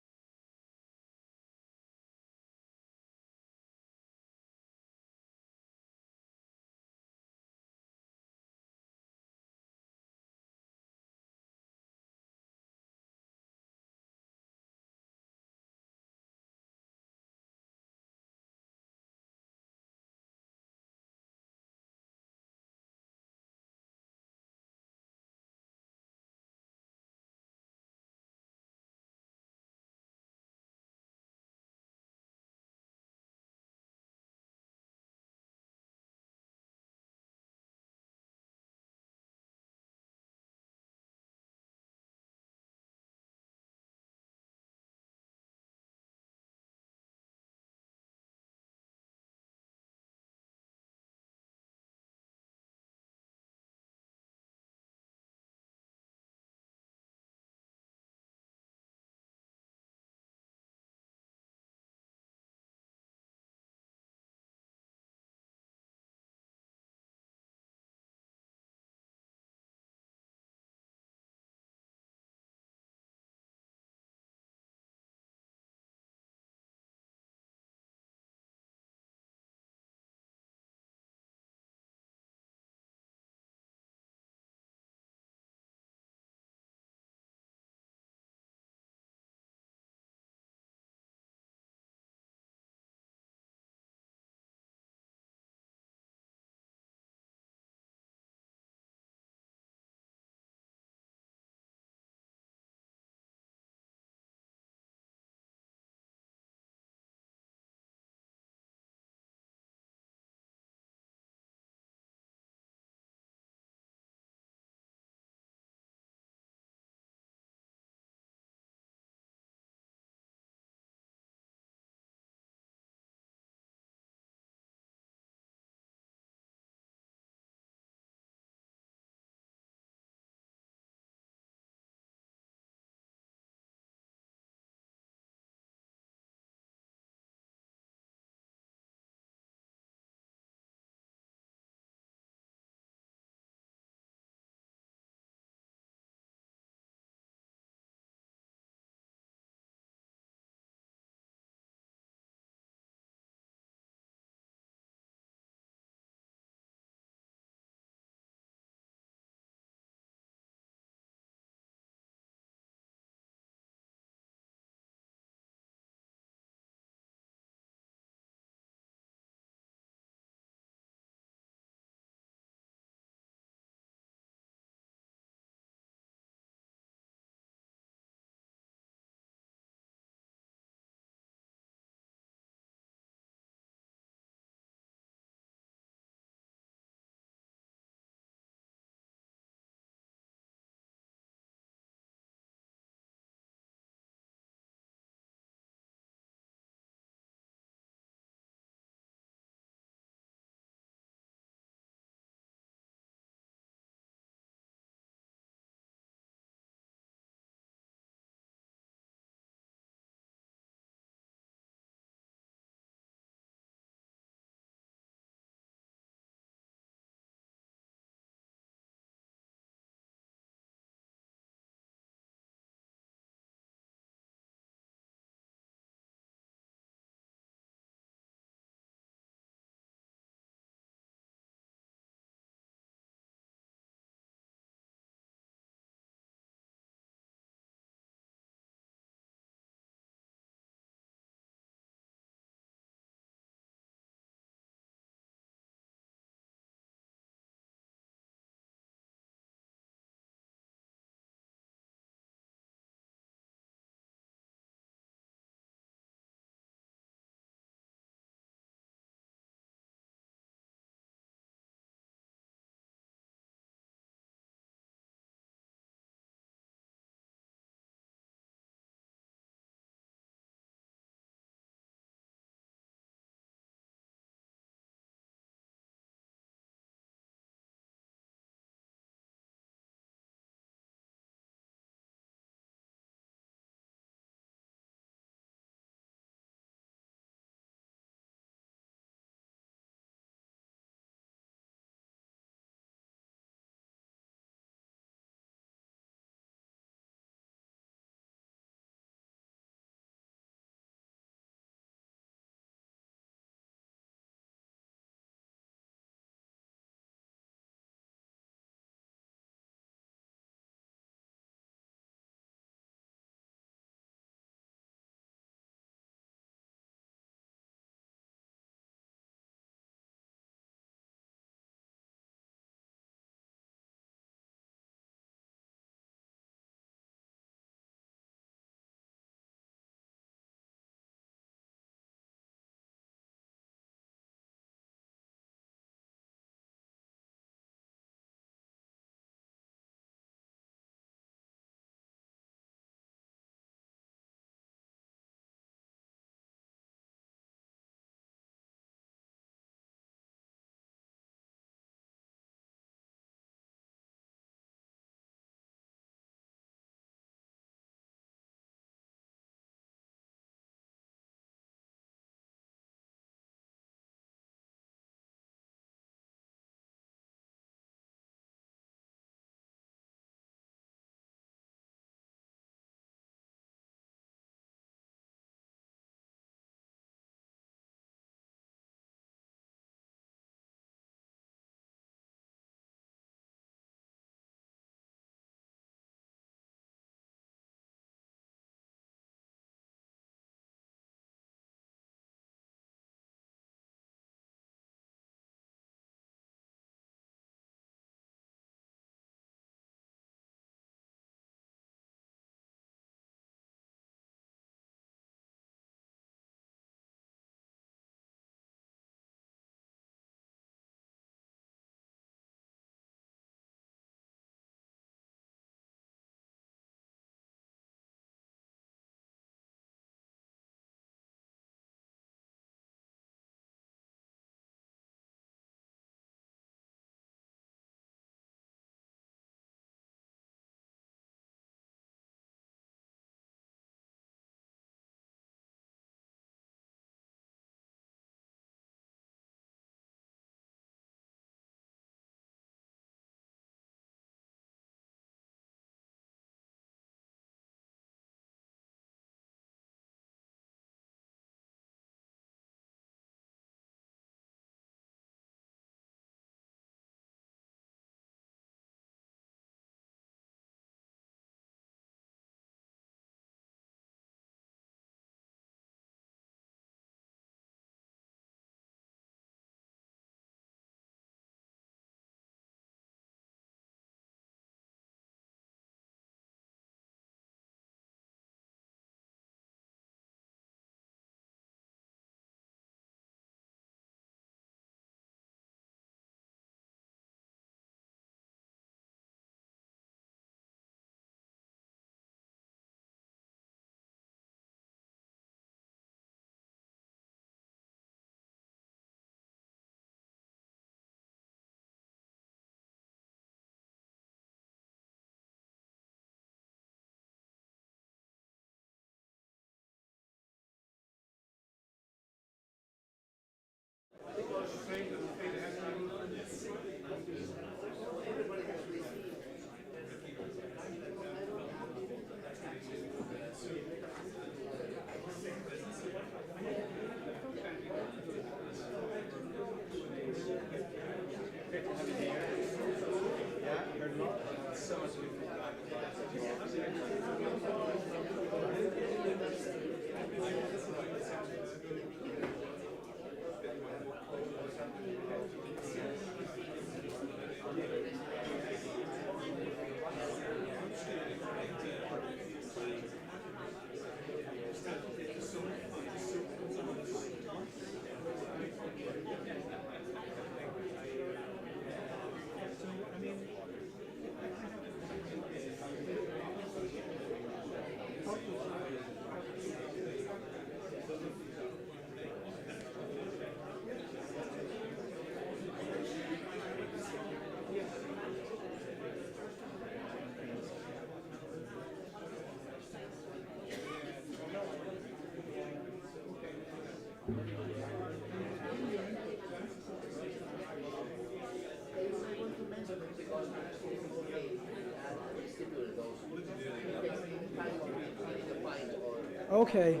Okay.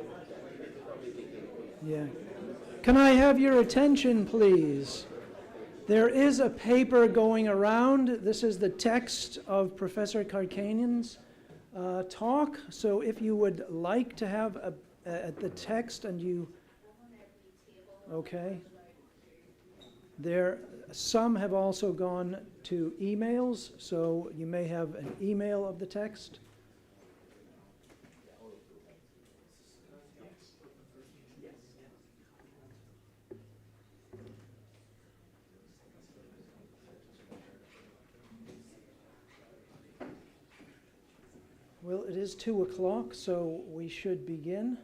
Yeah. Can I have your attention, please? There is a paper going around. This is the text of Professor Kärkkäinen's talk. So if you would like to have the text and you... Okay. Some have also gone to emails, so you may have an email of the text. Well, it is 2 o'clock, so we should begin.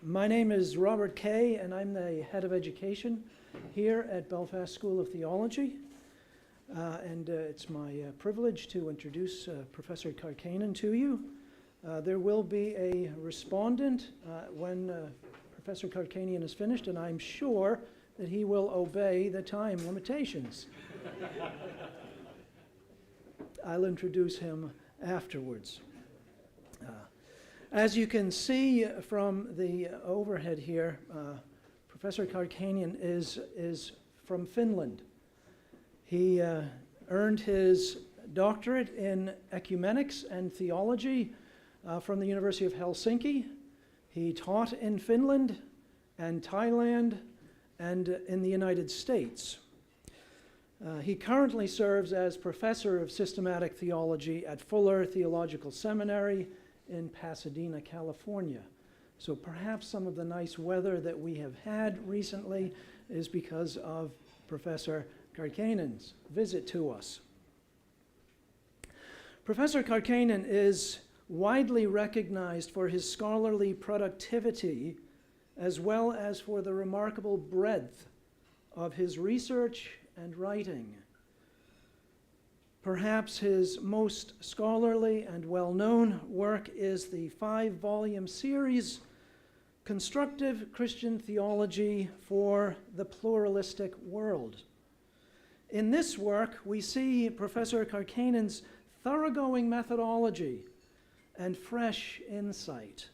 My name is Robert Kay, and I'm the head of education here at Belfast School of Theology. And it's my privilege to introduce Professor Kärkkäinen to you. There will be a respondent when Professor Kärkkäinen is finished, and I'm sure that he will obey the time limitations. I'll introduce him afterwards. As you can see from the overhead here, Professor Kärkkäinen is from Finland. He earned his doctorate in ecumenics and theology from the University of Helsinki. He taught in Finland and Thailand and in the United States. He currently serves as professor of systematic theology at Fuller Theological Seminary in Pasadena, California. So perhaps some of the nice weather that we have had recently is because of Professor Kärkkäinen's visit to us. Professor Kärkkäinen is widely recognized for his scholarly productivity as well as for the remarkable breadth of his research and writing. Perhaps his most scholarly and well-known work is the 5-volume series, Constructive Christian Theology for the Pluralistic World. In this work, we see Professor Kärkkäinen's thoroughgoing methodology and fresh insight.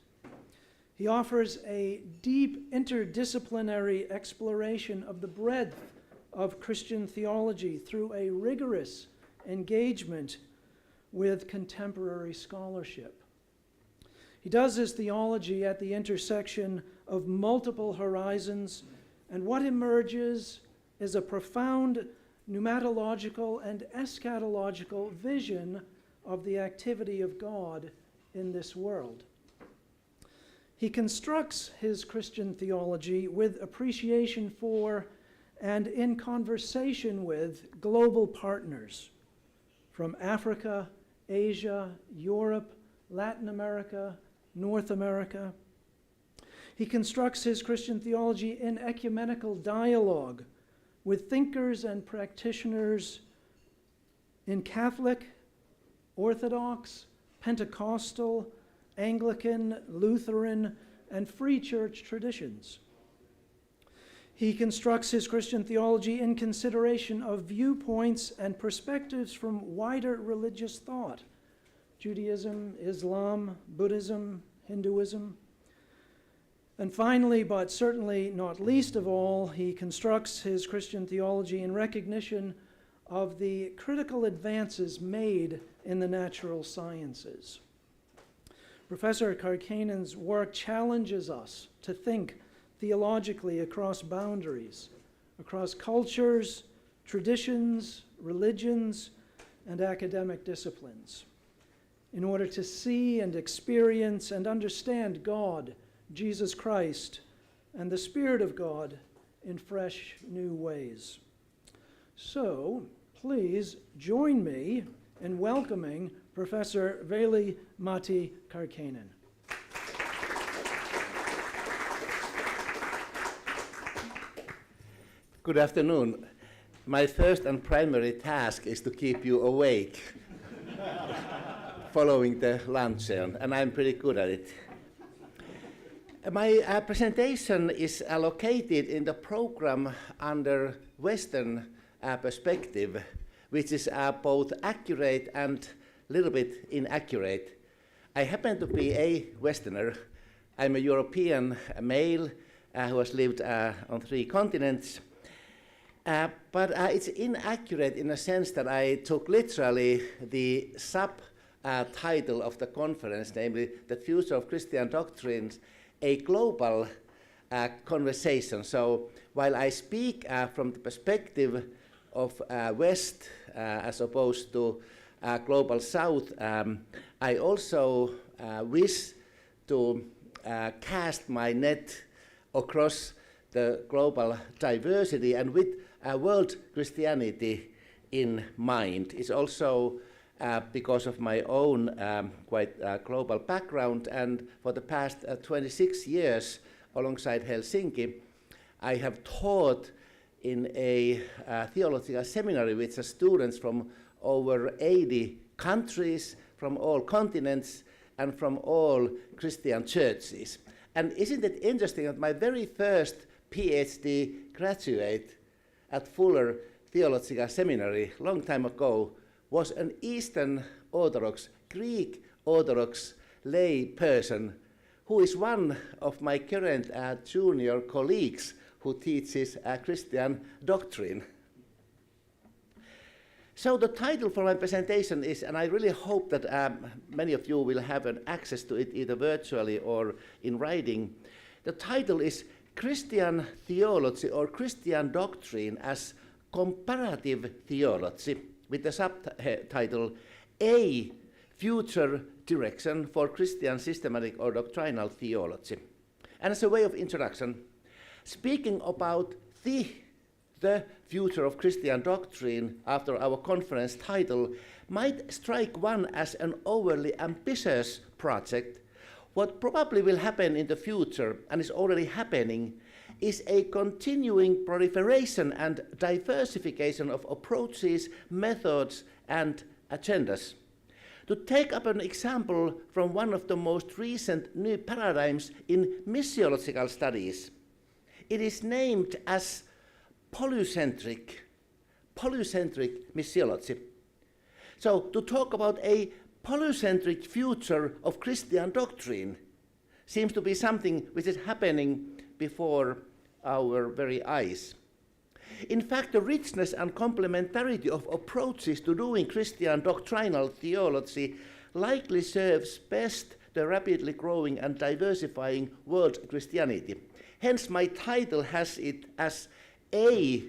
He offers a deep interdisciplinary exploration of the breadth of Christian theology through a rigorous engagement with contemporary scholarship. He does his theology at the intersection of multiple horizons, and what emerges is a profound pneumatological and eschatological vision of the activity of God in this world. He constructs his Christian theology with appreciation for and in conversation with global partners from Africa, Asia, Europe, Latin America, North America. He constructs his Christian theology in ecumenical dialogue with thinkers and practitioners in Catholic, Orthodox, Pentecostal, Anglican, Lutheran, and Free Church traditions. He constructs his Christian theology in consideration of viewpoints and perspectives from wider religious thought: Judaism, Islam, Buddhism, Hinduism. And finally, but certainly not least of all, he constructs his Christian theology in recognition of the critical advances made in the natural sciences. Professor Kärkkäinen's work challenges us to think theologically across boundaries, across cultures, traditions, religions, and academic disciplines, in order to see and experience and understand God, Jesus Christ, and the Spirit of God in fresh, new ways. So, please join me in welcoming Professor Veli-Matti Kärkkäinen.
Good afternoon. My first and primary task is to keep you awake following the luncheon, and I'm pretty good at it. My presentation is located in the program under Western perspective, which is both accurate and a little bit inaccurate. I happen to be a Westerner. I'm a European male who has lived on 3 continents. But it's inaccurate in a sense that I took literally the subtitle of the conference, namely The Future of Christian Doctrines, a global conversation. So while I speak from the perspective of West as opposed to global South, I also wish to cast my net across the global diversity and with world Christianity in mind. It's also because of my own quite global background, and for the past 26 years alongside Helsinki, I have taught in a theological seminary with students from over 80 countries, from all continents, and from all Christian churches. And isn't it interesting that my very first PhD graduate at Fuller Theological Seminary long time ago was an Eastern Orthodox, Greek Orthodox lay person who is one of my current junior colleagues who teaches Christian doctrine. So the title for my presentation is, and I really hope that many of you will have an access to it either virtually or in writing. The title is Christian Theology or Christian Doctrine as Comparative Theology, with the subtitle, A Future Direction for Christian Systematic or Doctrinal Theology. And as a way of introduction, speaking about the future of Christian doctrine after our conference title might strike one as an overly ambitious project. What probably will happen in the future, and is already happening, is a continuing proliferation and diversification of approaches, methods, and agendas. To take up an example from one of the most recent new paradigms in missiological studies, it is named as polycentric missiology. So to talk about a polycentric future of Christian doctrine seems to be something which is happening before our very eyes. In fact, the richness and complementarity of approaches to doing Christian doctrinal theology likely serves best the rapidly growing and diversifying world Christianity. Hence, my title has it as A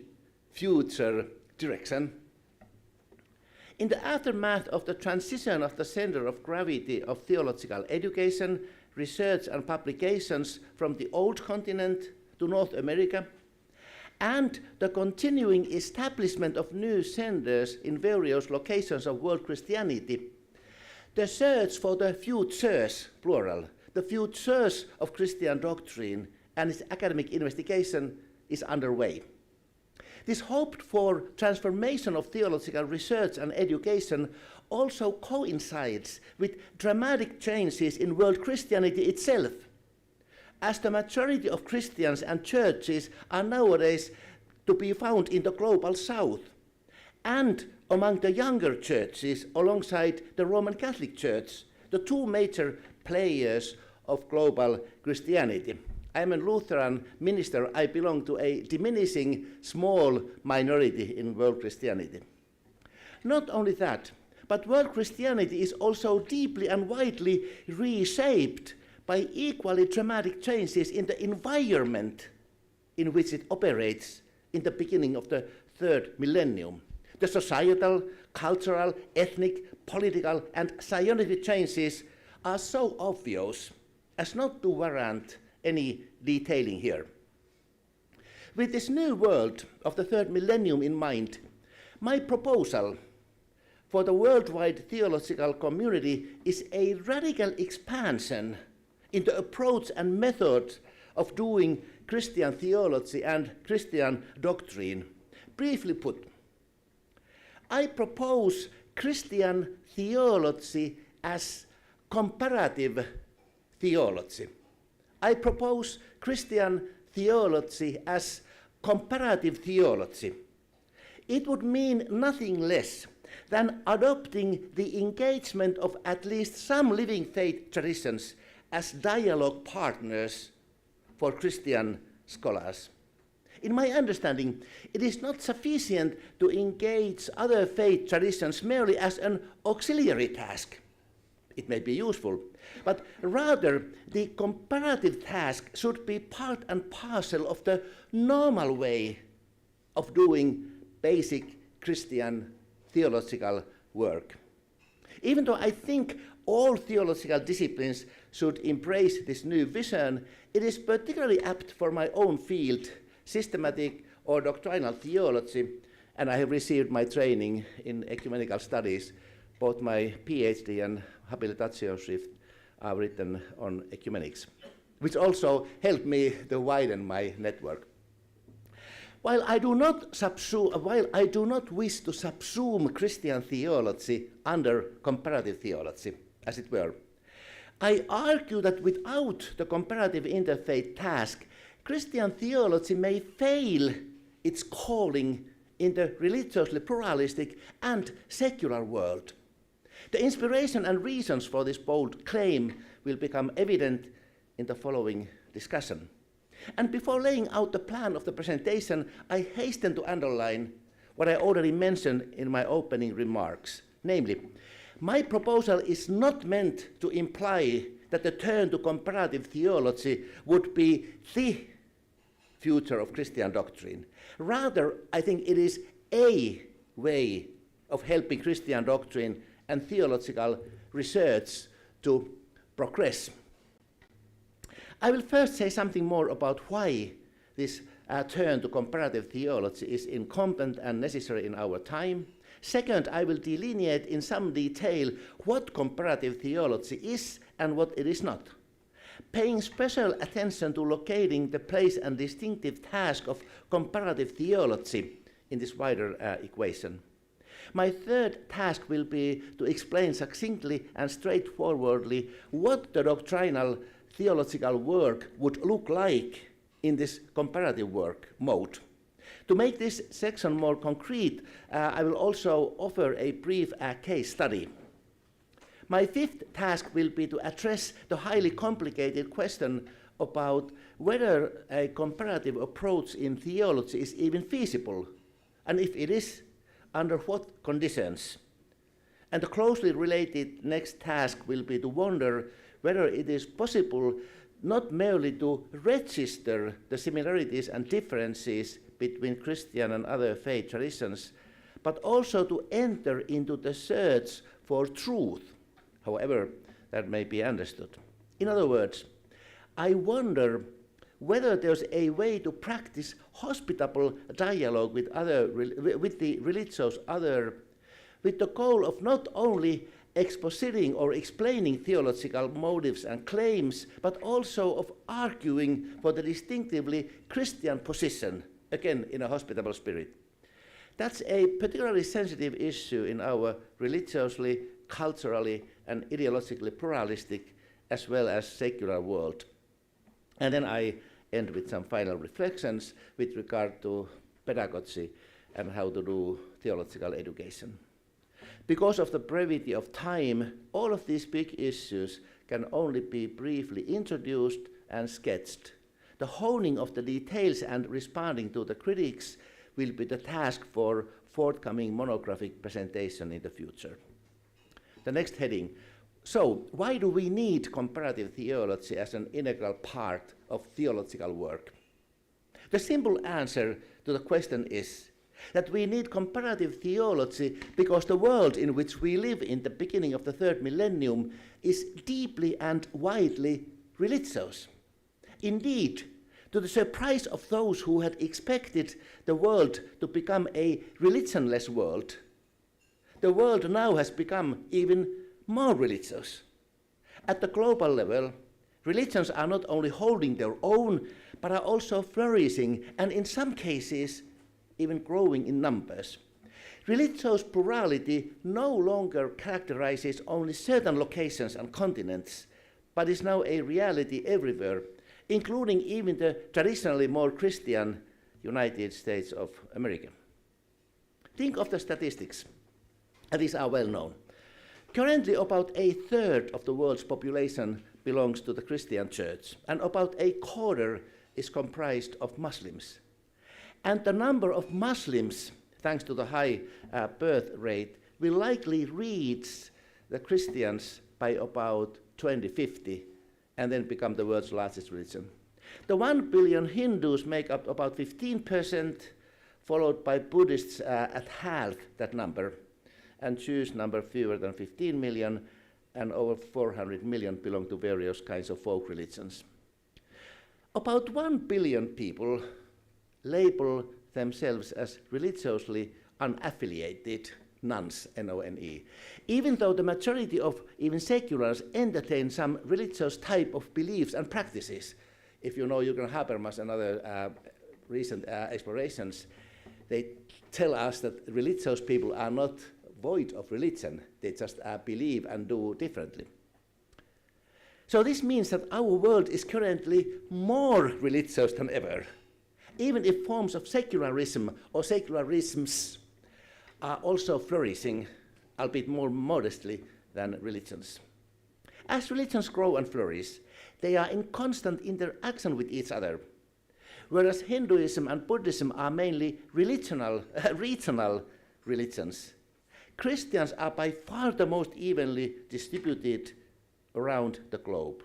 Future Direction. In the aftermath of the transition of the center of gravity of theological education, research and publications from the old continent to North America, and the continuing establishment of new centers in various locations of world Christianity, the search for the futures, plural, the futures of Christian doctrine and its academic investigation is underway. This hoped-for transformation of theological research and education also coincides with dramatic changes in world Christianity itself. as the majority of Christians and churches are nowadays to be found in the global south, and among the younger churches alongside the Roman Catholic Church, the two major players of global Christianity. I am a Lutheran minister. I belong to a diminishing small minority in world Christianity. Not only that, but world Christianity is also deeply and widely reshaped by equally dramatic changes in the environment in which it operates in the beginning of the third millennium. The societal, cultural, ethnic, political, and scientific changes are so obvious as not to warrant any detailing here. With this new world of the third millennium in mind, my proposal for the worldwide theological community is a radical expansion in the approach and method of doing Christian theology and Christian doctrine. Briefly put, I propose Christian theology as comparative theology. I propose Christian theology as comparative theology. It would mean nothing less than adopting the engagement of at least some living faith traditions as dialogue partners for Christian scholars. In my understanding, it is not sufficient to engage other faith traditions merely as an auxiliary task. It may be useful, but rather the comparative task should be part and parcel of the normal way of doing basic Christian theological work. Even though I think all theological disciplines should embrace this new vision, it is particularly apt for my own field, systematic or doctrinal theology, and I have received my training in ecumenical studies. Both my PhD and habilitatio shrift are written on ecumenics, which also helped me to widen my network. While I do not wish to subsume Christian theology under comparative theology, as it were, I argue that without the comparative interfaith task, Christian theology may fail its calling in the religiously pluralistic and secular world. The inspiration and reasons for this bold claim will become evident in the following discussion. And before laying out the plan of the presentation, I hasten to underline what I already mentioned in my opening remarks. Namely, my proposal is not meant to imply that the turn to comparative theology would be the future of Christian doctrine. Rather, I think it is a way of helping Christian doctrine and theological research to progress. I will first say something more about why this turn to comparative theology is incumbent and necessary in our time. Second, I will delineate in some detail what comparative theology is and what it is not, paying special attention to locating the place and distinctive task of comparative theology in this wider equation. My third task will be to explain succinctly and straightforwardly what the doctrinal theological work would look like in this comparative work mode. To make this section more concrete, I will also offer a brief case study. My fifth task will be to address the highly complicated question about whether a comparative approach in theology is even feasible, and if it is, under what conditions. And the closely related next task will be to wonder whether it is possible not merely to register the similarities and differences between Christian and other faith traditions, but also to enter into the search for truth, however that may be understood. In other words, I wonder whether there's a way to practice hospitable dialogue with the religious other, with the goal of not only expositing or explaining theological motives and claims, but also of arguing for the distinctively Christian position, again in a hospitable spirit. That's a particularly sensitive issue in our religiously, culturally, and ideologically pluralistic as well as secular world. And then I end with some final reflections with regard to pedagogy and how to do theological education. Because of the brevity of time, all of these big issues can only be briefly introduced and sketched. The honing of the details and responding to the critics will be the task for forthcoming monographic presentation in the future. The next heading. So, why do we need comparative theology as an integral part of theological work? The simple answer to the question is that we need comparative theology because the world in which we live in the beginning of the third millennium is deeply and widely religious. Indeed, to the surprise of those who had expected the world to become a religionless world, the world now has become even more religious. At the global level, religions are not only holding their own, but are also flourishing, and in some cases, even growing in numbers. Religious plurality no longer characterizes only certain locations and continents, but is now a reality everywhere, including even the traditionally more Christian United States of America. Think of the statistics. These are well known. Currently, about a third of the world's population belongs to the Christian church, and about a quarter is comprised of Muslims. And the number of Muslims, thanks to the high birth rate, will likely reach the Christians by about 2050, and then become the world's largest religion. The 1 billion Hindus make up about 15%, followed by Buddhists at half that number, and Jews number fewer than 15 million, and over 400 million belong to various kinds of folk religions. About 1 billion people label themselves as religiously unaffiliated nuns, N-O-N-E, even though the majority of even seculars entertain some religious type of beliefs and practices. If you know Jürgen Habermas and other recent explorations, they tell us that religious people are not void of religion, they just believe and do differently. So this means that our world is currently more religious than ever, even if forms of secularism or secularisms are also flourishing, albeit more modestly than religions. As religions grow and flourish, they are in constant interaction with each other, whereas Hinduism and Buddhism are mainly regional religions. Christians are by far the most evenly distributed around the globe.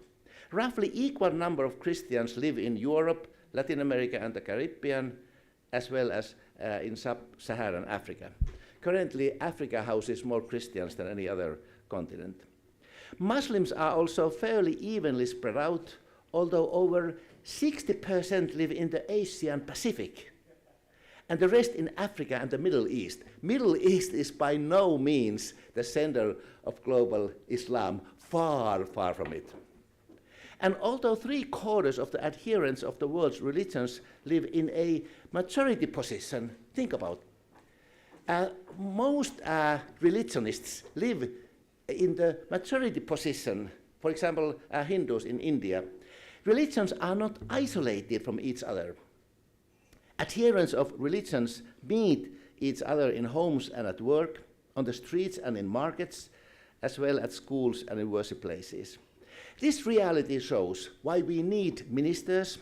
Roughly equal number of Christians live in Europe, Latin America and the Caribbean, as well as in sub-Saharan Africa. Currently, Africa houses more Christians than any other continent. Muslims are also fairly evenly spread out, although over 60% live in the Asian Pacific, and the rest in Africa and the Middle East. Middle East is by no means the center of global Islam, far, far from it. And although 3/4 of the adherents of the world's religions live in a majority position, think about most religionists live in the majority position, for example, Hindus in India. Religions are not isolated from each other. Adherents of religions meet each other in homes and at work, on the streets and in markets, as well as schools and in worship places. This reality shows why we need ministers,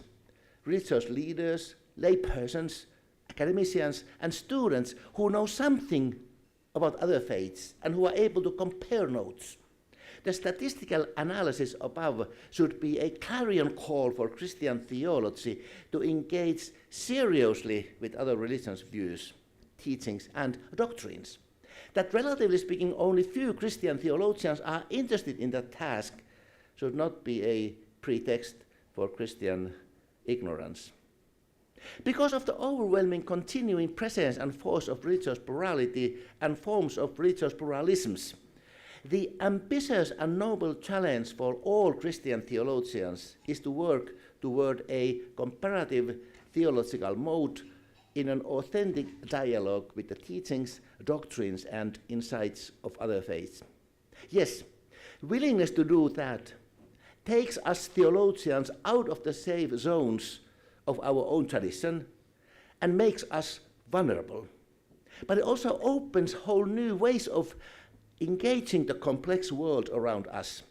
religious leaders, laypersons, academicians, and students who know something about other faiths and who are able to compare notes. The statistical analysis above should be a clarion call for Christian theology to engage seriously with other religions' views, teachings, and doctrines. That, relatively speaking, only few Christian theologians are interested in that task should not be a pretext for Christian ignorance. Because of the overwhelming continuing presence and force of religious plurality and forms of religious pluralisms, the ambitious and noble challenge for all Christian theologians is to work toward a comparative theological mode in an authentic dialogue with the teachings, doctrines, and insights of other faiths. Yes, willingness to do that takes us theologians out of the safe zones of our own tradition and makes us vulnerable. But it also opens whole new ways of engaging the complex world around us.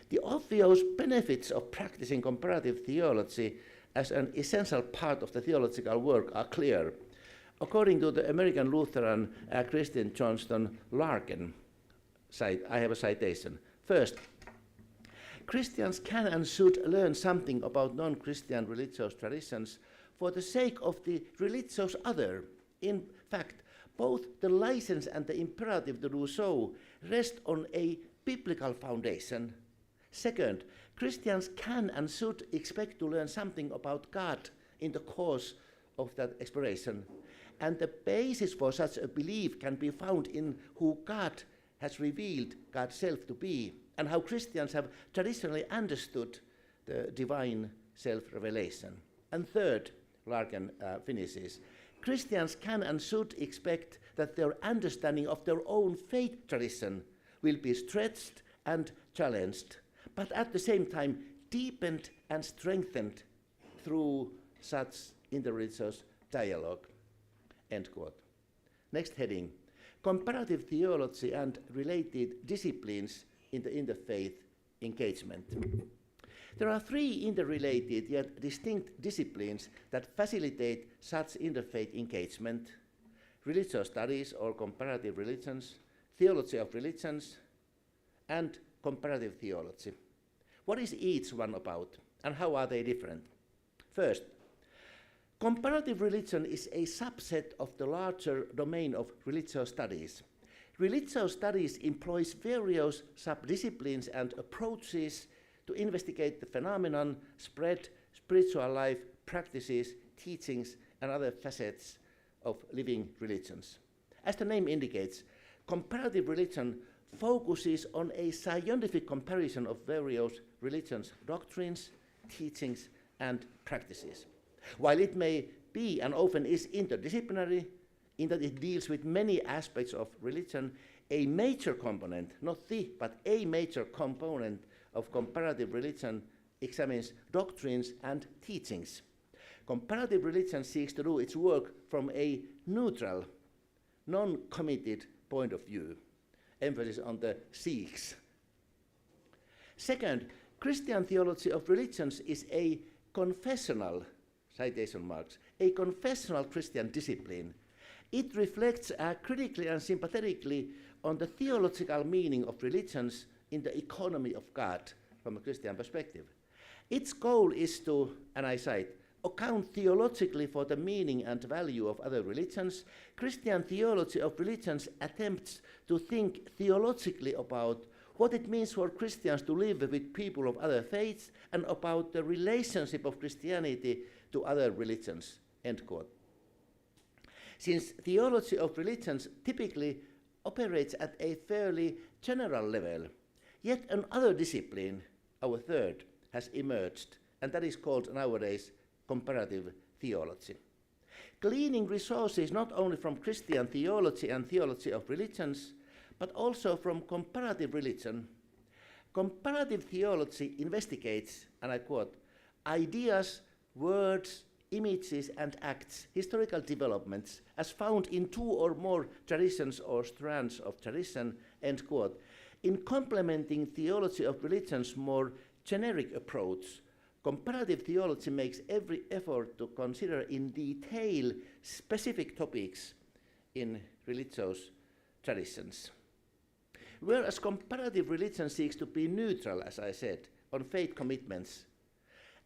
The obvious benefits of practicing comparative theology as an essential part of the theological work are clear. According to the American Lutheran Christian Johnston Larkin, I have a citation. First, Christians can and should learn something about non-Christian religious traditions for the sake of the religious other. In fact, both the license and the imperative to do so rest on a biblical foundation. Second, Christians can and should expect to learn something about God in the course of that exploration. And the basis for such a belief can be found in who God has revealed God's self to be, and how Christians have traditionally understood the divine self-revelation. And third, Larkin finishes, Christians can and should expect that their understanding of their own faith tradition will be stretched and challenged, but at the same time deepened and strengthened through such interreligious dialogue. End quote. Next heading, comparative theology and related disciplines in the interfaith engagement. There are three interrelated yet distinct disciplines that facilitate such interfaith engagement: religious studies or comparative religions, theology of religions, and comparative theology. What is each one about, and how are they different? First, comparative religion is a subset of the larger domain of religious studies. Religious studies employs various subdisciplines and approaches to investigate the phenomenon, spread, spiritual life, practices, teachings, and other facets of living religions. As the name indicates, comparative religion focuses on a scientific comparison of various religions' doctrines, teachings, and practices. While it may be and often is interdisciplinary, in that it deals with many aspects of religion, a major component, not the, but a major component of comparative religion examines doctrines and teachings. Comparative religion seeks to do its work from a neutral, non-committed point of view. Emphasis on the seeks. Second, Christian theology of religions is a confessional, citation marks, a confessional Christian discipline. It reflects critically and sympathetically on the theological meaning of religions in the economy of God from a Christian perspective. Its goal is to, and I cite, account theologically for the meaning and value of other religions. Christian theology of religions attempts to think theologically about what it means for Christians to live with people of other faiths and about the relationship of Christianity to other religions, end quote. Since theology of religions typically operates at a fairly general level, yet another discipline, our third, has emerged, and that is called nowadays comparative theology. Gleaning resources not only from Christian theology and theology of religions, but also from comparative religion. Comparative theology investigates, and I quote, ideas, words, images, and acts, historical developments, as found in two or more traditions or strands of tradition, end quote. In complementing theology of religion's more generic approach, comparative theology makes every effort to consider in detail specific topics in religious traditions. Whereas comparative religion seeks to be neutral, as I said, on faith commitments,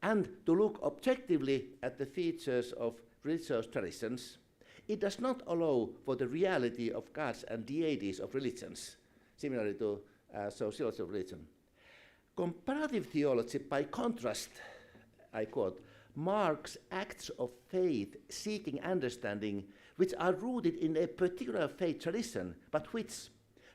and to look objectively at the features of religious traditions, it does not allow for the reality of gods and deities of religions, similarly to sociology of religion. Comparative theology, by contrast, I quote, marks acts of faith seeking understanding which are rooted in a particular faith tradition, but which,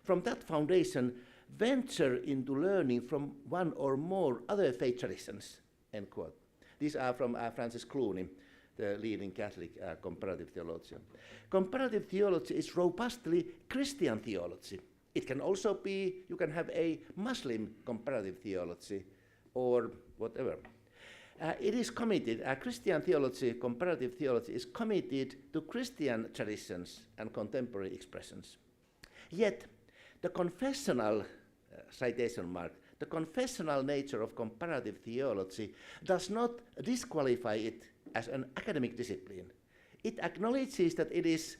from that foundation, venture into learning from one or more other faith traditions, end quote. These are from Francis Clooney, the leading Catholic comparative theologian. Comparative theology is robustly Christian theology. It can also be, you can have a Muslim comparative theology, or whatever. It is committed, Christian theology, comparative theology, is committed to Christian traditions and contemporary expressions. Yet, the confessional, citation mark, the confessional nature of comparative theology does not disqualify it as an academic discipline. It acknowledges that it is,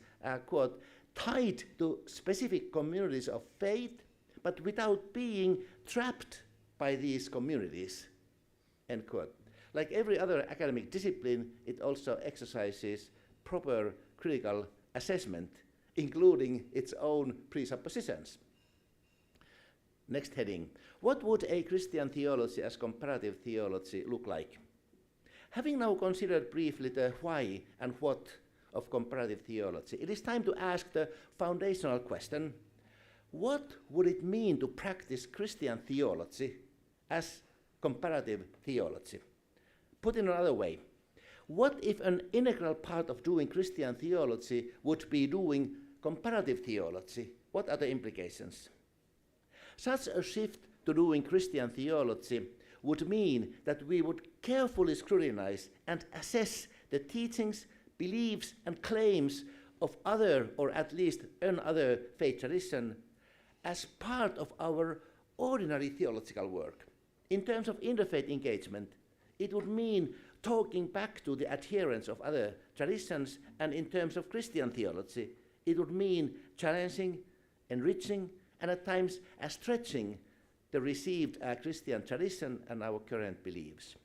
quote, tied to specific communities of faith, but without being trapped by these communities, end quote. Like every other academic discipline, it also exercises proper critical assessment, including its own presuppositions. Next heading. What would a Christian theology as comparative theology look like? Having now considered briefly the why and what of comparative theology, it is time to ask the foundational question: what would it mean to practice Christian theology as comparative theology? Put in another way, what if an integral part of doing Christian theology would be doing comparative theology? What are the implications? Such a shift to doing Christian theology would mean that we would carefully scrutinize and assess the teachings, beliefs, and claims of other, or at least another, faith tradition as part of our ordinary theological work. In terms of interfaith engagement, it would mean talking back to the adherents of other traditions, and in terms of Christian theology, it would mean challenging, enriching, and at times stretching the received Christian tradition and our current beliefs.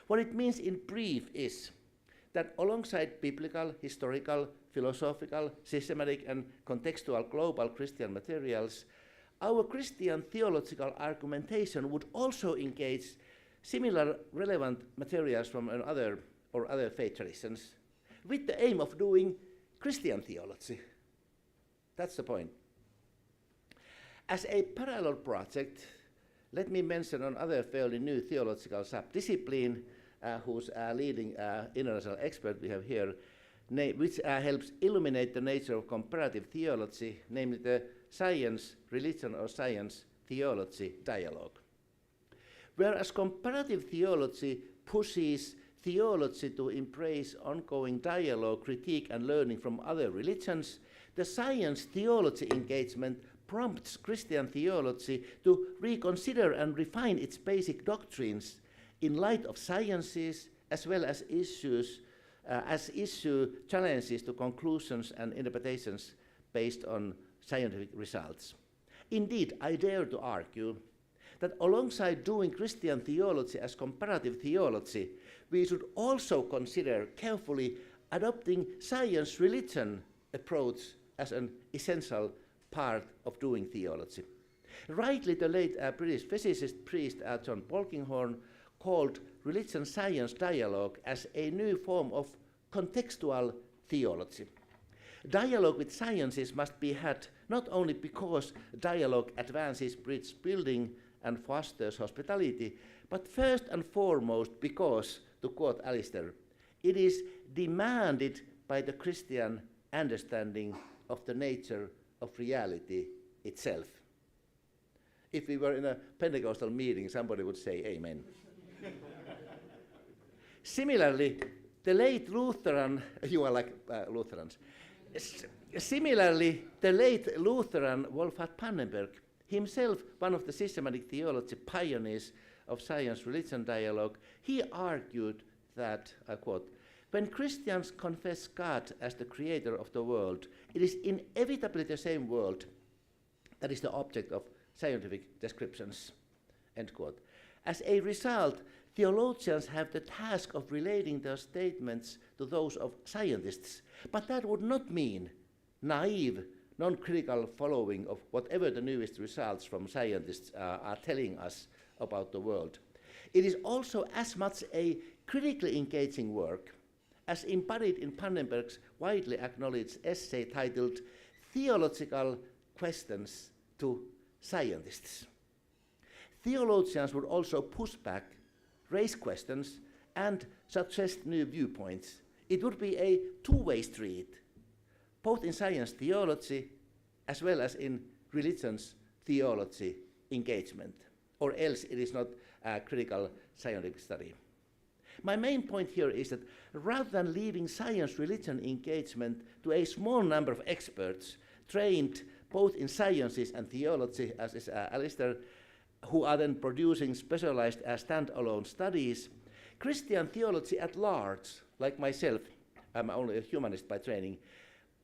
What it means in brief is that alongside biblical, historical, philosophical, systematic, and contextual global Christian materials, our Christian theological argumentation would also engage similar relevant materials from other faith traditions with the aim of doing Christian theology. That's the point. As a parallel project, let me mention another fairly new theological subdiscipline whose leading international expert we have here, which helps illuminate the nature of comparative theology, namely the science, religion, or science theology dialogue. Whereas comparative theology pushes theology to embrace ongoing dialogue, critique, and learning from other religions, the science theology engagement prompts Christian theology to reconsider and refine its basic doctrines in light of sciences, as well as issue challenges to conclusions and interpretations based on scientific results. Indeed, I dare to argue that alongside doing Christian theology as comparative theology, we should also consider carefully adopting science-religion approach as an essential part of doing theology. Rightly, the late British physicist priest John Polkinghorne called religion-science dialogue as a new form of contextual theology. Dialogue with sciences must be had not only because dialogue advances bridge building and fosters hospitality, but first and foremost because, to quote Alister, it is demanded by the Christian understanding of the nature of reality itself. If we were in a Pentecostal meeting, somebody would say amen. Similarly, the late Lutheran, you are like Lutherans. Similarly, the late Lutheran Wolfhard Pannenberg, himself one of the systematic theology pioneers of science-religion dialogue, he argued that, I quote, when Christians confess God as the creator of the world, it is inevitably the same world that is the object of scientific descriptions, end quote. As a result, theologians have the task of relating their statements to those of scientists, but that would not mean naive, non-critical following of whatever the newest results from scientists are telling us about the world. It is also as much a critically engaging work as embodied in Pannenberg's widely acknowledged essay titled Theological Questions to Scientists. Theologians would also push back, raise questions, and suggest new viewpoints. It would be a two-way street, both in science theology as well as in religions theology engagement, or else it is not critical scientific study. My main point here is that rather than leaving science-religion engagement to a small number of experts trained both in sciences and theology, as is Alister, who are then producing specialized standalone studies, Christian theology at large, like myself, I'm only a humanist by training,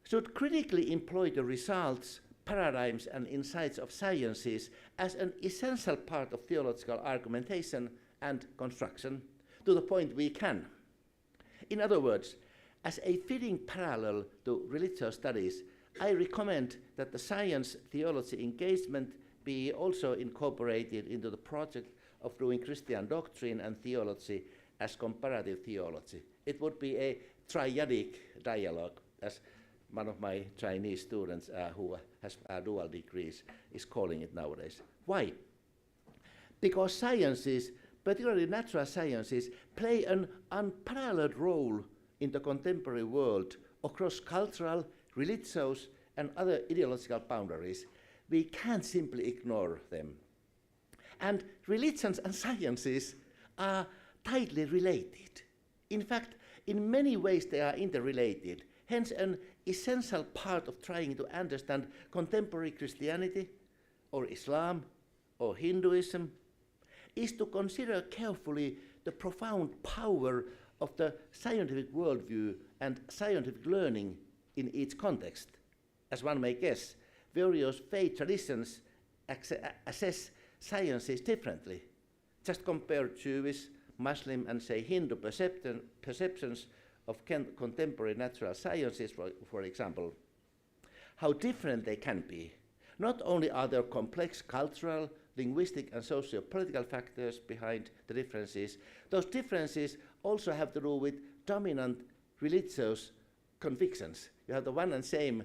should critically employ the results, paradigms, and insights of sciences as an essential part of theological argumentation and construction, to the point we can. In other words, as a fitting parallel to religious studies, I recommend that the science theology engagement be also incorporated into the project of doing Christian doctrine and theology as comparative theology. It would be a triadic dialogue, as one of my Chinese students who has dual degrees is calling it nowadays. Why? Because sciences, particularly natural sciences, play an unparalleled role in the contemporary world across cultural, religious, and other ideological boundaries. We can't simply ignore them. And religions and sciences are tightly related. In fact, in many ways they are interrelated. Hence, an essential part of trying to understand contemporary Christianity, or Islam, or Hinduism, is to consider carefully the profound power of the scientific worldview and scientific learning in each context. As one may guess, various faith traditions assess sciences differently. Just compare Jewish, Muslim, and say Hindu perceptions of contemporary natural sciences, for example, how different they can be. Not only are there complex cultural, linguistic, and socio-political factors behind the differences, those differences also have to do with dominant religious convictions. You have the one and same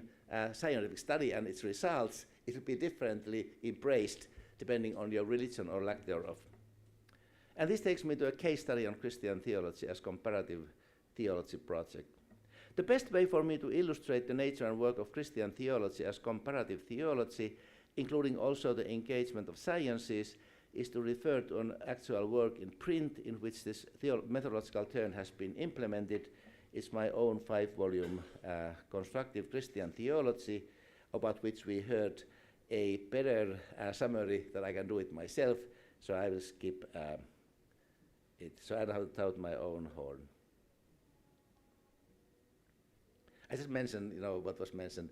scientific study and its results, it will be differently embraced depending on your religion or lack thereof. And this takes me to a case study on Christian theology as comparative theology project. The best way for me to illustrate the nature and work of Christian theology as comparative theology, including also the engagement of sciences, is to refer to an actual work in print in which this methodological turn has been implemented. It's my own 5-volume constructive Christian theology, about which we heard a better summary that I can do it myself, so I will skip it. So I don't tout my own horn. I just mentioned, what was mentioned.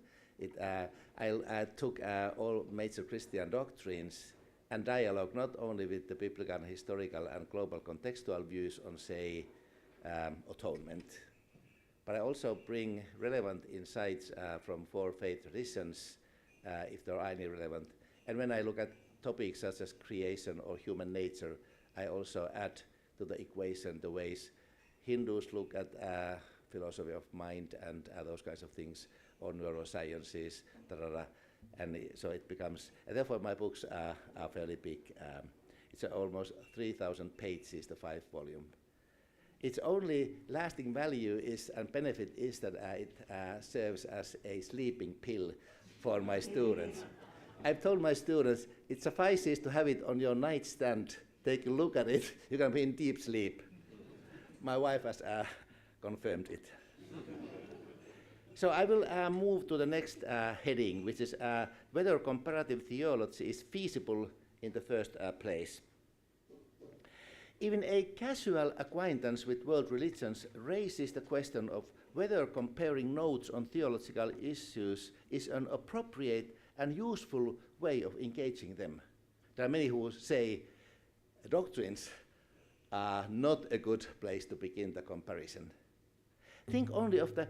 I took all major Christian doctrines and dialogue not only with the biblical and historical and global contextual views on, say, atonement, but I also bring relevant insights from 4 faith traditions, if there are any relevant. And when I look at topics such as creation or human nature, I also add to the equation the ways Hindus look at philosophy of mind and those kinds of things, or neurosciences, and so it becomes, and therefore my books are fairly big. It's almost 3,000 pages, the 5-volume. Its only lasting value is and benefit is that it serves as a sleeping pill for my students. I've told my students it suffices to have it on your nightstand, take a look at it, you can be in deep sleep. My wife has confirmed it. So I will move to the next heading, which is whether comparative theology is feasible in the first place. Even a casual acquaintance with world religions raises the question of whether comparing notes on theological issues is an appropriate and useful way of engaging them. There are many who say doctrines are not a good place to begin the comparison. Think only of the,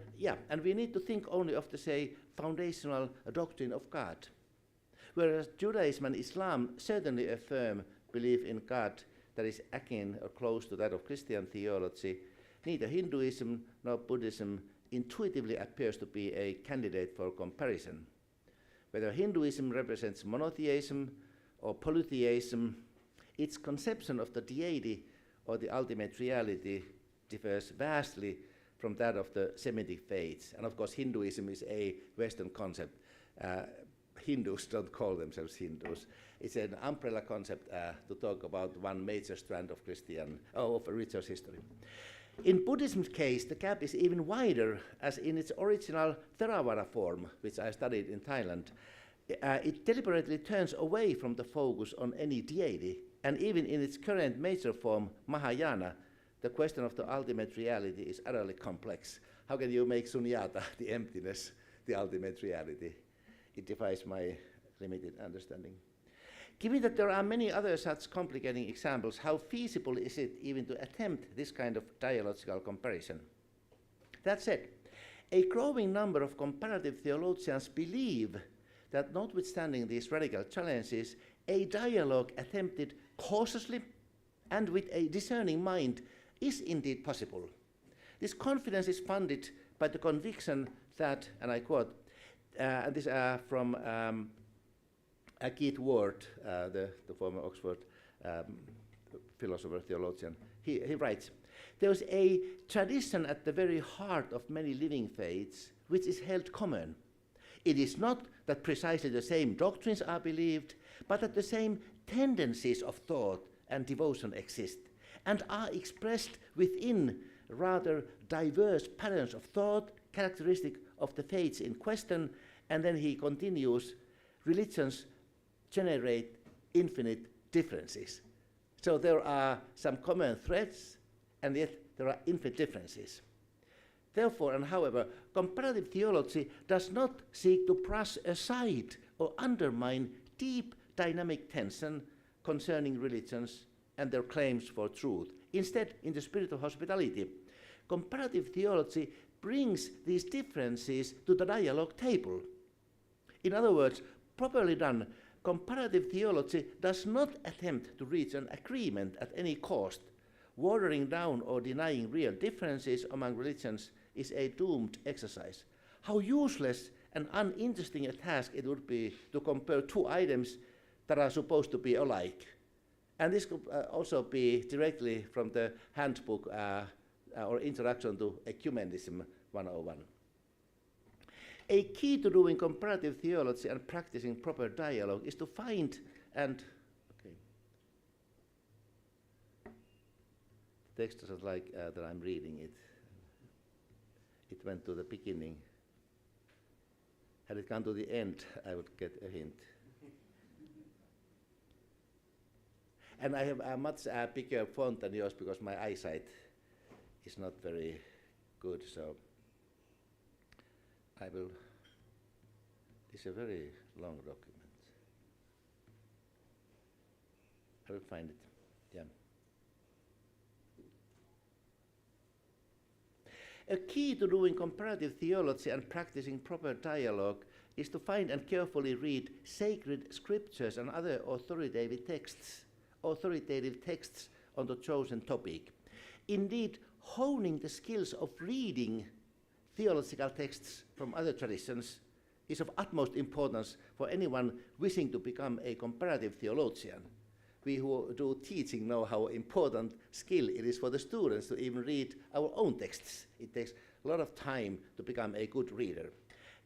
and we need to think only of the, say, foundational doctrine of God. Whereas Judaism and Islam certainly affirm belief in God that is akin or close to that of Christian theology, neither Hinduism nor Buddhism intuitively appears to be a candidate for comparison. Whether Hinduism represents monotheism or polytheism, its conception of the deity or the ultimate reality differs vastly from that of the Semitic faiths. And of course, Hinduism is a Western concept. Hindus don't call themselves Hindus. It's an umbrella concept to talk about one major strand of religious history. In Buddhism's case, the gap is even wider, as in its original Theravada form, which I studied in Thailand, it deliberately turns away from the focus on any deity, and even in its current major form, Mahayana, the question of the ultimate reality is utterly complex. How can you make sunyata, the emptiness, the ultimate reality? It defies my limited understanding. Given that there are many other such complicating examples, how feasible is it even to attempt this kind of dialogical comparison? That said, a growing number of comparative theologians believe that notwithstanding these radical challenges, a dialogue attempted cautiously and with a discerning mind is indeed possible. This confidence is funded by the conviction that, and I quote, and this from Keith Ward, the former Oxford philosopher, theologian, he writes, there is a tradition at the very heart of many living faiths which is held common. It is not that precisely the same doctrines are believed, but that the same tendencies of thought and devotion exist and are expressed within rather diverse patterns of thought, characteristic of the faiths in question. And then he continues, religions generate infinite differences. So there are some common threads, and yet there are infinite differences. Therefore, and however, comparative theology does not seek to brush aside or undermine deep dynamic tension concerning religions and their claims for truth. Instead, in the spirit of hospitality, comparative theology brings these differences to the dialogue table. In other words, properly done, comparative theology does not attempt to reach an agreement at any cost. Watering down or denying real differences among religions is a doomed exercise. How useless and uninteresting a task it would be to compare two items that are supposed to be alike. And this could also be directly from the handbook or Introduction to Ecumenism 101. A key to doing comparative theology and practicing proper dialogue is to find and, the text doesn't like that I'm reading it. It went to the beginning. Had it gone to the end, I would get a hint. And I have a much bigger font than yours because my eyesight is not very good, so I will. It's a very long document. I will find it. Yeah. A key to doing comparative theology and practicing proper dialogue is to find and carefully read sacred scriptures and other authoritative texts on the chosen topic. Indeed, honing the skills of reading theological texts from other traditions is of utmost importance for anyone wishing to become a comparative theologian. We who do teaching know how important skill it is for the students to even read our own texts. It takes a lot of time to become a good reader.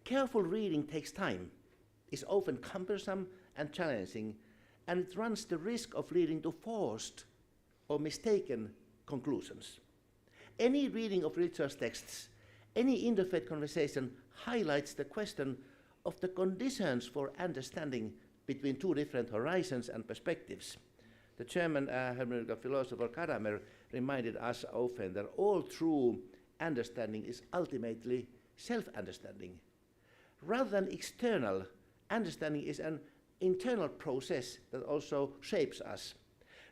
Careful reading takes time, is often cumbersome and challenging, and it runs the risk of leading to forced or mistaken conclusions. Any reading of religious texts, any interfaith conversation highlights the question of the conditions for understanding between two different horizons and perspectives. The German hermeneutical philosopher Gadamer reminded us often that all true understanding is ultimately self-understanding. Rather than external, understanding is an internal process that also shapes us.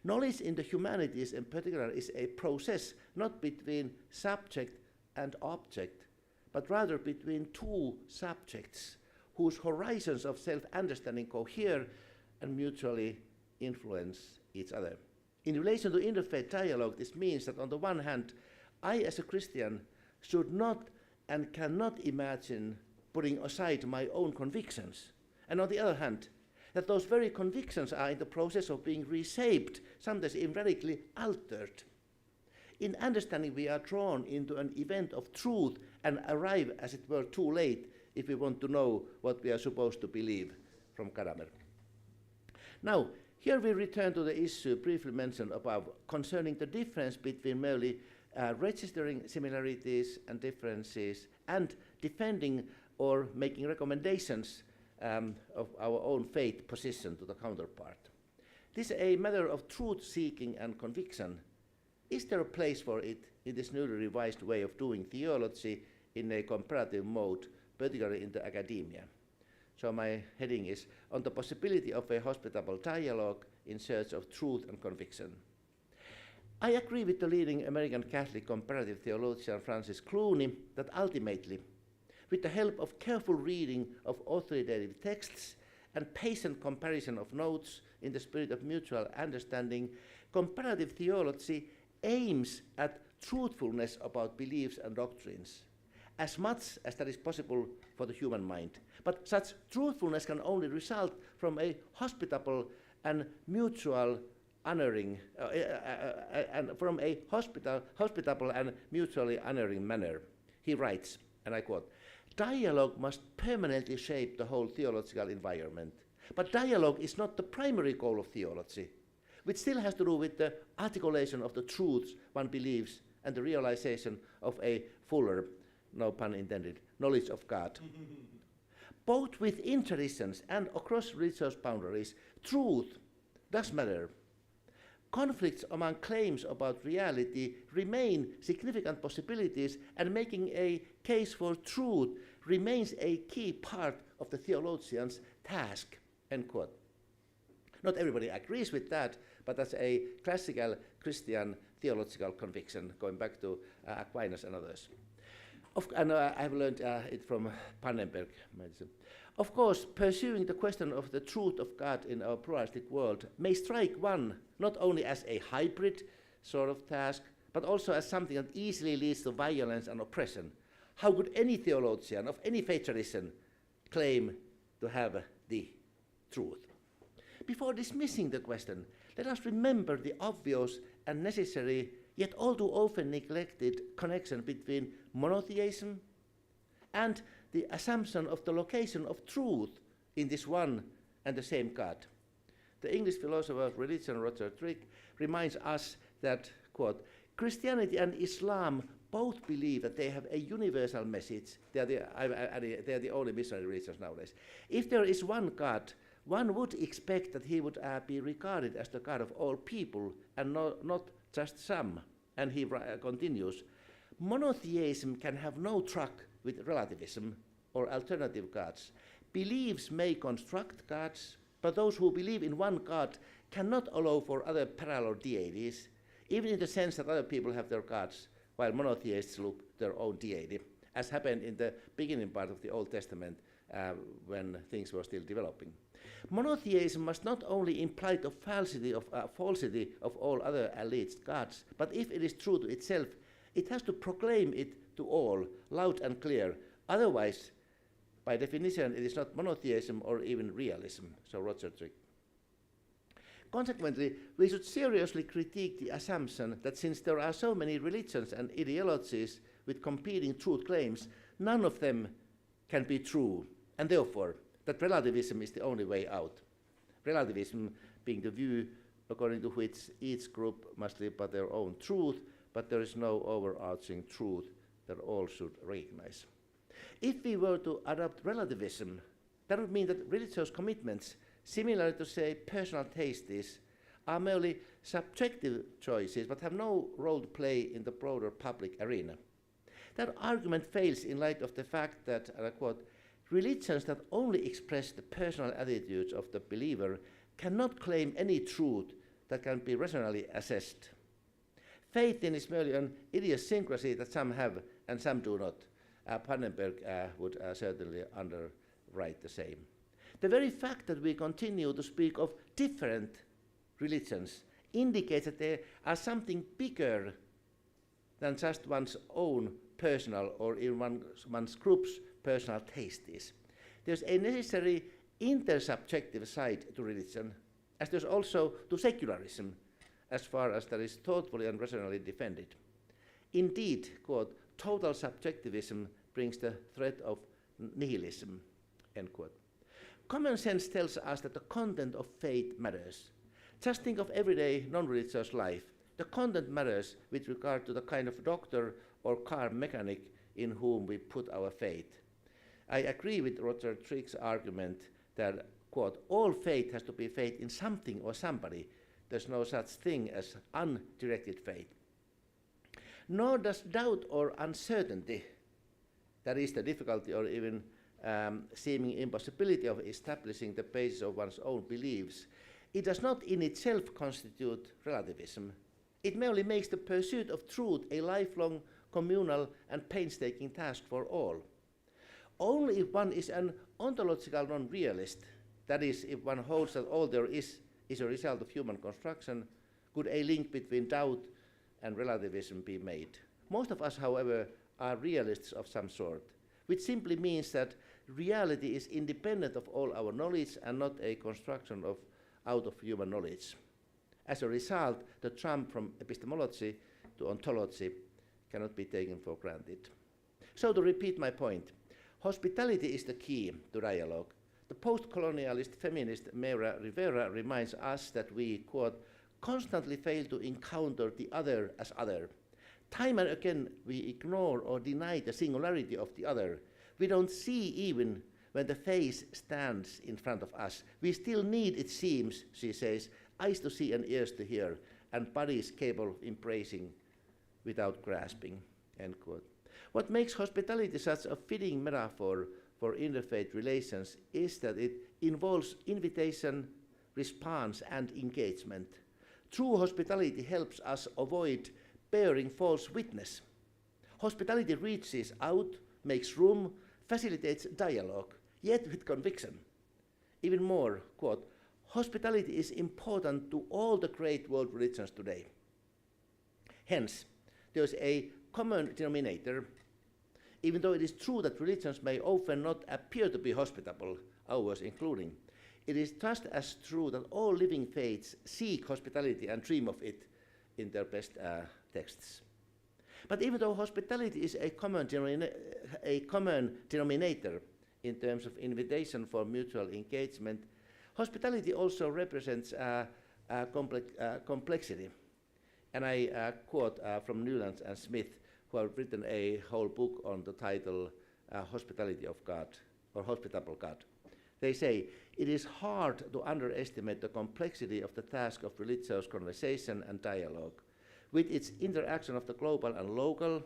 Knowledge in the humanities in particular is a process not between subject and object, but rather between two subjects whose horizons of self-understanding cohere and mutually influence each other. In relation to interfaith dialogue, this means that on the one hand, I as a Christian should not and cannot imagine putting aside my own convictions. And on the other hand, that those very convictions are in the process of being reshaped, sometimes even radically altered. In understanding, we are drawn into an event of truth and arrive, as it were, too late if we want to know what we are supposed to believe from Gadamer. Now, here we return to the issue briefly mentioned above concerning the difference between merely registering similarities and differences and defending or making recommendations of our own faith position to the counterpart. This is a matter of truth-seeking and conviction. Is there a place for it in this newly revised way of doing theology in a comparative mode, particularly in the academia? So my heading is on the possibility of a hospitable dialogue in search of truth and conviction. I agree with the leading American Catholic comparative theologian Francis Clooney that ultimately, with the help of careful reading of authoritative texts and patient comparison of notes in the spirit of mutual understanding, comparative theology aims at truthfulness about beliefs and doctrines, as much as that is possible for the human mind. But such truthfulness can only result from a hospitable and mutual honoring, and from a hospitable and mutually honoring manner. He writes, and I quote, "Dialogue must permanently shape the whole theological environment. But dialogue is not the primary goal of theology, which still has to do with the articulation of the truths one believes and the realization of a fuller, no pun intended, knowledge of God. Both within traditions and across religious boundaries, truth does matter. Conflicts among claims about reality remain significant possibilities, and making a case for truth remains a key part of the theologian's task," end quote. Not everybody agrees with that, but that's a classical Christian theological conviction, going back to Aquinas and others. I've learned it from Pannenberg medicine. Of course, pursuing the question of the truth of God in our pluralistic world may strike one not only as a hybrid sort of task, but also as something that easily leads to violence and oppression. How could any theologian of any faith tradition claim to have the truth? Before dismissing the question, let us remember the obvious and necessary, yet all too often neglected connection between monotheism and the assumption of the location of truth in this one and the same God. The English philosopher of religion, Roger Trick, reminds us that, quote, "Christianity and Islam both believe that they have a universal message." They are the only missionary religions nowadays. "If there is one God, one would expect that he would be regarded as the God of all people and not just some." And he continues, "Monotheism can have no truck with relativism or alternative gods. Beliefs may construct gods, but those who believe in one God cannot allow for other parallel deities, even in the sense that other people have their gods, while monotheists look their own deity, as happened in the beginning part of the Old Testament when things were still developing. Monotheism must not only imply the falsity of all other alleged gods, but if it is true to itself, it has to proclaim it to all, loud and clear. Otherwise, by definition, it is not monotheism or even realism." So Roger Trick. Consequently, we should seriously critique the assumption that since there are so many religions and ideologies with competing truth claims, none of them can be true, and therefore that relativism is the only way out. Relativism being the view according to which each group must live by their own truth, but there is no overarching truth that all should recognize. If we were to adopt relativism, that would mean that religious commitments, similar to, say, personal tastes, are merely subjective choices but have no role to play in the broader public arena. That argument fails in light of the fact that, and I quote, "Religions that only express the personal attitudes of the believer cannot claim any truth that can be rationally assessed. Faith then is merely an idiosyncrasy that some have and some do not." Pannenberg would certainly underwrite the same. The very fact that we continue to speak of different religions indicates that there are something bigger than just one's own personal or even one's group's personal tastes. There's a necessary intersubjective side to religion, as there's also to secularism, as far as that is thoughtfully and rationally defended. Indeed, quote, "total subjectivism brings the threat of nihilism," end quote. Common sense tells us that the content of faith matters. Just think of everyday non-religious life. The content matters with regard to the kind of doctor or car mechanic in whom we put our faith. I agree with Roger Trigg's argument that, quote, all faith has to be faith in something or somebody. There's no such thing as undirected faith. Nor does doubt or uncertainty, that is the difficulty or even seeming impossibility of establishing the basis of one's own beliefs, it does not in itself constitute relativism. It merely makes the pursuit of truth a lifelong, communal, and painstaking task for all. Only if one is an ontological non-realist, that is, if one holds that all there is a result of human construction, could a link between doubt and relativism be made. Most of us, however, are realists of some sort, which simply means that reality is independent of all our knowledge and not a construction out of human knowledge. As a result, the jump from epistemology to ontology cannot be taken for granted. So to repeat my point, hospitality is the key to dialogue. The post-colonialist feminist Mayra Rivera reminds us that we, quote, constantly fail to encounter the other as other. Time and again, we ignore or deny the singularity of the other. We don't see even when the face stands in front of us. We still need, it seems, she says, eyes to see and ears to hear, and bodies capable of embracing without grasping, end quote. What makes hospitality such a fitting metaphor for interfaith relations is that it involves invitation, response, and engagement. True hospitality helps us avoid bearing false witness. Hospitality reaches out, makes room, facilitates dialogue, yet with conviction. Even more, quote, hospitality is important to all the great world religions today. Hence, there is a common denominator. Even though it is true that religions may often not appear to be hospitable, ours including, it is just as true that all living faiths seek hospitality and dream of it in their best texts. But even though hospitality is a common denominator in terms of invitation for mutual engagement, hospitality also represents complexity. And I quote from Newlands and Smith, who have written a whole book on the title Hospitality of God, or Hospitable God. They say, it is hard to underestimate the complexity of the task of religious conversation and dialogue, with its interaction of the global and local,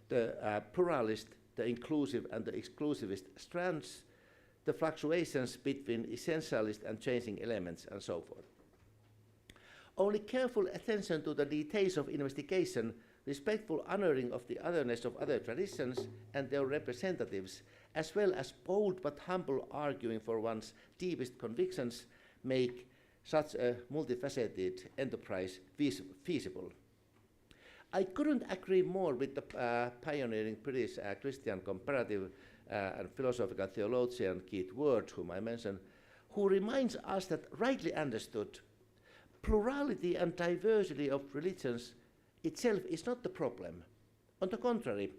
the pluralist, the inclusive and the exclusivist strands, the fluctuations between essentialist and changing elements, and so forth. Only careful attention to the details of investigation, respectful honoring of the otherness of other traditions and their representatives, as well as bold but humble arguing for one's deepest convictions, make such a multifaceted enterprise feasible. I couldn't agree more with the pioneering British Christian comparative and philosophical theologian Keith Ward, whom I mentioned, who reminds us that, rightly understood, plurality and diversity of religions itself is not the problem. On the contrary,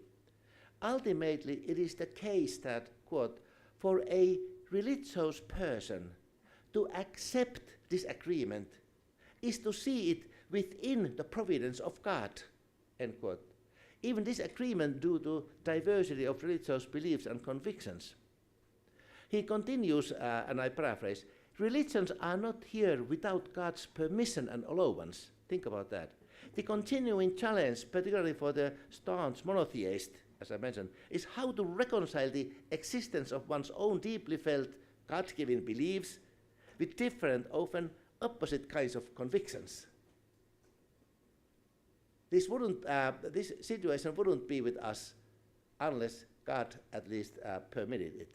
ultimately it is the case that, quote, for a religious person to accept disagreement is to see it within the providence of God, end quote. Even disagreement due to diversity of religious beliefs and convictions. He continues, and I paraphrase, religions are not here without God's permission and allowance. Think about that. The continuing challenge, particularly for the staunch monotheist, as I mentioned, is how to reconcile the existence of one's own deeply felt God-given beliefs with different, often opposite kinds of convictions. This situation wouldn't be with us unless God at least permitted it.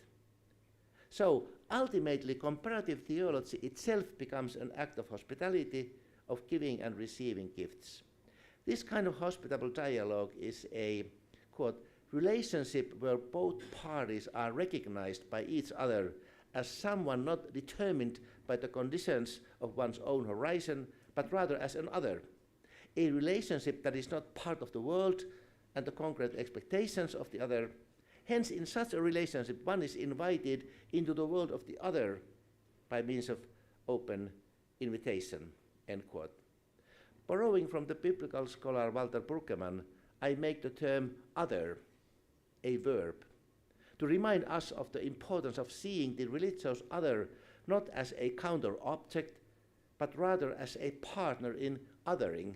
So ultimately, comparative theology itself becomes an act of hospitality, of giving and receiving gifts. This kind of hospitable dialogue is a, quote, relationship where both parties are recognized by each other as someone not determined by the conditions of one's own horizon, but rather as an other. A relationship that is not part of the world and the concrete expectations of the other, Hence, in such a relationship, one is invited into the world of the other by means of open invitation, end quote. Borrowing from the biblical scholar Walter Brueggemann, I make the term other a verb to remind us of the importance of seeing the religious other not as a counter object, but rather as a partner in othering,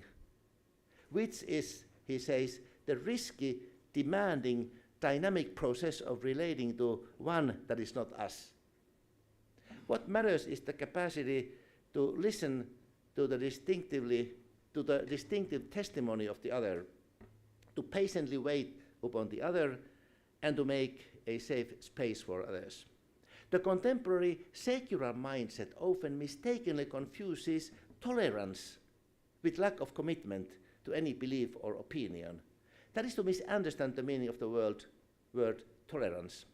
which is, he says, the risky, demanding, dynamic process of relating to one that is not us. What matters is the capacity to listen to the distinctive testimony of the other, to patiently wait upon the other, and to make a safe space for others. The contemporary secular mindset often mistakenly confuses tolerance with lack of commitment to any belief or opinion. That is to misunderstand the meaning of the word tolerance.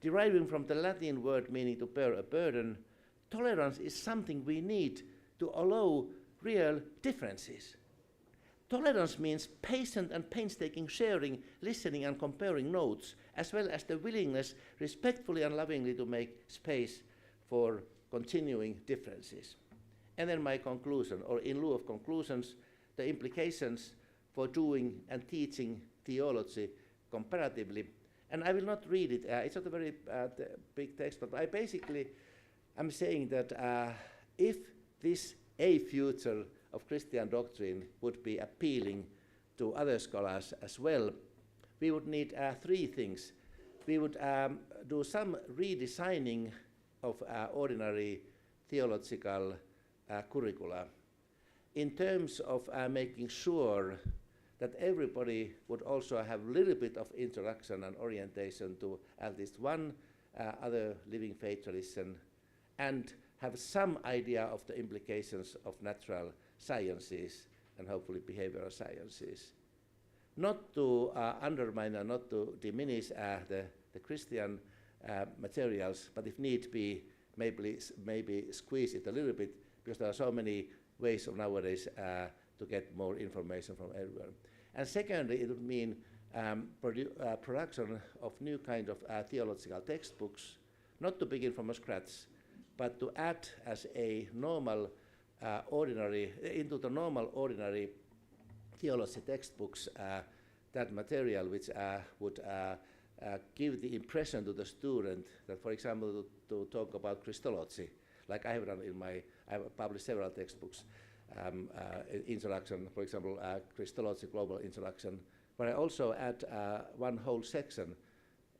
Deriving from the Latin word meaning to bear a burden, tolerance is something we need to allow real differences. Tolerance means patient and painstaking sharing, listening and comparing notes, as well as the willingness respectfully and lovingly to make space for continuing differences. And then my conclusion, or in lieu of conclusions, the implications for doing and teaching theology comparatively. And I will not read it, it's not a very big text, but I basically am saying that if this a future of Christian doctrine would be appealing to other scholars as well, we would need three things. We would do some redesigning of ordinary theological curricula in terms of making sure that everybody would also have a little bit of introduction and orientation to at least one other living faith tradition, and have some idea of the implications of natural sciences and hopefully behavioral sciences. Not to undermine and not to diminish the Christian materials, but if need be, maybe squeeze it a little bit, because there are so many ways of nowadays to get more information from everywhere. And secondly, it would mean production of new kind of theological textbooks, not to begin from scratch, but to add as a normal into the normal ordinary theology textbooks that material which would give the impression to the student that, for example, to talk about Christology, like I have done I have published several textbooks, introduction, for example, Christology Global Introduction, where I also add one whole section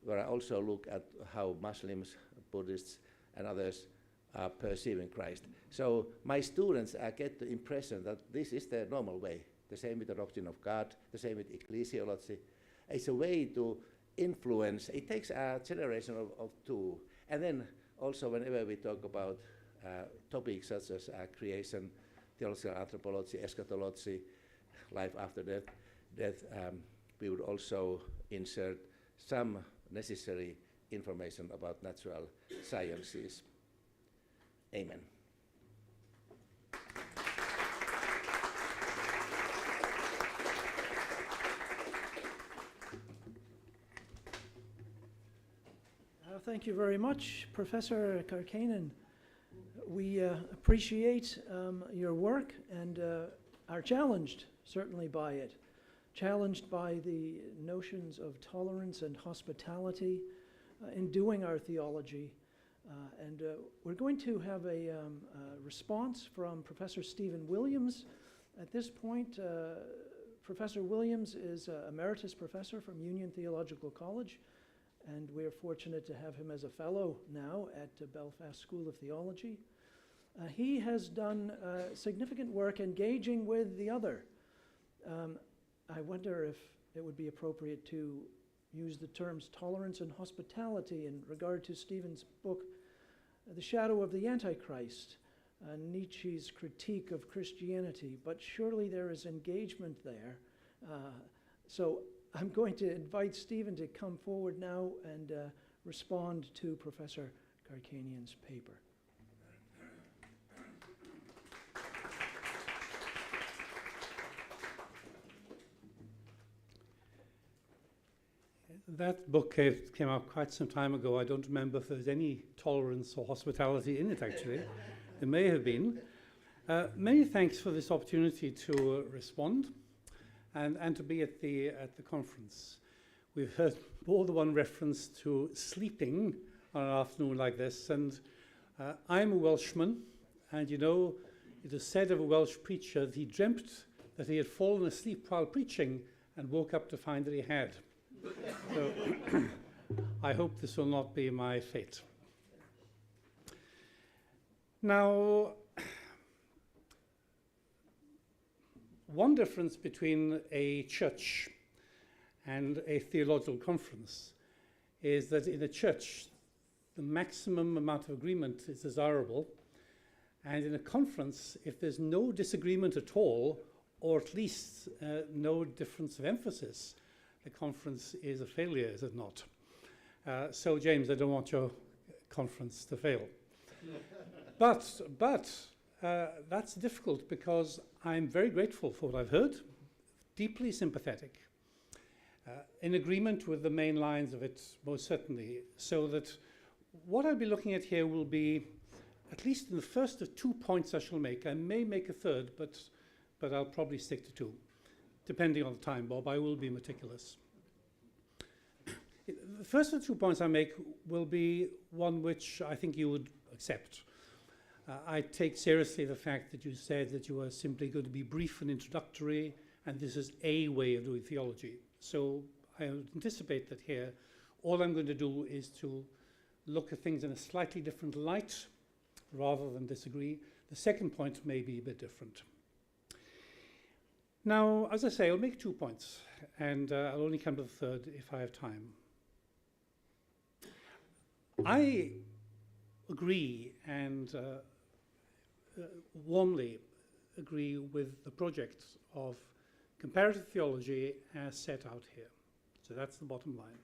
where I also look at how Muslims, Buddhists, and others are perceiving Christ. So my students get the impression that this is the normal way. The same with the doctrine of God, the same with ecclesiology. It's a way to influence. It takes a generation of two. And then also whenever we talk about topics such as creation, theological anthropology, eschatology, life after death, we would also insert some necessary information about natural sciences. Amen.
Thank you very much, Professor Kärkkäinen. We appreciate your work and are challenged, certainly, by it. Challenged by the notions of tolerance and hospitality in doing our theology. And we're going to have a response from Professor Stephen Williams. At this point, Professor Williams is Emeritus Professor from Union Theological College, and we're fortunate to have him as a fellow now at Belfast School of Theology. He has done significant work engaging with the other. I wonder if it would be appropriate to use the terms tolerance and hospitality in regard to Stephen's book, The Shadow of the Antichrist, Nietzsche's critique of Christianity, but surely there is engagement there. So I'm going to invite Stephen to come forward now and respond to Professor Kärkkäinen's paper.
Yes. That book came out quite some time ago. I don't remember if there's any tolerance or hospitality in it, actually. There may have been. Many thanks for this opportunity to respond and to be at the conference. We've heard more than one reference to sleeping on an afternoon like this, and I'm a Welshman, and you know, it is said of a Welsh preacher that he dreamt that he had fallen asleep while preaching and woke up to find that he had. So I hope this will not be my fate. Now, one difference between a church and a theological conference is that in a church, the maximum amount of agreement is desirable, and in a conference, if there's no disagreement at all, or at least no difference of emphasis, the conference is a failure, is it not? So, James, I don't want your conference to fail. But that's difficult because I'm very grateful for what I've heard, deeply sympathetic, in agreement with the main lines of it, most certainly, so that what I'll be looking at here will be, at least in the first of 2 points I shall make. I may make a third, but I'll probably stick to 2. Depending on the time, Bob, I will be meticulous. The first of the 2 points I make will be one which I think you would accept. I take seriously the fact that you said that you are simply going to be brief and introductory, and this is a way of doing theology. So I would anticipate that here, all I'm going to do is to look at things in a slightly different light, rather than disagree. The second point may be a bit different. Now, as I say, I'll make 2 points, and I'll only come to the third if I have time. I agree and warmly agree with the project of comparative theology as set out here. So that's the bottom line.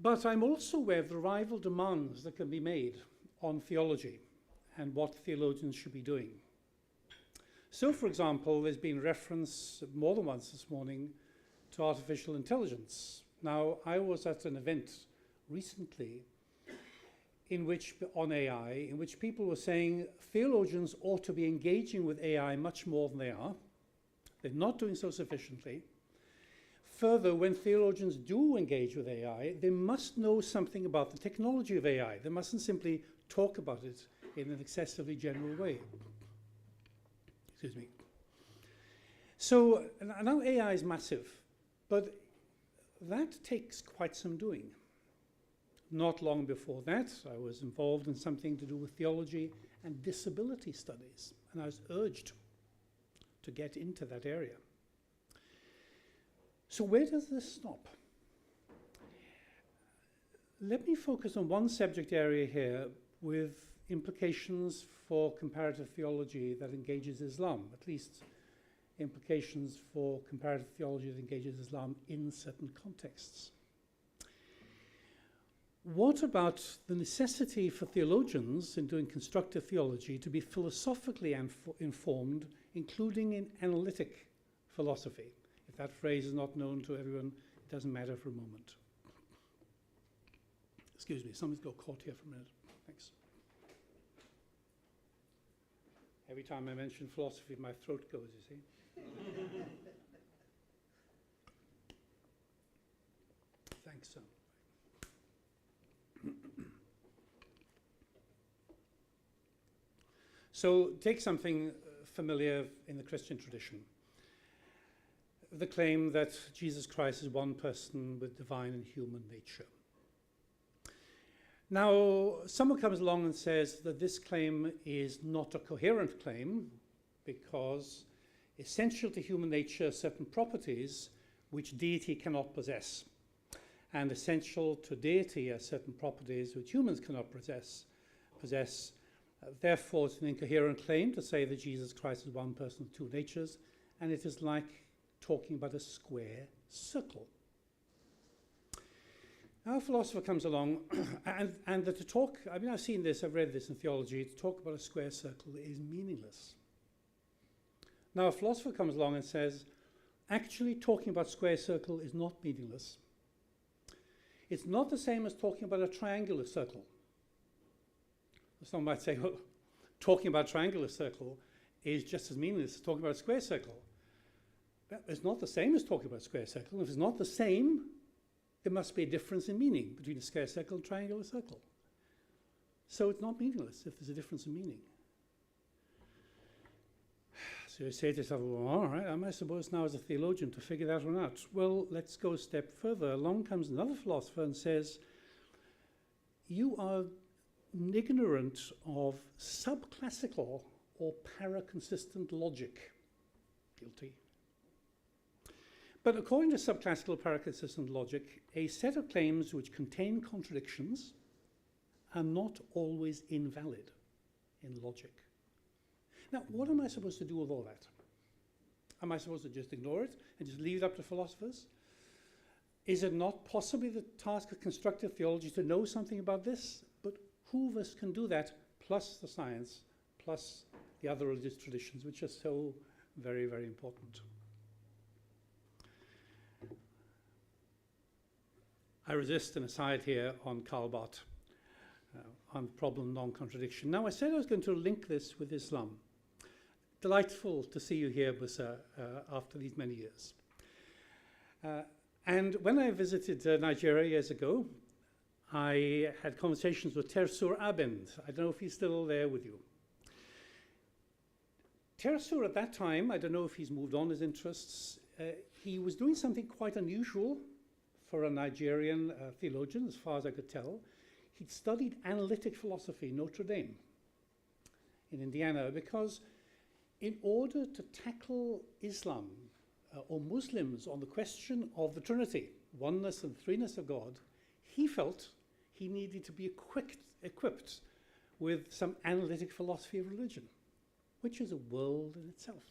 But I'm also aware of the rival demands that can be made on theology and what theologians should be doing. So, for example, there's been reference more than once this morning to artificial intelligence. Now, I was at an event recently on AI, in which people were saying theologians ought to be engaging with AI much more than they are. They're not doing so sufficiently. Further, when theologians do engage with AI, they must know something about the technology of AI. They mustn't simply talk about it in an excessively general way. Excuse me. So now AI is massive, but that takes quite some doing. Not long before that, I was involved in something to do with theology and disability studies, and I was urged to get into that area. So where does this stop? Let me focus on one subject area here with implications for comparative theology that engages Islam, at least implications for comparative theology that engages Islam in certain contexts. What about the necessity for theologians in doing constructive theology to be philosophically informed, including in analytic philosophy? If that phrase is not known to everyone, it doesn't matter for a moment. Excuse me, someone's got caught here for a minute. Thanks. Every time I mention philosophy, my throat goes, you see. Thanks, sir. So take something familiar in the Christian tradition. The claim that Jesus Christ is one person with divine and human nature. Now, someone comes along and says that this claim is not a coherent claim because essential to human nature are certain properties which deity cannot possess. And essential to deity are certain properties which humans cannot possess. Therefore, it's an incoherent claim to say that Jesus Christ is one person with 2 natures, and it is like talking about a square circle. Now a philosopher comes along, and that to talk, I mean, I've seen this, I've read this in theology, to talk about a square circle is meaningless. Now a philosopher comes along and says, actually talking about square circle is not meaningless. It's not the same as talking about a triangular circle. Some might say, well, talking about a triangular circle is just as meaningless as talking about a square circle. But it's not the same as talking about a square circle. If it's not the same, there must be a difference in meaning between a square circle and a triangular circle. So it's not meaningless if there's a difference in meaning. So you say to yourself, well, all right, am I supposed now as a theologian to figure that one out? Well, let's go a step further. Along comes another philosopher and says, you are ignorant of subclassical or paraconsistent logic. Guilty. But according to subclassical paraconsistent logic, a set of claims which contain contradictions are not always invalid in logic. Now, what am I supposed to do with all that? Am I supposed to just ignore it and just leave it up to philosophers? Is it not possibly the task of constructive theology to know something about this? But who of us can do that, plus the science, plus the other religious traditions, which are so very, very important? I resist an aside here on Karl Barth, on problem non-contradiction. Now, I said I was going to link this with Islam. Delightful to see you here, Busa, after these many years. And when I visited Nigeria years ago, I had conversations with Tersur Abend. I don't know if he's still there with you. Tersur at that time, I don't know if he's moved on his interests, he was doing something quite unusual for a Nigerian theologian, as far as I could tell. He'd studied analytic philosophy, Notre Dame, in Indiana, because in order to tackle Islam or Muslims on the question of the Trinity, oneness and threeness of God, he felt he needed to be equipped with some analytic philosophy of religion, which is a world in itself.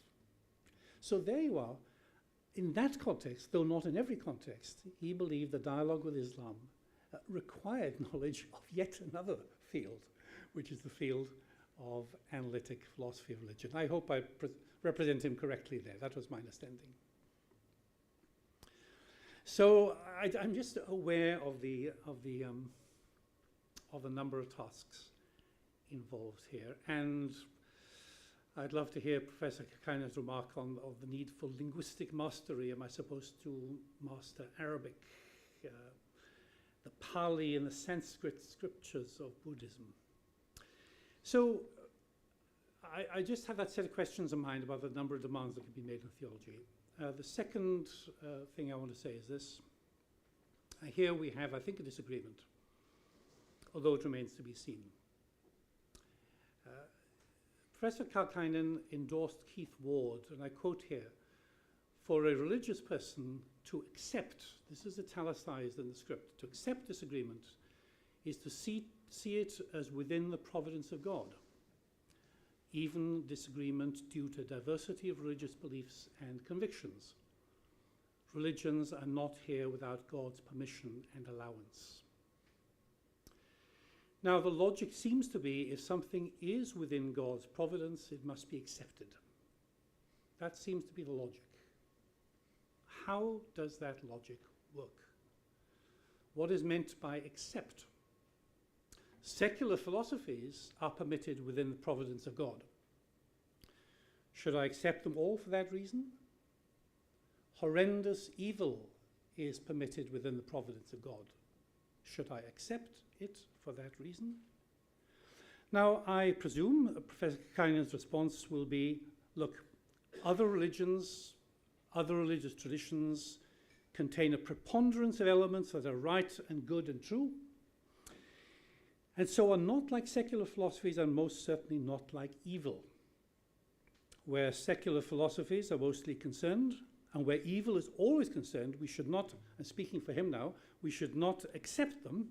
So there you are. In that context, though not in every context, he believed the dialogue with Islam required knowledge of yet another field, which is the field of analytic philosophy of religion. I hope I represent him correctly there. That was my understanding. So I'm just aware of the number of tasks involved here, and I'd love to hear Professor Kärkkäinen's remark on the need for linguistic mastery. Am I supposed to master Arabic, the Pali and the Sanskrit scriptures of Buddhism? So I just have that set of questions in mind about the number of demands that can be made in theology. The second thing I want to say is this. Here we have, I think, a disagreement, although it remains to be seen. Professor Kärkkäinen endorsed Keith Ward, and I quote here, for a religious person to accept, this is italicized in the script, to accept disagreement is to see it as within the providence of God, even disagreement due to diversity of religious beliefs and convictions. Religions are not here without God's permission and allowance. Now, the logic seems to be if something is within God's providence, it must be accepted. That seems to be the logic. How does that logic work? What is meant by accept? Secular philosophies are permitted within the providence of God. Should I accept them all for that reason? Horrendous evil is permitted within the providence of God. Should I accept it for that reason? Now, I presume Professor Kärkkäinen's response will be, look, other religions, other religious traditions contain a preponderance of elements that are right and good and true, and so are not like secular philosophies and most certainly not like evil. Where secular philosophies are mostly concerned, and where evil is always concerned, we should not, and speaking for him now, we should not accept them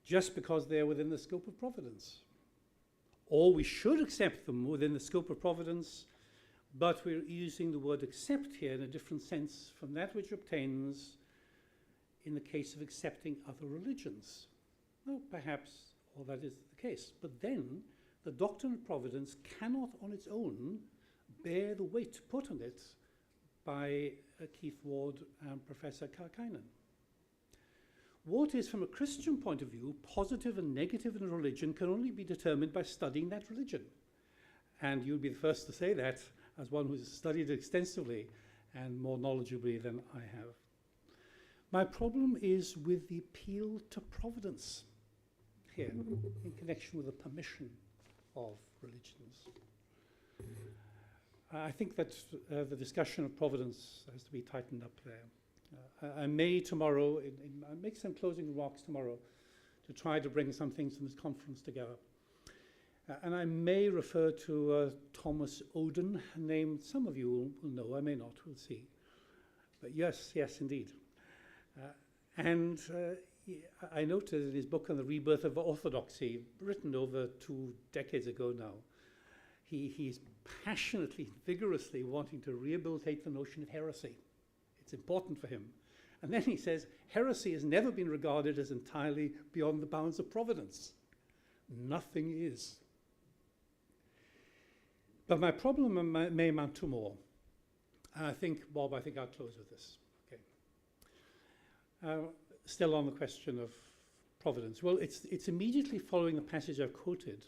just because they're within the scope of providence. Or we should accept them within the scope of providence, but we're using the word accept here in a different sense from that which obtains in the case of accepting other religions. Well, perhaps all that is the case, but then the doctrine of providence cannot on its own bear the weight put on it by Keith Ward and Professor Kärkkäinen. What is, from a Christian point of view, positive and negative in a religion can only be determined by studying that religion. And you'll be the first to say that as one who's studied it extensively and more knowledgeably than I have. My problem is with the appeal to providence here in connection with the permission of religions. I think that the discussion of providence has to be tightened up there. I may tomorrow, I'll make some closing remarks tomorrow to try to bring some things from this conference together. And I may refer to Thomas Oden, a name some of you will know, I may not, we'll see. But yes, indeed. I noted in his book on the rebirth of orthodoxy, written over 2 decades ago now, he's passionately, vigorously wanting to rehabilitate the notion of heresy. It's important for him. And then he says, heresy has never been regarded as entirely beyond the bounds of providence. Nothing is. But my problem may amount to more. And I think, Bob, I'll close with this. Okay. Still on the question of providence. Well, it's immediately following the passage I've quoted.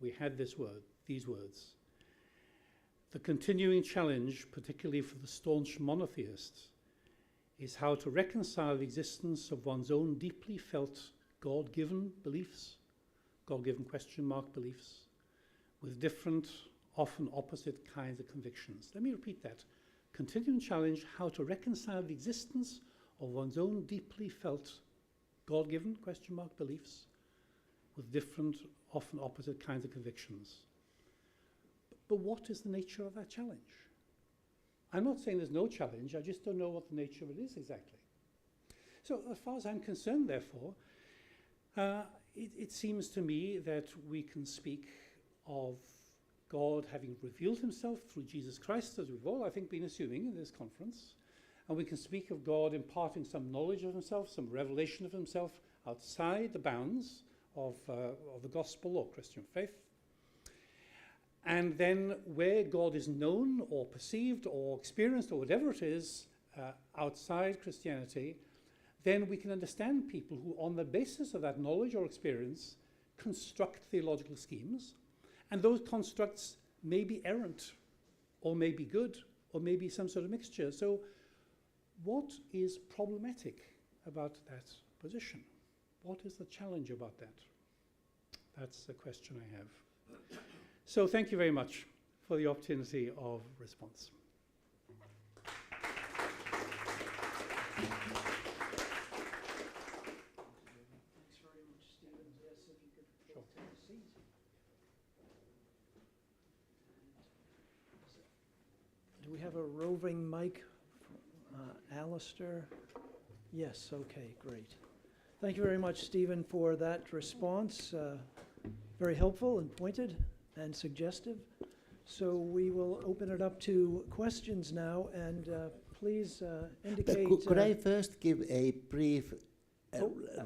We had these words. The continuing challenge, particularly for the staunch monotheists, is how to reconcile the existence of one's own deeply felt God-given beliefs, God-given question mark beliefs, with different, often opposite kinds of convictions. Let me repeat that. Continuing challenge, how to reconcile the existence of one's own deeply felt God-given question mark beliefs with different, often opposite kinds of convictions. But what is the nature of that challenge? I'm not saying there's no challenge, I just don't know what the nature of it is exactly. So as far as I'm concerned, therefore, it seems to me that we can speak of God having revealed himself through Jesus Christ, as we've all, I think, been assuming in this conference. And we can speak of God imparting some knowledge of himself, some revelation of himself outside the bounds of the gospel or Christian faith. And then where God is known or perceived or experienced or whatever it is outside Christianity, then we can understand people who, on the basis of that knowledge or experience, construct theological schemes. And those constructs may be errant, or may be good, or may be some sort of mixture. So what is problematic about that position? What is the challenge about that? That's the question I have. So thank you very much for the opportunity of response.
Thanks very much, Stephen. Yes, if you could take a seat. Do we have a roving mic? Alister? Yes, okay, great. Thank you very much, Stephen, for that response. Very helpful and pointed and suggestive. So we will open it up to questions now, and please indicate...
Could I first give a brief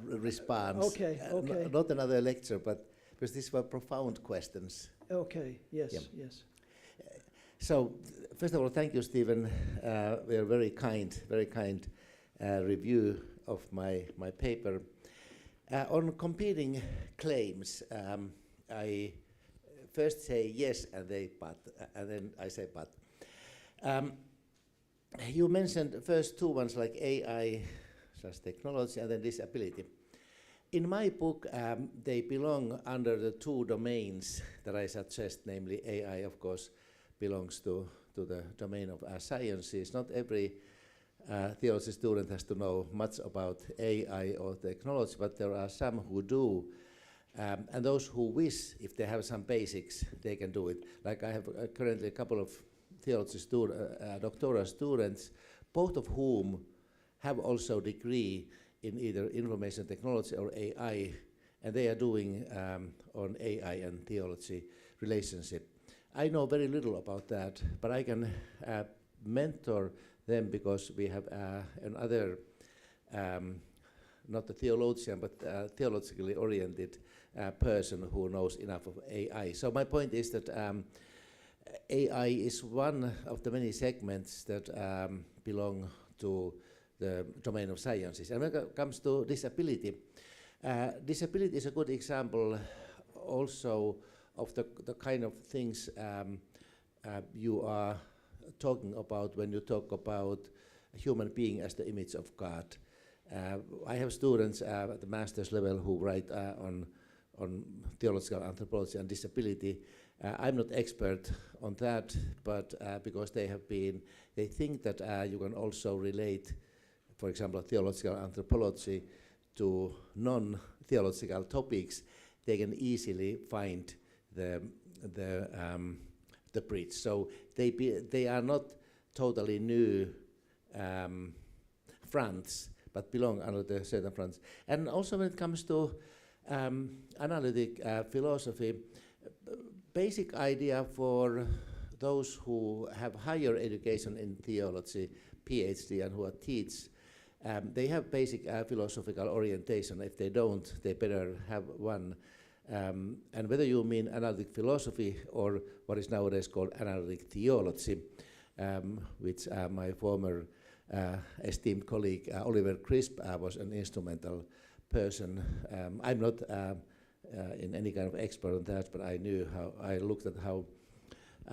response?
Okay, okay.
Not another lecture, but because these were profound questions.
Okay, yes,
Yep.
yes.
So, first of all, thank you, Stephen. We are very kind review of my paper. On competing claims, I first say yes and then I say but. You mentioned the first two ones like AI, such technology, and then disability. In my book, they belong under the two domains that I suggest, namely AI, of course, belongs to the domain of sciences. Not every theology student has to know much about AI or technology, but there are some who do. And those who wish, if they have some basics, they can do it. Like I have currently a couple of theology doctoral students, both of whom have also degree in either information technology or AI, and they are doing on AI and theology relationship. I know very little about that, but I can mentor them because we have another, not a theologian, but theologically oriented person who knows enough of AI. So my point is that AI is one of the many segments that belong to the domain of sciences. And when it comes to disability, disability is a good example also of the kind of things you are talking about when you talk about a human being as the image of God. I have students at the master's level who write on theological anthropology and disability. I'm not expert on that, but because they think that you can also relate, for example, theological anthropology to non-theological topics, they can easily find the bridge. So they are not totally new fronts, but belong under the certain fronts. And also when it comes to analytic philosophy, basic idea for those who have higher education in theology, PhD, and who teach, they have basic philosophical orientation. If they don't, they better have one. And whether you mean analytic philosophy or what is nowadays called analytic theology, which my former esteemed colleague Oliver Crisp was an instrumental person. I'm not in any kind of expert on that, but I looked at how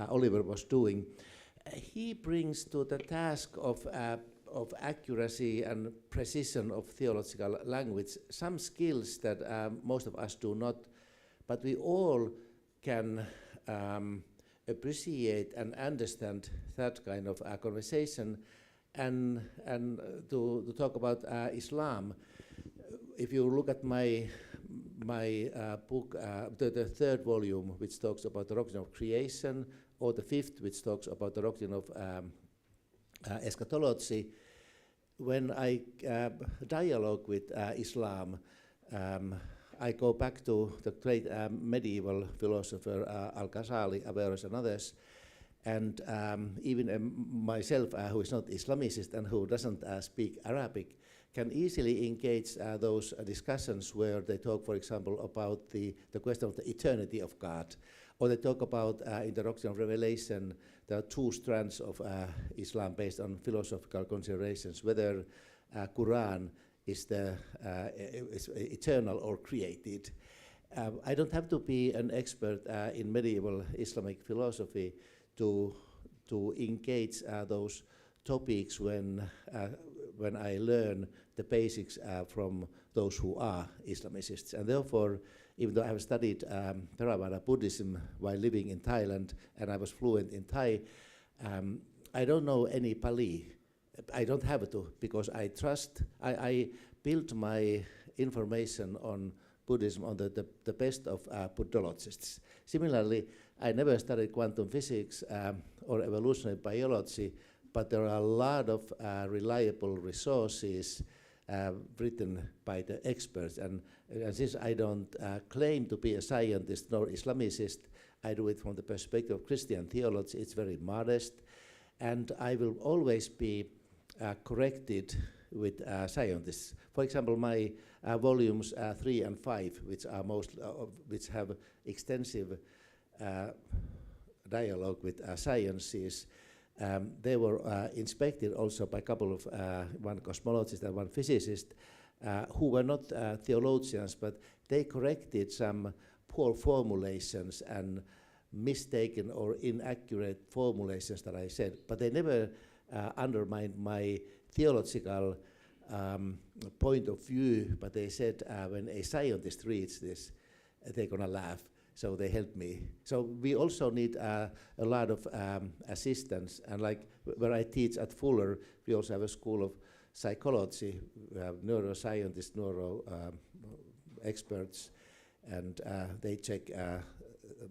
Oliver was doing. He brings to the task of accuracy and precision of theological language some skills that most of us do not, but we all can appreciate and understand that kind of conversation. And to talk about Islam, if you look at my book, the third volume, which talks about the doctrine of creation, or the fifth, which talks about the doctrine of eschatology, when I dialogue with Islam, I go back to the great medieval philosopher Al-Ghazali, Averroes, and others, and even myself, who is not Islamicist and who doesn't speak Arabic, can easily engage those discussions where they talk, for example, about the question of the eternity of God, or they talk about in the doctrine of revelation, there are two strands of Islam based on philosophical considerations, whether Quran is eternal or created. I don't have to be an expert in medieval Islamic philosophy to engage those topics when I learn the basics from those who are Islamicists. And therefore, even though I have studied Theravada Buddhism while living in Thailand, and I was fluent in Thai, I don't know any Pali. I don't have to, because I built my information on Buddhism on the best of Buddhologists. Similarly, I never studied quantum physics or evolutionary biology, but there are a lot of reliable resources written by the experts. And since I don't claim to be a scientist nor Islamicist, I do it from the perspective of Christian theology. It's very modest, and I will always be corrected with scientists. For example, my volumes 3 and 5, which are which have extensive dialogue with sciences, they were inspected also by a couple of one cosmologist and one physicist who were not theologians, but they corrected some poor formulations and mistaken or inaccurate formulations that I said, but they never undermined my theological point of view, but they said when a scientist reads this, they're gonna laugh. So they helped me. So we also need a lot of assistance. And like where I teach at Fuller, we also have a school of psychology. We have neuroscientists, neuro experts, and they check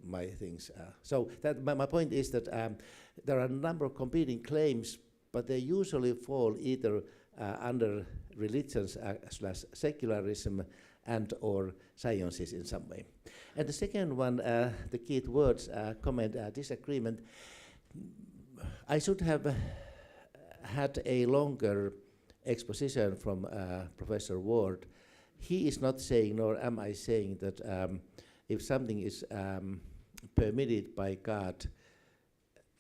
my things. So that my point is that there are a number of competing claims, but they usually fall either under religions / secularism and or sciences in some way. And the second one, the key words, comment, disagreement. I should have had a longer exposition from Professor Ward. He is not saying, nor am I saying, that if something is permitted by God,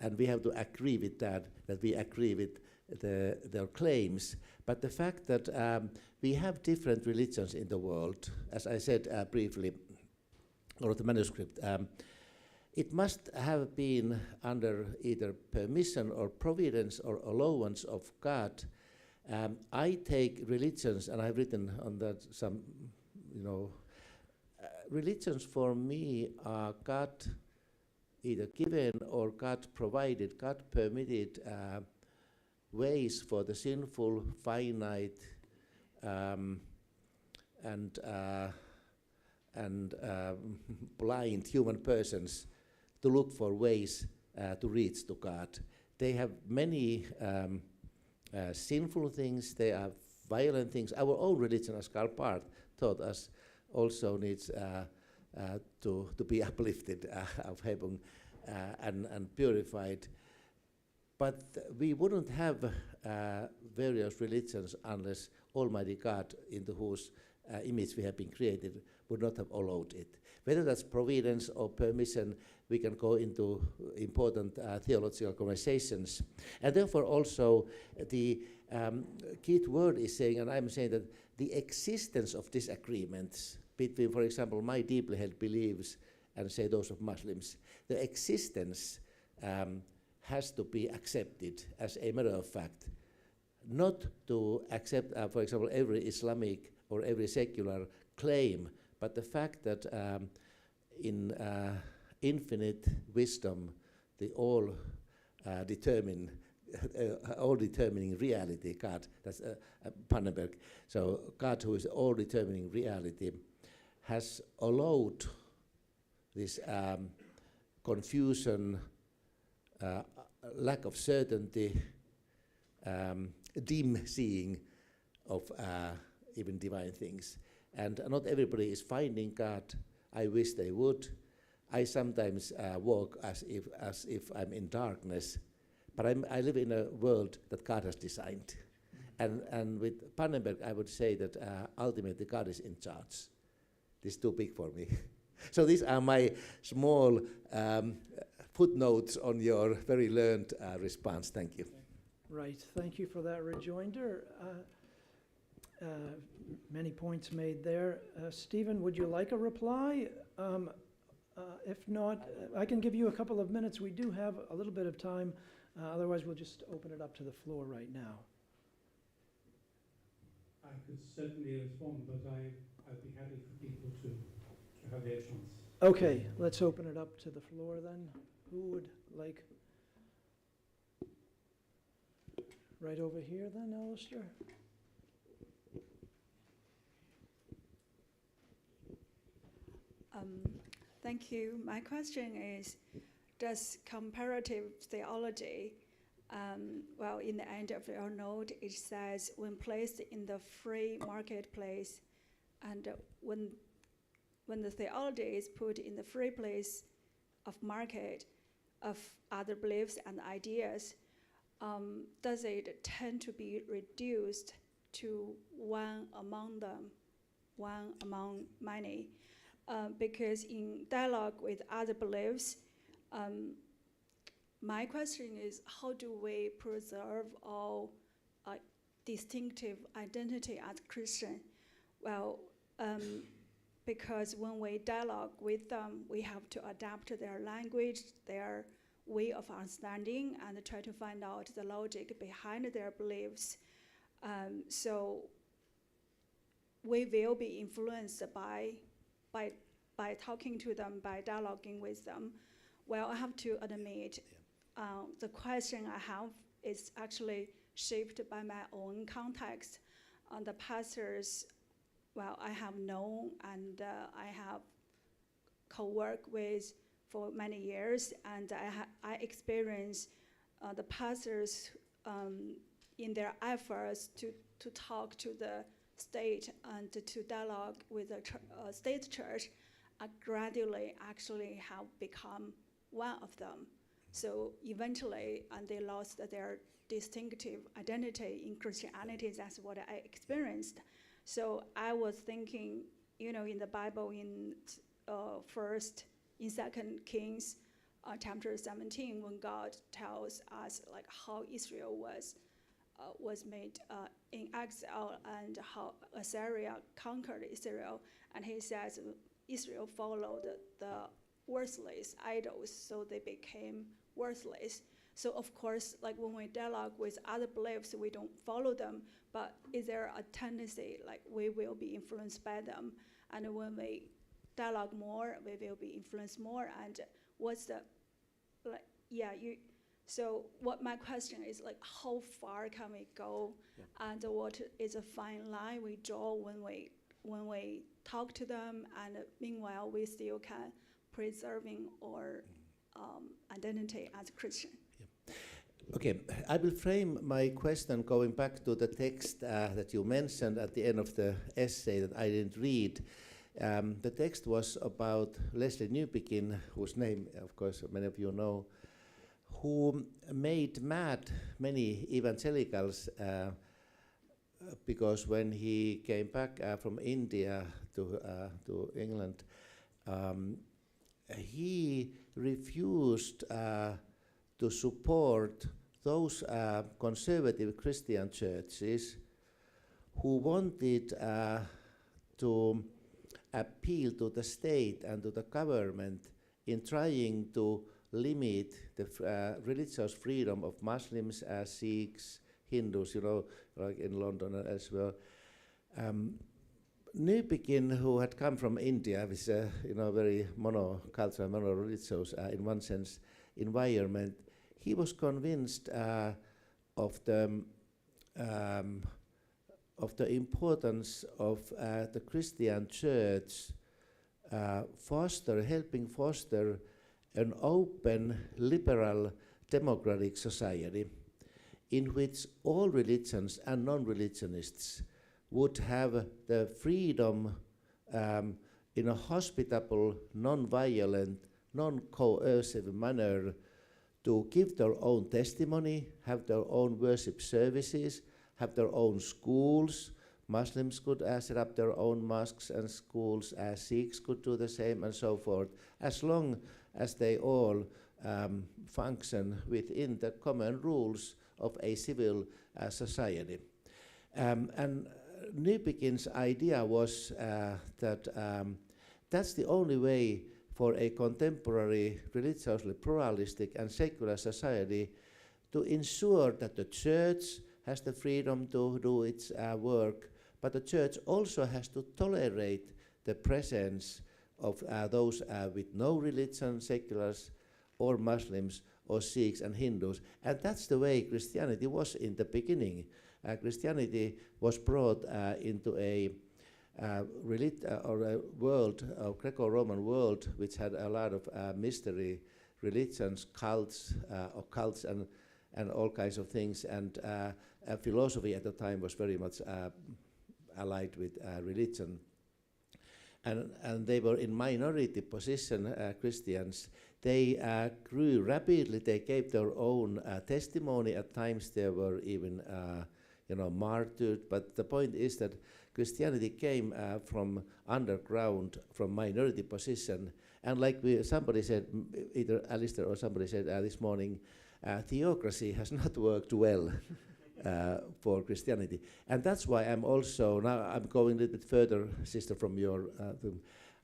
and we have to agree with that we agree with their claims. But the fact that we have different religions in the world, as I said briefly, or the manuscript, it must have been under either permission or providence or allowance of God. I take religions, and I've written on that some, religions for me are God either given or God provided, God permitted ways for the sinful, finite, and blind human persons to look for ways to reach to God. They have many sinful things, they have violent things. Our own religion, as Karl Barth taught us, also needs to be uplifted of heaven and purified. But we wouldn't have various religions unless Almighty God, into whose image we have been created, would not have allowed it. Whether that's providence or permission, we can go into important theological conversations. And therefore also the key word is saying, and I'm saying that the existence of disagreements between, for example, my deeply held beliefs and say those of Muslims, the existence has to be accepted as a matter of fact. Not to accept, for example, every Islamic or every secular claim, but the fact that in infinite wisdom, the all-determining reality, God, that's Pannenberg, so God, who is all-determining reality, has allowed this confusion, lack of certainty, dim seeing of even divine things. And not everybody is finding God. I wish they would. I sometimes walk as if I'm in darkness, but I live in a world that God has designed. And with Pannenberg, I would say that ultimately God is in charge. This is too big for me. So these are my small footnotes on your very learned response. Thank you.
Right. Thank you for that rejoinder. Many points made there. Stephen, would you like a reply? If not, I can give you a couple of minutes. We do have a little bit of time. Otherwise, we'll just open it up to the floor right now.
I could certainly respond, but I'd be happy for people to have their chance.
Okay, let's open it up to the floor then. Who would like? Right over here then, Alister.
Thank you. My question is, does comparative theology, well, in the end of your note, it says, when placed in the free marketplace, and when the theology is put in the free place of market of other beliefs and ideas, does it tend to be reduced to one among them, one among many? Because in dialogue with other beliefs, my question is, how do we preserve our distinctive identity as Christian? Well, because when we dialogue with them, we have to adapt their language, their way of understanding, and try to find out the logic behind their beliefs. So we will be influenced by talking to them, by dialoguing with them. Well, I have to admit, the question I have is actually shaped by my own context. The pastors, well, I have known and I have co-worked with for many years, and I experienced the pastors in their efforts to talk to the state and to dialogue with the state church, gradually actually have become one of them. So eventually, and they lost their distinctive identity in Christianity. That's what I experienced. So I was thinking, in the Bible, in 1st, in 2nd Kings, chapter 17, when God tells us like how Israel was made in exile and how Assyria conquered Israel, and he says Israel followed the worthless idols, so they became worthless. So of course, like when we dialogue with other beliefs, we don't follow them, but is there a tendency like we will be influenced by them? And when we dialogue more, we will be influenced more. And what's the, like, so what my question is like, how far can we go? Yeah. And what is a fine line we draw when we talk to them, and meanwhile we still can preserving our identity as Christian?
Okay, I will frame my question going back to the text that you mentioned at the end of the essay that I didn't read. The text was about Leslie Newbigin, whose name, of course, many of you know, who made mad many evangelicals because when he came back from India to England, he refused to support those conservative Christian churches who wanted to appeal to the state and to the government in trying to limit the religious freedom of Muslims, Sikhs, Hindus, like in London and elsewhere. Newbigin, who had come from India, with a very monocultural, mono-religious, in one sense, environment, he was convinced of the importance of the Christian church helping foster an open, liberal, democratic society in which all religions and non-religionists would have the freedom in a hospitable, non-violent, non-coercive manner to give their own testimony, have their own worship services, have their own schools. Muslims could set up their own mosques and schools, Sikhs could do the same, and so forth, as long as they all function within the common rules of a civil society. And Newbigin's idea was that that's the only way for a contemporary religiously pluralistic and secular society to ensure that the church has the freedom to do its work, but the church also has to tolerate the presence of those with no religion, seculars, or Muslims, or Sikhs and Hindus. And that's the way Christianity was in the beginning. Christianity was brought into a world, a Greco-Roman world, which had a lot of mystery religions, cults, occults, and all kinds of things. And philosophy at the time was very much allied with religion. And they were in minority position, Christians. They grew rapidly. They gave their own testimony. At times they were even martyred. But the point is that Christianity came from underground, from minority position. And like somebody said, either Alister or somebody said this morning, theocracy has not worked well for Christianity. And that's why I'm also, now I'm going a little bit further, sister, from your thing.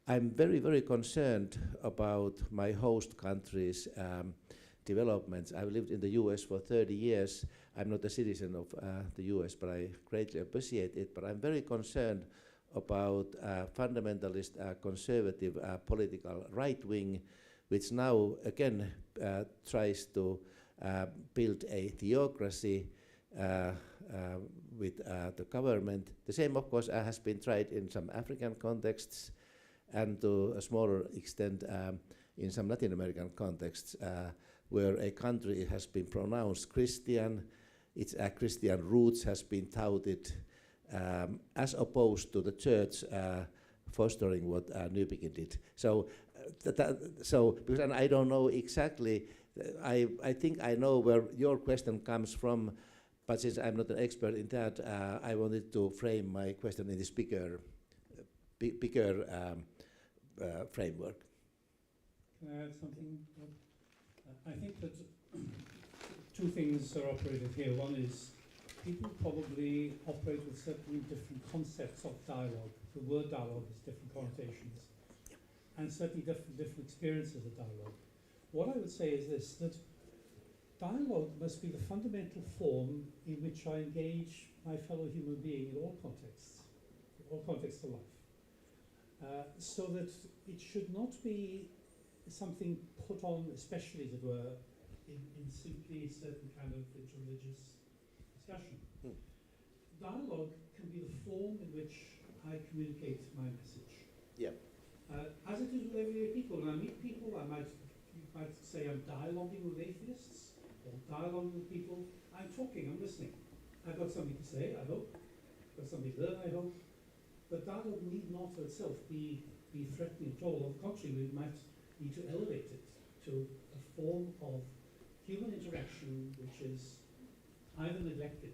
I'm very, very concerned about my host country's developments. I've lived in the US for 30 years. I'm not a citizen of the US, but I greatly appreciate it. But I'm very concerned about fundamentalist, conservative political right wing, which now again tries to build a theocracy with the government. The same, of course, has been tried in some African contexts, and to a smaller extent in some Latin American contexts, where a country has been pronounced Christian, its Christian roots has been touted, as opposed to the church fostering what Newbigin did. So, because, and I don't know exactly, I think I know where your question comes from, but since I'm not an expert in that, I wanted to frame my question in this bigger framework.
Can I add something? I think that two things are operated here. One is people probably operate with certain different concepts of dialogue. The word dialogue has different connotations, and certainly different experiences of dialogue. What I would say is this, that dialogue must be the fundamental form in which I engage my fellow human being in all contexts of life. So that it should not be something put on, especially as it were, in simply a certain kind of interreligious discussion. Dialogue can be the form in which I communicate my message.
Yeah.
As it is with everyday people, when I meet people, you might say I'm dialoguing with atheists, or dialoguing with people. I'm talking, I'm listening. I've got something to say, I hope. I've got something to learn, I hope. But dialogue need not of itself be threatening at all. On the contrary, we might need to elevate it to a form of human interaction which is either neglected,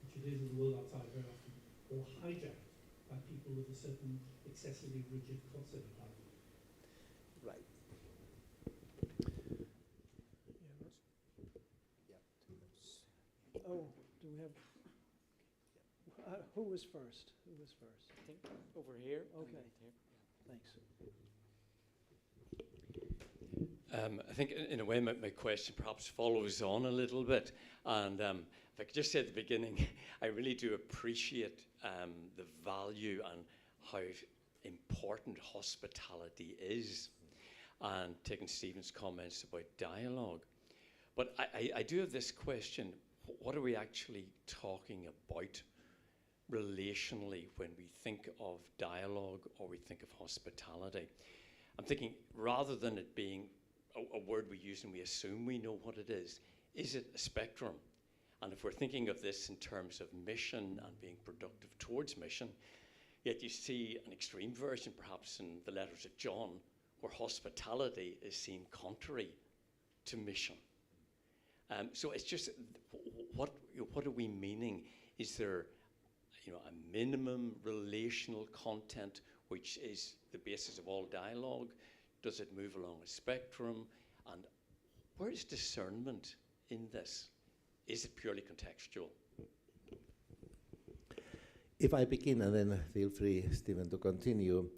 which it is in the world outside very often, or hijacked by people with a certain excessively rigid concept of dialogue.
Right.
Oh, do we have? Who was first? Who was first?
I think over here.
Okay.
Thanks.
I think in a way my question perhaps follows on a little bit. And if I could just say at the beginning, I really do appreciate the value and how important hospitality is, and taking Stephen's comments about dialogue. But I do have this question. What are we actually talking about relationally when we think of dialogue or we think of hospitality? I'm thinking, rather than it being a word we use and we assume we know what it is it a spectrum? And if we're thinking of this in terms of mission and being productive towards mission, yet you see an extreme version perhaps in the letters of John, where hospitality is seen contrary to mission. So it's just, what are we meaning? Is there a minimum relational content which is the basis of all dialogue? Does it move along a spectrum? And where is discernment in this? Is it purely contextual?
If I begin, and then feel free, Stephen, to continue.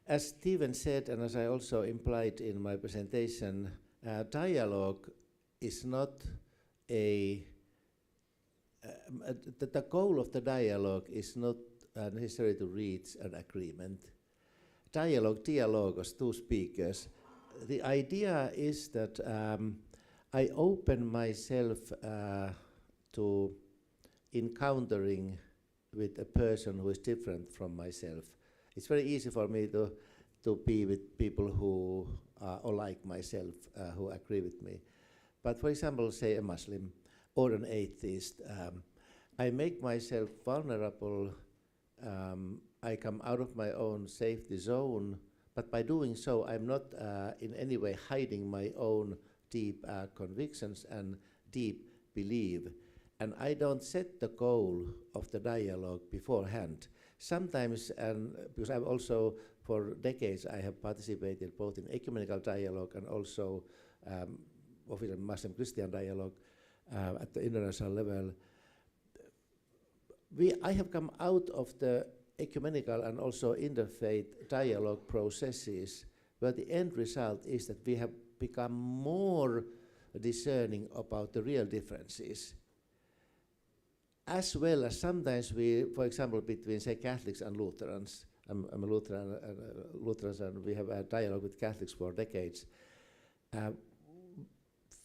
As Stephen said, and as I also implied in my presentation, dialogue is not the goal of the dialogue is not necessary to reach an agreement. Dialogos, two speakers. The idea is that I open myself to encountering with a person who is different from myself. It's very easy for me to be with people who are like myself, who agree with me. But for example, say a Muslim or an atheist, I make myself vulnerable. I come out of my own safety zone, but by doing so, I'm not in any way hiding my own deep convictions and deep belief. And I don't set the goal of the dialogue beforehand. Sometimes, and because I've also, for decades, I have participated both in ecumenical dialogue and also often Muslim-Christian dialogue at the international level. I have come out of the ecumenical and also interfaith dialogue processes where the end result is that we have become more discerning about the real differences. As well as sometimes we, for example, between, say, Catholics and Lutherans, I'm a Lutheran, Lutherans, and we have a dialogue with Catholics for decades.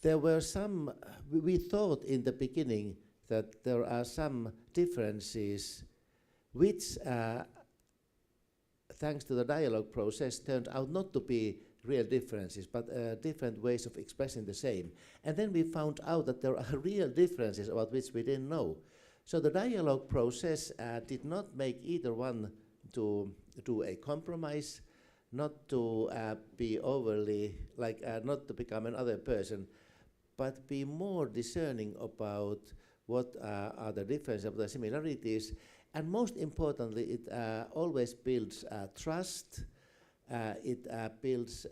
There were some, we thought in the beginning that there are some differences which, thanks to the dialogue process, turned out not to be real differences, but different ways of expressing the same. And then we found out that there are real differences about which we didn't know. So the dialogue process did not make either one to do a compromise, not to be overly, not to become another person, but be more discerning about what are the differences, of the similarities. And most importantly, it always builds trust. It builds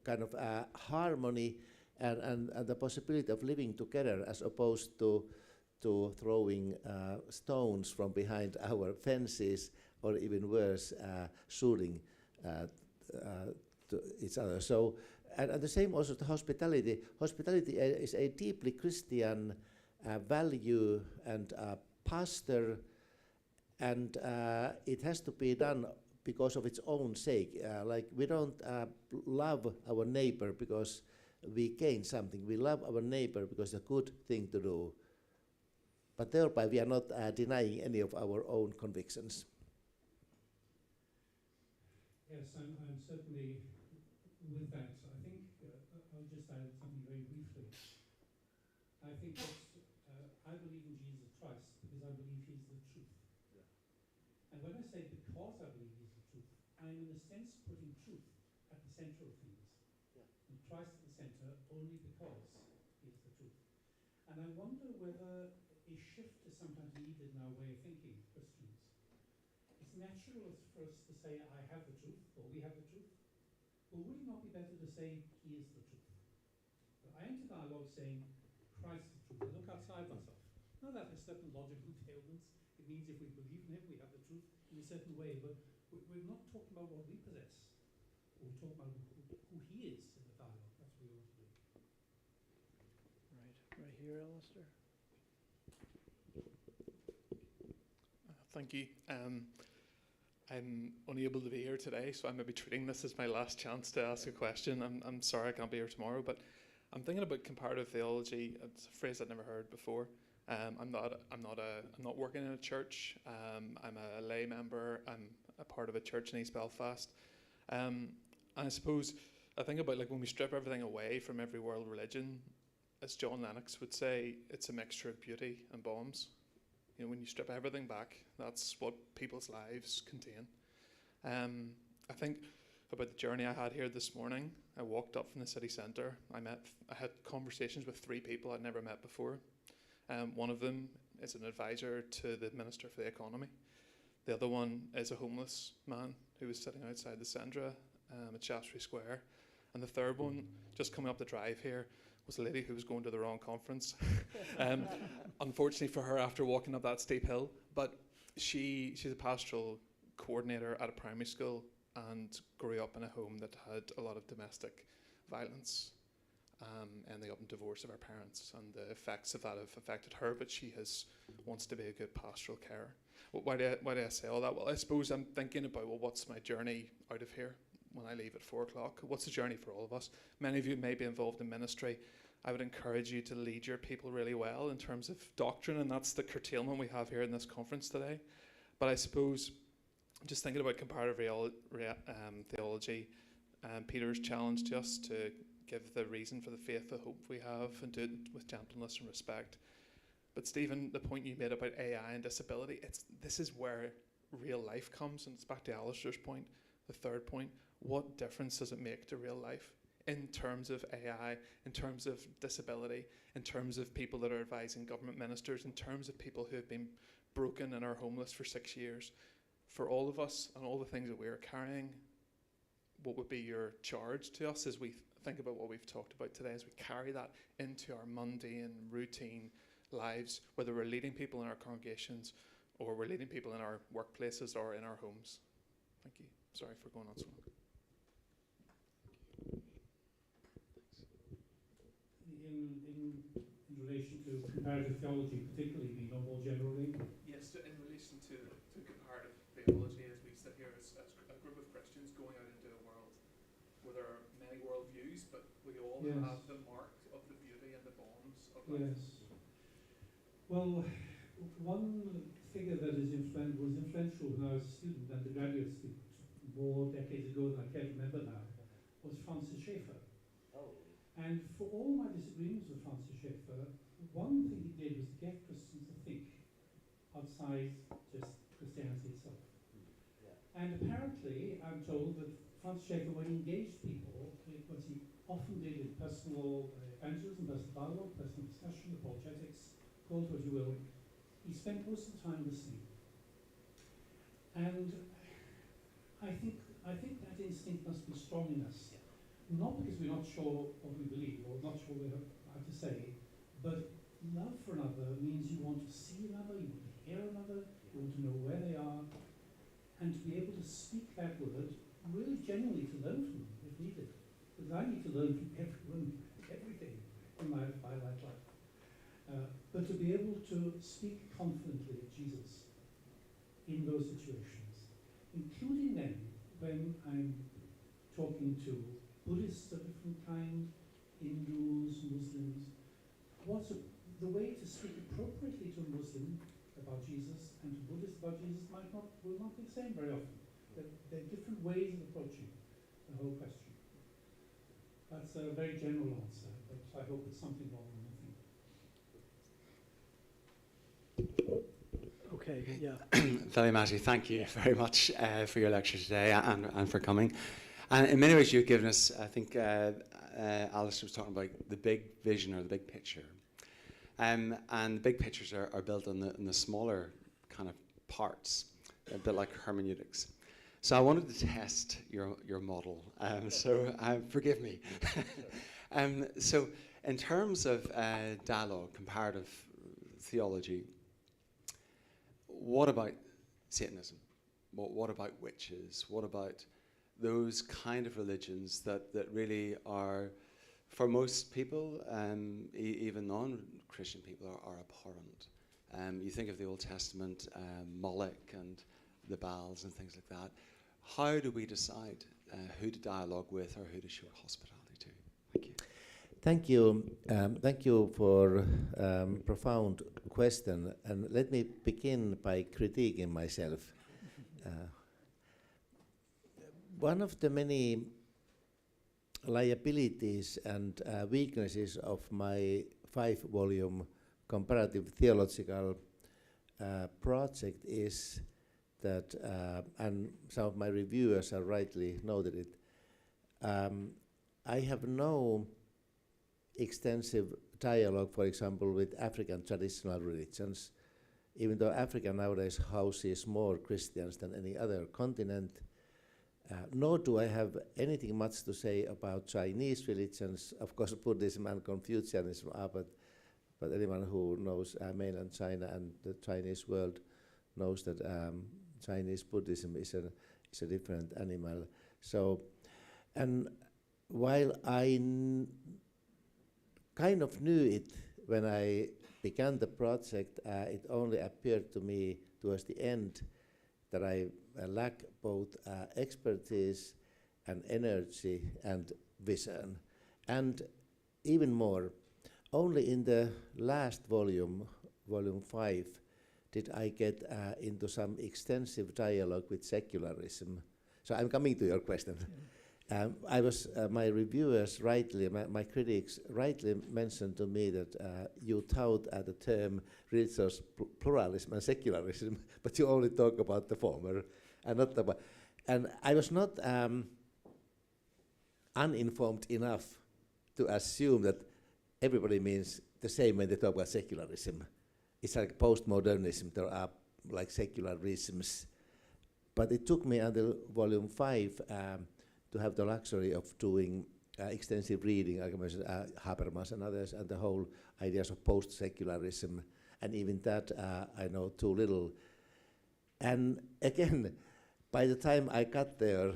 kind of harmony and the possibility of living together, as opposed to throwing stones from behind our fences, or even worse, shooting to each other. So, and the same also to hospitality. Hospitality is a deeply Christian value and pastor, and it has to be done because of its own sake. Like, we don't love our neighbor because we gain something. We love our neighbor because it's a good thing to do. But thereby we are not denying any of our own convictions.
Yes, I'm certainly with that. I think I'll just add something very briefly. I think that I believe in Jesus Christ because I believe he's the truth. Yeah. And when I say because I believe he's the truth, I'm in a sense putting truth at the center of things. Yeah. And Christ at the center only because he's the truth. And I wonder whether a shift is sometimes needed in our way of thinking, Christians. It's natural for us to say, I have the truth, or we have the truth. But would it not be better to say, he is the truth? But I enter dialogue saying, Christ is the truth. I look outside myself. Now that has certain logical tailwinds. It means if we believe in him, we have the truth in a certain way. But we're not talking about what we possess. We're talking about who he is in the dialogue. That's what we want to do.
Right here, Alister.
Thank you. I'm unable to be here today, so I may be treating this as my last chance to ask a question. I'm sorry I can't be here tomorrow, but I'm thinking about comparative theology. It's a phrase I'd never heard before. I'm not working in a church. I'm a lay member. I'm a part of a church in East Belfast. And I suppose I think about, like, when we strip everything away from every world religion, as John Lennox would say, it's a mixture of beauty and bombs. You know, when you strip everything back, that's what people's lives contain. I think about the journey I had here this morning. I walked up from the city centre. I had conversations with 3 people I'd never met before. One of them is an advisor to the Minister for the Economy. The other one is a homeless man who was sitting outside the Sandra at Shaftesbury Square. And the third one, just coming up the drive here, was a lady who was going to the wrong conference. Unfortunately for her, after walking up that steep hill, but she's a pastoral coordinator at a primary school and grew up in a home that had a lot of domestic violence, ending up in divorce of her parents, and the effects of that have affected her, but she wants to be a good pastoral carer. Why do I say all that? Well, I suppose I'm thinking about, well, what's my journey out of here when I leave at 4 o'clock? What's the journey for all of us? Many of you may be involved in ministry. I would encourage you to lead your people really well in terms of doctrine, and that's the curtailment we have here in this conference today. But I suppose, just thinking about comparative theology, Peter's challenge to us to give the reason for the faith, the hope we have, and do it with gentleness and respect. But Stephen, the point you made about AI and disability, this is where real life comes, and it's back to Alister's point, the third point. What difference does it make to real life in terms of AI, in terms of disability, in terms of people that are advising government ministers, in terms of people who have been broken and are homeless for 6 years? For all of us and all the things that we're carrying, what would be your charge to us as we think about what we've talked about today, as we carry that into our mundane, routine lives, whether we're leading people in our congregations or we're leading people in our workplaces or in our homes? Thank you. Sorry for going on so long.
In relation to comparative theology, particularly, or more generally?
Yes, in relation to comparative theology, as we sit here as a group of Christians going out into a world where there are many worldviews, but we all have the mark of the beauty and the bonds of life.
Yes. Well, one figure that was influential when I was a student, undergraduate student, more decades ago than I can remember now, was Francis Schaeffer. And for all my disagreements with Francis Schaeffer, one thing he did was to get Christians to think outside just Christianity itself. And apparently, I'm told that Francis Schaeffer, when he engaged people, what he often did in personal evangelism, personal dialogue, personal discussion, apologetics, call it what you will, he spent most of the time listening. And I think that that instinct must be strong in us. Not because we're not sure what we believe or not sure what we have to say, but love for another means you want to see another, you want to hear another, you want to know where they are, and to be able to speak that word really genuinely to learn from them if needed. Because I need to learn from everyone, everything in my life. But to be able to speak confidently of Jesus in those situations, including then when I'm talking to Buddhists of different kind, Hindus, Muslims, the way to speak appropriately to a Muslim about Jesus and to Buddhists about Jesus will not be the same very often. There are different ways of approaching the whole question. That's a very general answer, but I hope it's something more than nothing.
Okay, yeah.
Veli-Matti, thank you very much for your lecture today and for coming. And in many ways, you've given us, I think Alister was talking about the big vision or the big picture. And the big pictures are built on the smaller kind of parts, a bit like hermeneutics. So I wanted to test your model, so forgive me. So in terms of dialogue, comparative theology, what about Satanism? What about witches? What about those kind of religions that really are, for most people, even non-Christian people, are abhorrent. You think of the Old Testament, Moloch and the Baals and things like that. How do we decide who to dialogue with or who to show hospitality to? Thank you.
Thank you. Thank you for profound question. And let me begin by critiquing myself. One of the many liabilities and weaknesses of my 5-volume comparative theological project is that, and some of my reviewers have rightly noted it, I have no extensive dialogue, for example, with African traditional religions, even though Africa nowadays houses more Christians than any other continent. Nor do I have anything much to say about Chinese religions. Of course, Buddhism and Confucianism are, but anyone who knows mainland China and the Chinese world knows that Chinese Buddhism is a different animal. So, and while I kind of knew it when I began the project, it only appeared to me towards the end that I lack both expertise and energy and vision. And even more, only in the last volume, volume 5, did I get into some extensive dialogue with secularism. So I'm coming to your question. My reviewers rightly, my critics rightly mentioned to me that you tout the term religious pluralism and secularism, but you only talk about the former and not about. And I was not uninformed enough to assume that everybody means the same when they talk about secularism. It's like postmodernism. There are like secularisms, but it took me until volume 5. To have the luxury of doing extensive reading, like I mentioned, Habermas and others, and the whole ideas of post-secularism, and even that I know too little. And again, by the time I got there,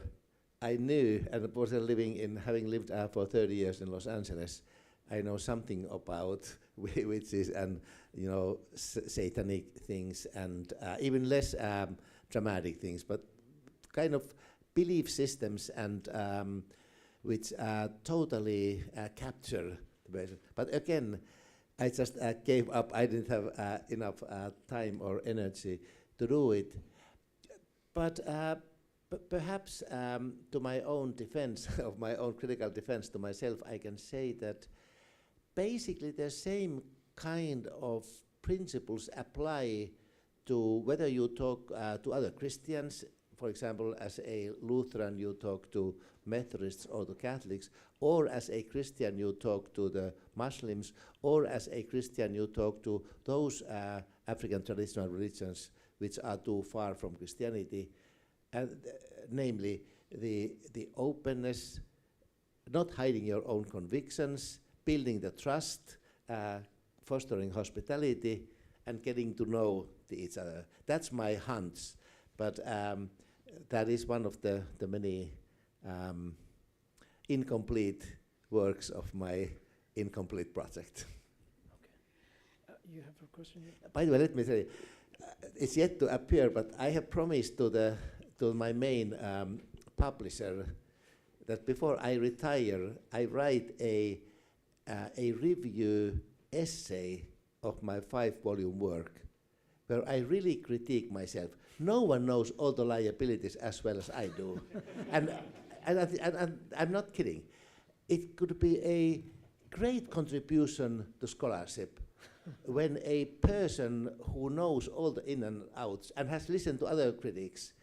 I knew, and was having lived for 30 years in Los Angeles, I know something about witches and satanic things, and even less dramatic things, but kind of belief systems and which totally capture the person. But again, I just gave up. I didn't have enough time or energy to do it. But perhaps to my own defense, of my own critical defense to myself, I can say that basically the same kind of principles apply to whether you talk to other Christians. For example, as a Lutheran, you talk to Methodists or to Catholics, or as a Christian, you talk to the Muslims, or as a Christian, you talk to those African traditional religions which are too far from Christianity. And namely, the openness, not hiding your own convictions, building the trust, fostering hospitality, and getting to know each other. That's my hunch, but that is one of the many incomplete works of my incomplete project.
You have a question?
By the way, let me say, it's yet to appear, but I have promised to my main publisher that before I retire, I write a review essay of my 5-volume work, where I really critique myself. No one knows all the liabilities as well as I do, and I'm not kidding. It could be a great contribution to scholarship when a person who knows all the in and outs and has listened to other critics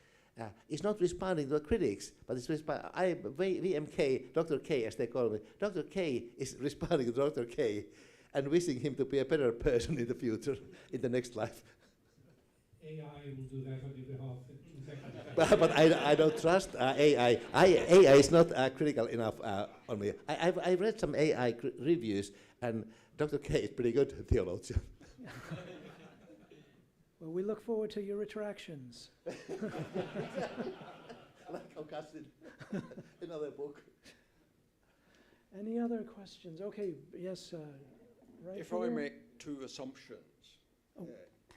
is not responding to the critics, but is VMK, Dr. K, as they call me. Dr. K is responding to Dr. K and wishing him to be a better person in the future, in the next life.
AI will do that on your behalf.
But I don't trust AI. AI is not critical enough on me. I read some AI reviews, and Dr. K is pretty good theologian.
Well, we look forward to your retractions.
Like Kärkkäinen, another book.
Any other questions? Okay, yes, right.
If
here.
I make 2 assumptions.
Oh.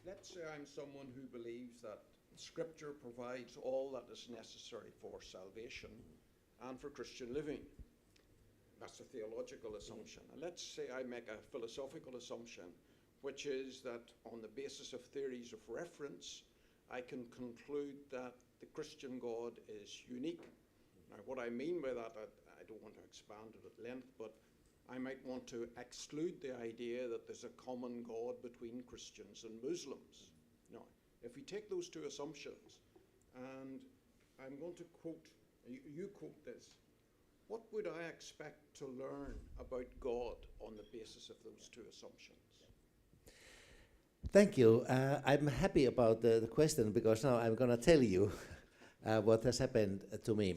Let's say I'm someone who believes that Scripture provides all that is necessary for salvation and for Christian living. That's a theological assumption. And let's say I make a philosophical assumption, which is that on the basis of theories of reference, I can conclude that the Christian God is unique. Now, what I mean by that, I don't want to expand it at length, but I might want to exclude the idea that there's a common God between Christians and Muslims. Now, if we take those 2 assumptions, and I'm going to quote, you quote this, what would I expect to learn about God on the basis of those 2 assumptions?
Thank you. I'm happy about the question, because now I'm going to tell you what has happened to me.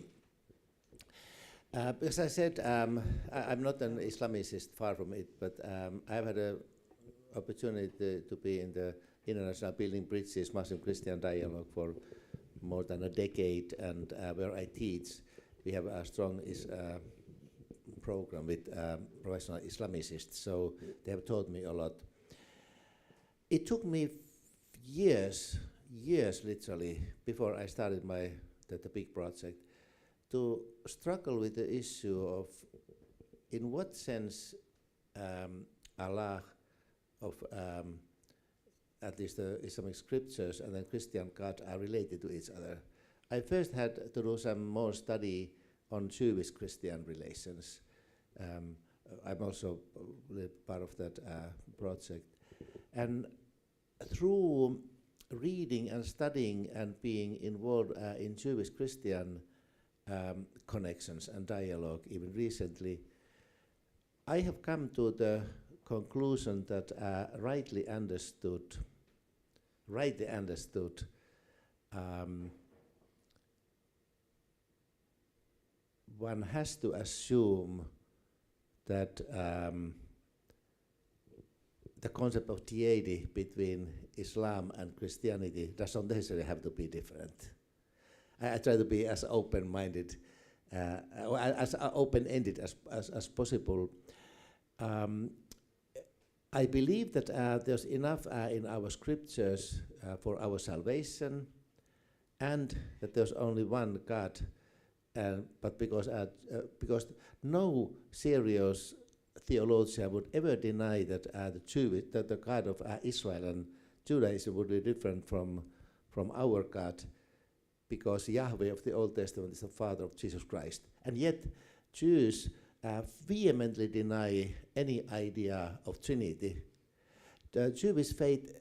Because I said, I'm not an Islamicist, far from it, but I've had an opportunity to be in the International Building Bridges Muslim-Christian Dialogue for more than a decade, and where I teach, we have a strong program with professional Islamicists, so they have taught me a lot. It took me years literally, before I started the big project, to struggle with the issue of in what sense Allah of at least the Islamic scriptures and then Christian God are related to each other. I first had to do some more study on Jewish-Christian relations. I'm also part of that project. And through reading and studying and being involved in Jewish-Christian connections and dialogue, even recently, I have come to the conclusion that rightly understood, one has to assume that the concept of deity between Islam and Christianity doesn't necessarily have to be different. I try to be as open-minded, or as open-ended as possible. I believe that there's enough in our scriptures for our salvation, and that there's only one God. But because no serious theologian would ever deny that the God of Israel and Judaism would be different from our God, because Yahweh of the Old Testament is the Father of Jesus Christ. And yet Jews vehemently deny any idea of Trinity. The Jewish faith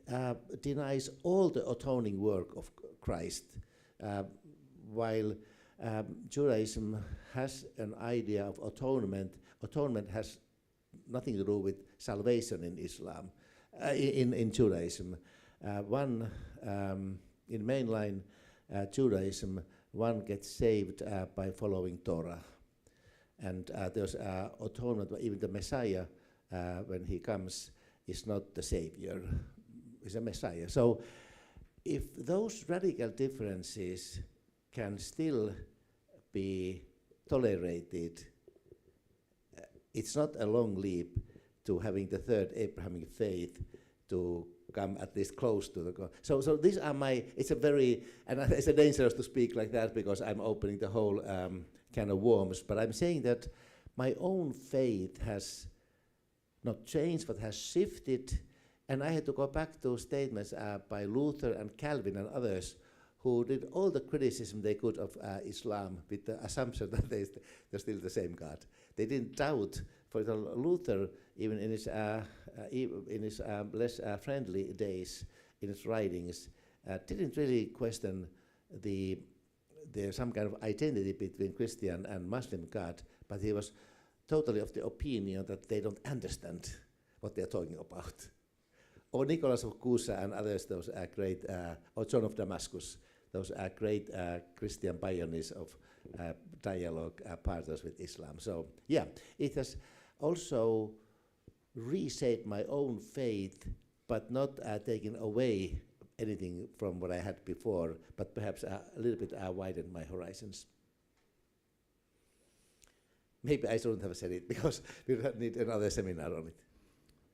denies all the atoning work of Christ, while Judaism has an idea of atonement. Atonement has nothing to do with salvation in Islam, in Judaism. In mainline Judaism, one gets saved by following Torah. And there's atonement, even the Messiah, when he comes, is not the Savior, is a Messiah. So if those radical differences can still be tolerated, it's not a long leap to having the third Abrahamic faith to come at least close to the God. So these are my, it's a very, and it's a dangerous to speak like that because I'm opening the whole can of worms, but I'm saying that my own faith has not changed, but has shifted, and I had to go back to statements by Luther and Calvin and others who did all the criticism they could of Islam with the assumption that they're still the same God. They didn't doubt. For example, Luther, even in his less friendly days, in his writings, didn't really question there's some kind of identity between Christian and Muslim God, but he was totally of the opinion that they don't understand what they're talking about. Or Nicholas of Cusa and others, those great, or John of Damascus, those great Christian pioneers of dialogue partners with Islam. So yeah, it has also reshaped my own faith, but not taken away anything from what I had before, but perhaps a little bit widened my horizons. Maybe I shouldn't have said it because we need another seminar on it.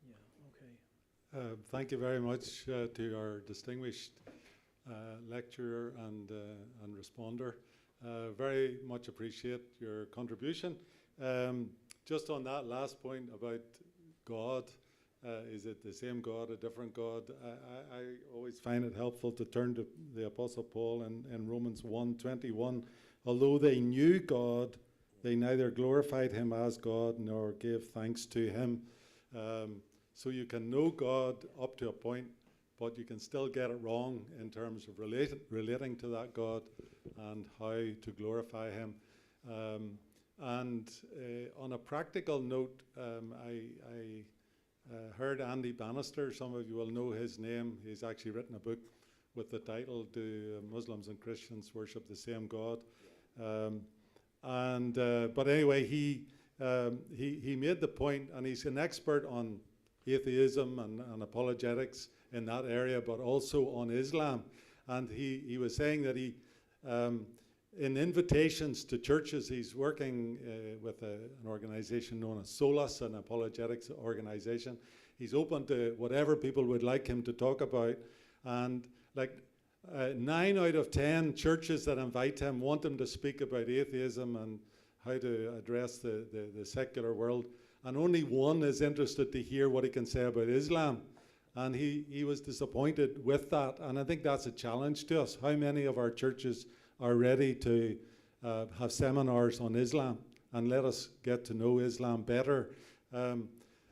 Yeah, okay. Thank you very much to our distinguished lecturer and responder. Very much appreciate your contribution. Just on that last point about God, is it the same God, a different God? I always find it helpful to turn to the Apostle Paul in Romans 1:21. Although they knew God, they neither glorified him as God nor gave thanks to him. So you can know God up to a point, but you can still get it wrong in terms of relating to that God and how to glorify him. And on a practical note, I heard Andy Bannister, some of you will know his name. He's actually written a book with the title Do Muslims and Christians Worship the Same God? But anyway, he made the point, and he's an expert on atheism and apologetics in that area, but also on Islam. And he was saying that in invitations to churches, he's working with an organization known as Solus, an apologetics organization. He's open to whatever people would like him to talk about. And like 9 out of 10 churches that invite him want him to speak about atheism and how to address the secular world. And only one is interested to hear what he can say about Islam. And he was disappointed with that. And I think that's a challenge to us. How many of our churches are ready to have seminars on Islam and let us get to know Islam better?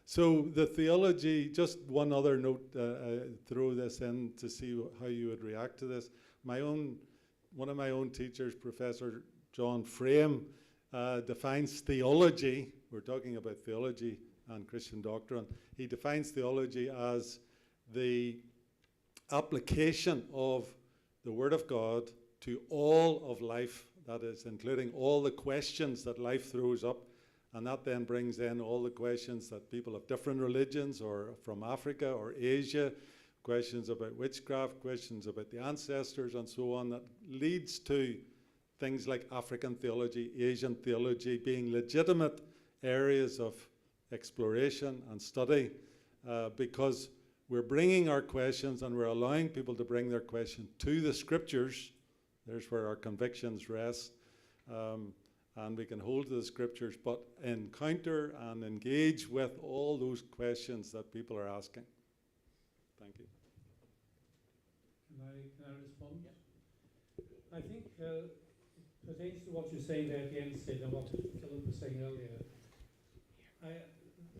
So the theology, just one other note, throw this in to see how you would react to this. One of my own teachers, Professor John Frame, defines theology. We're talking about theology and Christian doctrine. He defines theology as the application of the Word of God to all of life, that is, including all the questions that life throws up, and that then brings in all the questions that people of different religions or from Africa or Asia, questions about witchcraft, questions about the ancestors and so on, that leads to things like African theology, Asian theology being legitimate areas of exploration and study, because we're bringing our questions and we're allowing people to bring their question to the scriptures. There's where our convictions rest. And we can hold to the scriptures, but encounter and engage with all those questions that people are asking. Thank you.
Can I respond? Yeah. I think it pertains to what you're saying there at the end, Sid, and what Philip was saying earlier.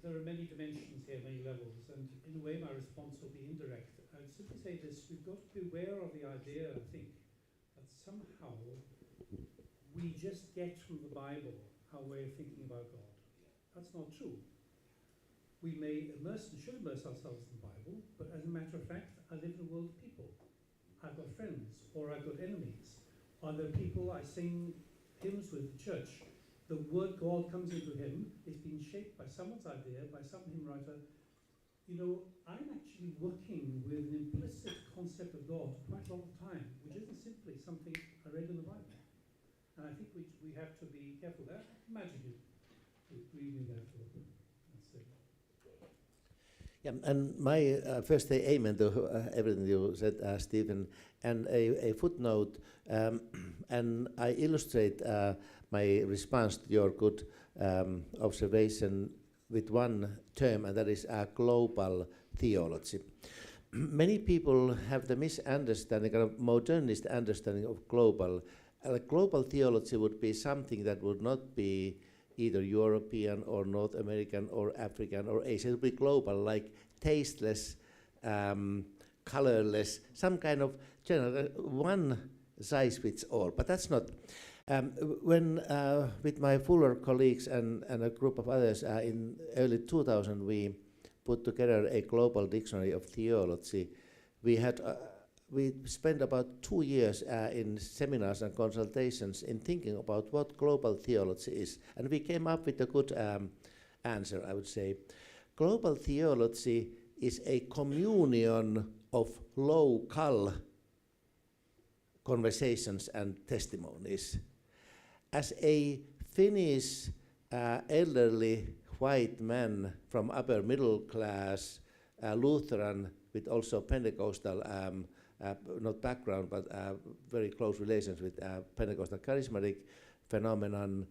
There are many dimensions here, many levels, and in a way my response will be indirect. I would simply say this: we've got to be aware of the idea, I think, that somehow we just get from the Bible our way of thinking about God. That's not true. We may immerse and should immerse ourselves in the Bible, but as a matter of fact, I live in a world of people. I've got friends or I've got enemies. Are there people I sing hymns with at church? The word God comes into hymn. It's been shaped by someone's idea, by some hymn writer. You know, I'm actually working with an implicit concept of God quite a lot of the time, which isn't simply something I read in the Bible. And I think we have to be careful there. Imagine you reading therefore. That's it.
Yeah, and my first say amen to everything you said, Stephen, and a footnote, and I illustrate my response to your good observation with one term, and that is global theology. Many people have the misunderstanding, kind of modernist understanding of global. Global theology would be something that would not be either European or North American or African or Asian. It would be global, like tasteless, colorless, some kind of general, one size fits all. But that's not. When with my Fuller colleagues and a group of others in early 2000, we put together a global dictionary of theology. We spent about 2 years in seminars and consultations in thinking about what global theology is. And we came up with a good answer, I would say. Global theology is a communion of local conversations and testimonies. As a Finnish elderly white man from upper middle class, Lutheran with also Pentecostal not background, but very close relations with Pentecostal charismatic phenomenon,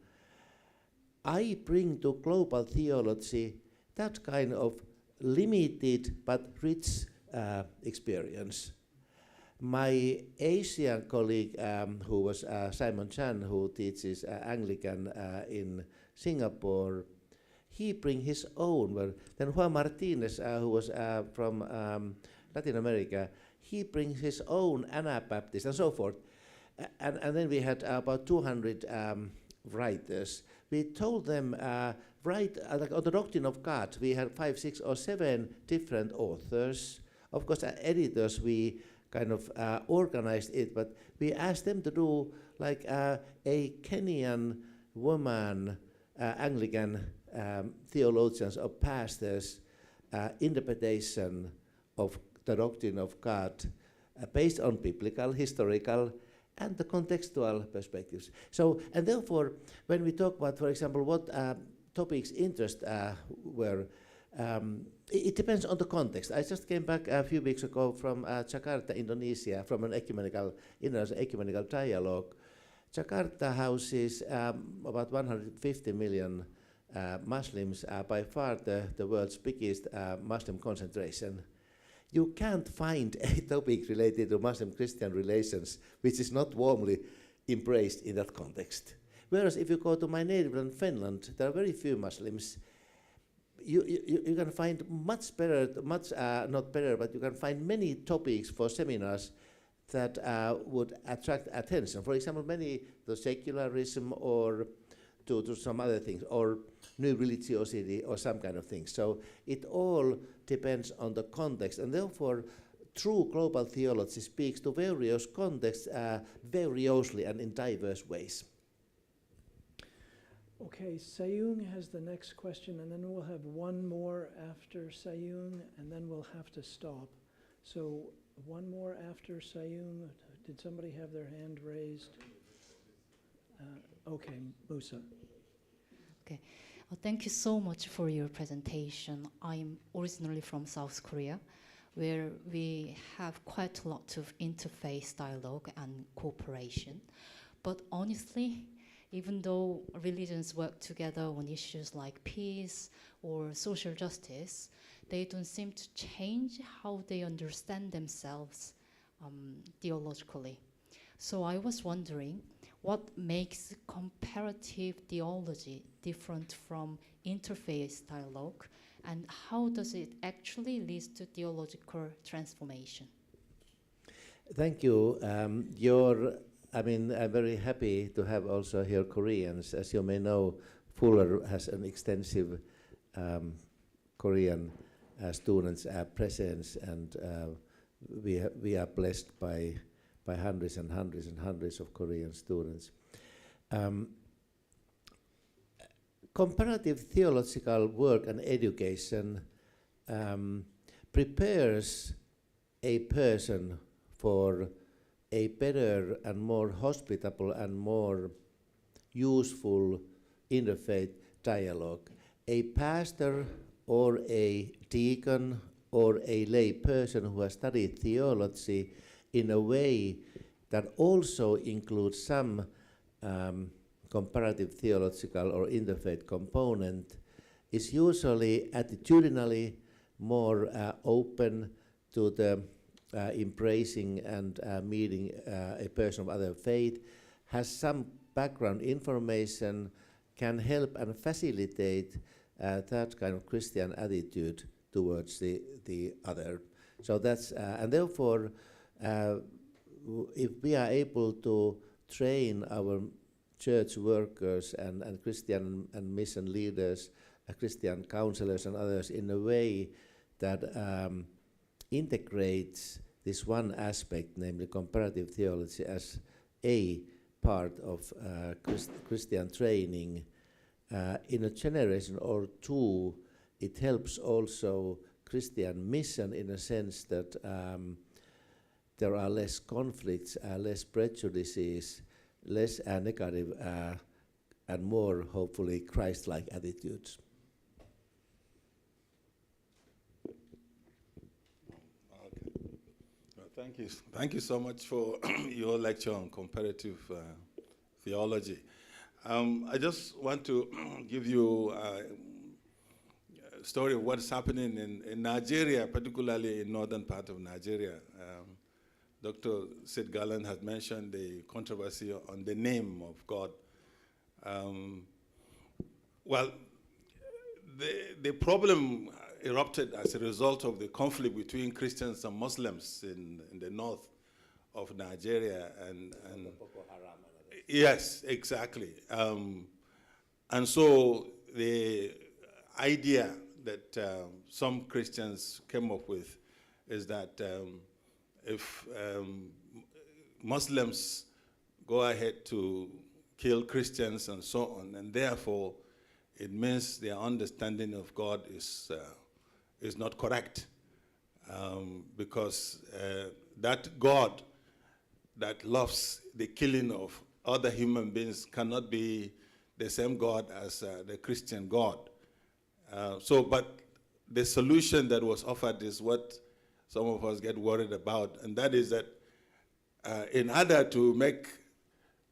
I bring to global theology that kind of limited but rich experience. My Asian colleague, who was Simon Chan, who teaches Anglican in Singapore, he bring his own. Then Juan Martinez, who was from Latin America, he brings his own Anabaptist and so forth. And then we had about 200 writers. We told them, write like on the Doctrine of God. We had 5, 6, or 7 different authors. Of course, editors, we kind of organized it, but we asked them to do like a Kenyan woman, Anglican theologians or pastors, interpretation of the doctrine of God based on biblical, historical, and the contextual perspectives. So, and therefore, when we talk about, for example, what topics interest were, it depends on the context. I just came back a few weeks ago from Jakarta, Indonesia, from an ecumenical dialogue. Jakarta houses about 150 million Muslims, by far the world's biggest Muslim concentration. You can't find a topic related to Muslim-Christian relations which is not warmly embraced in that context. Whereas if you go to my native land, Finland, there are very few Muslims. You can find much better, not better, but you can find many topics for seminars that would attract attention. For example, many the secularism or to some other things, or new religiosity or some kind of thing. So it all depends on the context, and therefore true global theology speaks to various contexts variously and in diverse ways.
Okay, Sayung has the next question, and then we'll have one more after Sayung, and then we'll have to stop. So one more after Sayung. Did somebody have their hand raised? Okay, Musa.
Okay. Well, thank you so much for your presentation. I'm originally from South Korea, where we have quite a lot of interfaith dialogue and cooperation. But honestly, even though religions work together on issues like peace or social justice, they don't seem to change how they understand themselves theologically. So I was wondering, what makes comparative theology different from interfaith dialogue, and how does it actually lead to theological transformation?
Thank you. I'm very happy to have also here Koreans. As you may know, Fuller has an extensive Korean students presence, and we are blessed by by hundreds and hundreds and hundreds of Korean students. Comparative theological work and education prepares a person for a better and more hospitable and more useful interfaith dialogue. A pastor or a deacon or a lay person who has studied theology in a way that also includes some comparative theological or interfaith component is usually attitudinally more open to the embracing and meeting a person of other faith, has some background information, can help and facilitate that kind of Christian attitude towards the other. So that's, and therefore, if we are able to train our church workers and Christian and mission leaders, Christian counselors and others in a way that integrates this one aspect, namely comparative theology, as a part of Christian training, in a generation or two, it helps also Christian mission in a sense that there are less conflicts, less prejudices, less negative and more, hopefully, Christ-like attitudes.
Thank you. Thank you so much for your lecture on comparative theology. I just want to give you a story of what's happening in Nigeria, particularly in northern part of Nigeria. Dr. Sid Garland has mentioned the controversy on the name of God. Well, the problem erupted as a result of the conflict between Christians and Muslims in the north of Nigeria. And yes, exactly. And so the idea that some Christians came up with is that if Muslims go ahead to kill Christians and so on, and therefore it means their understanding of God is not correct, because that God that loves the killing of other human beings cannot be the same God as the Christian God. But the solution that was offered is what some of us get worried about, and that is that in order to make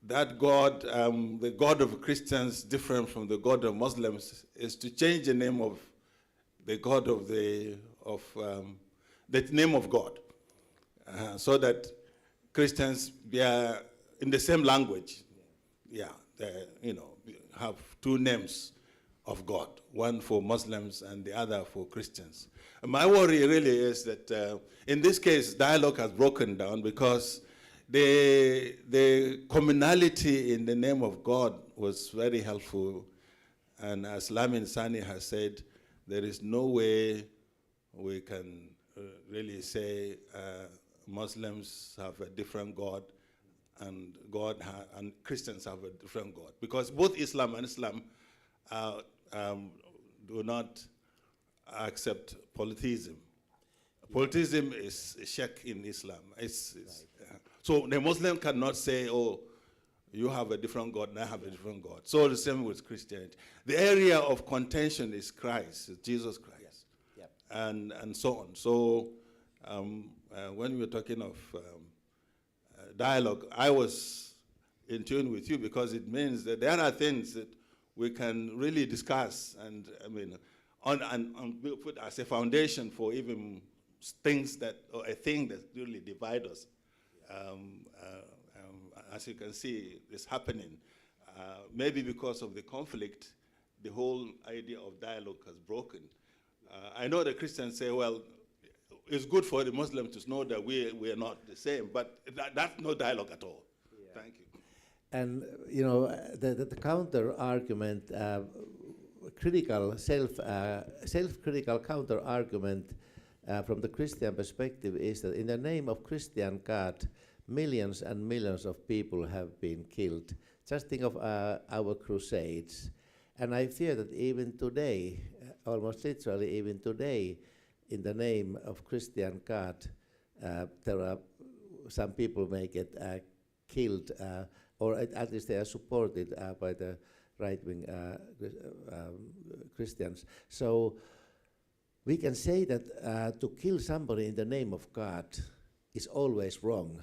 that God, the God of Christians, different from the God of Muslims, is to change the name of the God of the name of God, so that Christians are in the same language. Yeah, have two names of God, one for Muslims and the other for Christians. And my worry really is that in this case, dialogue has broken down because the commonality in the name of God was very helpful. And as Lamin Sani has said, there is no way we can really say Muslims have a different God and Christians have a different God, because both Islam and Islam do not accept polytheism. Polytheism is a shirk in Islam. So the Muslim cannot say, oh, you have a different God and I have a different God. So the same with Christianity. The area of contention is Christ, Jesus Christ, and so on. So when we were talking of dialogue, I was in tune with you because it means that there are things that we can really discuss and put as a foundation for even things that, or a thing that really divide us. As you can see, it's happening. Maybe because of the conflict, the whole idea of dialogue has broken. I know the Christians say, well, it's good for the Muslims to know that we are not the same, but that's no dialogue at all. Yeah. Thank you.
And the counter argument, self-critical counter argument from the Christian perspective is that in the name of Christian God, millions and millions of people have been killed. Just think of our crusades. And I fear that even today, almost literally even today, in the name of Christian God, there are some people may get killed, or at least they are supported by the right-wing Christians. So we can say that to kill somebody in the name of God is always wrong,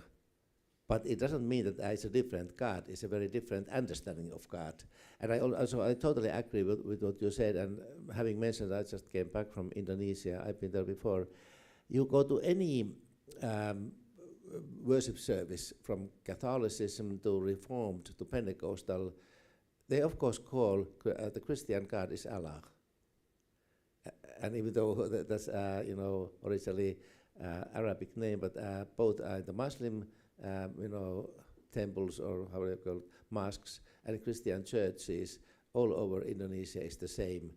but it doesn't mean that it's a different God. It's a very different understanding of God. And I totally agree with what you said, and having mentioned I just came back from Indonesia, I've been there before. You go to any worship service, from Catholicism to Reformed to Pentecostal, they of course call the Christian God is Allah. And even though that's originally Arabic name, but both the Muslim temples, or how they call mosques, and Christian churches all over Indonesia is the same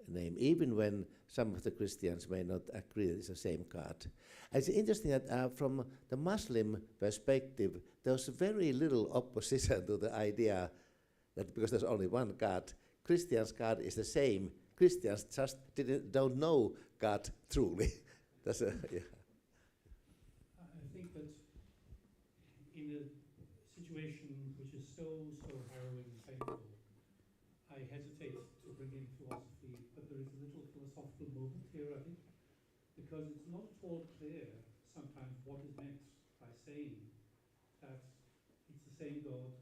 name, even when some of the Christians may not agree that it's the same God. And it's interesting that from the Muslim perspective, there's very little opposition to the idea that because there's only one God, Christians' God is the same. Christians just don't know God truly. That's yeah.
I think that in a situation which is so harrowing and painful, I hesitate to bring in philosophy, but there is a little philosophical moment here, I think, because it's not at all clear sometimes what is meant by saying that it's the same God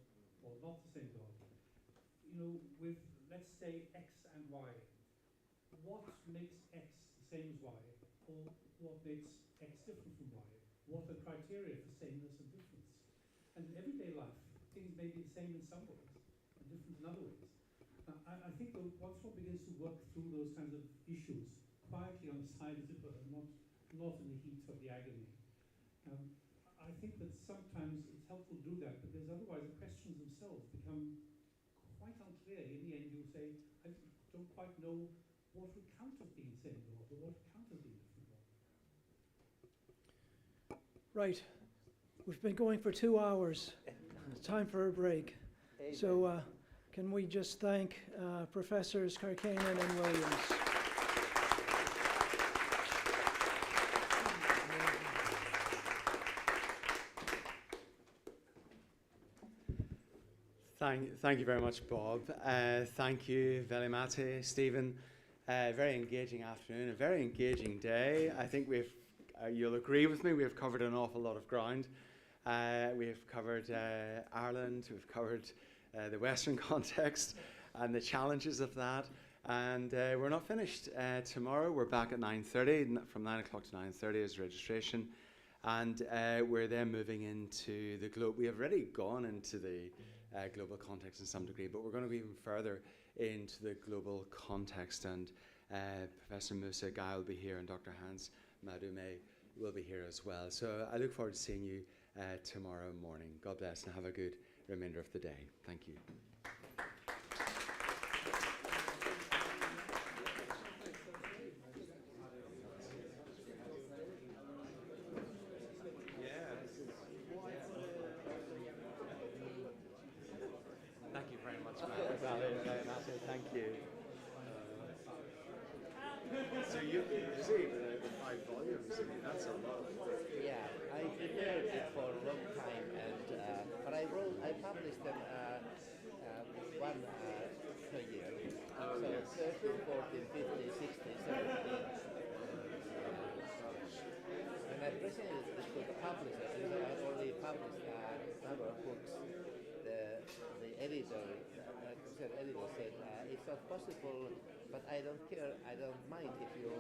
or not the same God. With, let's say, X and Y, what makes X the same as Y, or what makes X different from Y? What are criteria for sameness and difference? And in everyday life, things may be the same in some ways and different in other ways. I think that once one begins to work through those kinds of issues, quietly on the side, as it were, not in the heat of the agony, I think that sometimes it's helpful to do that, because otherwise the questions themselves become quite unclear. In the end, you say, I don't quite know what would count as being the same God, or what would count as being different God.
Right. We've been going for 2 hours. It's time for a break.
Amen.
So can we just thank Professors Kärkkäinen and Williams.
Thank you very much, Bob. Thank you, Veli-Matti, Stephen. Very engaging afternoon, a very engaging day. I think you'll agree with me, we've covered an awful lot of ground. We've covered Ireland, we've covered the Western context and the challenges of that. And we're not finished. Tomorrow we're back at 9:30, from 9 o'clock to 9:30 is registration. And we're then moving into the globe. We have already gone into the global context in some degree, but we're going to go even further into the global context. And Professor Musa Guy will be here, and Dr. Hans Madume will be here as well. So I look forward to seeing you tomorrow morning. God bless, and have a good remainder of the day. Thank you. Thank you very much, Veli-Matti. Thank you. So you've been busy with the 5 volumes. I mean, that's a lot.
Yeah, I prepared it for a long time, and but I published them one per year.
Oh,
so
yes.
13, 14, 15, 16, 17. When I presented it to the publisher, I already published a number of books. The editor said, it's not possible, but I don't care, I don't mind if you